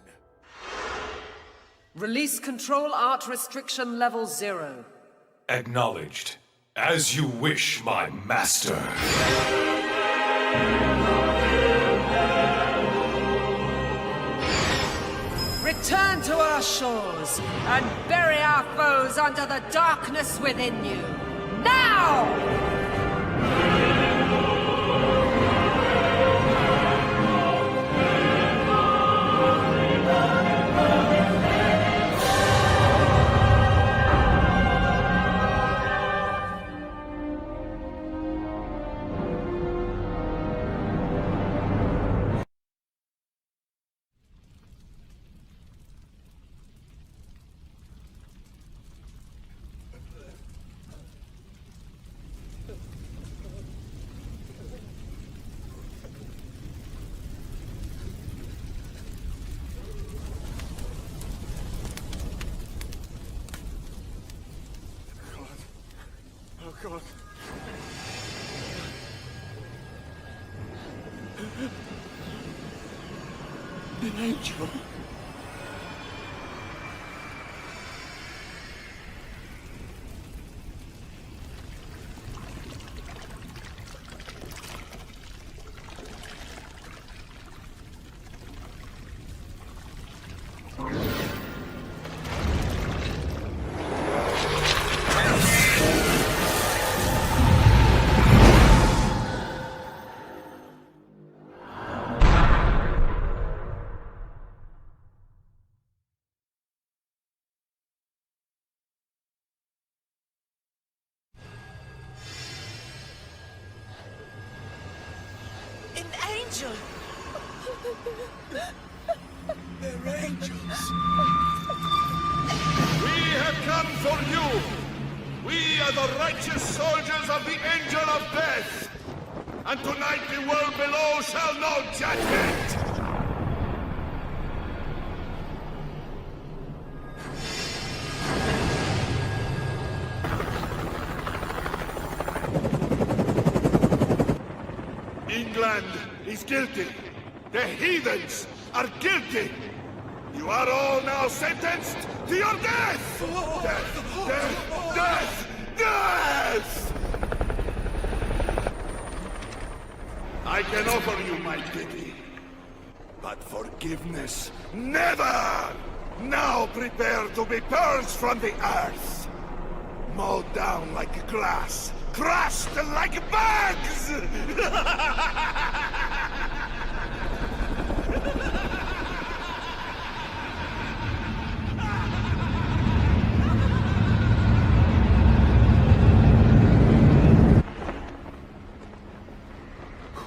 [SPEAKER 1] Release Control Art Restriction Level 0.
[SPEAKER 14] Acknowledged. As you wish, my master.
[SPEAKER 1] Return to our shores and bury our foes under the darkness within you. Now!
[SPEAKER 12] Oh, God. An angel.
[SPEAKER 16] Angel!
[SPEAKER 12] They're angels.
[SPEAKER 17] We have come for you! We are the righteous soldiers of the Angel of Death! And tonight the world below shall know judgment! England is guilty. The heathens are guilty. You are all now sentenced to your death! Death! Death! Death! Death! I can offer you my pity, but forgiveness, never! Now prepare to be purged from the earth! Mowed down like glass crushed like bugs!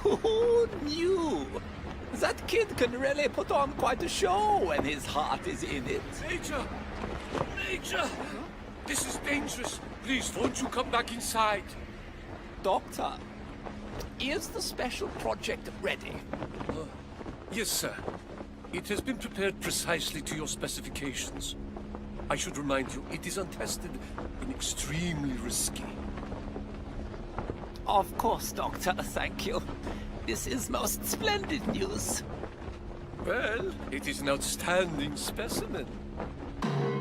[SPEAKER 4] Who knew? That kid can really put on quite a show when his heart is in it.
[SPEAKER 18] Major! Major! This is dangerous. Please, won't you come back inside?
[SPEAKER 4] Doctor, is the special project ready?
[SPEAKER 18] Yes, sir. It has been prepared precisely to your specifications. I should remind you, it is untested and extremely risky.
[SPEAKER 4] Of course, Doctor, thank you. This is most splendid news.
[SPEAKER 18] Well, it is an outstanding specimen.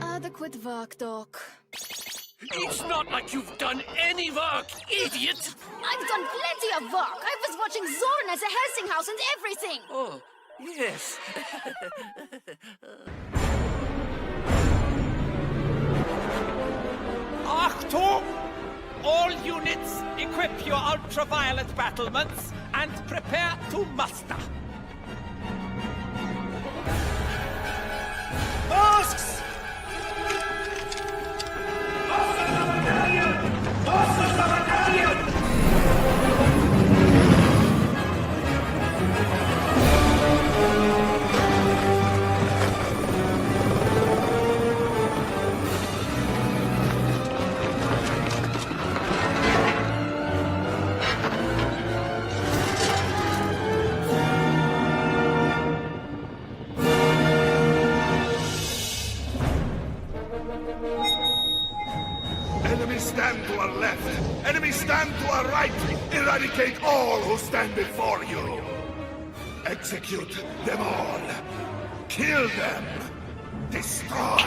[SPEAKER 9] Adequate work, Doc.
[SPEAKER 18] It's not like you've done any work, idiot!
[SPEAKER 9] I've done plenty of work. I was watching Zoran at the Hellsing house and everything.
[SPEAKER 18] Oh, yes.
[SPEAKER 4] Achtung! All units, equip your ultraviolet battlements and prepare to muster.
[SPEAKER 12] Masks!
[SPEAKER 17] Enemies stand to our left. Enemies stand to our right. Eradicate all who stand before you. Execute them all. Kill them. Destroy.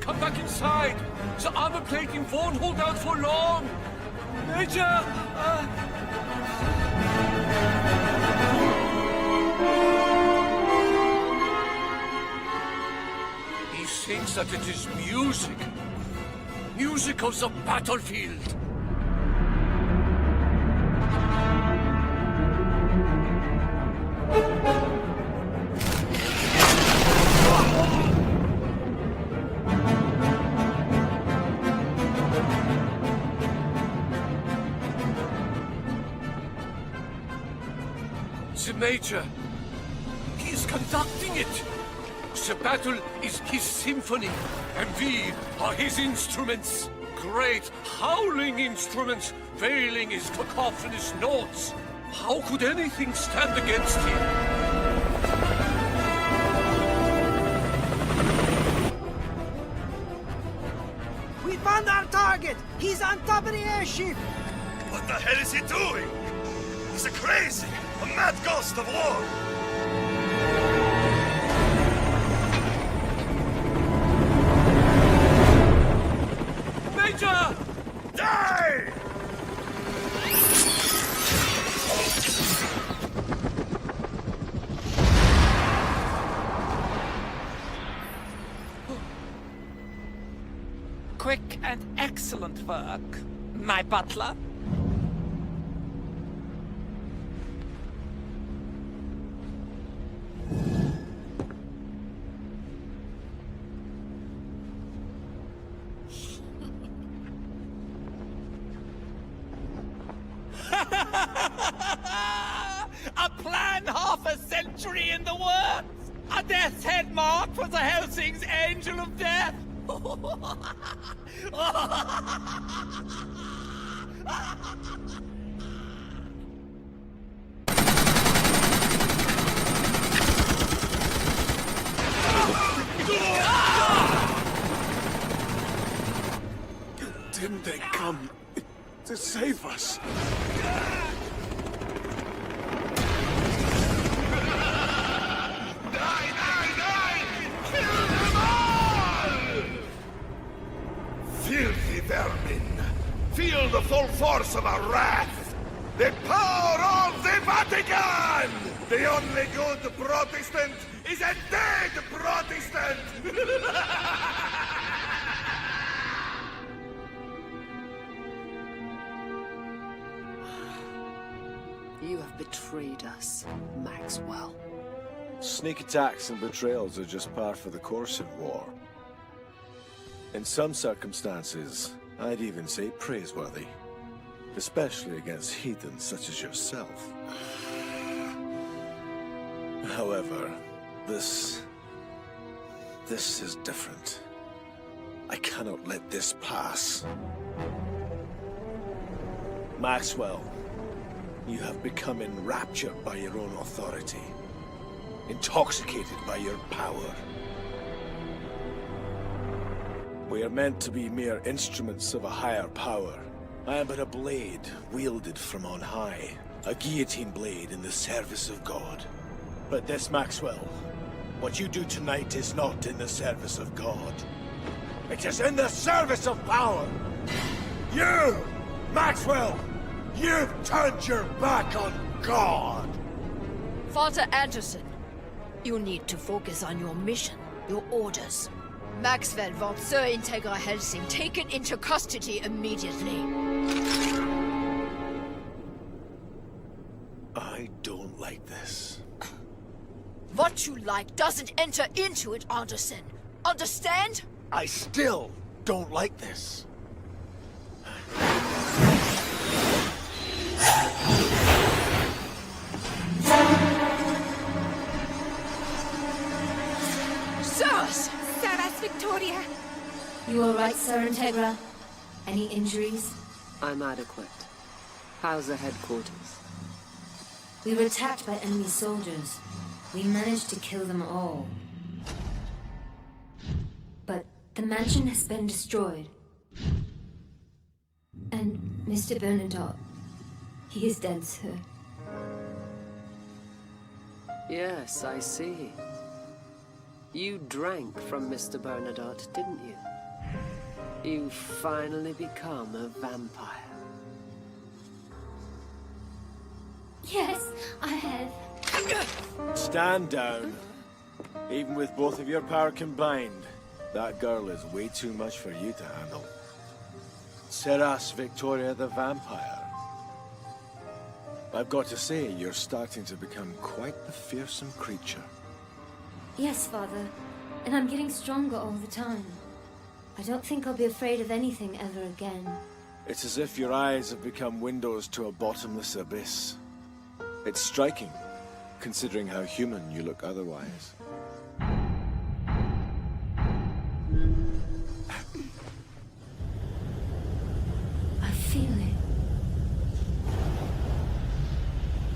[SPEAKER 18] Come back inside! The armor plating won't hold out for long! Major! He thinks that it is music. Music of the battlefield. The Major, he is conducting it. The battle is his symphony, and we are his instruments. Great, howling instruments, veiling his cacophonous notes. How could anything stand against him?
[SPEAKER 8] We found our target! He's on top of the airship!
[SPEAKER 17] What the hell is he doing? He's a crazy, a mad ghost of war!
[SPEAKER 18] Major!
[SPEAKER 17] Die!
[SPEAKER 4] Quick and excellent work, my butler. A plan half a century in the works! A death's head mark for the Hellsing's Angel of Death!
[SPEAKER 13] come to save us.
[SPEAKER 17] Filthy vermin! Feel the full force of our wrath! The power of the Vatican! The only good Protestant is a dead Protestant!
[SPEAKER 1] You have betrayed us, Maxwell.
[SPEAKER 13] Sneak attacks and betrayals are just par for the course in war. In some circumstances, I'd even say praiseworthy. Especially against heathens such as yourself. However, this is different. I cannot let this pass. Maxwell, you have become enraptured by your own authority. Intoxicated by your power. We are meant to be mere instruments of a higher power. I am but a blade wielded from on high. A guillotine blade in the service of God. But this, Maxwell, what you do tonight is not in the service of God. It is in the service of power! You, Maxwell, you've turned your back on God!
[SPEAKER 11] Father Anderson, you need to focus on your mission, your orders. Maxwell wants Sir Integra Hellsing taken into custody immediately.
[SPEAKER 13] I don't like this.
[SPEAKER 11] What you like doesn't enter into it, Anderson. Understand?
[SPEAKER 13] I still don't like this.
[SPEAKER 11] Seras!
[SPEAKER 10] Seras Victoria!
[SPEAKER 20] You all right, Sir Integra? Any injuries?
[SPEAKER 1] I'm adequate. How's the headquarters?
[SPEAKER 20] We were attacked by enemy soldiers. We managed to kill them all. But the mansion has been destroyed. And Mr. Bernadotte, he is dead, sir.
[SPEAKER 1] Yes, I see. You drank from Mr. Bernadotte, didn't you? You've finally become a vampire.
[SPEAKER 20] Yes, I have.
[SPEAKER 13] Stand down. Even with both of your power combined, that girl is way too much for you to handle. Seras Victoria the vampire. I've got to say, you're starting to become quite the fearsome creature.
[SPEAKER 20] Yes, Father. And I'm getting stronger all the time. I don't think I'll be afraid of anything ever again.
[SPEAKER 13] It's as if your eyes have become windows to a bottomless abyss. It's striking, considering how human you look otherwise.
[SPEAKER 20] I feel it.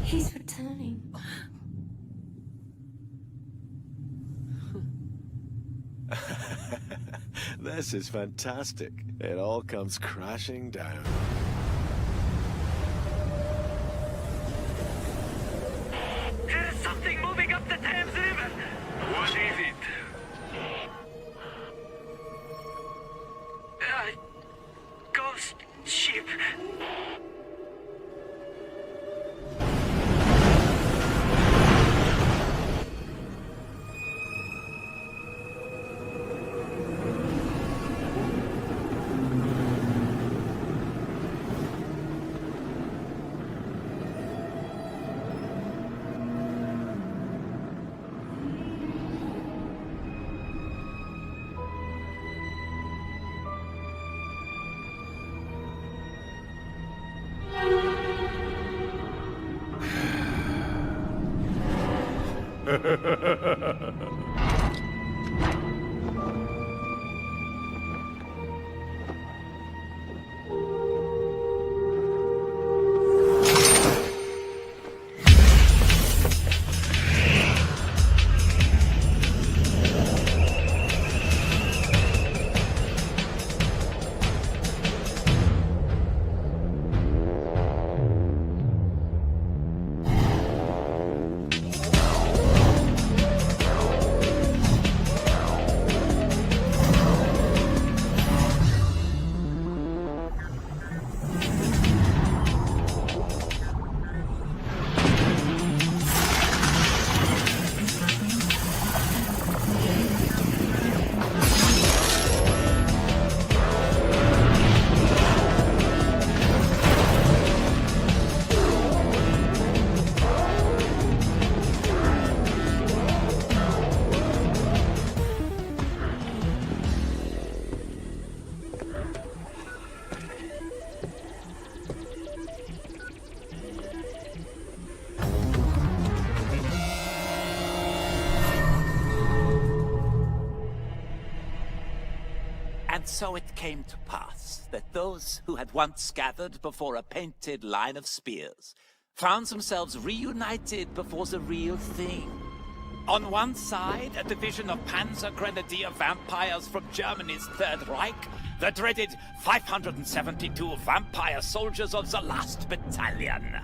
[SPEAKER 20] He's returning.
[SPEAKER 13] This is fantastic. It all comes crashing down.
[SPEAKER 3] There's something moving up the Thames River. What is it? Ghost ship.
[SPEAKER 4] so it came to pass that those who had once gathered before a painted line of spears found themselves reunited before the real thing. On one side, a division of Panzer Grenadier vampires from Germany's Third Reich, the dreaded 572 vampire soldiers of the last battalion.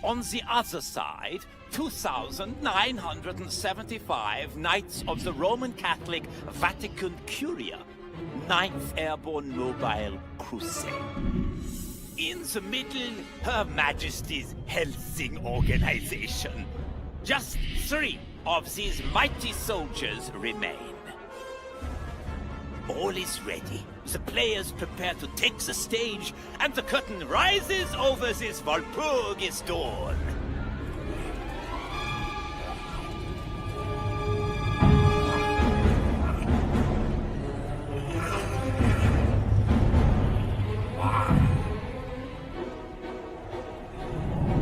[SPEAKER 4] On the other side, 2,975 Knights of the Roman Catholic Vatican Curia, 9th Airborne Mobile Crusade. In the middle, Her Majesty's Hellsing organization. Just 3 of these mighty soldiers remain. All is ready. The players prepare to take the stage, and the curtain rises over this Walpurgis dawn.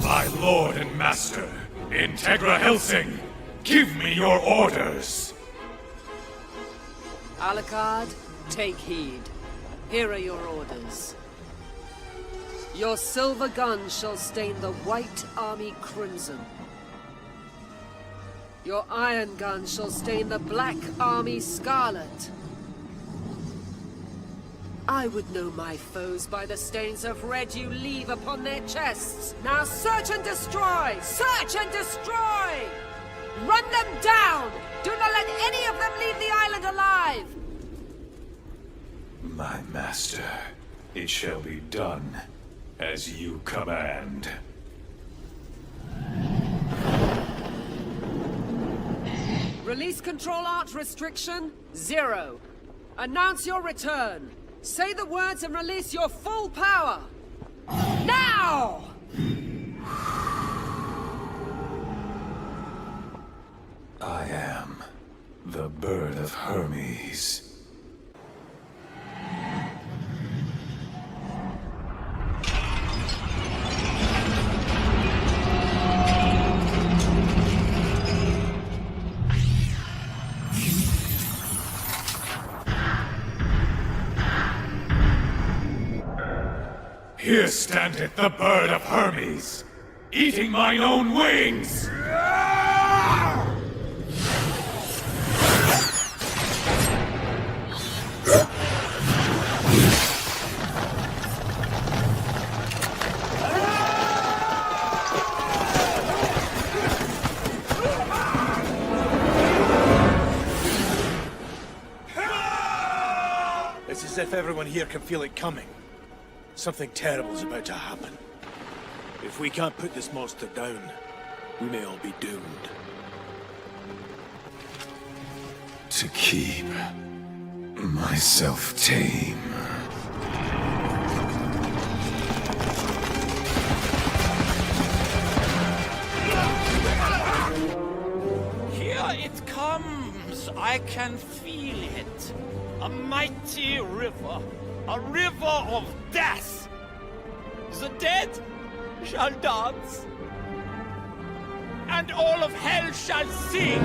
[SPEAKER 14] My lord and master, Integra Hellsing, give me your orders!
[SPEAKER 1] Alucard, take heed. Here are your orders. Your silver gun shall stain the white army crimson. Your iron gun shall stain the black army scarlet. I would know my foes by the stains of red you leave upon their chests. Now search and destroy! Search and destroy! Run them down! Do not let any of them leave the island alive!
[SPEAKER 14] My master, it shall be done as you command.
[SPEAKER 1] Release control art restriction 0. Announce your return. Say the words and release your full power. Now!
[SPEAKER 14] I am the Bird of Hermes. Here standeth the Bird of Hermes, eating mine own wings!
[SPEAKER 13] It's as if everyone here can feel it coming. Something terrible is about to happen. If we can't put this monster down, we may all be doomed.
[SPEAKER 14] To keep myself tame.
[SPEAKER 4] Here it comes! I can feel it. A mighty river. A river of death! The dead shall dance, and all of hell shall sing!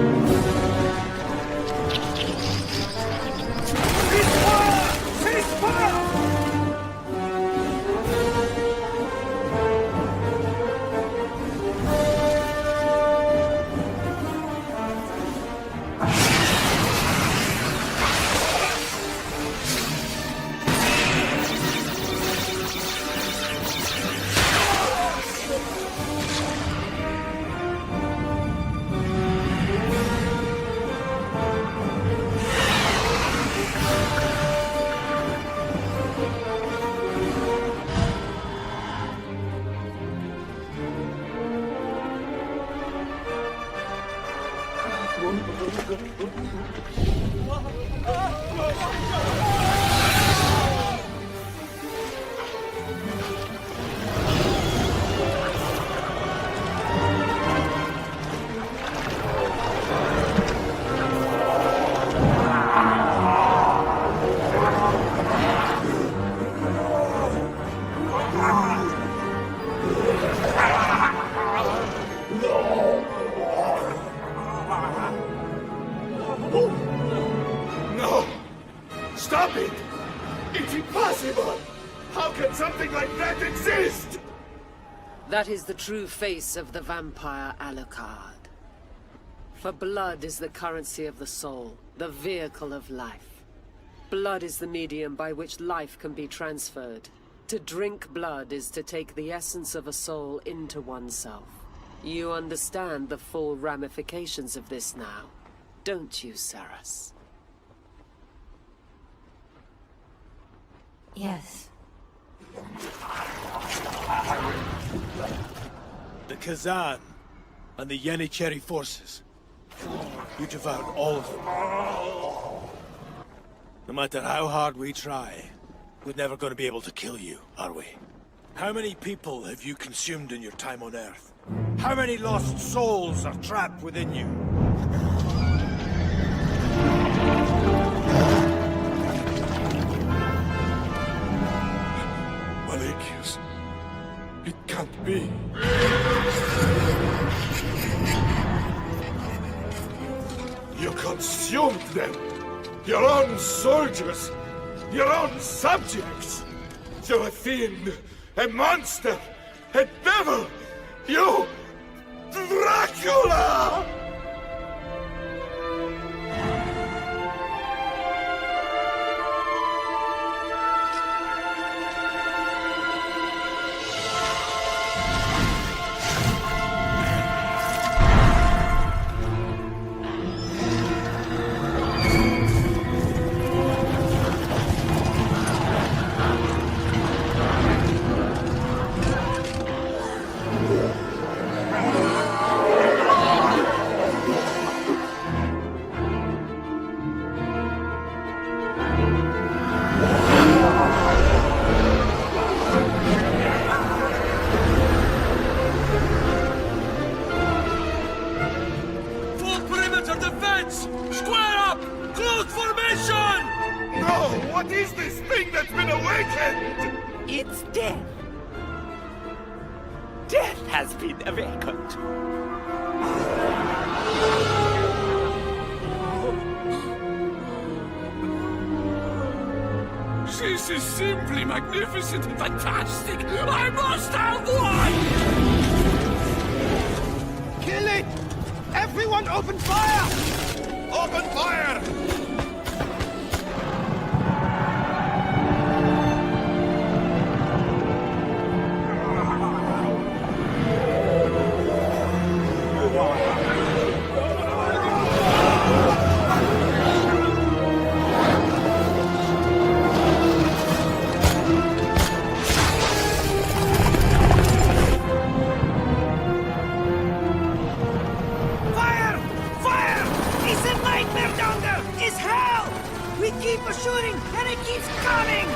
[SPEAKER 4] Ceasefire! Ceasefire!
[SPEAKER 17] No! Stop it! something like that exist?
[SPEAKER 1] That is the true face of the vampire Alucard. For blood is the currency of the soul, the vehicle of life. Blood is the medium by which life can be transferred. To drink blood is to take the essence of a soul into oneself. You understand the full ramifications of this now, don't you, Seras?
[SPEAKER 20] Yes.
[SPEAKER 13] The Kazan and the Yenicheri forces. You devoured all of them. No matter how hard we try, we're never going to be able to kill you, are we? How many people have you consumed in your time on Earth? How many lost souls are trapped within you?
[SPEAKER 17] Malekius, it can't be. You consumed them! Your own soldiers! Your own subjects! You're a fiend! A monster! A devil! You... Dracula! What is this thing that's been awakened?
[SPEAKER 4] It's death. Death has been awakened.
[SPEAKER 18] This is simply magnificent, fantastic! I must have one!
[SPEAKER 12] Kill it! Everyone open fire!
[SPEAKER 17] Open fire!
[SPEAKER 12] Shooting, and it keeps coming!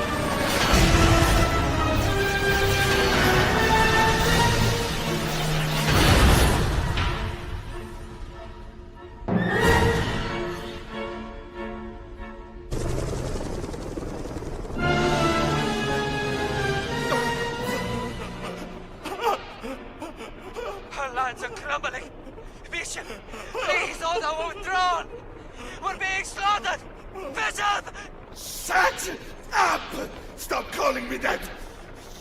[SPEAKER 3] Our lines are crumbling. Bishop, please order withdrawn. We're being slaughtered. Bishop!
[SPEAKER 17] Shut up! Stop calling me that!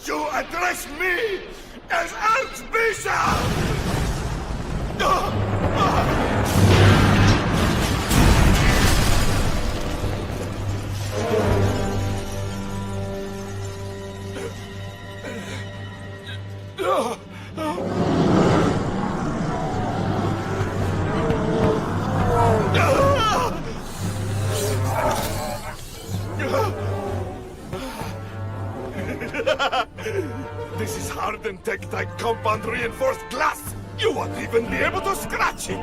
[SPEAKER 17] You address me as Archbishop! This is hardened Tektite compound reinforced glass! You won't even be able to scratch it!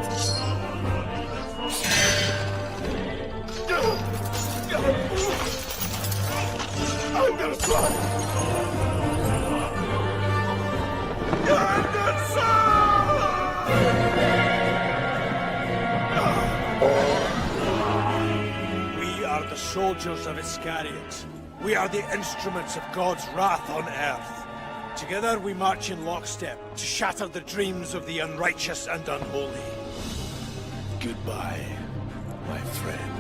[SPEAKER 17] Anderson!
[SPEAKER 13] We are the soldiers of Iscariot. We are the instruments of God's wrath on Earth. Together we march in lockstep to shatter the dreams of the unrighteous and unholy. Goodbye, my friend.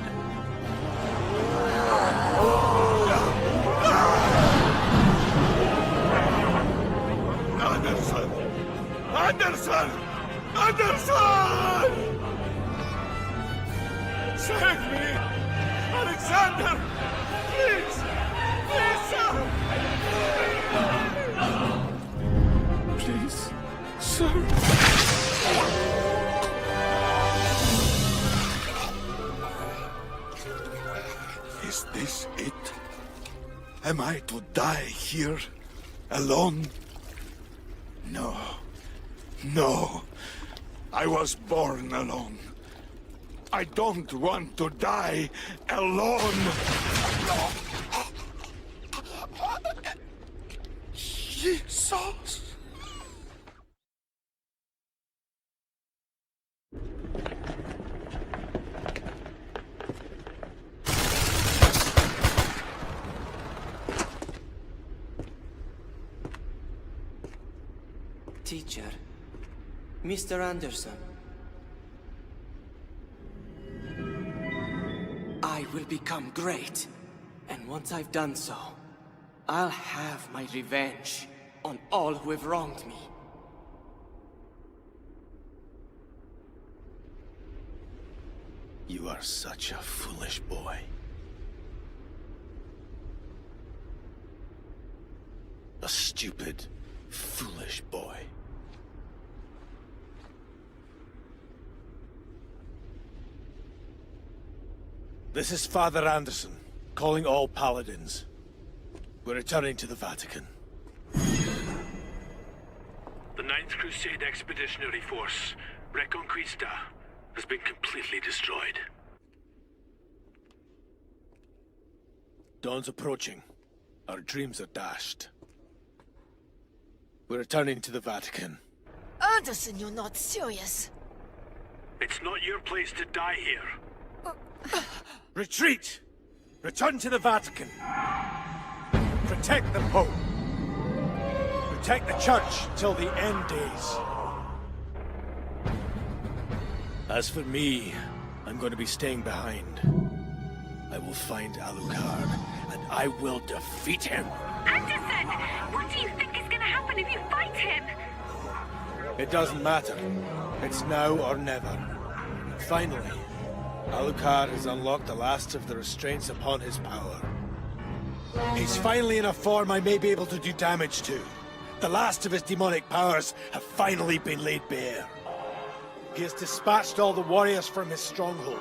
[SPEAKER 17] Anderson! Anderson! Anderson! Save me! Alexander! Please! Please, sir!
[SPEAKER 12] Please, sir.
[SPEAKER 17] Is this it? Am I to die here? Alone? No. No. I was born alone. I don't want to die alone. Jesus.
[SPEAKER 8] Teacher, Mr. Anderson. I will become great. And once I've done so, I'll have my revenge on all who have wronged me.
[SPEAKER 13] You are such a foolish boy. A stupid, foolish boy. This is Father Anderson, calling all paladins. We're returning to the Vatican.
[SPEAKER 15] The Ninth Crusade Expeditionary Force, Reconquista, has been completely destroyed.
[SPEAKER 13] Dawn's approaching. Our dreams are dashed. We're returning to the Vatican.
[SPEAKER 16] Anderson, you're not serious.
[SPEAKER 15] It's not your place to die here.
[SPEAKER 13] Retreat! Return to the Vatican. Protect the Pope. Protect the Church till the end days. As for me, I'm going to be staying behind. I will find Alucard, and I will defeat him.
[SPEAKER 19] Anderson! What do you think is going to happen if you fight him?
[SPEAKER 13] It doesn't matter. It's now or never. Finally, Alucard has unlocked the last of the restraints upon his power. He's finally in a form I may be able to do damage to. The last of his demonic powers have finally been laid bare. He has dispatched all the warriors from his stronghold.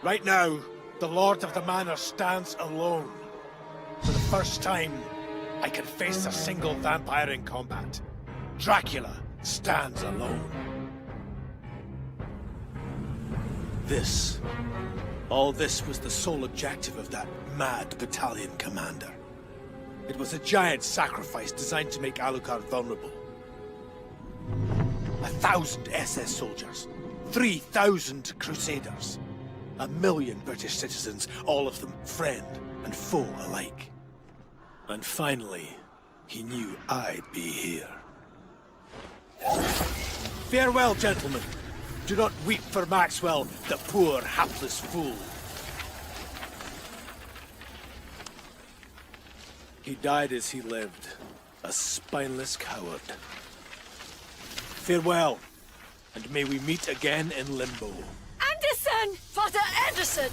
[SPEAKER 13] Right now, the Lord of the Manor stands alone. For the first time, I can face a single vampire in combat. Dracula stands alone. All this was the sole objective of that mad battalion commander. It was a giant sacrifice designed to make Alucard vulnerable. 1,000 SS soldiers, 3,000 crusaders, 1 million British citizens, all of them friend and foe alike. And finally, he knew I'd be here. Farewell, gentlemen. Do not weep for Maxwell, the poor, hapless fool. He died as he lived, a spineless coward. Farewell, and may we meet again in Limbo.
[SPEAKER 16] Anderson! Father Anderson!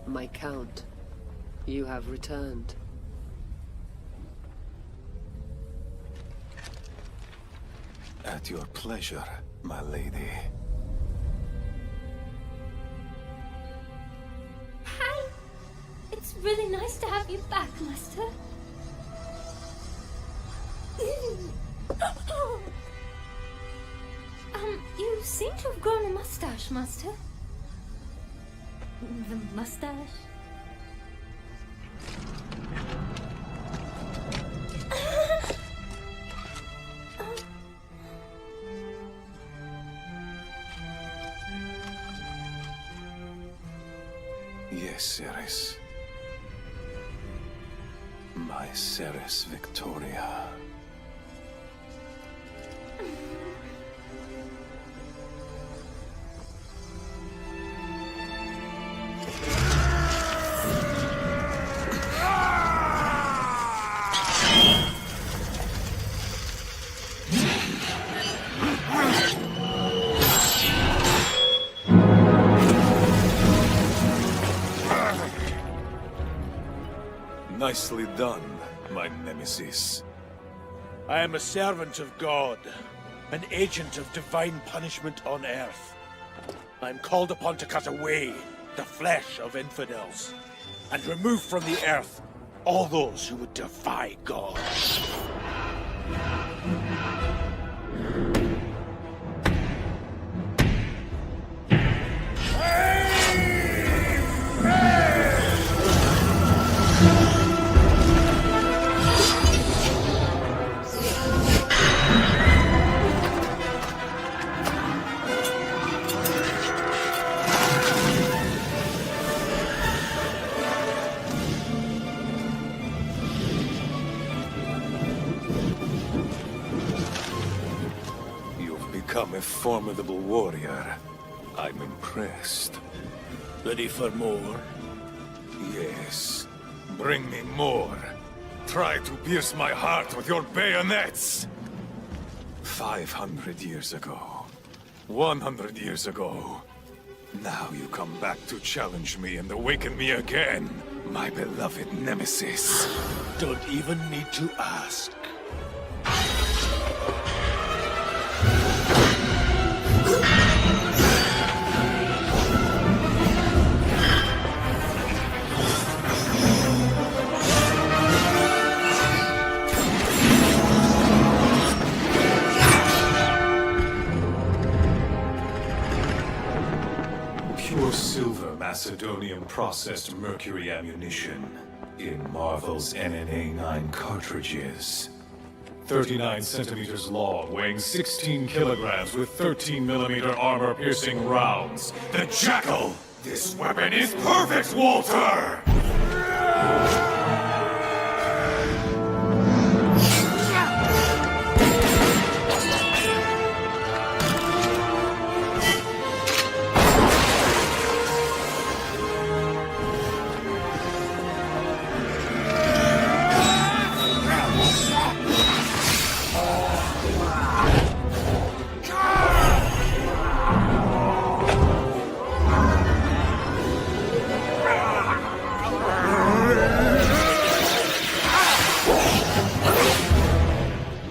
[SPEAKER 1] My Count, you have returned.
[SPEAKER 6] At your pleasure, my lady.
[SPEAKER 9] Hi! It's really nice to have you back, Master. You seem to have grown a mustache, Master.
[SPEAKER 20] The mustache?
[SPEAKER 12] Yes, Seras. My Seras Victoria. Nicely done, my nemesis.
[SPEAKER 13] I am a servant of God, an agent of divine punishment on Earth. I am called upon to cut away the flesh of infidels, and remove from the Earth all those who would defy God.
[SPEAKER 12] Become a formidable warrior. I'm impressed.
[SPEAKER 13] Ready for more?
[SPEAKER 12] Yes. Bring me more. Try to pierce my heart with your bayonets! 500 years ago. 100 years ago. Now you come back to challenge me and awaken me again, my beloved nemesis.
[SPEAKER 13] Don't even need to ask.
[SPEAKER 12] Pure silver Macedonian processed mercury ammunition in Marvel's NNA-9 cartridges. 39 centimeters long, weighing 16 kilograms with 13mm armor-piercing rounds. The Jackal! This weapon is perfect, Walter!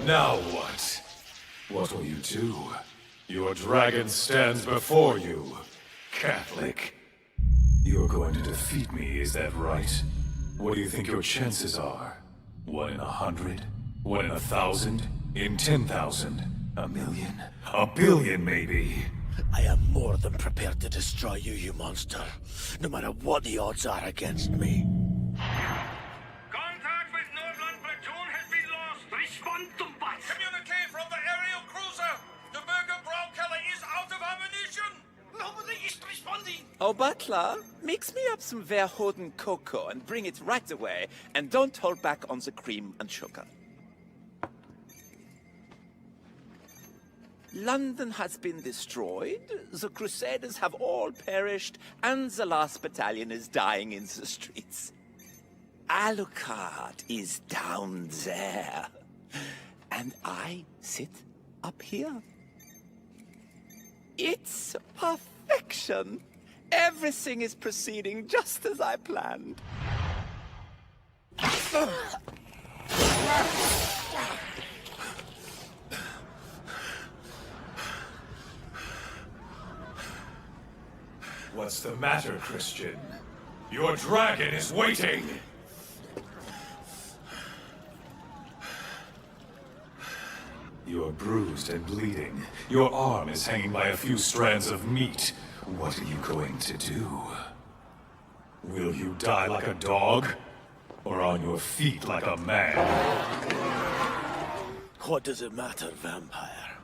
[SPEAKER 12] Now what? What will you do? Your dragon stands before you, Catholic. You're going to defeat me, is that right? What do you think your chances are? 1 in 100? 1 in 1,000? In 10,000? A million? A billion, maybe?
[SPEAKER 13] I am more than prepared to destroy you, you monster. No matter what the odds are against me.
[SPEAKER 15] Contact with Northland platoon has been lost. Respond to bats. Communique from the aerial cruiser. The Burger Brown Keller is out of ammunition. Nobody is responding.
[SPEAKER 4] Oh, Butler, mix me up some Verhoeven cocoa and bring it right away. And don't hold back on the cream and sugar. London has been destroyed, the Crusaders have all perished, and the last battalion is dying in the streets. Alucard is down there, and I sit up here. It's perfection. Everything is proceeding just as I planned.
[SPEAKER 12] What's the matter, Christian? Your dragon is waiting! You're bruised and bleeding. Your arm is hanging by a few strands of meat. What are you going to do?
[SPEAKER 14] Will you die like a dog? Or on your feet like a man?
[SPEAKER 13] What does it matter, vampire?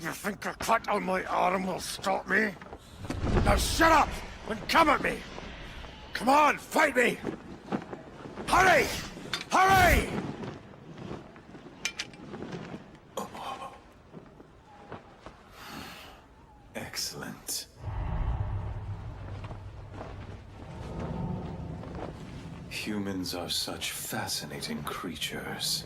[SPEAKER 17] You think a cut on my arm will stop me? Now shut up and come at me! Come on, fight me! Hurry! Hurry!
[SPEAKER 14] Excellent. Humans are such fascinating creatures.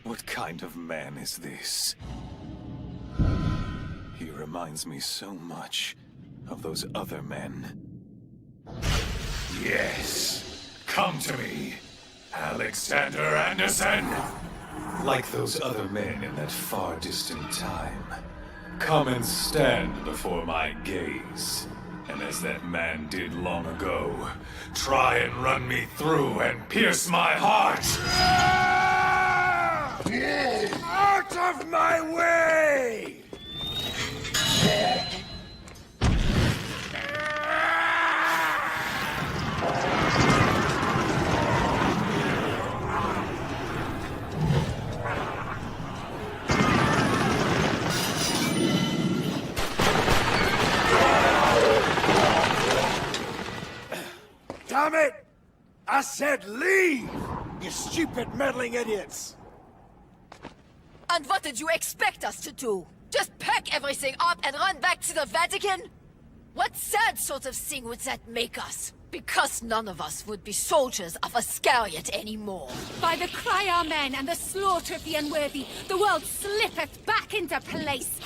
[SPEAKER 14] What kind of man is this? He reminds me so much of those other men. Yes! Come to me, Alexander Anderson! Like those other men in that far distant time. Come and stand before my gaze. And as that man did long ago, try and run me through and pierce my heart!
[SPEAKER 17] Out of my way! Damn it! I said leave! You stupid meddling idiots!
[SPEAKER 16] And what did you expect us to do? Just pack everything up and run back to the Vatican? What sad sort of thing would that make us? Because none of us would be soldiers of Iscariot anymore.
[SPEAKER 2] By the cry amen and the slaughter of the unworthy, the world slippeth back into place.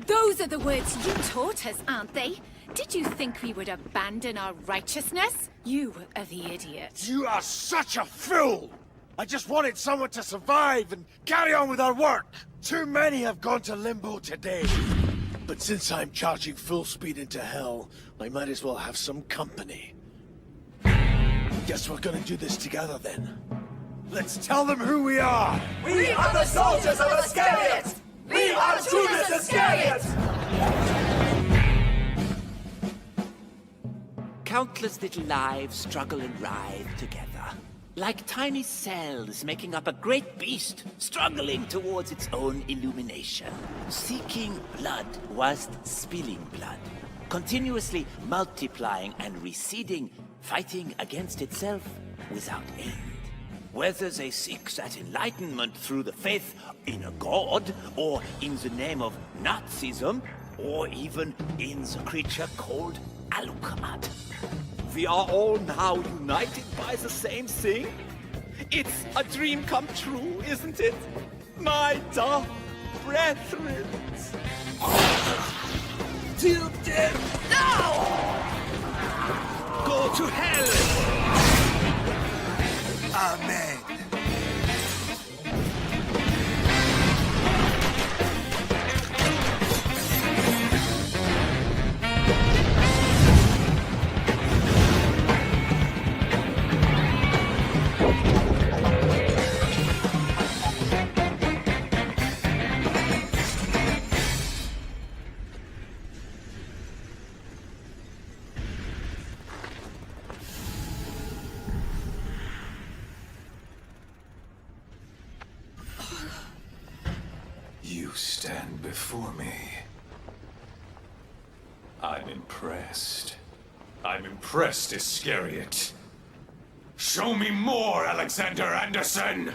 [SPEAKER 2] Those are the words you taught us, aren't they? Did you think we would abandon our righteousness? You are the idiot.
[SPEAKER 17] You are such a fool! I just wanted someone to survive and carry on with our work. Too many have gone to limbo today. But since I'm charging full speed into hell, I might as well have some company. Guess we're gonna do this together then. Let's tell them who we are!
[SPEAKER 3] We are the soldiers of Iscariot! We are Judas Iscariot!
[SPEAKER 4] Countless little lives struggle and writhe together. Like tiny cells making up a great beast, struggling towards its own illumination. Seeking blood whilst spilling blood. Continuously multiplying and receding, fighting against itself without end. Whether they seek that enlightenment through the faith in a god, or in the name of Nazism, or even in the creature called Alucard. We are all now united by the same thing? It's a dream come true, isn't it? My dark brethren. Till death. Now! Go to hell!
[SPEAKER 17] Amen.
[SPEAKER 14] You stand before me. I'm impressed. I'm impressed, Iscariot. Show me more, Alexander Anderson!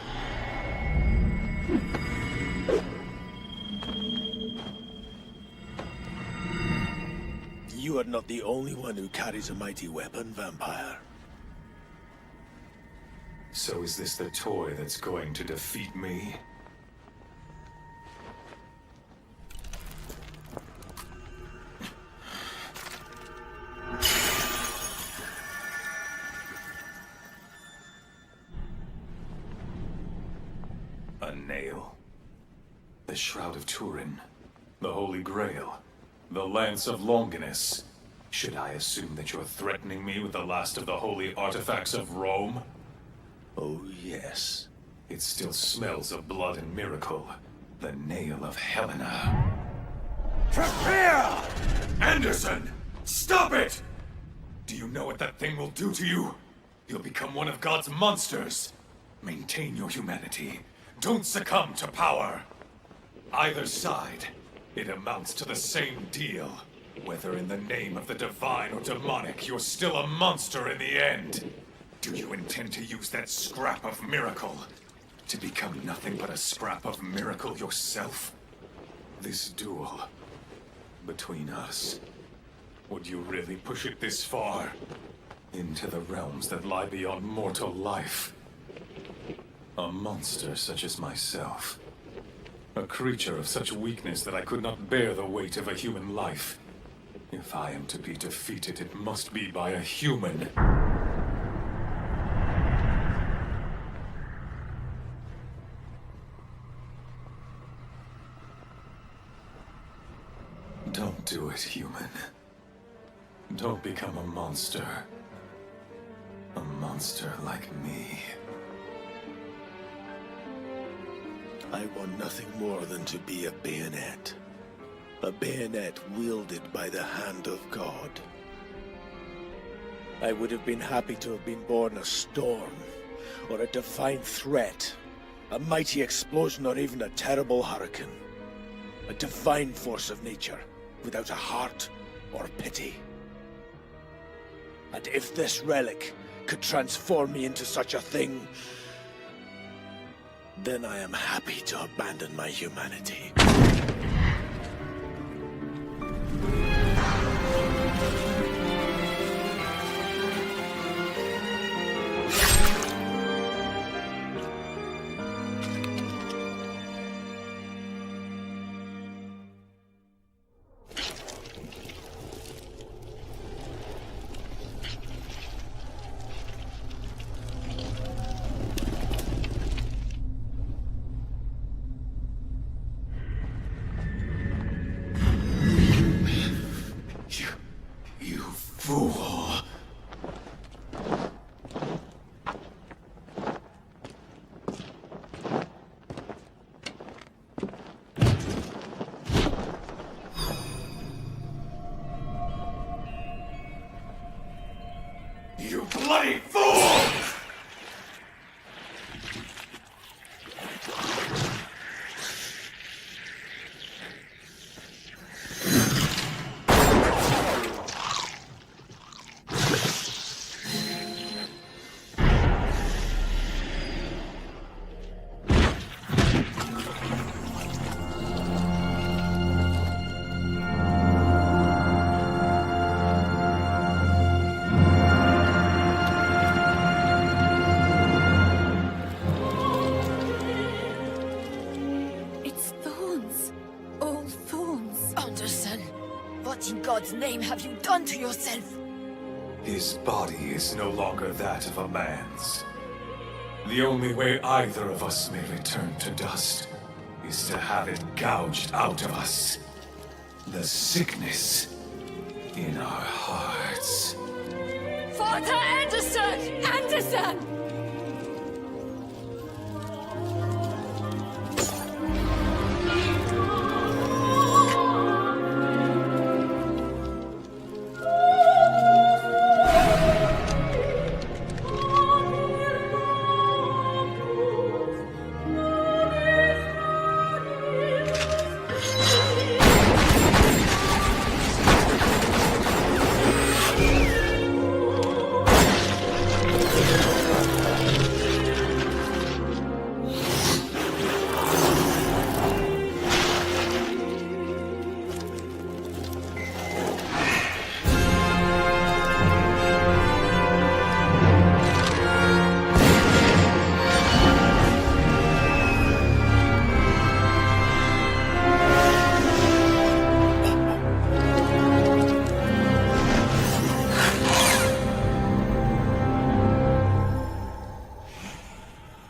[SPEAKER 13] You are not the only one who carries a mighty weapon, vampire.
[SPEAKER 14] So is this the toy that's going to defeat me? A nail. The Shroud of Turin. The Holy Grail. The Lance of Longinus. Should I assume that you're threatening me with the last of the holy artifacts of Rome?
[SPEAKER 13] Oh, yes.
[SPEAKER 14] It still smells of blood and miracle. The nail of Helena. Prepare! Anderson! Stop it! Do you know what that thing will do to you? You'll become one of God's monsters. Maintain your humanity. Don't succumb to power. Either side, it amounts to the same deal. Whether in the name of the divine or demonic, you're still a monster in the end. Do you intend to use that scrap of miracle to become nothing but a scrap of miracle yourself? This duel between us, would you really push it this far? Into the realms that lie beyond mortal life? A monster such as myself. A creature of such weakness that I could not bear the weight of a human life. If I am to be defeated, it must be by a human. Don't do it, human. Don't become a monster. A monster like me.
[SPEAKER 13] I want nothing more than to be a bayonet. A bayonet wielded by the hand of God. I would have been happy to have been born a storm, or a divine threat, a mighty explosion, or even a terrible hurricane. A divine force of nature, without a heart or pity. And if this relic could transform me into such a thing, then I am happy to abandon my humanity.
[SPEAKER 14] You bloody fool!
[SPEAKER 16] What in God's name have you done to yourself?
[SPEAKER 14] His body is no longer that of a man's. The only way either of us may return to dust is to have it gouged out of us. The sickness in our hearts.
[SPEAKER 16] Father Anderson!
[SPEAKER 2] Anderson!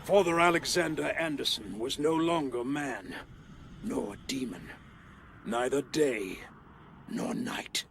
[SPEAKER 22] Father Alexander Anderson was no longer man, nor demon. Neither day, nor night.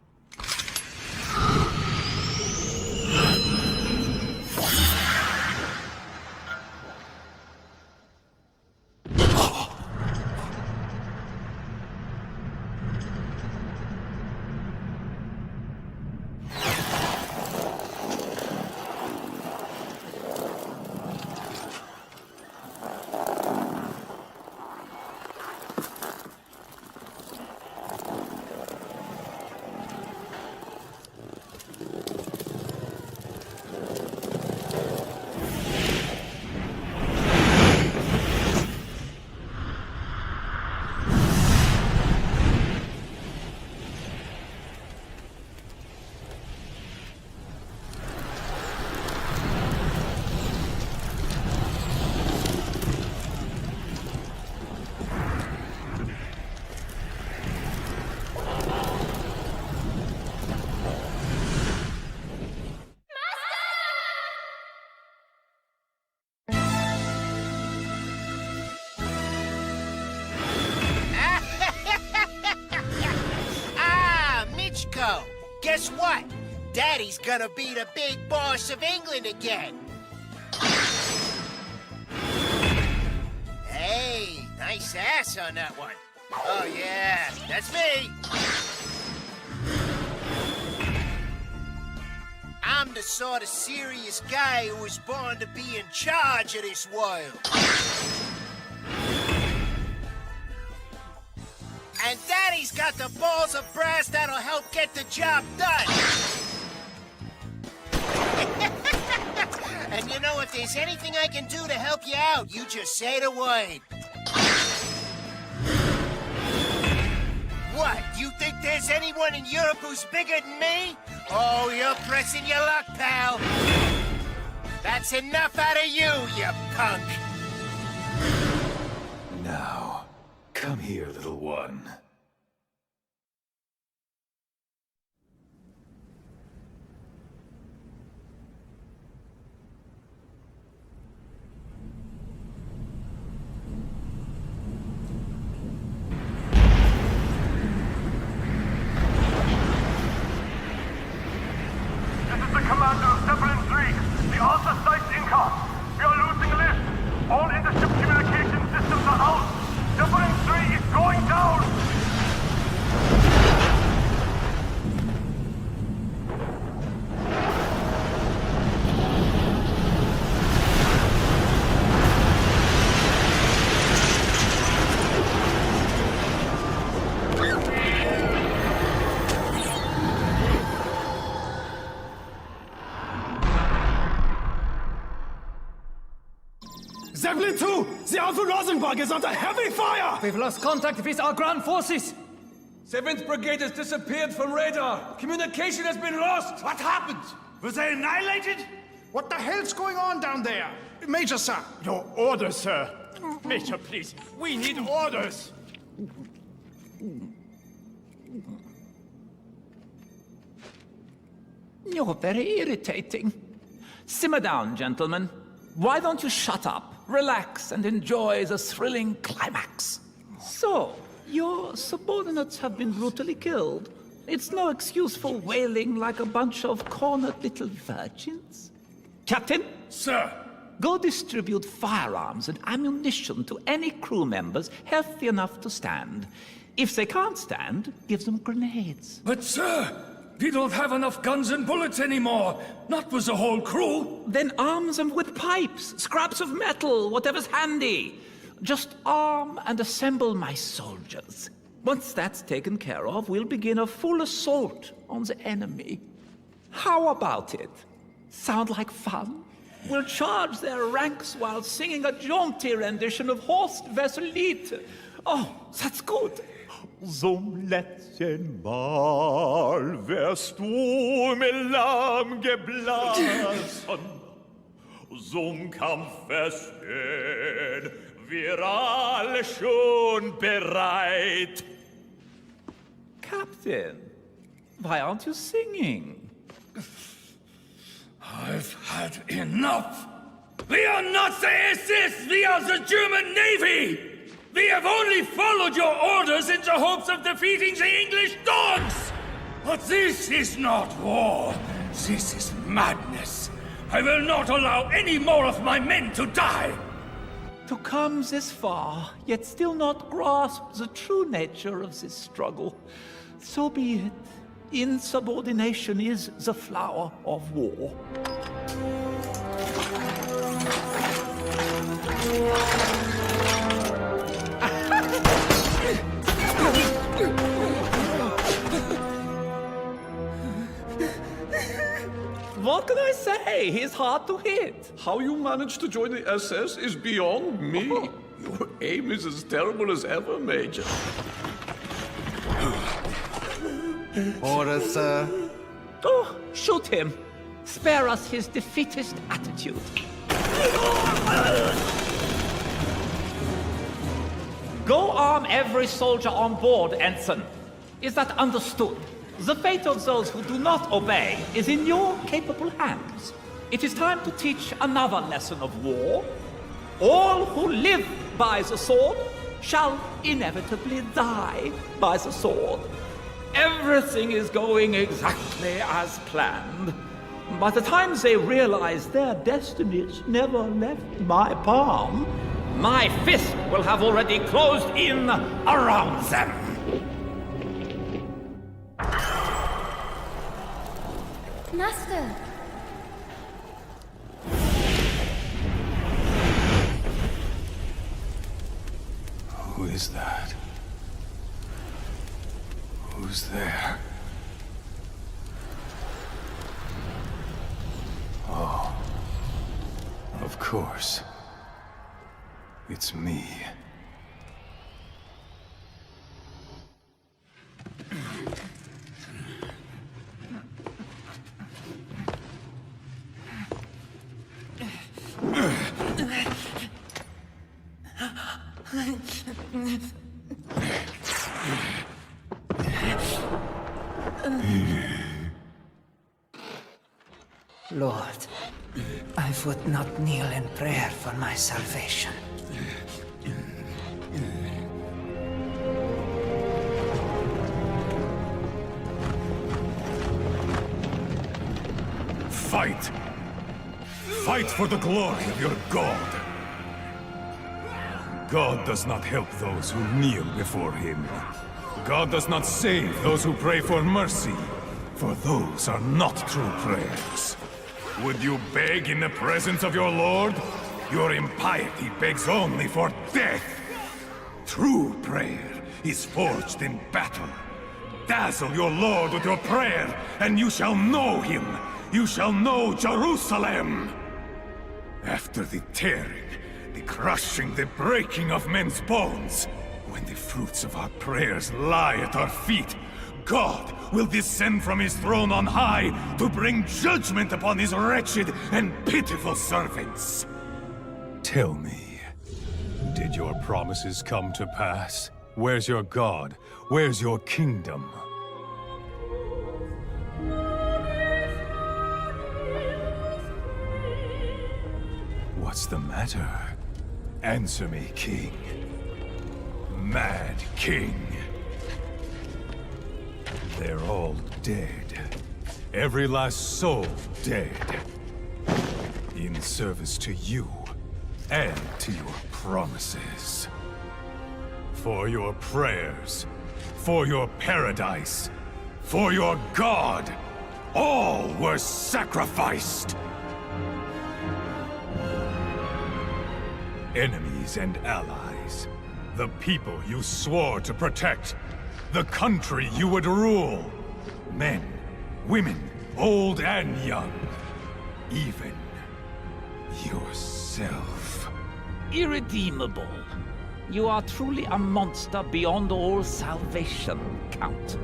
[SPEAKER 7] Guess what? Daddy's gonna be the big boss of England again. Hey, nice ass on that one. Oh yeah, that's me. I'm the sort of serious guy who was born to be in charge of this world. And Daddy's got the balls of brass that'll help get the job done. And you know, if there's anything I can do to help you out, you just say the word. What, you think there's anyone in Europe who's bigger than me? Oh, you're pressing your luck, pal. That's enough out of you, you punk.
[SPEAKER 14] Now, come here, little one.
[SPEAKER 15] Commander of Zeppelin 3, the Arthur site's income. We are losing lift. All intership communication systems are out. Zeppelin 3 is going down.
[SPEAKER 12] Zeppelin 2! The Alpha Rosenberg is under heavy fire!
[SPEAKER 5] We've lost contact with our ground forces. 7th Brigade has disappeared from radar. Communication has been lost.
[SPEAKER 12] What happened? Were they annihilated? What the hell's going on down there? Major, sir. Your orders, sir. Major, please. We need orders.
[SPEAKER 4] You're very irritating. Simmer down, gentlemen. Why don't you shut up, relax, and enjoy the thrilling climax? So, your subordinates have been brutally killed. It's no excuse for wailing like a bunch of cornered little virgins. Captain?
[SPEAKER 22] Sir!
[SPEAKER 4] Go distribute firearms and ammunition to any crew members healthy enough to stand. If they can't stand, give them grenades.
[SPEAKER 18] But sir, we don't have enough guns and bullets anymore. Not with the whole crew.
[SPEAKER 4] Then arm them with pipes, scraps of metal, whatever's handy. Just arm and assemble my soldiers. Once that's taken care of, we'll begin a full assault on the enemy. How about it? Sound like fun? We'll charge their ranks while singing a jaunty rendition of Horst Wessel-Lied. Oh, that's good.
[SPEAKER 21] Zum letzten Mal wärst du mir lahm geblasen. Zum Kampfe stehen wir alle schon bereit.
[SPEAKER 4] Captain, why aren't you singing?
[SPEAKER 18] I've had enough.
[SPEAKER 15] We are not the SS, we are the German Navy! We have only followed your orders in the hopes of defeating the English dogs! But this is not war. This is madness. I will not allow any more of my men to die!
[SPEAKER 4] To come this far, yet still not grasp the true nature of this struggle. So be it. Insubordination is the flower of war. What can I say? He's hard to hit.
[SPEAKER 14] How you managed to join the SS is beyond me. Your aim is as terrible as ever, Major.
[SPEAKER 6] Order, sir.
[SPEAKER 4] Oh, shoot him. Spare us his defeatist attitude. Go arm every soldier on board, Ensign. Is that understood? The fate of those who do not obey is in your capable hands. It is time to teach another lesson of war. All who live by the sword shall inevitably die by the sword. Everything is going exactly as planned. By the time they realize their destinies never left my palm, my fist will have already closed in around them.
[SPEAKER 9] Master!
[SPEAKER 14] Who is that? Who's there? Oh. Of course. It's me.
[SPEAKER 10] Lord, I would not kneel in prayer for my salvation.
[SPEAKER 14] Fight! Fight for the glory of your God! God does not help those who kneel before him. God does not save those who pray for mercy, for those are not true prayers. Would you beg in the presence of your Lord? Your impiety begs only for death. True prayer is forged in battle. Dazzle your Lord with your prayer, and you shall know him. You shall know Jerusalem. After the tearing, the crushing, the breaking of men's bones, when the fruits of our prayers lie at our feet, God will descend from his throne on high to bring judgment upon his wretched and pitiful servants. Tell me, did your promises come to pass? Where's your God? Where's your kingdom? What's the matter? Answer me, King. Mad King. They're all dead. Every last soul dead. In service to you, and to your promises. For your prayers, for your paradise, for your God, all were sacrificed! Enemies and allies, the people you swore to protect, the country you would rule. Men, women, old and young. Even yourself.
[SPEAKER 4] Irredeemable. You are truly a monster beyond all salvation, Count.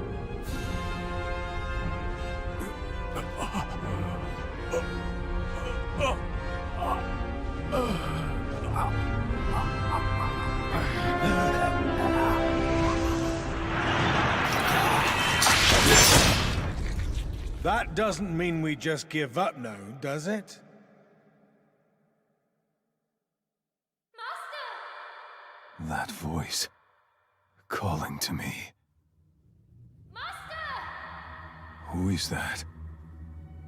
[SPEAKER 13] That doesn't mean we just give up now, does it?
[SPEAKER 14] That voice calling to me.
[SPEAKER 9] Master!
[SPEAKER 14] Who is that?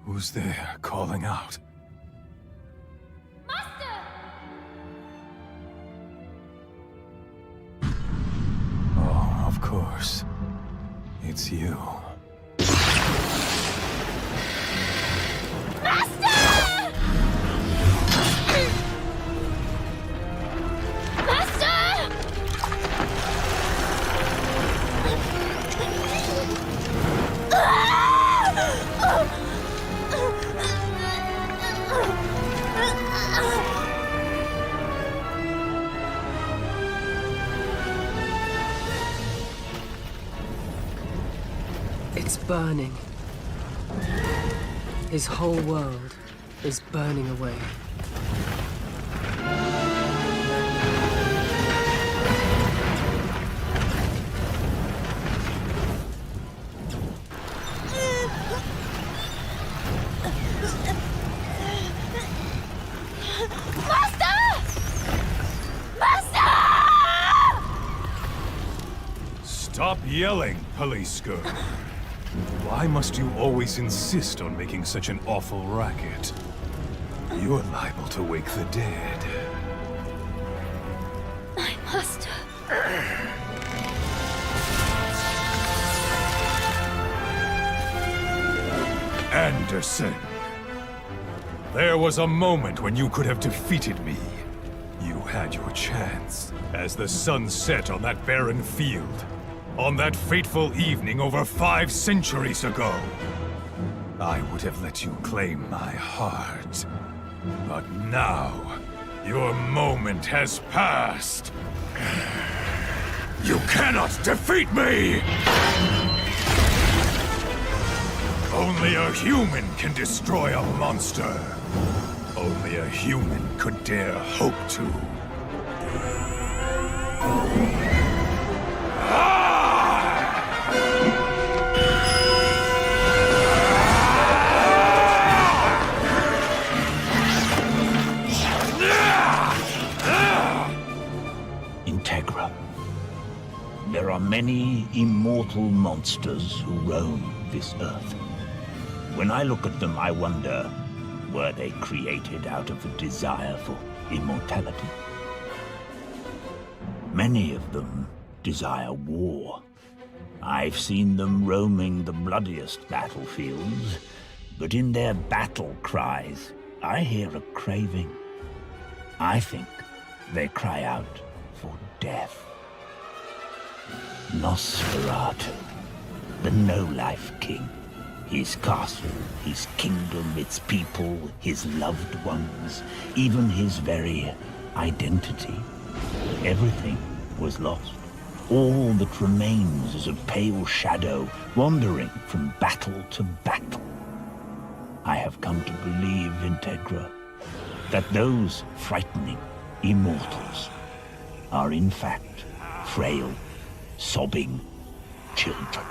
[SPEAKER 14] Who's there calling out?
[SPEAKER 9] Master!
[SPEAKER 14] Oh, of course. It's you.
[SPEAKER 1] It's burning. His whole world is burning away.
[SPEAKER 14] Stop yelling, police girl. Why must you always insist on making such an awful racket? You're liable to wake the dead.
[SPEAKER 9] My master.
[SPEAKER 14] Anderson. There was a moment when you could have defeated me. You had your chance as the sun set on that barren field. On that fateful evening over 5 centuries ago. I would have let you claim my heart. But now, your moment has passed. You cannot defeat me! Only a human can destroy a monster. Only a human could dare hope to.
[SPEAKER 4] Integra. There are many immortal monsters who roam this earth. When I look at them, I wonder, were they created out of a desire for immortality? Many of them desire war. I've seen them roaming the bloodiest battlefields, but in their battle cries, I hear a craving. I think they cry out for death. Nosferatu, the no-life king. His castle, his kingdom, its people, his loved ones, even his very identity. Everything was lost. All that remains is a pale shadow wandering from battle to battle. I have come to believe, Integra, that those frightening immortals are in fact frail, sobbing children.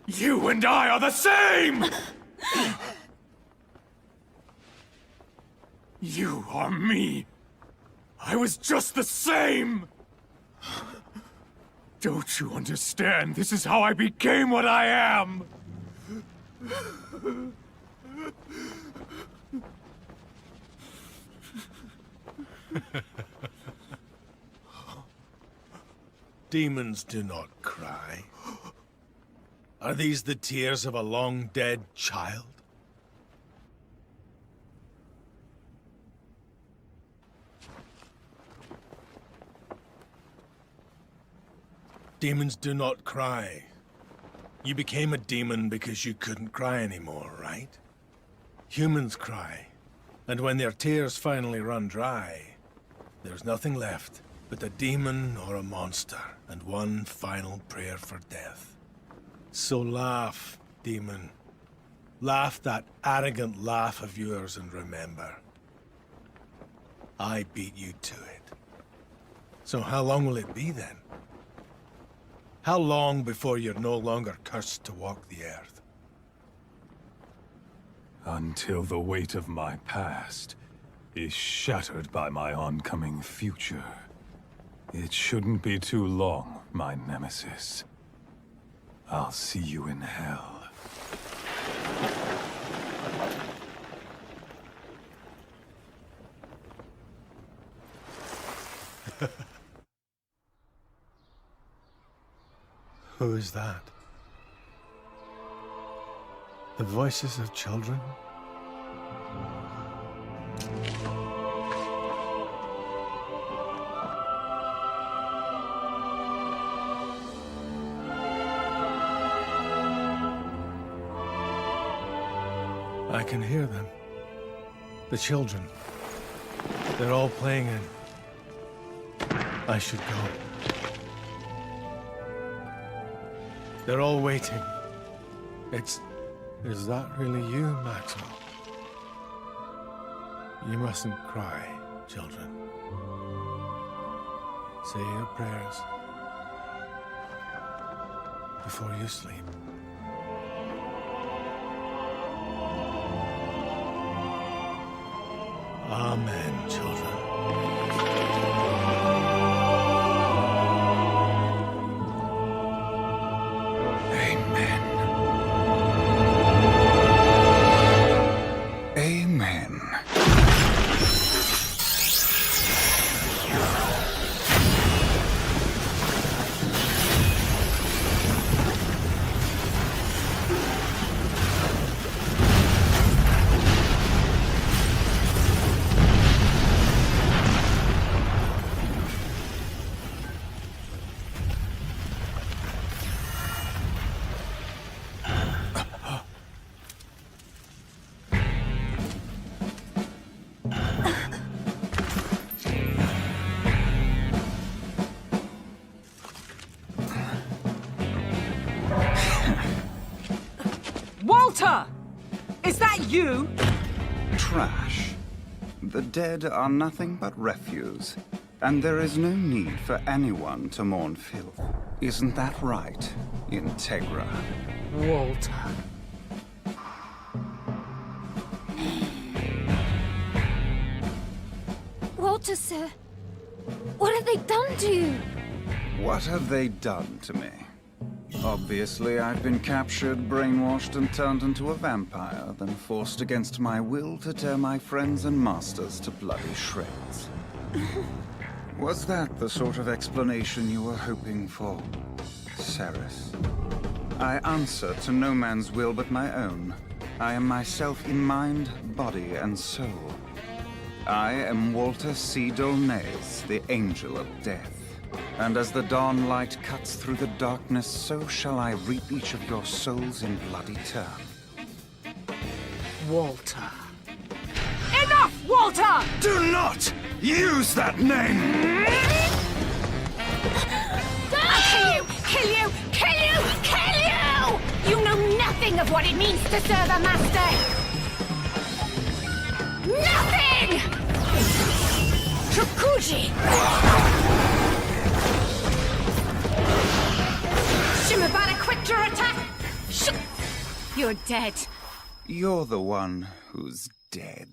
[SPEAKER 14] You and I are the same! You are me. I was just the same! Don't you understand? This is how I became what I am!
[SPEAKER 13] Demons do not cry. Are these the tears of a long-dead child? Demons do not cry. You became a demon because you couldn't cry anymore, right? Humans cry. And when their tears finally run dry, there's nothing left but a demon or a monster, and one final prayer for death. So laugh, demon. Laugh that arrogant laugh of yours and remember. I beat you to it. So how long will it be then? How long before you're no longer cursed to walk the earth?
[SPEAKER 14] Until the weight of my past is shattered by my oncoming future. It shouldn't be too long, my nemesis. I'll see you in hell.
[SPEAKER 13] Who is that? The voices of children? I can hear them. The children. They're all playing in. I should go. They're all waiting. Is that really you, Maxwell? You mustn't cry, children. Say your prayers before you sleep. Amen, children.
[SPEAKER 1] Walter! Is that you?
[SPEAKER 8] Trash. The dead are nothing but refuse, and there is no need for anyone to mourn filth. Isn't that right, Integra?
[SPEAKER 1] Walter.
[SPEAKER 9] Walter, sir. What have they done to you?
[SPEAKER 8] What have they done to me? Obviously, I've been captured, brainwashed, and turned into a vampire, then forced against my will to tear my friends and masters to bloody shreds. Was that the sort of explanation you were hoping for, Seras? I answer to no man's will but my own. I am myself in mind, body, and soul. I am Walter C. Dolnays, the Angel of Death. And as the dawn light cuts through the darkness, so shall I reap each of your souls in bloody turn.
[SPEAKER 1] Walter. Enough, Walter!
[SPEAKER 8] Do not use that name!
[SPEAKER 2] I'll kill you! Kill you! Kill you! Kill you! You know nothing of what it means to serve a master! Nothing! Trukuji! Shimabara, quit your attack! You're dead.
[SPEAKER 8] You're the one who's dead.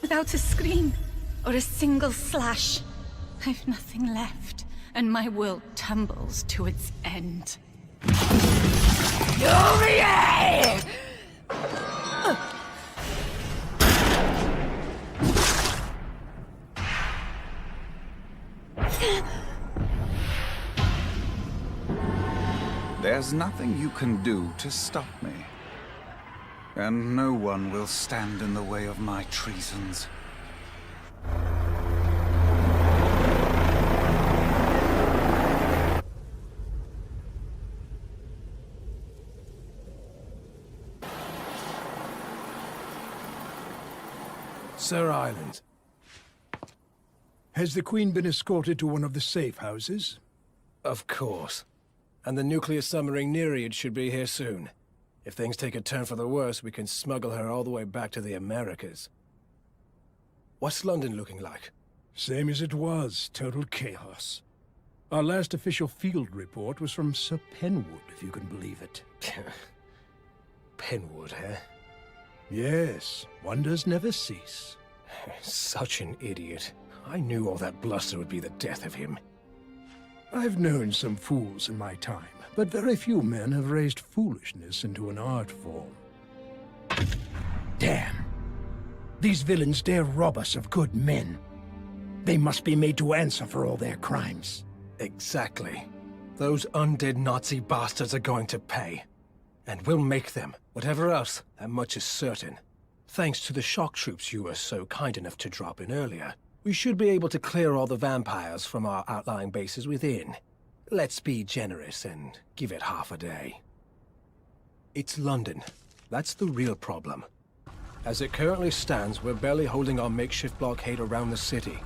[SPEAKER 2] Without a scream or a single slash, I've nothing left, and my world tumbles to its end. Fury!
[SPEAKER 8] There's nothing you can do to stop me. and no one will stand in the way of my treasons.
[SPEAKER 22] Sir Island. Has the Queen been escorted to one of the safe houses?
[SPEAKER 11] Of course. And the nuclear submarine Nereid should be here soon. If things take a turn for the worse, we can smuggle her all the way back to the Americas. What's London looking like?
[SPEAKER 22] Same as it was. Total chaos. Our last official field report was from Sir Penwood, if you can believe it.
[SPEAKER 11] Penwood, eh?
[SPEAKER 22] Yes, wonders never cease.
[SPEAKER 11] Such an idiot. I knew all that bluster would be the death of him.
[SPEAKER 22] I've known some fools in my time, but very few men have raised foolishness into an art form. Damn! These villains dare rob us of good men. They must be made to answer for all their crimes.
[SPEAKER 11] Exactly. Those undead Nazi bastards are going to pay. And we'll make them. Whatever else, that much is certain. Thanks to the shock troops you were so kind enough to drop in earlier, we should be able to clear all the vampires from our outlying bases within. Let's be generous and give it half a day. It's London. That's the real problem. As it currently stands, we're barely holding our makeshift blockade around the city.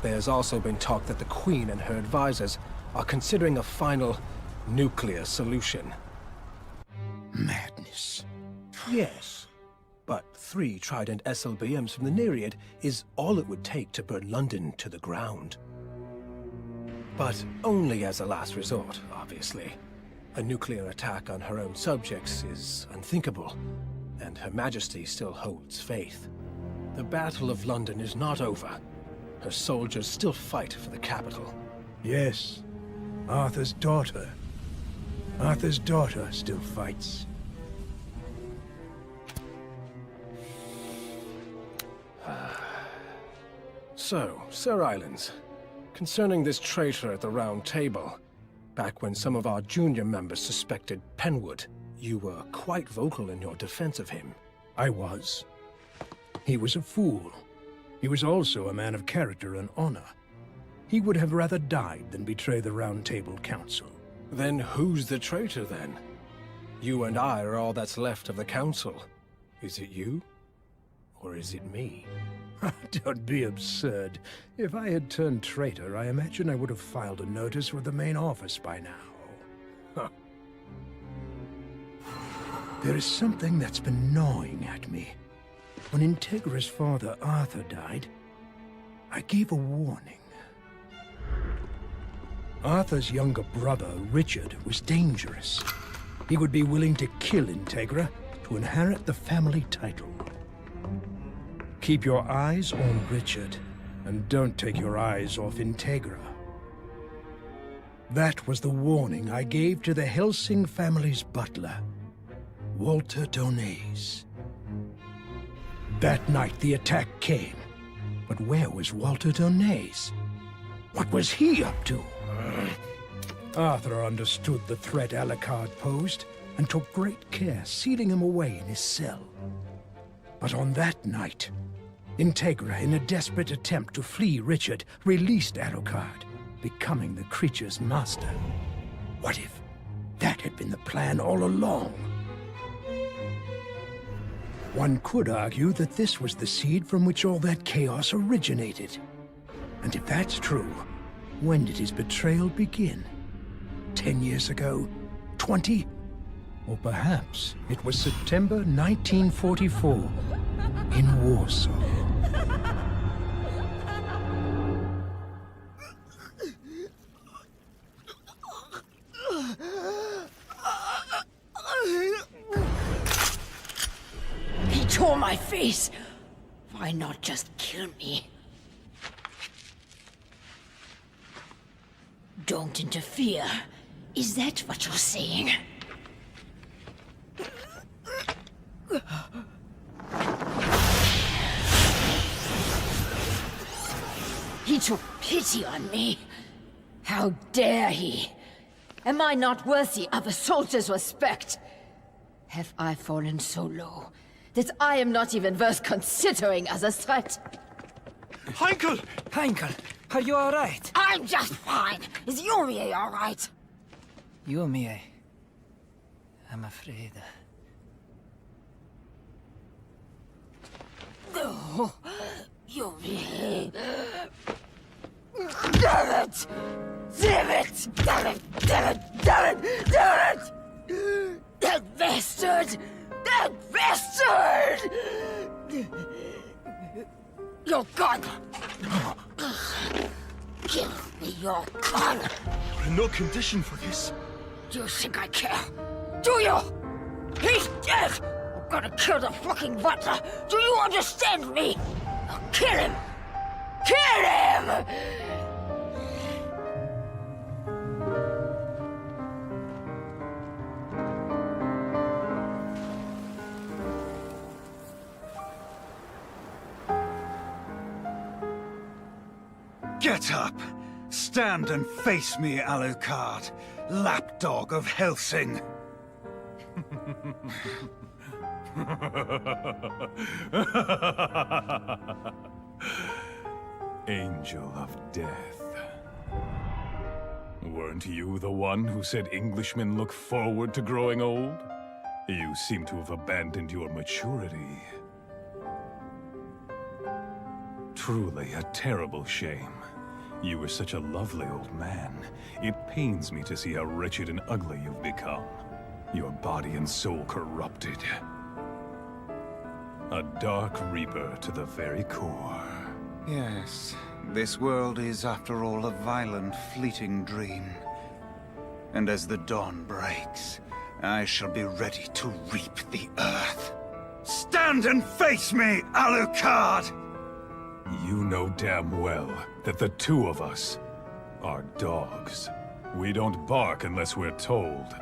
[SPEAKER 11] There's also been talk that the Queen and her advisors are considering a final nuclear solution.
[SPEAKER 22] Madness.
[SPEAKER 11] Yes, but 3 Trident SLBMs from the Nereid is all it would take to burn London to the ground. But only as a last resort, obviously. A nuclear attack on her own subjects is unthinkable, and Her Majesty still holds faith. The Battle of London is not over. Her soldiers still fight for the capital.
[SPEAKER 22] Yes, Arthur's daughter. Arthur's daughter still fights.
[SPEAKER 11] So, Sir Islands, concerning this traitor at the Round Table, back when some of our junior members suspected Penwood, you were quite vocal in your defense of him.
[SPEAKER 22] I was. He was a fool. He was also a man of character and honor. He would have rather died than betray the Round Table Council.
[SPEAKER 11] Then who's the traitor, then? You and I are all that's left of the Council. Is it you? Or is it me?
[SPEAKER 22] Don't be absurd. If I had turned traitor, I imagine I would have filed a notice with the main office by now. Huh. There is something that's been gnawing at me. When Integra's father, Arthur, died, I gave a warning. Arthur's younger brother, Richard, was dangerous. He would be willing to kill Integra to inherit the family title. Keep your eyes on Richard, and don't take your eyes off Integra. That was the warning I gave to the Hellsing family's butler, Walter Donays. That night the attack came, but where was Walter Donays? What was he up to? Arthur understood the threat Alucard posed, and took great care sealing him away in his cell. But on that night, Integra, in a desperate attempt to flee Richard, released Alucard, becoming the creature's master. What if that had been the plan all along? One could argue that this was the seed from which all that chaos originated. And if that's true, when did his betrayal begin? 10 years ago? 20? Or perhaps it was September 1944 in Warsaw.
[SPEAKER 16] He tore my face. Why not just kill me? Don't interfere. Is that what you're saying? He took pity on me. How dare he? Am I not worthy of a soldier's respect? Have I fallen so low that I am not even worth considering as a threat?
[SPEAKER 12] Heinkel!
[SPEAKER 10] Heinkel, are you all right?
[SPEAKER 16] I'm just fine. Is Yumi all right?
[SPEAKER 10] Yumi, I'm afraid.
[SPEAKER 16] No, Yumi. Damn it! Damn it! Damn it! Damn it! Damn it! Damn it! That bastard! That bastard! Your gun! Give me your gun!
[SPEAKER 12] You're in no condition for this.
[SPEAKER 16] Do you think I care? Do you? He's dead! I'm gonna kill the fucking butler! Do you understand me? I'll kill him! Kill him!
[SPEAKER 8] Get up! Stand and face me, Alucard, lapdog of Hellsing!
[SPEAKER 14] Angel of Death. Weren't you the one who said Englishmen look forward to growing old? You seem to have abandoned your maturity. Truly a terrible shame. You were such a lovely old man. It pains me to see how wretched and ugly you've become. Your body and soul corrupted. A dark reaper to the very core.
[SPEAKER 8] Yes, this world is, after all, a violent, fleeting dream. And as the dawn breaks, I shall be ready to reap the earth. Stand and face me, Alucard!
[SPEAKER 14] You know damn well that the two of us are dogs. We don't bark unless we're told.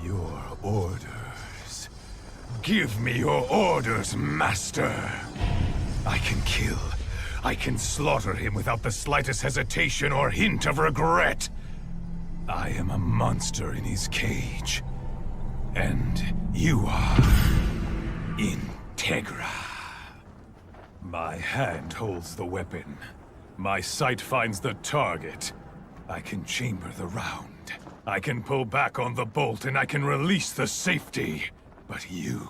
[SPEAKER 14] Your orders. Give me your orders, Master. I can kill. I can slaughter him without the slightest hesitation or hint of regret. I am a monster in his cage. And you are Integra. My hand holds the weapon. My sight finds the target. I can chamber the round. I can pull back on the bolt and I can release the safety. But you...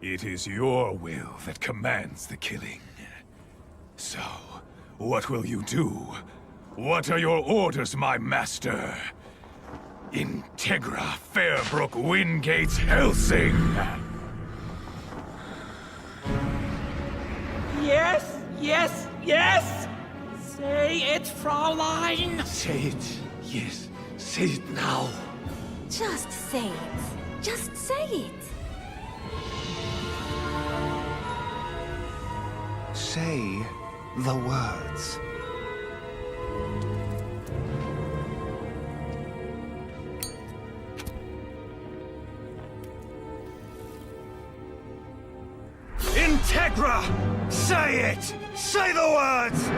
[SPEAKER 14] it is your will that commands the killing. So, what will you do? What are your orders, my master? Integra Fairbrook Wingates Hellsing!
[SPEAKER 15] Yes, yes, yes! Say it, Fraulein!
[SPEAKER 12] Say it, yes. Say it now.
[SPEAKER 9] Just say it. Just say it.
[SPEAKER 8] Say the words. Integra! Say it! Say the words!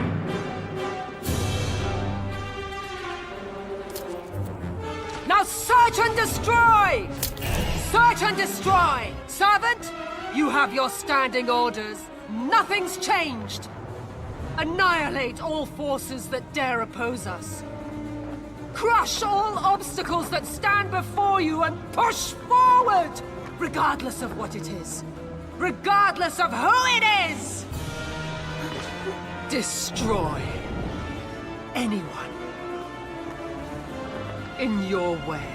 [SPEAKER 1] Now search and destroy! Search and destroy! Servant, you have your standing orders. Nothing's changed. Annihilate all forces that dare oppose us. Crush all obstacles that stand before you and push forward, regardless of what it is. Regardless of who it is! Destroy anyone in your way.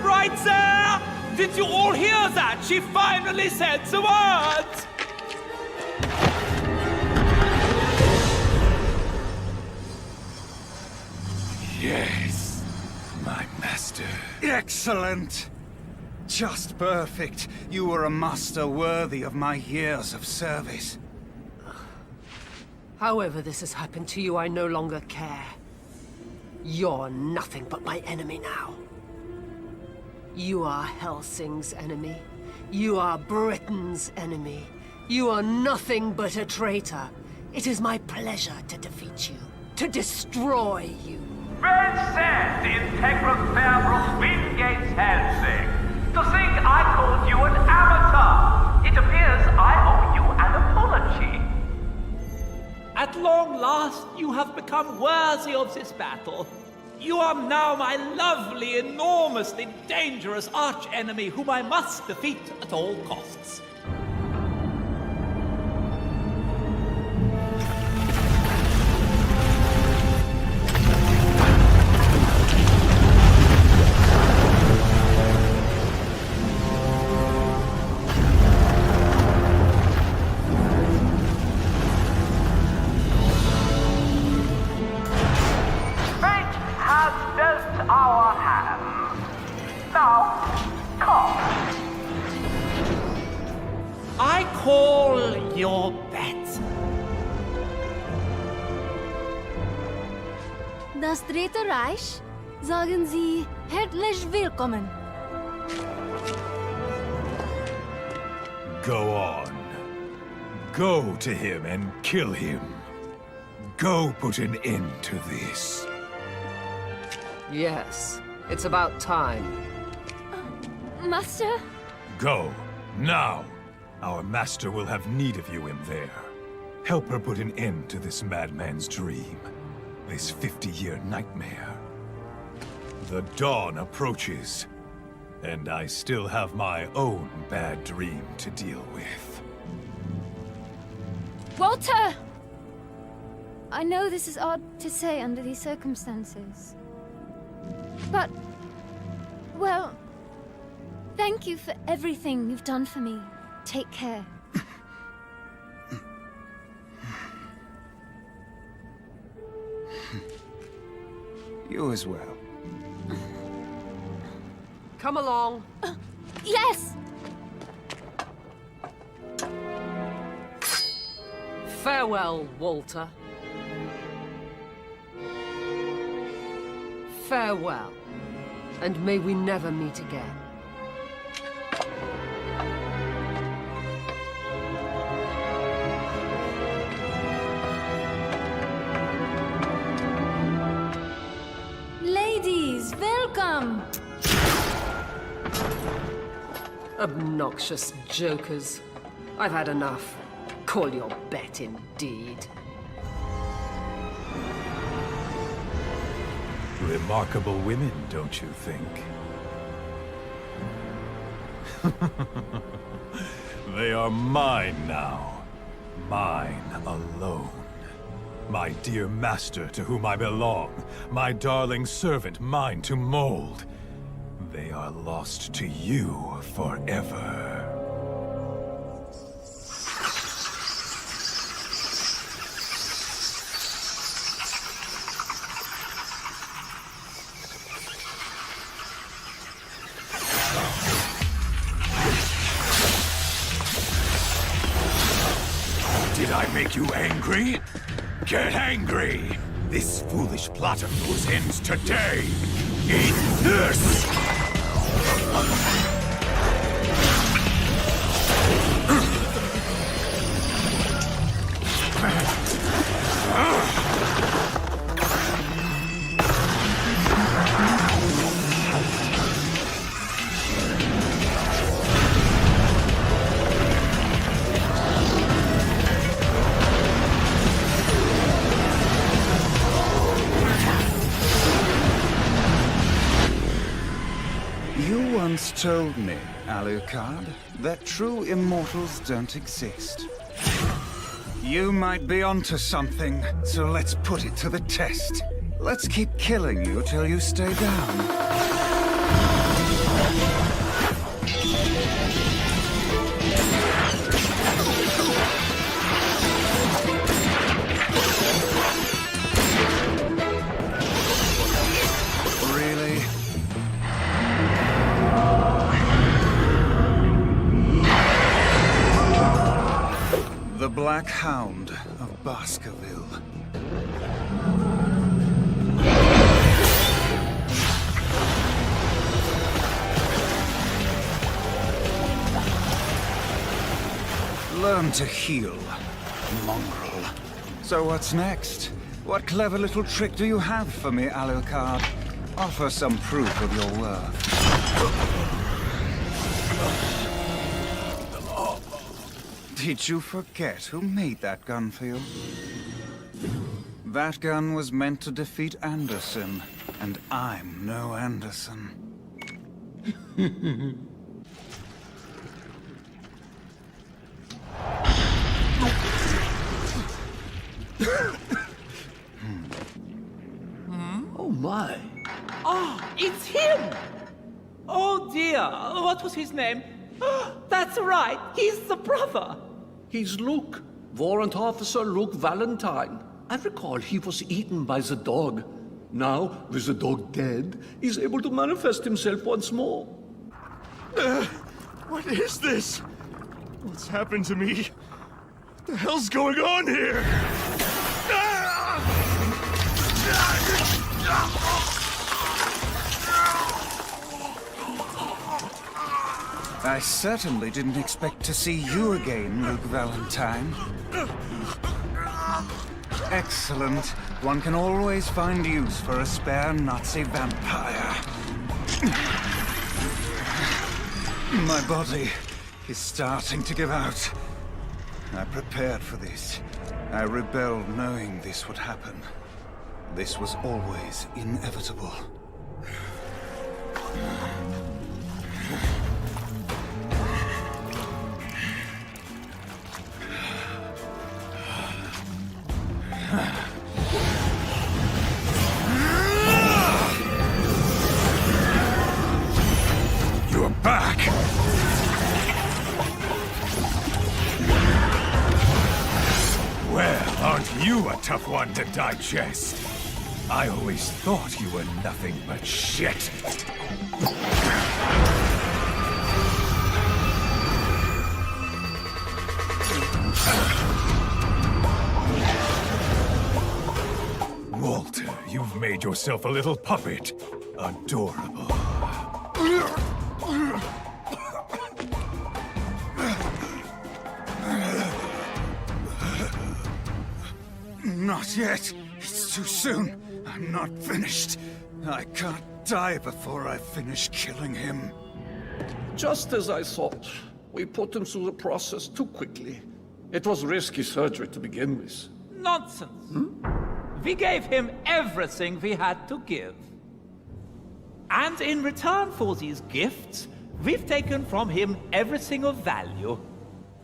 [SPEAKER 3] Right, sir! Did you all hear that? She finally said the words!
[SPEAKER 14] Yes, my master.
[SPEAKER 8] Excellent! Just perfect. You were a master worthy of my years of service.
[SPEAKER 1] However this has happened to you, I no longer care. You're nothing but my enemy now. You are Hellsing's enemy. You are Britain's enemy. You are nothing but a traitor. It is my pleasure to defeat you, to destroy you.
[SPEAKER 19] Well said, Integra Fairbrook Wingates Hellsing. To think I called you an amateur. It appears I owe you an apology.
[SPEAKER 4] At long last, you have become worthy of this battle. You are now my lovely, enormously dangerous arch-enemy whom I must defeat at all costs.
[SPEAKER 19] Our hand. Now, come.
[SPEAKER 4] I call your bet.
[SPEAKER 9] Das Dritte Reich? Sagen Sie herzlich willkommen.
[SPEAKER 14] Go on. Go to him and kill him. Go put an end to this.
[SPEAKER 1] Yes, it's about time.
[SPEAKER 9] Master?
[SPEAKER 14] Go, now. Our master will have need of you in there. Help her put an end to this madman's dream. This 50-year nightmare. The dawn approaches, and I still have my own bad dream to deal with.
[SPEAKER 9] Walter! I know this is odd to say under these circumstances. But, well, thank you for everything you've done for me. Take care.
[SPEAKER 8] You as well.
[SPEAKER 1] Come along.
[SPEAKER 9] Yes!
[SPEAKER 1] Farewell, Walter. Farewell, and may we never meet again.
[SPEAKER 9] Ladies, welcome!
[SPEAKER 1] Obnoxious jokers. I've had enough. Call your bet, indeed.
[SPEAKER 14] Remarkable women, don't you think? They are mine now. Mine alone. My dear master to whom I belong. My darling servant, mine to mold. They are lost to you forever. Did I make you angry? Get angry! This foolish plot of yours ends today! Eat this!
[SPEAKER 8] You once told me, Alucard, that true immortals don't exist. You might be onto something, so let's put it to the test. Let's keep killing you till you stay down. The Black Hound of Baskerville. Learn to heal, mongrel. So what's next? What clever little trick do you have for me, Alucard? Offer some proof of your worth. Did you forget who made that gun for you? That gun was meant to defeat Anderson, and I'm no Anderson.
[SPEAKER 15] Oh my.
[SPEAKER 4] Ah, it's him! Oh dear, what was his name? That's right, he's the brother.
[SPEAKER 15] He's Luke, Warrant Officer Luke Valentine. I recall he was eaten by the dog. Now, with the dog dead, he's able to manifest himself once more.
[SPEAKER 21] What is this? What's happened to me? What the hell's going on here?
[SPEAKER 8] I certainly didn't expect to see you again, Luke Valentine. Excellent. One can always find use for a spare Nazi vampire. My body is starting to give out. I prepared for this. I rebelled knowing this would happen. This was always inevitable.
[SPEAKER 21] You're back! Well, aren't you a tough one to digest? I always thought you were nothing but shit. Walter, you've made yourself a little puppet. Adorable.
[SPEAKER 8] Not yet. It's too soon. I'm not finished. I can't die before I finish killing him.
[SPEAKER 15] Just as I thought. We put him through the process too quickly. It was risky surgery to begin with.
[SPEAKER 4] Nonsense. We gave him everything we had to give. And in return for these gifts, we've taken from him everything of value.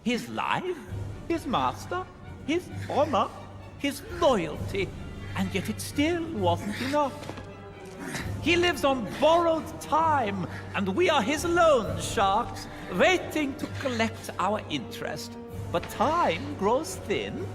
[SPEAKER 4] His life, his master, his honor, his loyalty, and yet it still wasn't enough. He lives on borrowed time, and we are his loan sharks, waiting to collect our interest. But time grows thin,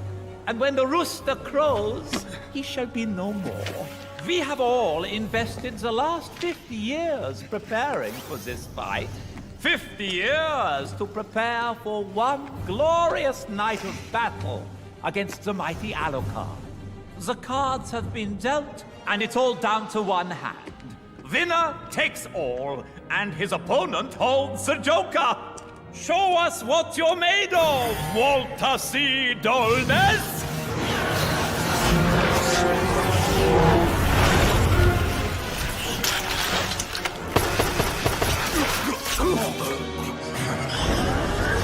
[SPEAKER 4] and when the rooster crows, he shall be no more. We have all invested the last 50 years preparing for this fight. 50 years to prepare for one glorious night of battle against the mighty Alucard. The cards have been dealt, and it's all down to one hand. Winner takes all, and his opponent holds the joker. Show us what you're made of, Walter C. Dolnes!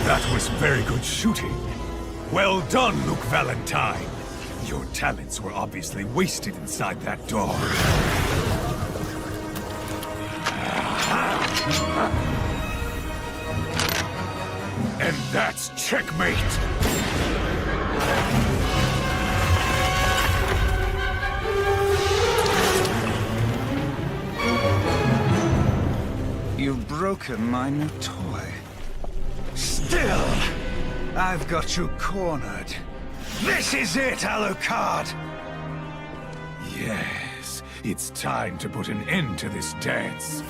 [SPEAKER 21] That was very good shooting. Well done, Luke Valentine. Your talents were obviously wasted inside that dog. And that's checkmate!
[SPEAKER 8] You've broken my new toy. Still, I've got you cornered. This is it, Alucard!
[SPEAKER 21] Yes, it's time to put an end to this dance.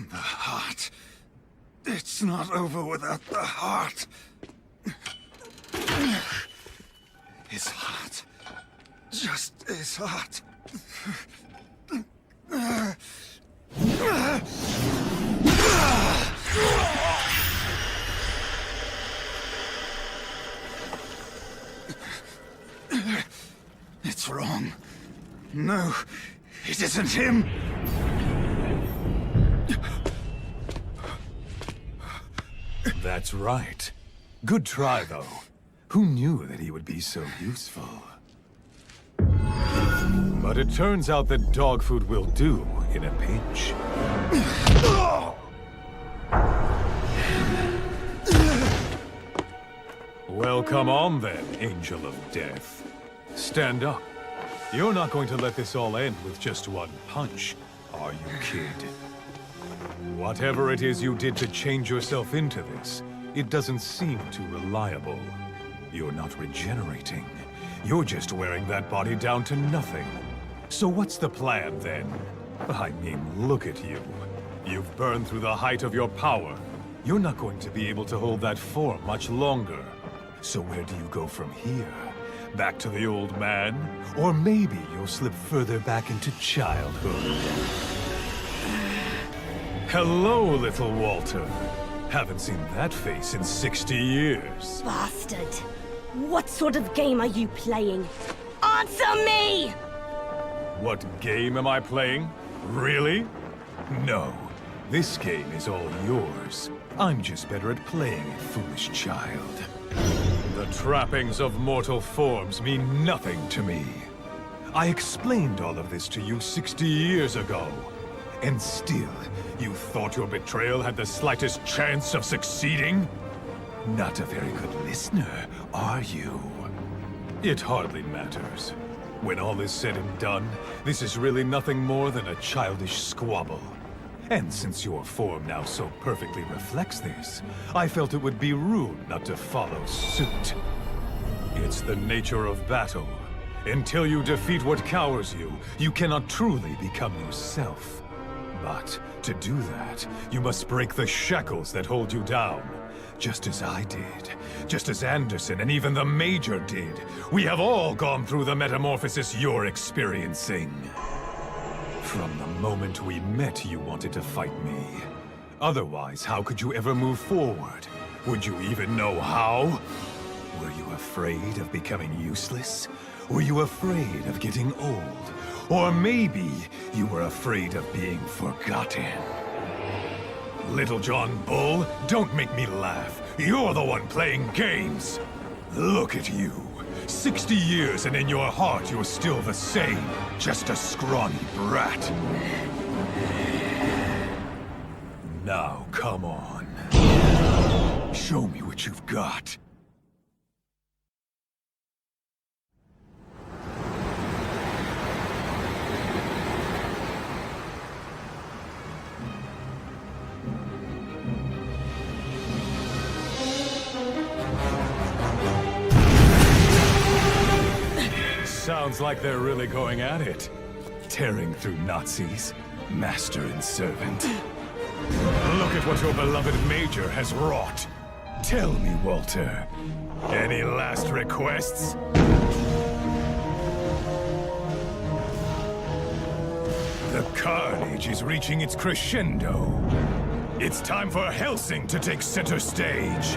[SPEAKER 8] The heart. It's not over without the heart. His heart. Just his heart. It's wrong. No, it isn't him.
[SPEAKER 21] That's right. Good try, though. Who knew that he would be so useful? But it turns out that dog food will do in a pinch. Well, come on then, Angel of Death. Stand up. You're not going to let this all end with just one punch, are you, kid? Whatever it is you did to change yourself into this, it doesn't seem too reliable. You're not regenerating. You're just wearing that body down to nothing. So what's the plan, then? I mean, look at you. You've burned through the height of your power. You're not going to be able to hold that form much longer. So where do you go from here? Back to the old man? Or maybe you'll slip further back into childhood. Hello, little Walter. Haven't seen that face in 60 years.
[SPEAKER 17] Bastard! What sort of game are you playing? Answer me!
[SPEAKER 21] What game am I playing? Really? No. This game is all yours. I'm just better at playing it, foolish child. The trappings of mortal forms mean nothing to me. I explained all of this to you 60 years ago. And still, you thought your betrayal had the slightest chance of succeeding? Not a very good listener, are you? It hardly matters. When all is said and done, this is really nothing more than a childish squabble. And since your form now so perfectly reflects this, I felt it would be rude not to follow suit. It's the nature of battle. Until you defeat what cowers you, you cannot truly become yourself. But to do that, you must break the shackles that hold you down. Just as I did. Just as Anderson and even the Major did. We have all gone through the metamorphosis you're experiencing. From the moment we met, you wanted to fight me. Otherwise, how could you ever move forward? Would you even know how? Were you afraid of becoming useless? Were you afraid of getting old? Or maybe you were afraid of being forgotten? Little John Bull, don't make me laugh. You're the one playing games. Look at you. 60 years and in your heart you're still the same. Just a scrawny brat. Now, come on. Show me what you've got. Sounds like they're really going at it. Tearing through Nazis, master and servant. Look at what your beloved Major has wrought. Tell me, Walter, any last requests? The carnage is reaching its crescendo. It's time for Hellsing to take center stage.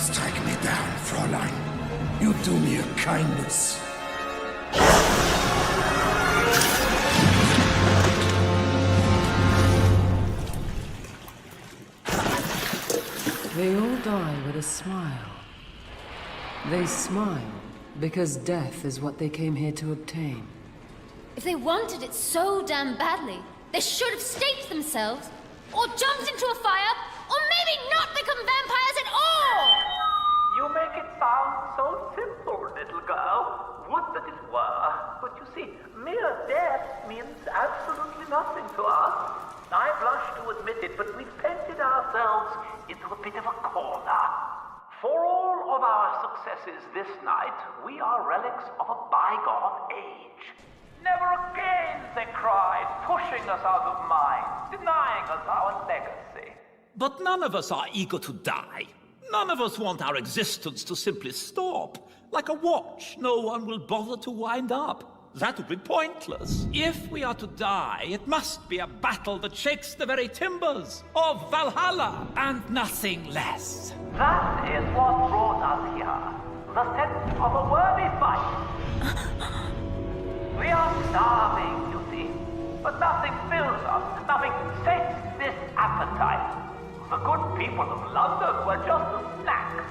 [SPEAKER 12] Strike me down, Fräulein. You do me a kindness.
[SPEAKER 1] They all die with a smile. They smile because death is what they came here to obtain.
[SPEAKER 9] If they wanted it so damn badly, they should have staked themselves, or jumped into a fire, or maybe not become vampires at all!
[SPEAKER 19] You make it sound so simple, little girl. Would that it were. But you see, mere death means absolutely nothing to us. I blush to admit it, but we've painted ourselves into a bit of a corner. For all of our successes this night, we are relics of a bygone age. Never again, they cried, pushing us out of mind, denying us our legacy.
[SPEAKER 4] But none of us are eager to die. None of us want our existence to simply stop. Like a watch, no one will bother to wind up. That would be pointless. If we are to die, it must be a battle that shakes the very timbers of Valhalla, and nothing less.
[SPEAKER 19] That is what brought us here. The sense of a worthy fight. We are starving, you see. But nothing fills us, nothing sates this appetite. The good people of London were just a snack.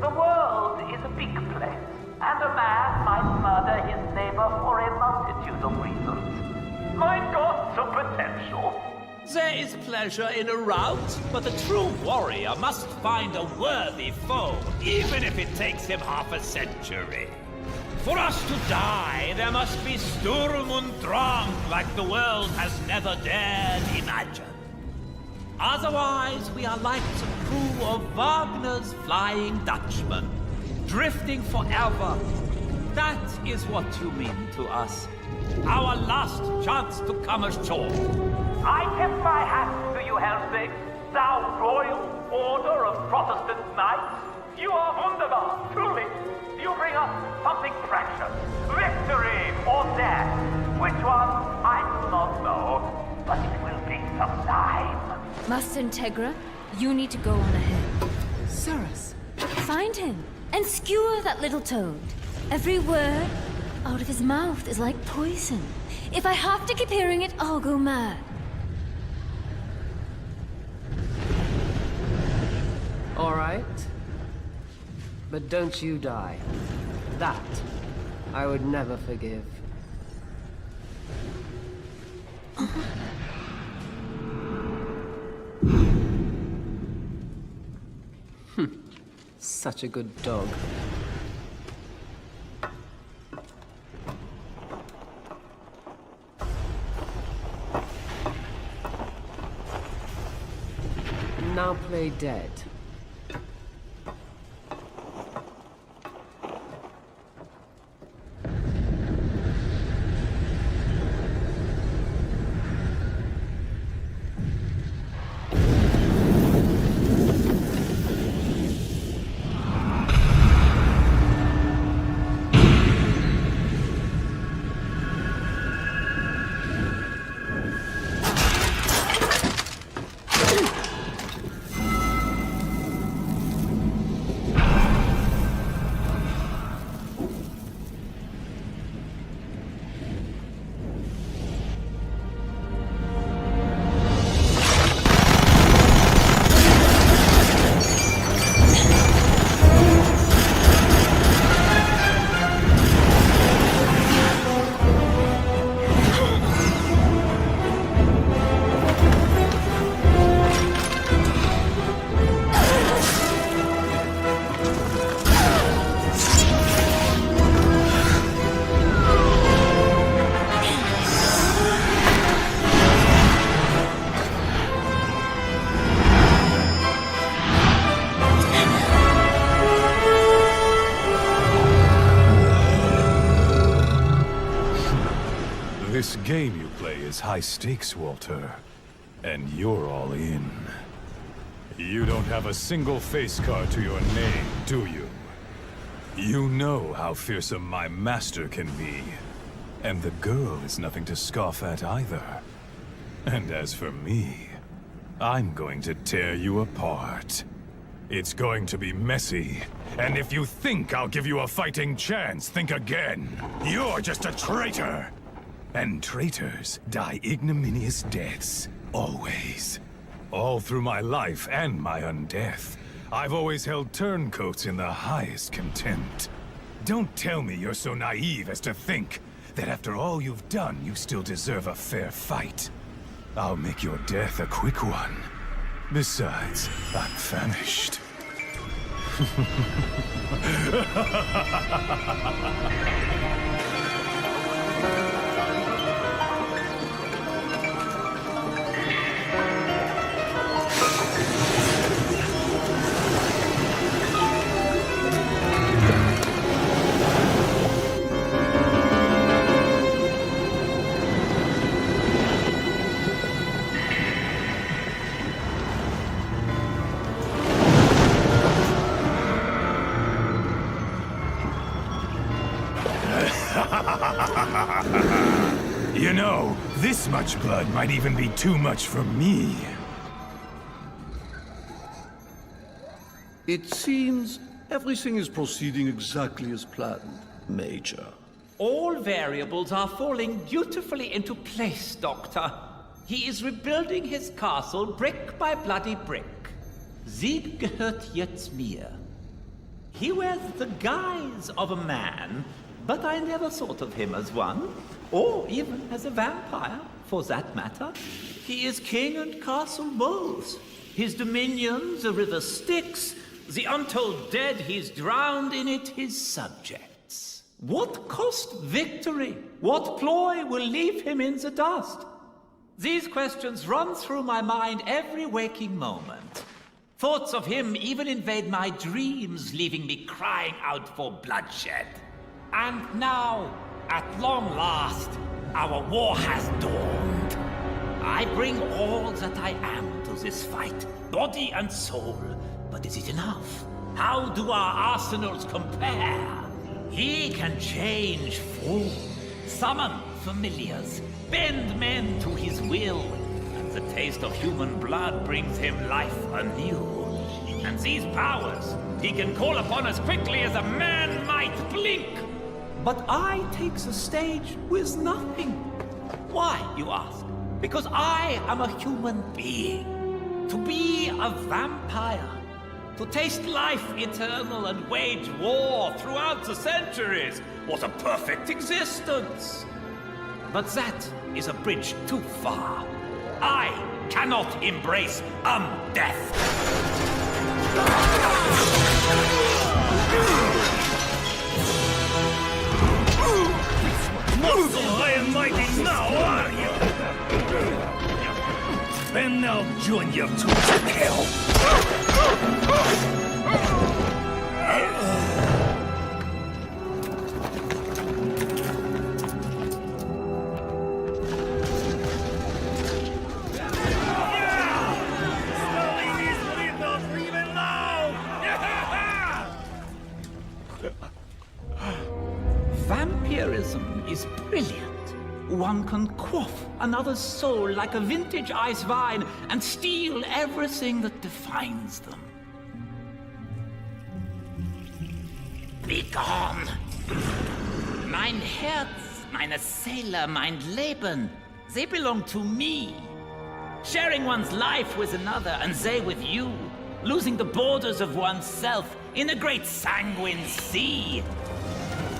[SPEAKER 19] The world is a big place, and a man might murder his neighbor for a multitude of reasons. My God, the potential!
[SPEAKER 4] There is pleasure in a rout, but a true warrior must find a worthy foe, even if it takes him half a century. For us to die, there must be Sturm und Drang like the world has never dared imagine. Otherwise, we are like the crew of Wagner's Flying Dutchman, drifting forever. That is what you mean to us. Our last chance to come ashore.
[SPEAKER 19] I tip my hat to you, Hellsing, thou royal order of Protestant knights. You are wunderbar, truly. You bring us something precious. Victory or death. Which one, I do not know. But it will be some time.
[SPEAKER 9] Master Integra, you need to go on ahead.
[SPEAKER 1] Seras.
[SPEAKER 9] Find him and skewer that little toad. Every word out of his mouth is like poison. If I have to keep hearing it, I'll go mad.
[SPEAKER 1] All right. But don't you die. That I would never forgive. Such a good dog. Now play dead.
[SPEAKER 21] This game you play is high stakes, Walter. And you're all in. You don't have a single face card to your name, do you? You know how fearsome my master can be. And the girl is nothing to scoff at either. And as for me, I'm going to tear you apart. It's going to be messy. And if you think I'll give you a fighting chance, think again. You're just a traitor! And traitors die ignominious deaths. Always. All through my life and my undeath, I've always held turncoats in the highest contempt. Don't tell me you're so naive as to think that after all you've done, you still deserve a fair fight. I'll make your death a quick one. Besides, I'm famished. You know, this much blood might even be too much for me.
[SPEAKER 7] It seems everything is proceeding exactly as planned, Major.
[SPEAKER 4] All variables are falling beautifully into place, Doctor. He is rebuilding his castle brick by bloody brick. Sieg gehört jetzt mir. He wears the guise of a man, but I never thought of him as one, or even as a vampire, for that matter. He is king and castle both. His dominions, the river Styx, the untold dead he's drowned in it, his subjects. What cost victory? What ploy will leave him in the dust? These questions run through my mind every waking moment. Thoughts of him even invade my dreams, leaving me crying out for bloodshed. And now, at long last, our war has dawned. I bring all that I am to this fight, body and soul. But is it enough? How do our arsenals compare? He can change form, summon familiars, bend men to his will, and the taste of human blood brings him life anew. And these powers he can call upon as quickly as a man might blink. But I take the stage with nothing. Why, you ask? Because I am a human being. To be a vampire, to taste life eternal and wage war throughout the centuries, was a perfect existence. But that is a bridge too far. I cannot embrace undeath.
[SPEAKER 15] Not so high and mighty now, are you? Then now join your tools in hell.
[SPEAKER 4] Vampirism is brilliant. One can quaff another's soul like a vintage ice wine and steal everything that defines them. Be gone! Mein Herz, meine Seele, mein Leben, they belong to me. Sharing one's life with another and they with you. Losing the borders of oneself in a great sanguine sea.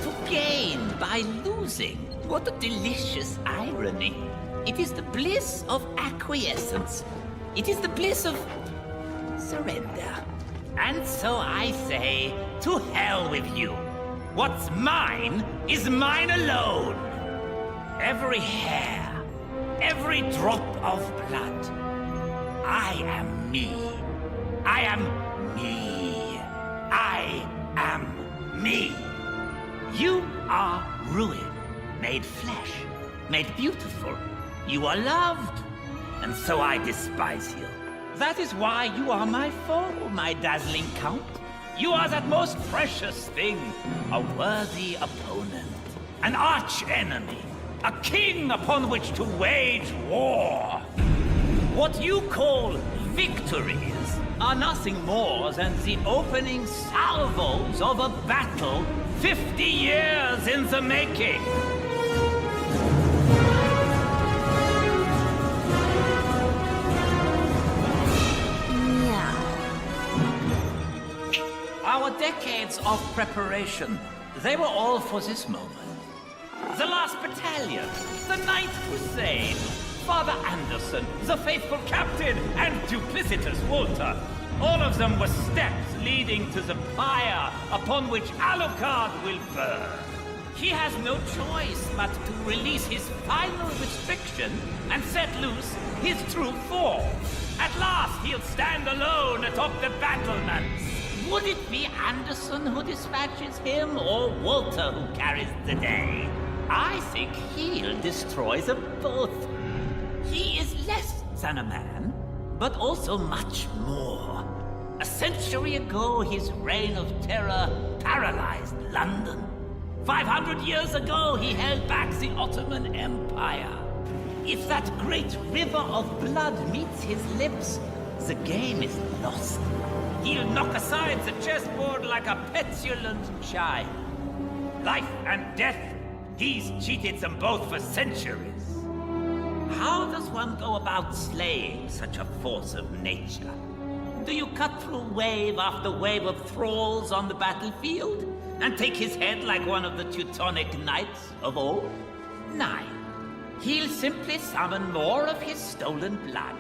[SPEAKER 4] To gain by losing. What a delicious irony. It is the bliss of acquiescence. It is the bliss of surrender. And so I say, to hell with you. What's mine is mine alone. Every hair, every drop of blood. I am me. I am me. I am me. You are ruin, made flesh, made beautiful. You are loved, and so I despise you. That is why you are my foe, my dazzling count. You are that most precious thing, a worthy opponent, an arch-enemy, a king upon which to wage war. What you call victories are nothing more than the opening salvos of a battle 50 years in the making. Our decades of preparation, they were all for this moment. The last battalion, the Ninth Crusade, Father Anderson, the faithful captain, and duplicitous Walter. All of them were steps leading to the pyre upon which Alucard will burn. He has no choice but to release his final restriction and set loose his true form. At last, he'll stand alone atop the battlements. Would it be Anderson who dispatches him, or Walter who carries the day? I think he'll destroy them both. He is less than a man, but also much more. A century ago, his reign of terror paralyzed London. 500 years ago, he held back the Ottoman Empire. If that great river of blood meets his lips, the game is lost. He'll knock aside the chessboard like a petulant child. Life and death, he's cheated them both for centuries. How does one go about slaying such a force of nature? Do you cut through wave after wave of thralls on the battlefield and take his head like one of the Teutonic knights of old? Nein. He'll simply summon more of his stolen blood.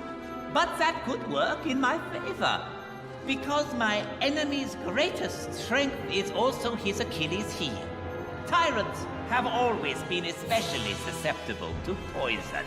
[SPEAKER 4] But that could work in my favor, because my enemy's greatest strength is also his Achilles heel. Tyrants have always been especially susceptible to poison.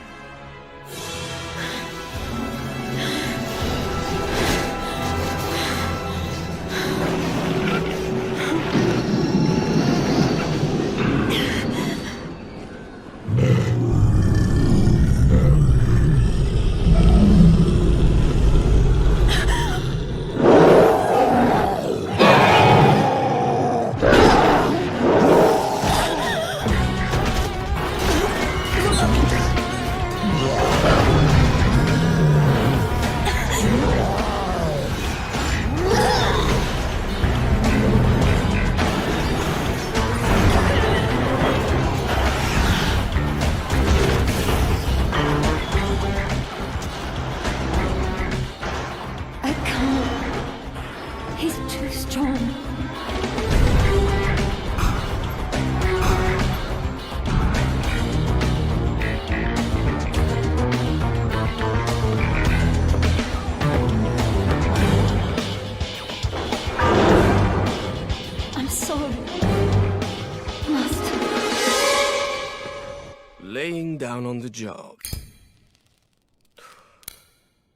[SPEAKER 5] Laying down on the job.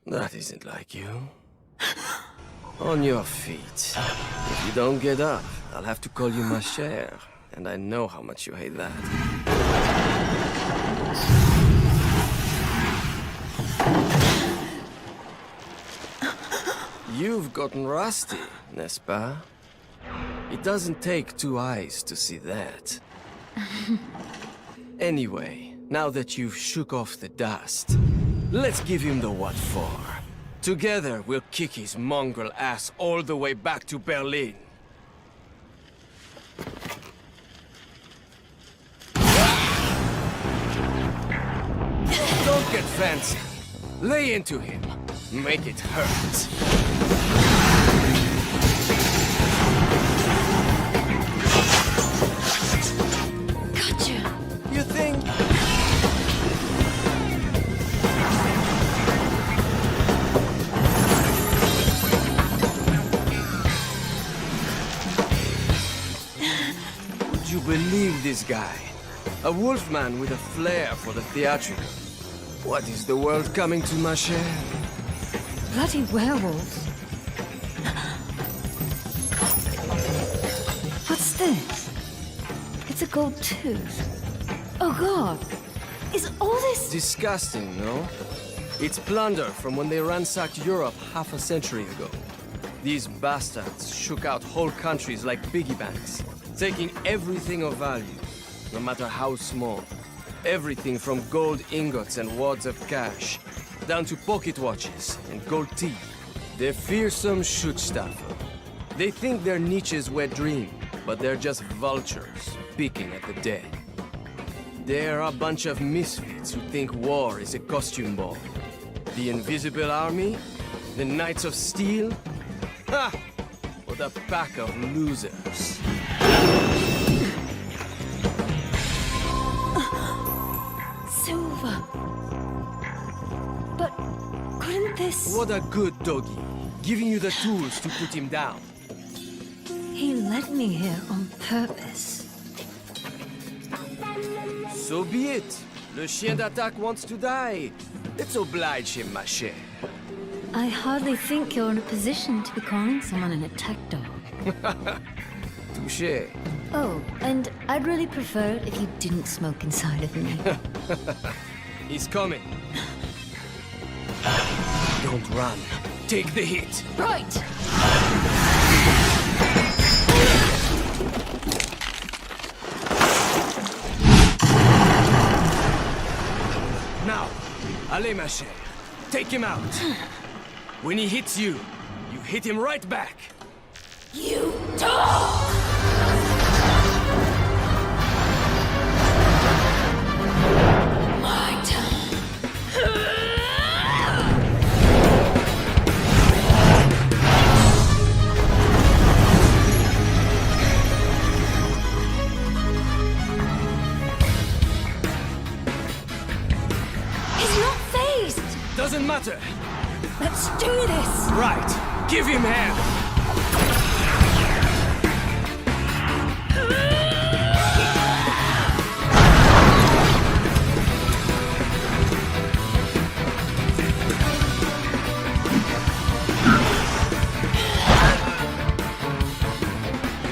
[SPEAKER 5] That isn't like you. On your feet. If you don't get up, I'll have to call you ma chère, and I know how much you hate that. You've gotten rusty, n'est-ce pas? It doesn't take two eyes to see that. Anyway, now that you've shook off the dust, let's give him the what for. Together, we'll kick his mongrel ass all the way back to Berlin. Don't get fancy. Lay into him. Make it hurt. You think? Would you believe this guy? A wolfman with a flair for the theatrical. What is the world coming to, ma chère?
[SPEAKER 20] Bloody werewolves. What's this? It's a gold tooth. Oh god! Is all this...
[SPEAKER 5] Disgusting, no? It's plunder from when they ransacked Europe half a century ago. These bastards shook out whole countries like piggy banks, taking everything of value, no matter how small. Everything from gold ingots and wads of cash, down to pocket watches and gold teeth. The fearsome Schutzstaffel. They think their niche's wet dream, but they're just vultures, picking at the dead. They're a bunch of misfits who think war is a costume ball. The Invisible Army? The Knights of Steel? Ha! What a pack of losers.
[SPEAKER 20] Silver. But couldn't this...
[SPEAKER 5] What a good doggy. Giving you the tools to put him down.
[SPEAKER 20] He led me here on purpose.
[SPEAKER 5] So be it. Le chien d'attaque wants to die. Let's oblige him, ma chère.
[SPEAKER 20] I hardly think you're in a position to be calling someone an attack dog.
[SPEAKER 5] Touché.
[SPEAKER 20] Oh, and I'd really prefer it if you didn't smoke inside of me.
[SPEAKER 5] He's coming. Don't run. Take the hit.
[SPEAKER 20] Right!
[SPEAKER 5] Now, allez, ma chère. Take him out. When he hits you, you hit him right back.
[SPEAKER 20] You dog! My turn. He's not phased.
[SPEAKER 5] Doesn't matter.
[SPEAKER 20] Let's do this!
[SPEAKER 5] Right. Give him hell.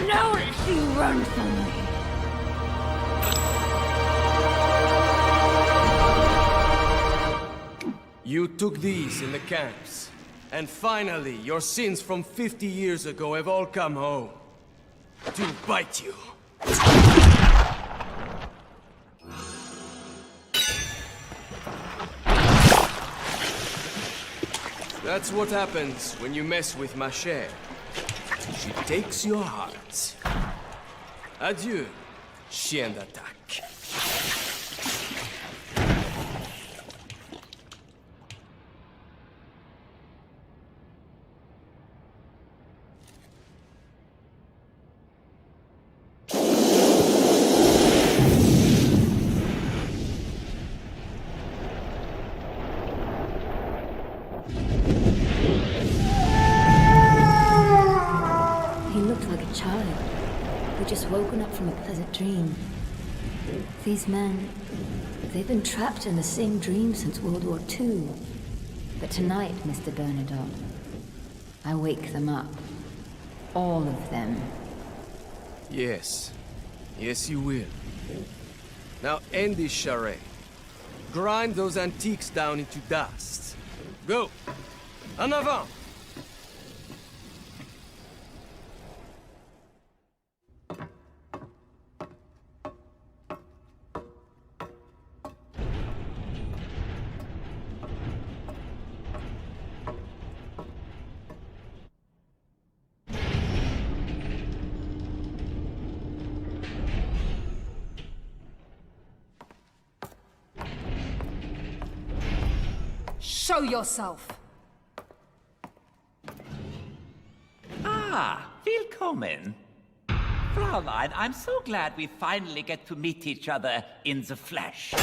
[SPEAKER 20] Now let you run from me.
[SPEAKER 5] You took these in the camps. And finally, your sins from 50 years ago have all come home. To bite you. That's what happens when you mess with ma chère. She takes your heart. Adieu, chien d'attaque.
[SPEAKER 20] Woken up from a pleasant dream. These men, they've been trapped in the same dream since World War II. But tonight, Mr. Bernadotte, I wake them up. All of them.
[SPEAKER 5] Yes. Yes, you will. Now end this charade. Grind those antiques down into dust. Go! En avant!
[SPEAKER 2] Show yourself!
[SPEAKER 4] Ah, willkommen. Fraulein, I'm so glad we finally get to meet each other in the flesh.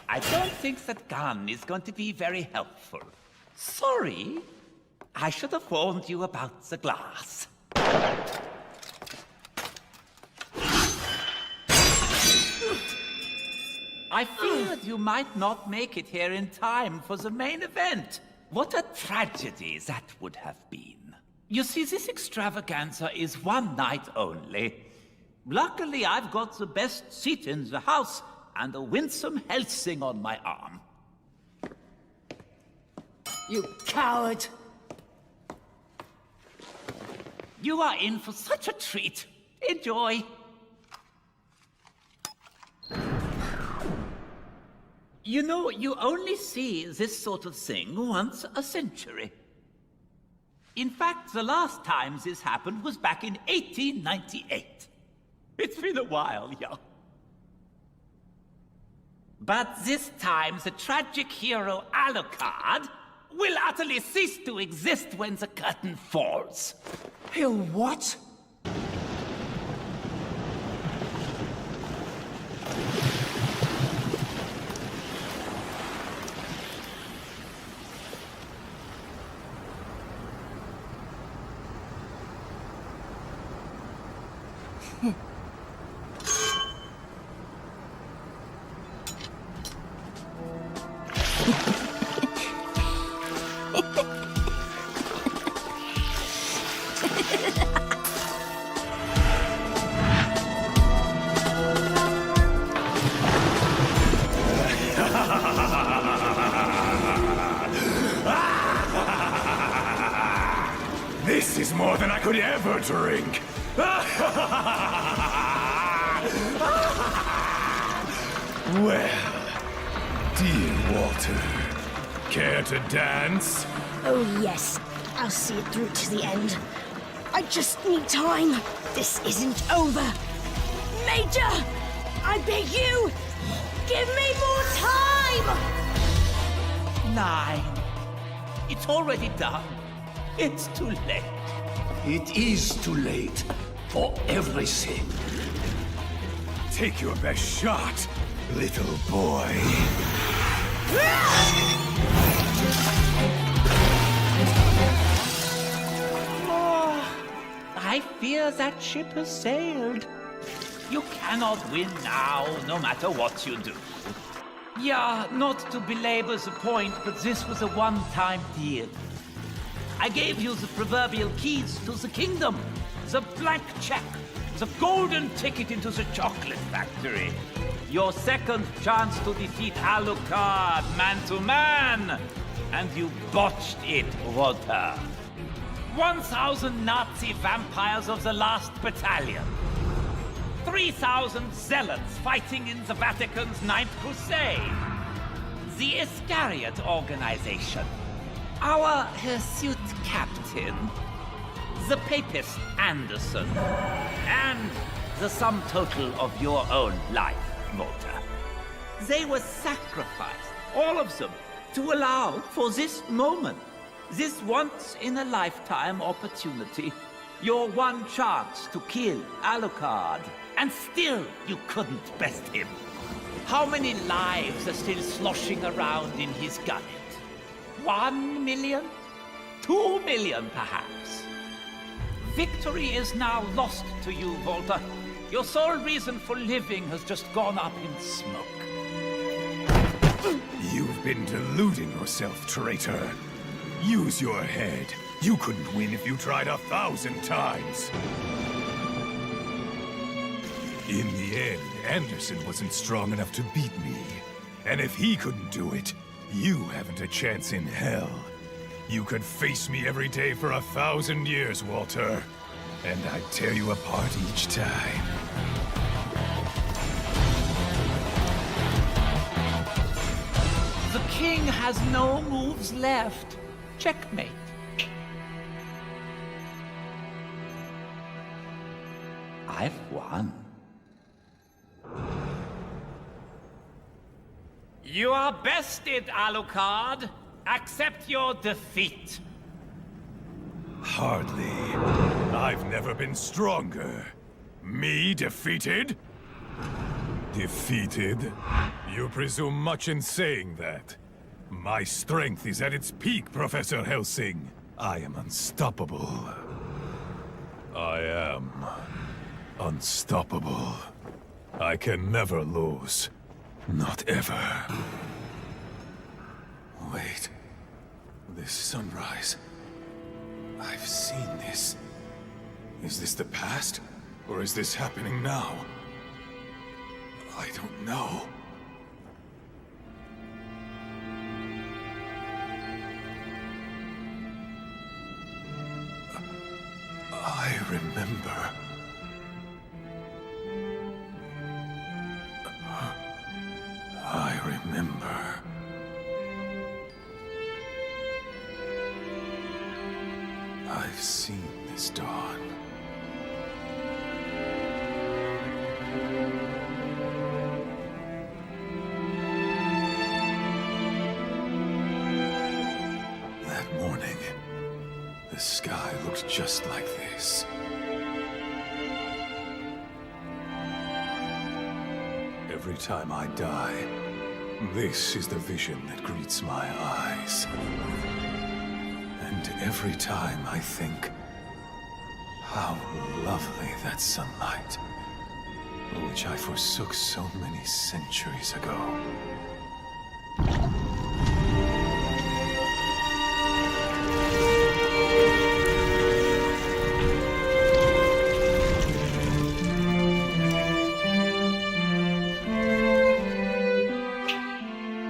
[SPEAKER 4] I don't think that gun is going to be very helpful. Sorry. I should have warned you about the glass. I feared you might not make it here in time for the main event. What a tragedy that would have been. You see, this extravaganza is one night only. Luckily, I've got the best seat in the house and a winsome Hellsing on my arm.
[SPEAKER 2] You coward!
[SPEAKER 4] You are in for such a treat. Enjoy. You know, you only see this sort of thing once a century. In fact, the last time this happened was back in 1898. It's been a while, yeah. But this time, the tragic hero Alucard will utterly cease to exist when the curtain falls.
[SPEAKER 12] He'll what?
[SPEAKER 21] This is more than I could ever drink! Well, dear Walter, care to dance?
[SPEAKER 17] Oh yes, I'll see it through to the end. I just need time. This isn't over. Major! I beg you! Give me more time!
[SPEAKER 4] 9. It's already done. It's too late.
[SPEAKER 12] It is too late for everything.
[SPEAKER 21] Take your best shot, little boy.
[SPEAKER 4] I fear that ship has sailed. You cannot win now, no matter what you do. Yeah, not to belabor the point, but this was a one-time deal. I gave you the proverbial keys to the kingdom, the blank check, the golden ticket into the chocolate factory. Your second chance to defeat Alucard, man to man. And you botched it, Walter. 1,000 Nazi vampires of the last battalion. 3,000 zealots fighting in the Vatican's Ninth Crusade. The Iscariot organization. Our hirsute captain. The papist Anderson. And the sum total of your own life, Walter. They were sacrificed, all of them, to allow for this moment. This once-in-a-lifetime opportunity. Your one chance to kill Alucard. And still, you couldn't best him. How many lives are still sloshing around in his gullet? 1 million? 2 million, perhaps? Victory is now lost to you, Walter. Your sole reason for living has just gone up in smoke.
[SPEAKER 21] You've been deluding yourself, traitor. Use your head. You couldn't win if you tried 1,000 times. In the end, Anderson wasn't strong enough to beat me. And if he couldn't do it, you haven't a chance in hell. You could face me every day for 1,000 years, Walter. And I'd tear you apart each time.
[SPEAKER 4] The king has no moves left. Checkmate. I've won. You are bested, Alucard. Accept your defeat.
[SPEAKER 21] Hardly. I've never been stronger. Me defeated? Defeated? You presume much in saying that. My strength is at its peak, Professor Hellsing. I am unstoppable. I am unstoppable. I can never lose. Not ever. Wait. This sunrise. I've seen this. Is this the past? Or is this happening now? I don't know. I remember. I remember. I've seen this dawn. That morning, the sky looked just like this. Every time I die, this is the vision that greets my eyes. And every time I think, how lovely that sunlight, which I forsook so many centuries ago.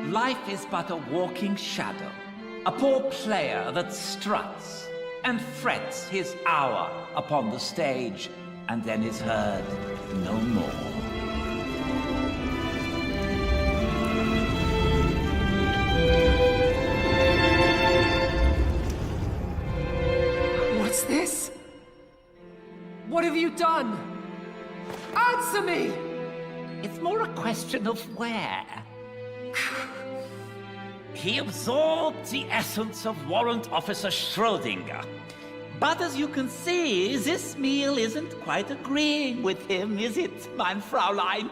[SPEAKER 4] Life is but a walking shadow, a poor player that struts and frets his hour upon the stage, and then is heard no more.
[SPEAKER 1] What's this? What have you done? Answer me!
[SPEAKER 4] It's more a question of where. He absorbed the essence of Warrant Officer Schrödinger. But as you can see, this meal isn't quite agreeing with him, is it, mein Fräulein?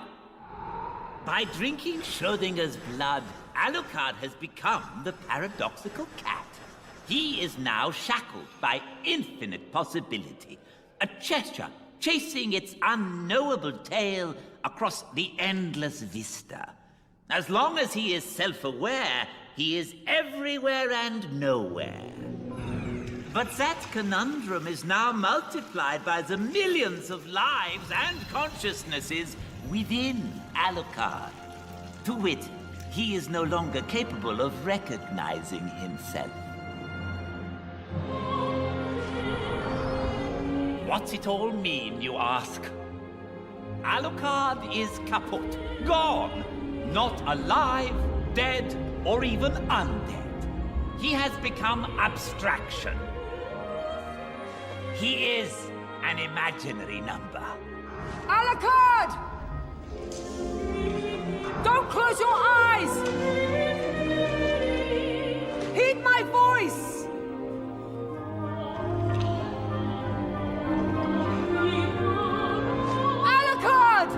[SPEAKER 4] By drinking Schrödinger's blood, Alucard has become the paradoxical cat. He is now shackled by infinite possibility, a Cheshire chasing its unknowable tail across the endless vista. As long as he is self-aware, he is everywhere and nowhere. But that conundrum is now multiplied by the millions of lives and consciousnesses within Alucard. To wit, he is no longer capable of recognizing himself. What's it all mean, you ask? Alucard is kaput, gone, not alive, dead, or even undead. He has become abstraction. He is an imaginary number.
[SPEAKER 1] Alucard! Don't close your eyes! Heed my voice! Alucard!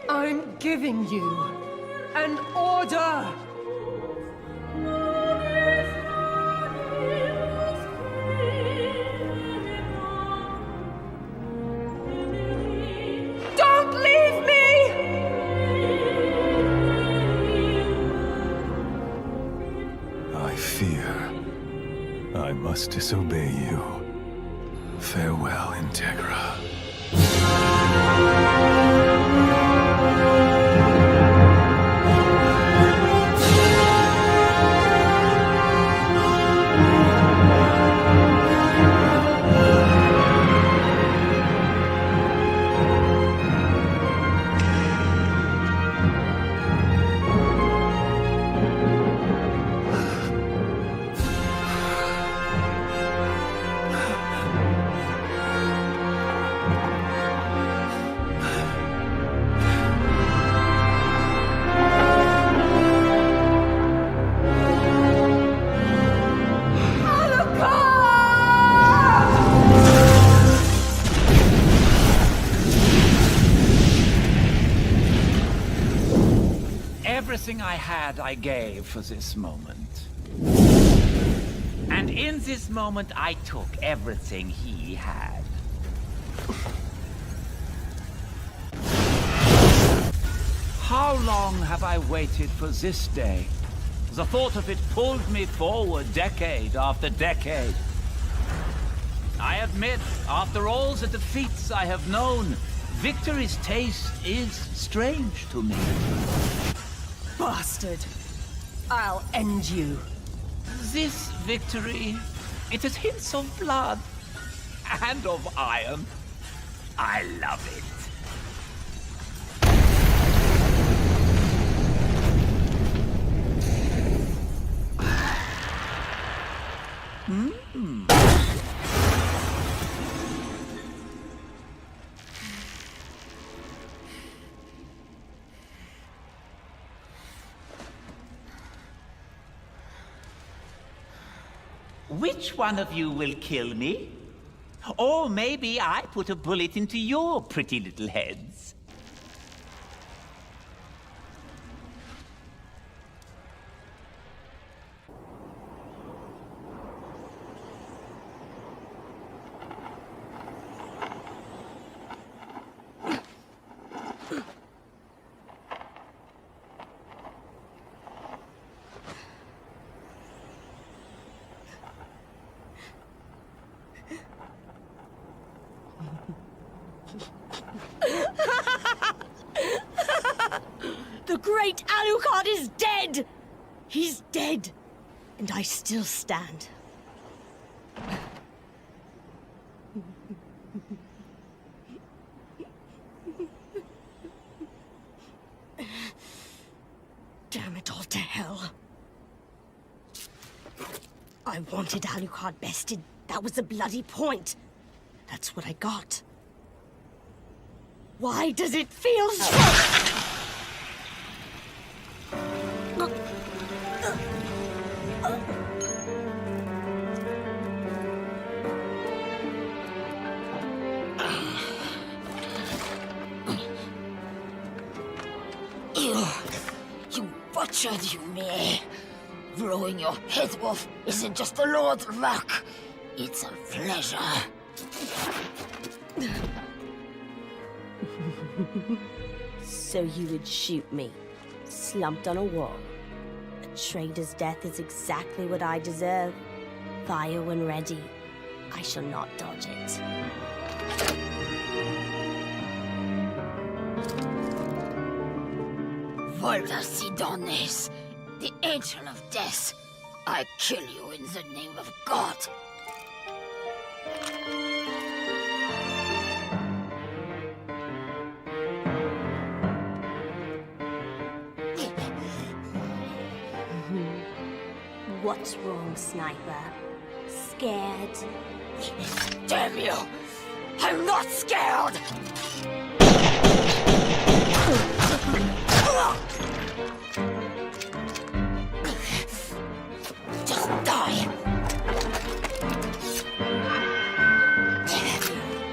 [SPEAKER 1] I'm giving you an order! Don't leave me!
[SPEAKER 21] I fear I must disobey you. Farewell, Integra.
[SPEAKER 4] Everything I had, I gave for this moment. And in this moment, I took everything he had. How long have I waited for this day? The thought of it pulled me forward decade after decade. I admit, after all the defeats I have known, victory's taste is strange to me.
[SPEAKER 1] Bastard! I'll end you.
[SPEAKER 4] This victory, it has hints of blood and of iron. I love it. Which one of you will kill me? Or maybe I put a bullet into your pretty little heads.
[SPEAKER 17] The great Alucard is dead! He's dead, and I still stand. Damn it all to hell. I wanted Alucard bested. That was the bloody point. That's what I got. Why does it feel so...
[SPEAKER 16] You butchered, you me. Blowing your head off isn't just the Lord's work. It's a pleasure.
[SPEAKER 17] So you would shoot me, slumped on a wall. A traitor's death is exactly what I deserve. Fire when ready. I shall not dodge it.
[SPEAKER 16] Volta Sidonis, the Angel of Death. I kill you in the name of God.
[SPEAKER 17] What's wrong, Sniper? Scared?
[SPEAKER 16] Damn you! I'm not scared! Just die!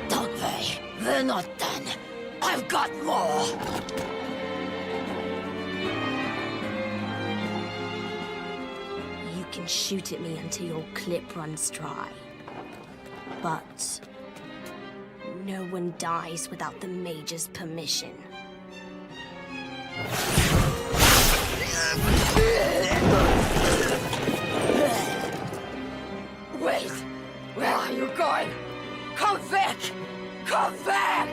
[SPEAKER 16] Don't worry, we're not done. I've got more!
[SPEAKER 17] You can shoot at me until your clip runs dry. But no one dies without the Major's permission.
[SPEAKER 16] Wait! Where are you going? Come back! Come back!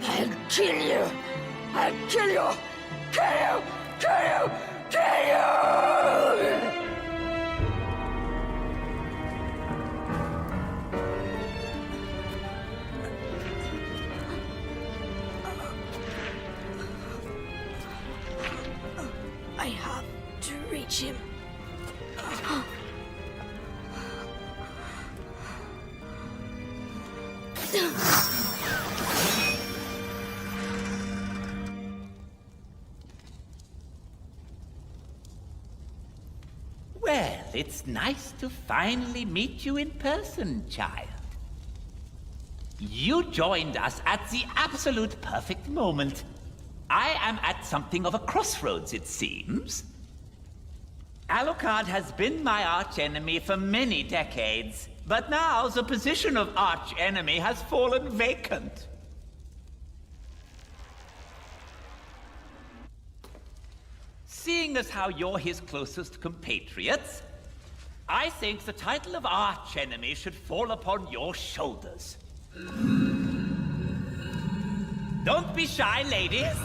[SPEAKER 16] I'll kill you! I'll kill you! Kill you! Kill you! Kill you!
[SPEAKER 17] I have to reach him.
[SPEAKER 4] Well, it's nice to finally meet you in person, child. You joined us at the absolute perfect moment. I am at something of a crossroads, it seems. Alucard has been my archenemy for many decades, but now the position of archenemy has fallen vacant. Seeing as how you're his closest compatriots, I think the title of archenemy should fall upon your shoulders. Don't be shy, ladies.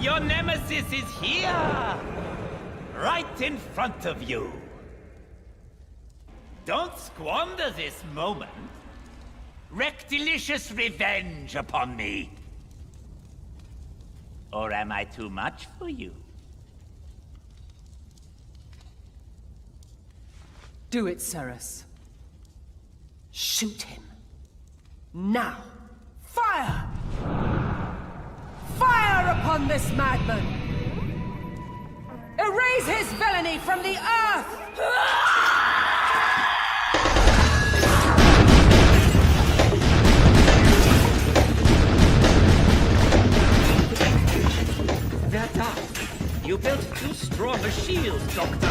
[SPEAKER 4] Your nemesis is here, right in front of you. Don't squander this moment. Wreak delicious revenge upon me. Or am I too much for you?
[SPEAKER 1] Do it, Seras. Shoot him. Now! Fire! Fire upon this madman! Erase his villainy from the earth!
[SPEAKER 15] draw the shield, Doctor.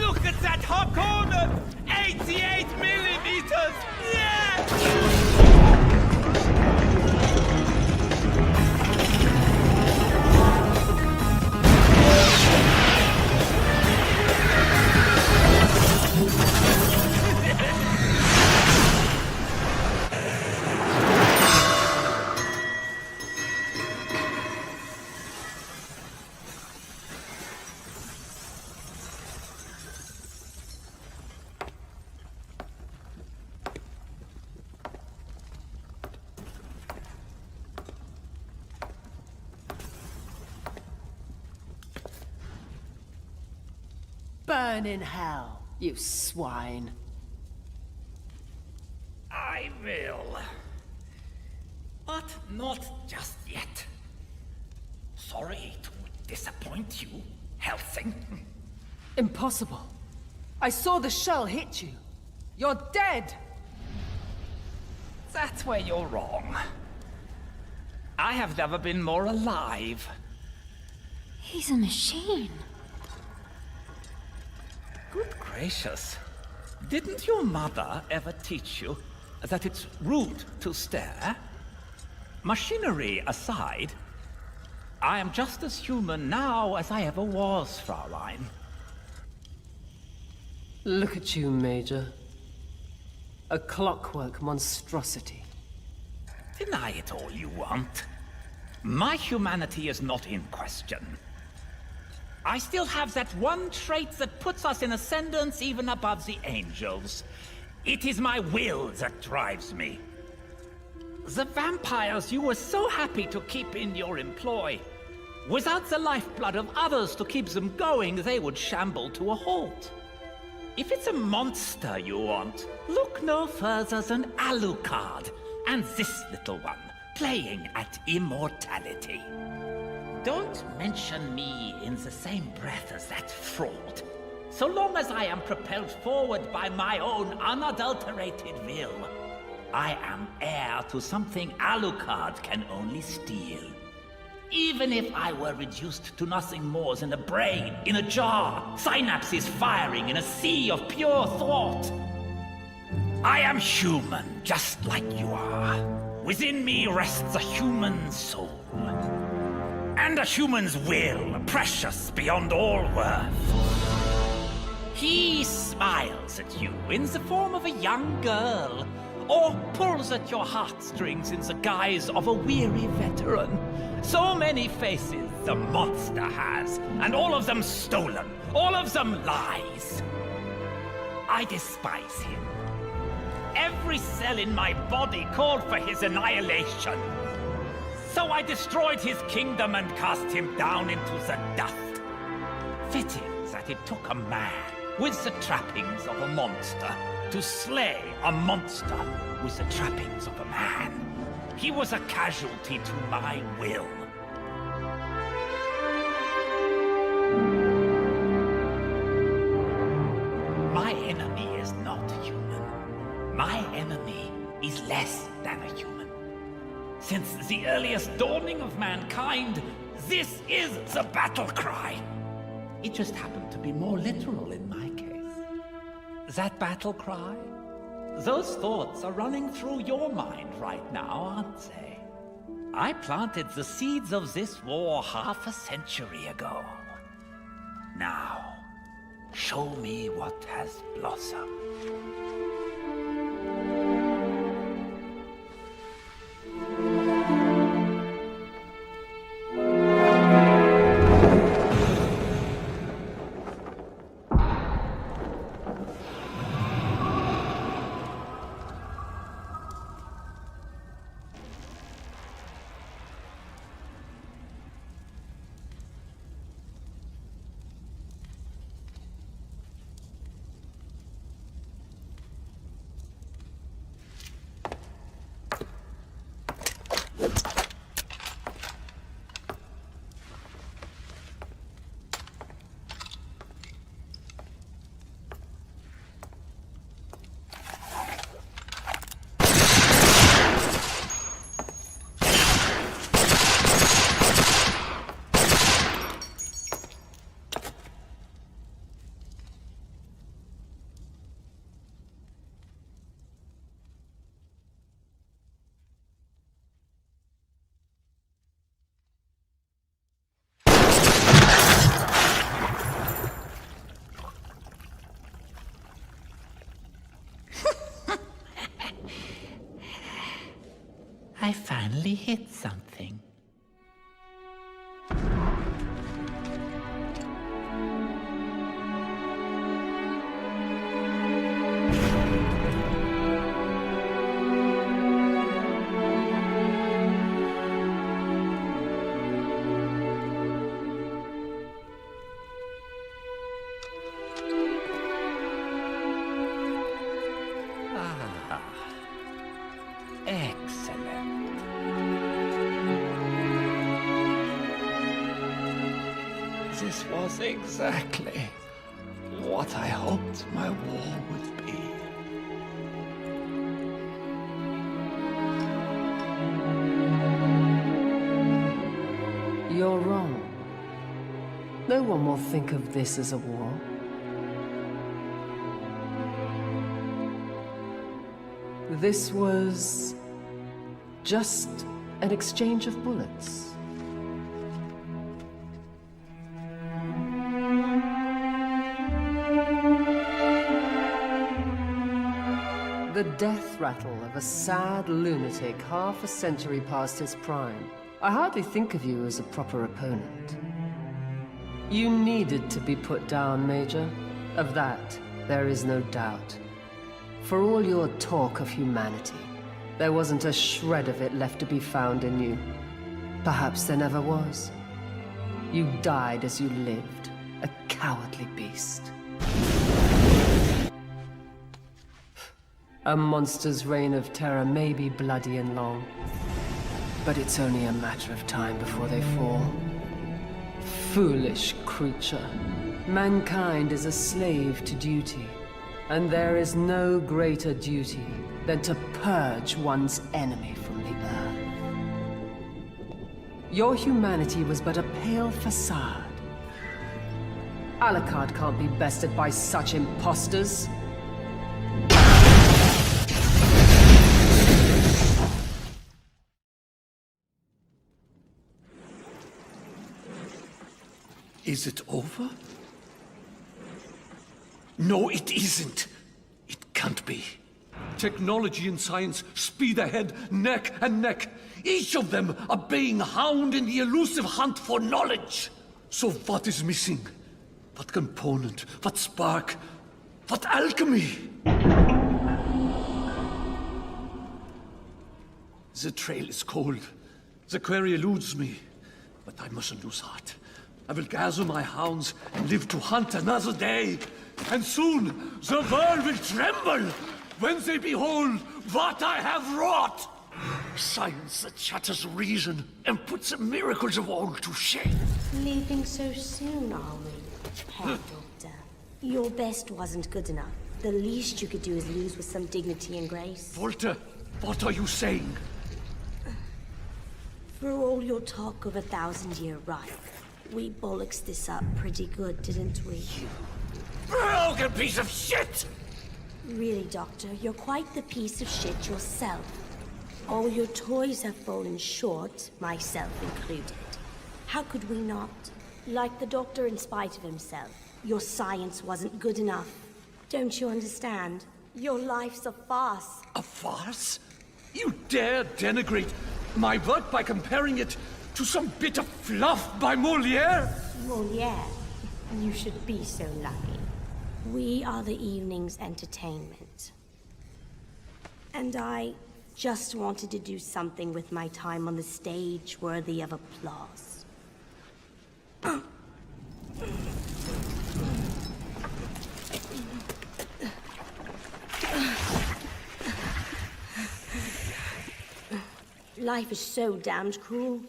[SPEAKER 4] Look at that hot corner! 88 millimeters! Yeah!
[SPEAKER 1] Burn in hell, you swine.
[SPEAKER 4] I will. But not just yet. Sorry to disappoint you, Hellsing.
[SPEAKER 1] Impossible. I saw the shell hit you. You're dead!
[SPEAKER 4] That's where you're wrong. I have never been more alive.
[SPEAKER 20] He's a machine.
[SPEAKER 4] Good gracious. Didn't your mother ever teach you that it's rude to stare? Machinery aside, I am just as human now as I ever was, Fraulein.
[SPEAKER 1] Look at you, Major. A clockwork monstrosity.
[SPEAKER 4] Deny it all you want. My humanity is not in question. I still have that one trait that puts us in ascendance even above the angels. It is my will that drives me. The vampires you were so happy to keep in your employ. Without the lifeblood of others to keep them going, they would shamble to a halt. If it's a monster you want, look no further than Alucard and this little one, playing at immortality. Don't mention me in the same breath as that fraud. So long as I am propelled forward by my own unadulterated will, I am heir to something Alucard can only steal. Even if I were reduced to nothing more than a brain in a jar, synapses firing in a sea of pure thought. I am human, just like you are. Within me rests a human soul. And a human's will, precious beyond all worth. He smiles at you in the form of a young girl, or pulls at your heartstrings in the guise of a weary veteran. So many faces the monster has, and all of them stolen, all of them lies. I despise him. Every cell in my body called for his annihilation. So I destroyed his kingdom and cast him down into the dust. Fitting that it took a man with the trappings of a monster to slay a monster with the trappings of a man. He was a casualty to my will. My enemy is not human. My enemy is less than a human. Since the earliest dawning of mankind, this is the battle cry. It just happened to be more literal in my case. That battle cry? Those thoughts are running through your mind right now, aren't they? I planted the seeds of this war half a century ago. Now, show me what has blossomed. I finally hit something. Excellent. This was exactly what I hoped my war would be.
[SPEAKER 1] You're wrong. No one will think of this as a war. This was just an exchange of bullets. The death rattle of a sad lunatic half a century past his prime. I hardly think of you as a proper opponent. You needed to be put down, Major. Of that, there is no doubt. For all your talk of humanity, there wasn't a shred of it left to be found in you. Perhaps there never was. You died as you lived, a cowardly beast. A monster's reign of terror may be bloody and long, but it's only a matter of time before they fall. Foolish creature. Mankind is a slave to duty, and there is no greater duty than to purge one's enemy from the earth. Your humanity was but a pale facade. Alucard can't be bested by such imposters.
[SPEAKER 7] Is it over? No, it isn't. It can't be. Technology and science speed ahead, neck and neck. Each of them a baying hound in the elusive hunt for knowledge. So what is missing? What component? What spark? What alchemy? The trail is cold. The quarry eludes me. But I mustn't lose heart. I will gather my hounds and live to hunt another day. And soon the world will tremble when they behold what I have wrought. Science that shatters reason and puts the miracles of old to shame.
[SPEAKER 17] Leaving so soon, are we, Herr Doctor? Your best wasn't good enough. The least you could do is lose with some dignity and grace.
[SPEAKER 7] Walter, what are you saying?
[SPEAKER 17] For all your talk of 1,000-year Reich, we bollocks this up pretty good, didn't we?
[SPEAKER 7] Broken piece of shit!
[SPEAKER 17] Really, Doctor, you're quite the piece of shit yourself. All your toys have fallen short, myself included. How could we not? Like the Doctor in spite of himself. Your science wasn't good enough. Don't you understand? Your life's a farce.
[SPEAKER 7] A farce? You dare denigrate my work by comparing it to some bit of fluff by Molière?
[SPEAKER 17] Molière? You should be so lucky. We are the evening's entertainment. And I just wanted to do something with my time on the stage worthy of applause. Life is so damned cruel.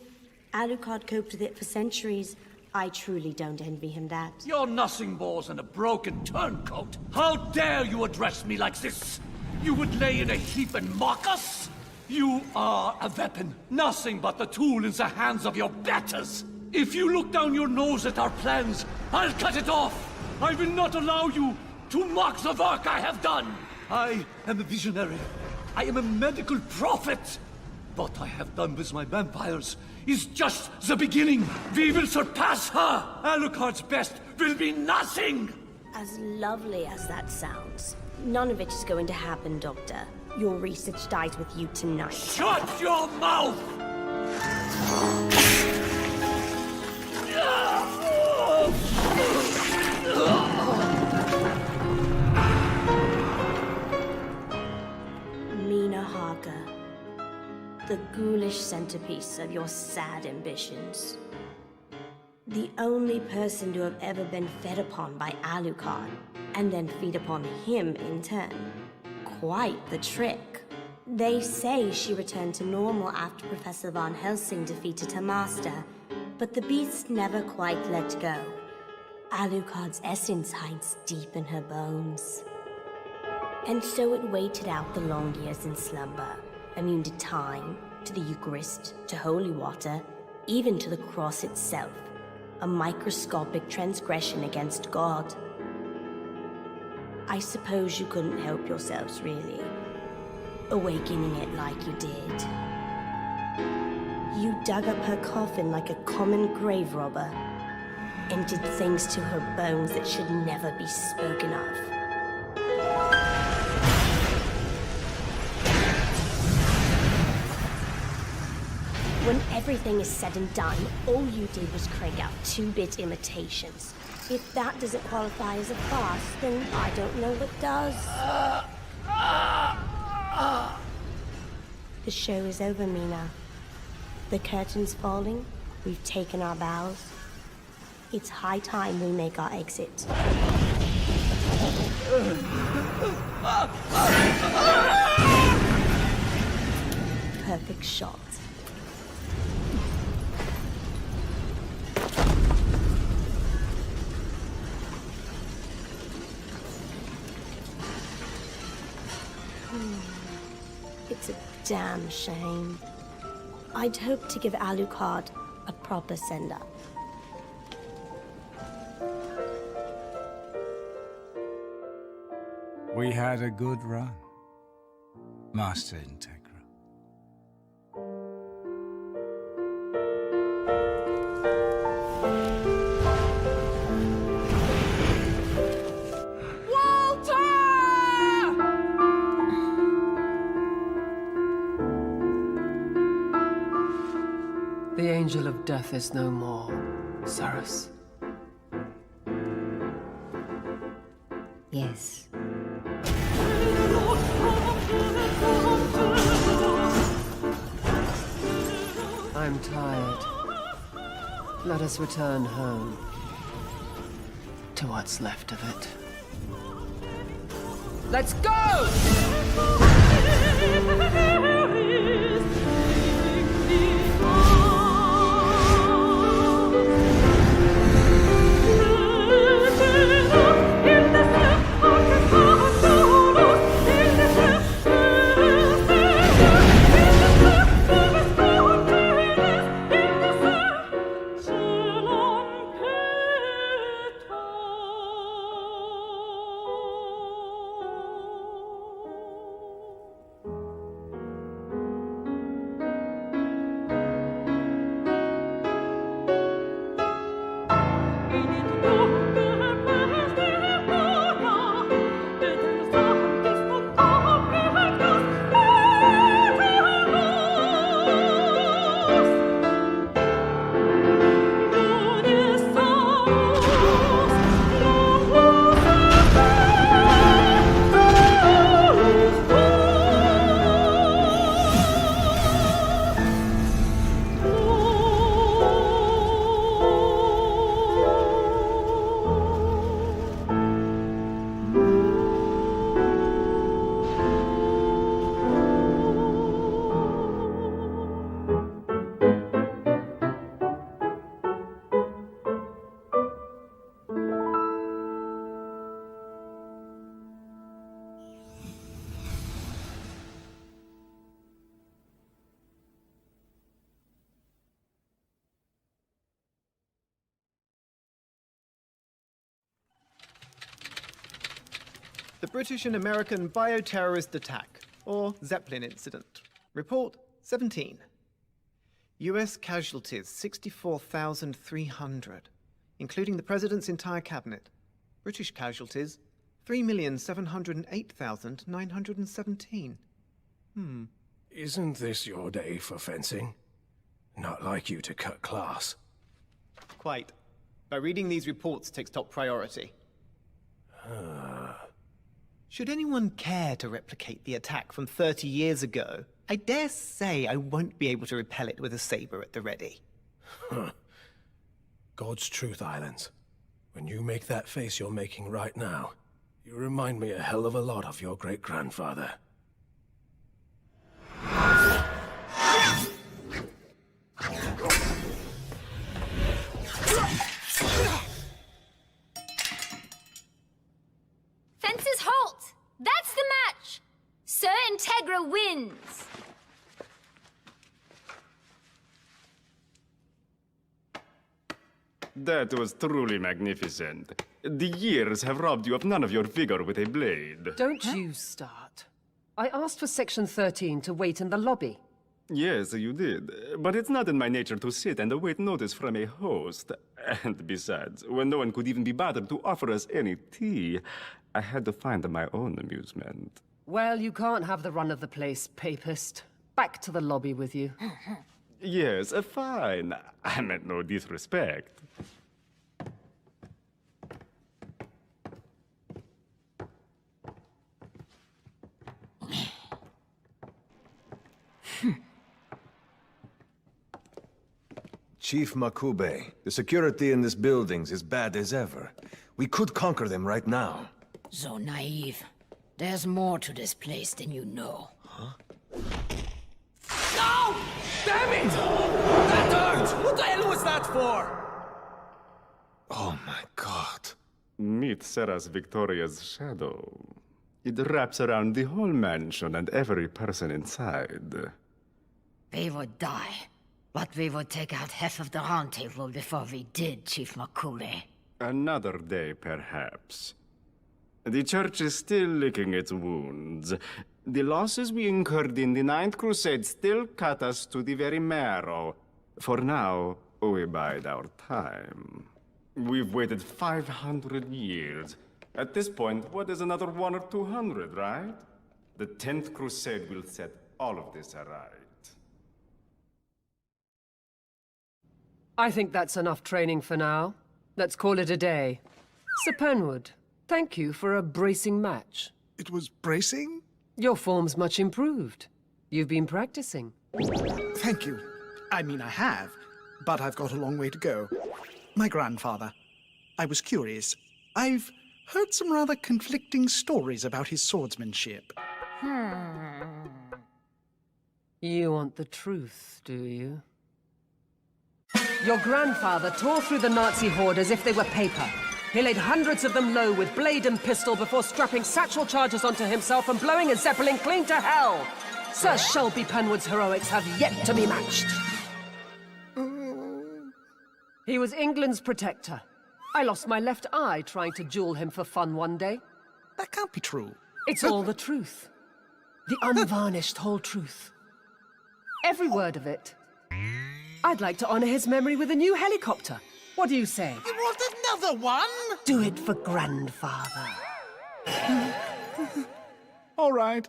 [SPEAKER 17] Alucard coped with it for centuries. I truly don't envy him that.
[SPEAKER 7] You're nothing more than a broken turncoat. How dare you address me like this? You would lay in a heap and mock us? You are a weapon, nothing but the tool in the hands of your betters. If you look down your nose at our plans, I'll cut it off. I will not allow you to mock the work I have done. I am a visionary. I am a medical prophet. What I have done with my vampires is just the beginning. We will surpass her. Alucard's best will be nothing.
[SPEAKER 17] As lovely as that sounds, None of it is going to happen, Doctor. Your research dies with you tonight.
[SPEAKER 7] Shut your mouth!
[SPEAKER 17] Mina Harker. The ghoulish centerpiece of your sad ambitions. The only person to have ever been fed upon by Alucard, and then feed upon him in turn. Quite the trick. They say she returned to normal after Professor Van Helsing defeated her master, but the beast never quite let go. Alucard's essence hides deep in her bones. And so it waited out the long years in slumber, immune to time, to the Eucharist, to holy water, even to the cross itself. A microscopic transgression against God. I suppose you couldn't help yourselves, really, awakening it like you did. You dug up her coffin like a common grave robber, and did things to her bones that should never be spoken of. When everything is said and done, all you did was crank out 2-bit imitations. If that doesn't qualify as a farce, then I don't know what does. The show is over, Mina. The curtain's falling. We've taken our bows. It's high time we make our exit. Perfect shot. It's a damn shame. I'd hoped to give Alucard a proper send-up.
[SPEAKER 6] We had a good run, Master Integra.
[SPEAKER 1] The Angel of Death is no more, Seras.
[SPEAKER 20] Yes.
[SPEAKER 1] I'm tired. Let us return home. To what's left of it. Let's go!
[SPEAKER 18] The British and American bioterrorist attack, or Zeppelin incident. Report 17. US casualties 64,300, including the President's entire cabinet. British casualties 3,708,917.
[SPEAKER 12] Isn't this your day for fencing? Not like you to cut class.
[SPEAKER 18] Quite. But reading these reports takes top priority. Should anyone care to replicate the attack from 30 years ago, I dare say I won't be able to repel it with a saber at the ready.
[SPEAKER 12] God's Truth Islands. When you make that face you're making right now, you remind me a hell of a lot of your great-grandfather.
[SPEAKER 9] Fences halt! That's the match! Sir Integra wins!
[SPEAKER 11] That was truly magnificent. The years have robbed you of none of your vigor with a blade.
[SPEAKER 1] Don't you start. I asked for Section 13 to wait in the lobby.
[SPEAKER 11] Yes, you did. But it's not in my nature to sit and await notice from a host. And besides, when no one could even be bothered to offer us any tea, I had to find my own amusement.
[SPEAKER 1] Well, you can't have the run of the place, papist. Back to the lobby with you.
[SPEAKER 11] Yes, fine. I meant no disrespect.
[SPEAKER 13] Chief Makube, the security in this building's as bad as ever. We could conquer them right now.
[SPEAKER 17] So naive. There's more to this place than you know.
[SPEAKER 13] Huh?
[SPEAKER 3] No! Damn it! That hurt! What the hell was that for?
[SPEAKER 13] Oh my god.
[SPEAKER 11] Meet Seras Victoria's shadow. It wraps around the whole mansion and every person inside.
[SPEAKER 17] We would die, but we would take out half of the round table before we did, Chief Makule.
[SPEAKER 11] Another day, perhaps. The Church is still licking its wounds. The losses we incurred in the Ninth Crusade still cut us to the very marrow. For now, we bide our time. We've waited 500 years. At this point, what is another 100 or 200, right? The 10th Crusade will set all of this right.
[SPEAKER 1] I think that's enough training for now. Let's call it a day. Sir Penwood, thank you for a bracing match.
[SPEAKER 23] It was bracing?
[SPEAKER 1] Your form's much improved. You've been practicing.
[SPEAKER 23] Thank you. I mean, I have, but I've got a long way to go. My grandfather. I was curious. I've heard some rather conflicting stories about his swordsmanship.
[SPEAKER 1] You want the truth, do you? Your grandfather tore through the Nazi horde as if they were paper. He laid hundreds of them low with blade and pistol before strapping satchel charges onto himself and blowing a Zeppelin clean to hell. Sir Shelby Penwood's heroics have yet to be matched. He was England's protector. I lost my left eye trying to duel him for fun one day.
[SPEAKER 23] That can't be true.
[SPEAKER 1] It's all the truth. The unvarnished whole truth. Every word of it. I'd like to honor his memory with a new helicopter. What do you say?
[SPEAKER 23] You want another one?
[SPEAKER 1] Do it for grandfather.
[SPEAKER 23] All right.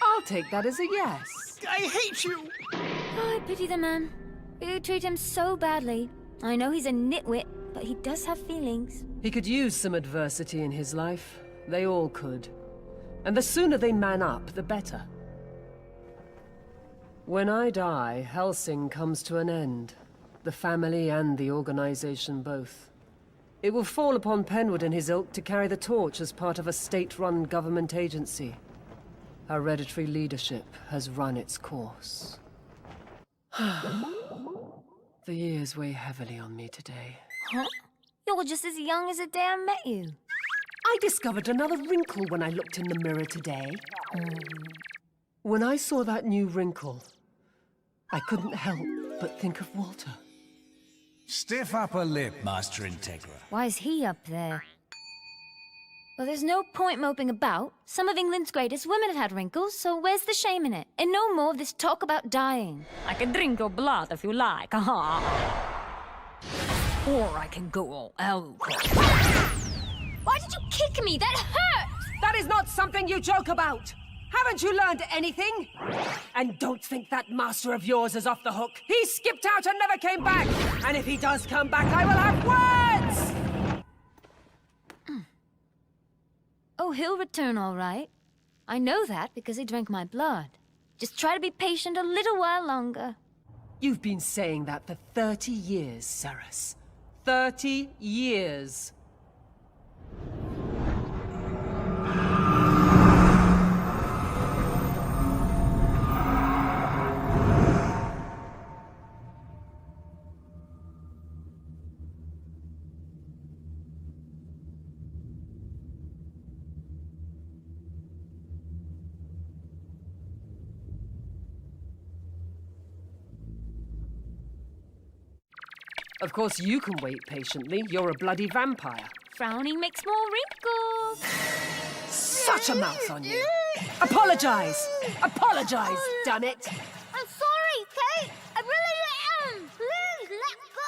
[SPEAKER 1] I'll take that as a yes.
[SPEAKER 23] I hate you!
[SPEAKER 9] I pity the man. You treat him so badly. I know he's a nitwit, but he does have feelings.
[SPEAKER 1] He could use some adversity in his life. They all could. And the sooner they man up, the better. When I die, Hellsing comes to an end. The family and the organization both. It will fall upon Penwood and his ilk to carry the torch as part of a state-run government agency. Hereditary leadership has run its course. The years weigh heavily on me today.
[SPEAKER 9] Huh? You're just as young as the day I met you.
[SPEAKER 1] I discovered another wrinkle when I looked in the mirror today. When I saw that new wrinkle, I couldn't help but think of Walter.
[SPEAKER 6] Stiff upper lip, Master Integra.
[SPEAKER 9] Why is he up there? Well, there's no point moping about. Some of England's greatest women have had wrinkles, so where's the shame in it? And no more of this talk about dying.
[SPEAKER 24] I can drink your blood if you like,
[SPEAKER 1] Or I can go all Alucard.
[SPEAKER 17] Why did you kick me? That hurt!
[SPEAKER 1] That is not something you joke about! Haven't you learned anything? And don't think that master of yours is off the hook. He skipped out and never came back! And if he does come back, I will have words!
[SPEAKER 20] Oh, he'll return all right. I know that because he drank my blood. Just try to be patient a little while longer.
[SPEAKER 1] You've been saying that for 30 years, Seras. 30 years. Of course, you can wait patiently. You're a bloody vampire.
[SPEAKER 20] Frowning makes more wrinkles.
[SPEAKER 1] Such a mouth on you. Apologize! Apologize, damn it!
[SPEAKER 17] I'm sorry, Kate! I really am! Please, let go!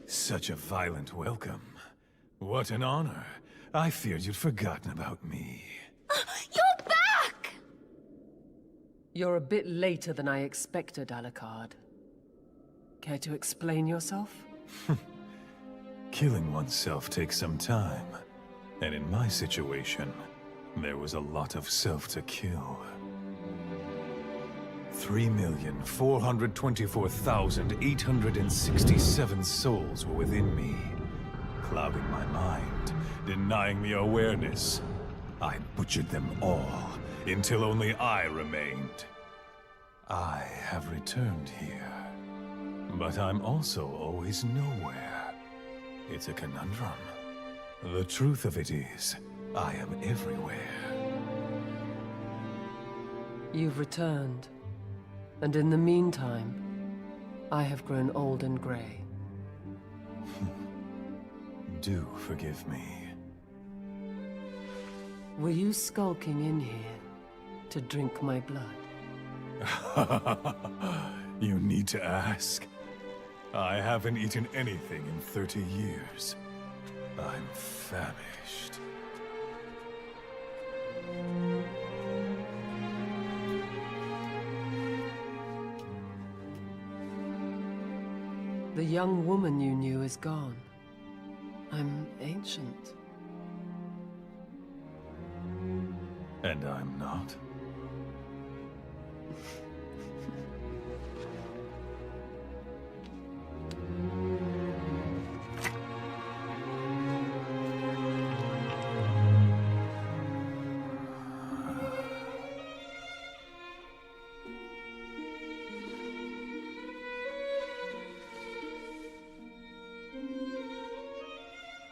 [SPEAKER 21] Such a violent welcome. What an honor. I feared you'd forgotten about me.
[SPEAKER 17] You're back!
[SPEAKER 1] You're a bit later than I expected, Alucard. Care to explain yourself?
[SPEAKER 21] Killing oneself takes some time. And in my situation, there was a lot of self to kill. 3,424,867 souls were within me, clouding my mind, denying me awareness. I butchered them all, until only I remained. I have returned here, but I'm also always nowhere. It's a conundrum. The truth of it is, I am everywhere.
[SPEAKER 1] You've returned. And in the meantime, I have grown old and grey.
[SPEAKER 21] Do forgive me.
[SPEAKER 1] Were you skulking in here to drink my blood?
[SPEAKER 21] You need to ask. I haven't eaten anything in 30 years. I'm famished.
[SPEAKER 1] The young woman you knew is gone. I'm ancient.
[SPEAKER 21] And I'm not?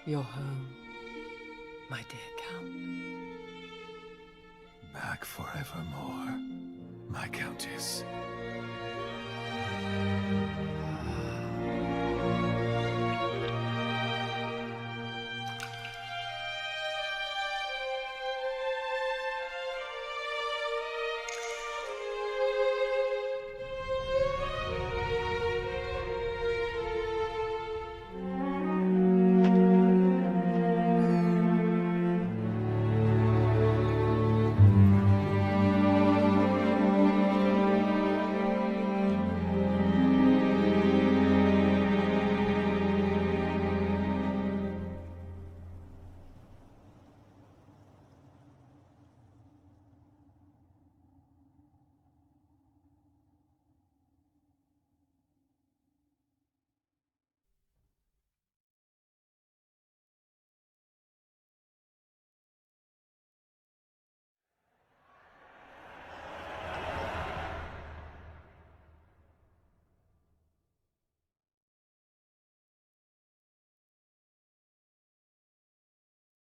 [SPEAKER 1] Your home, my dear Count.
[SPEAKER 21] Back forevermore, my Countess.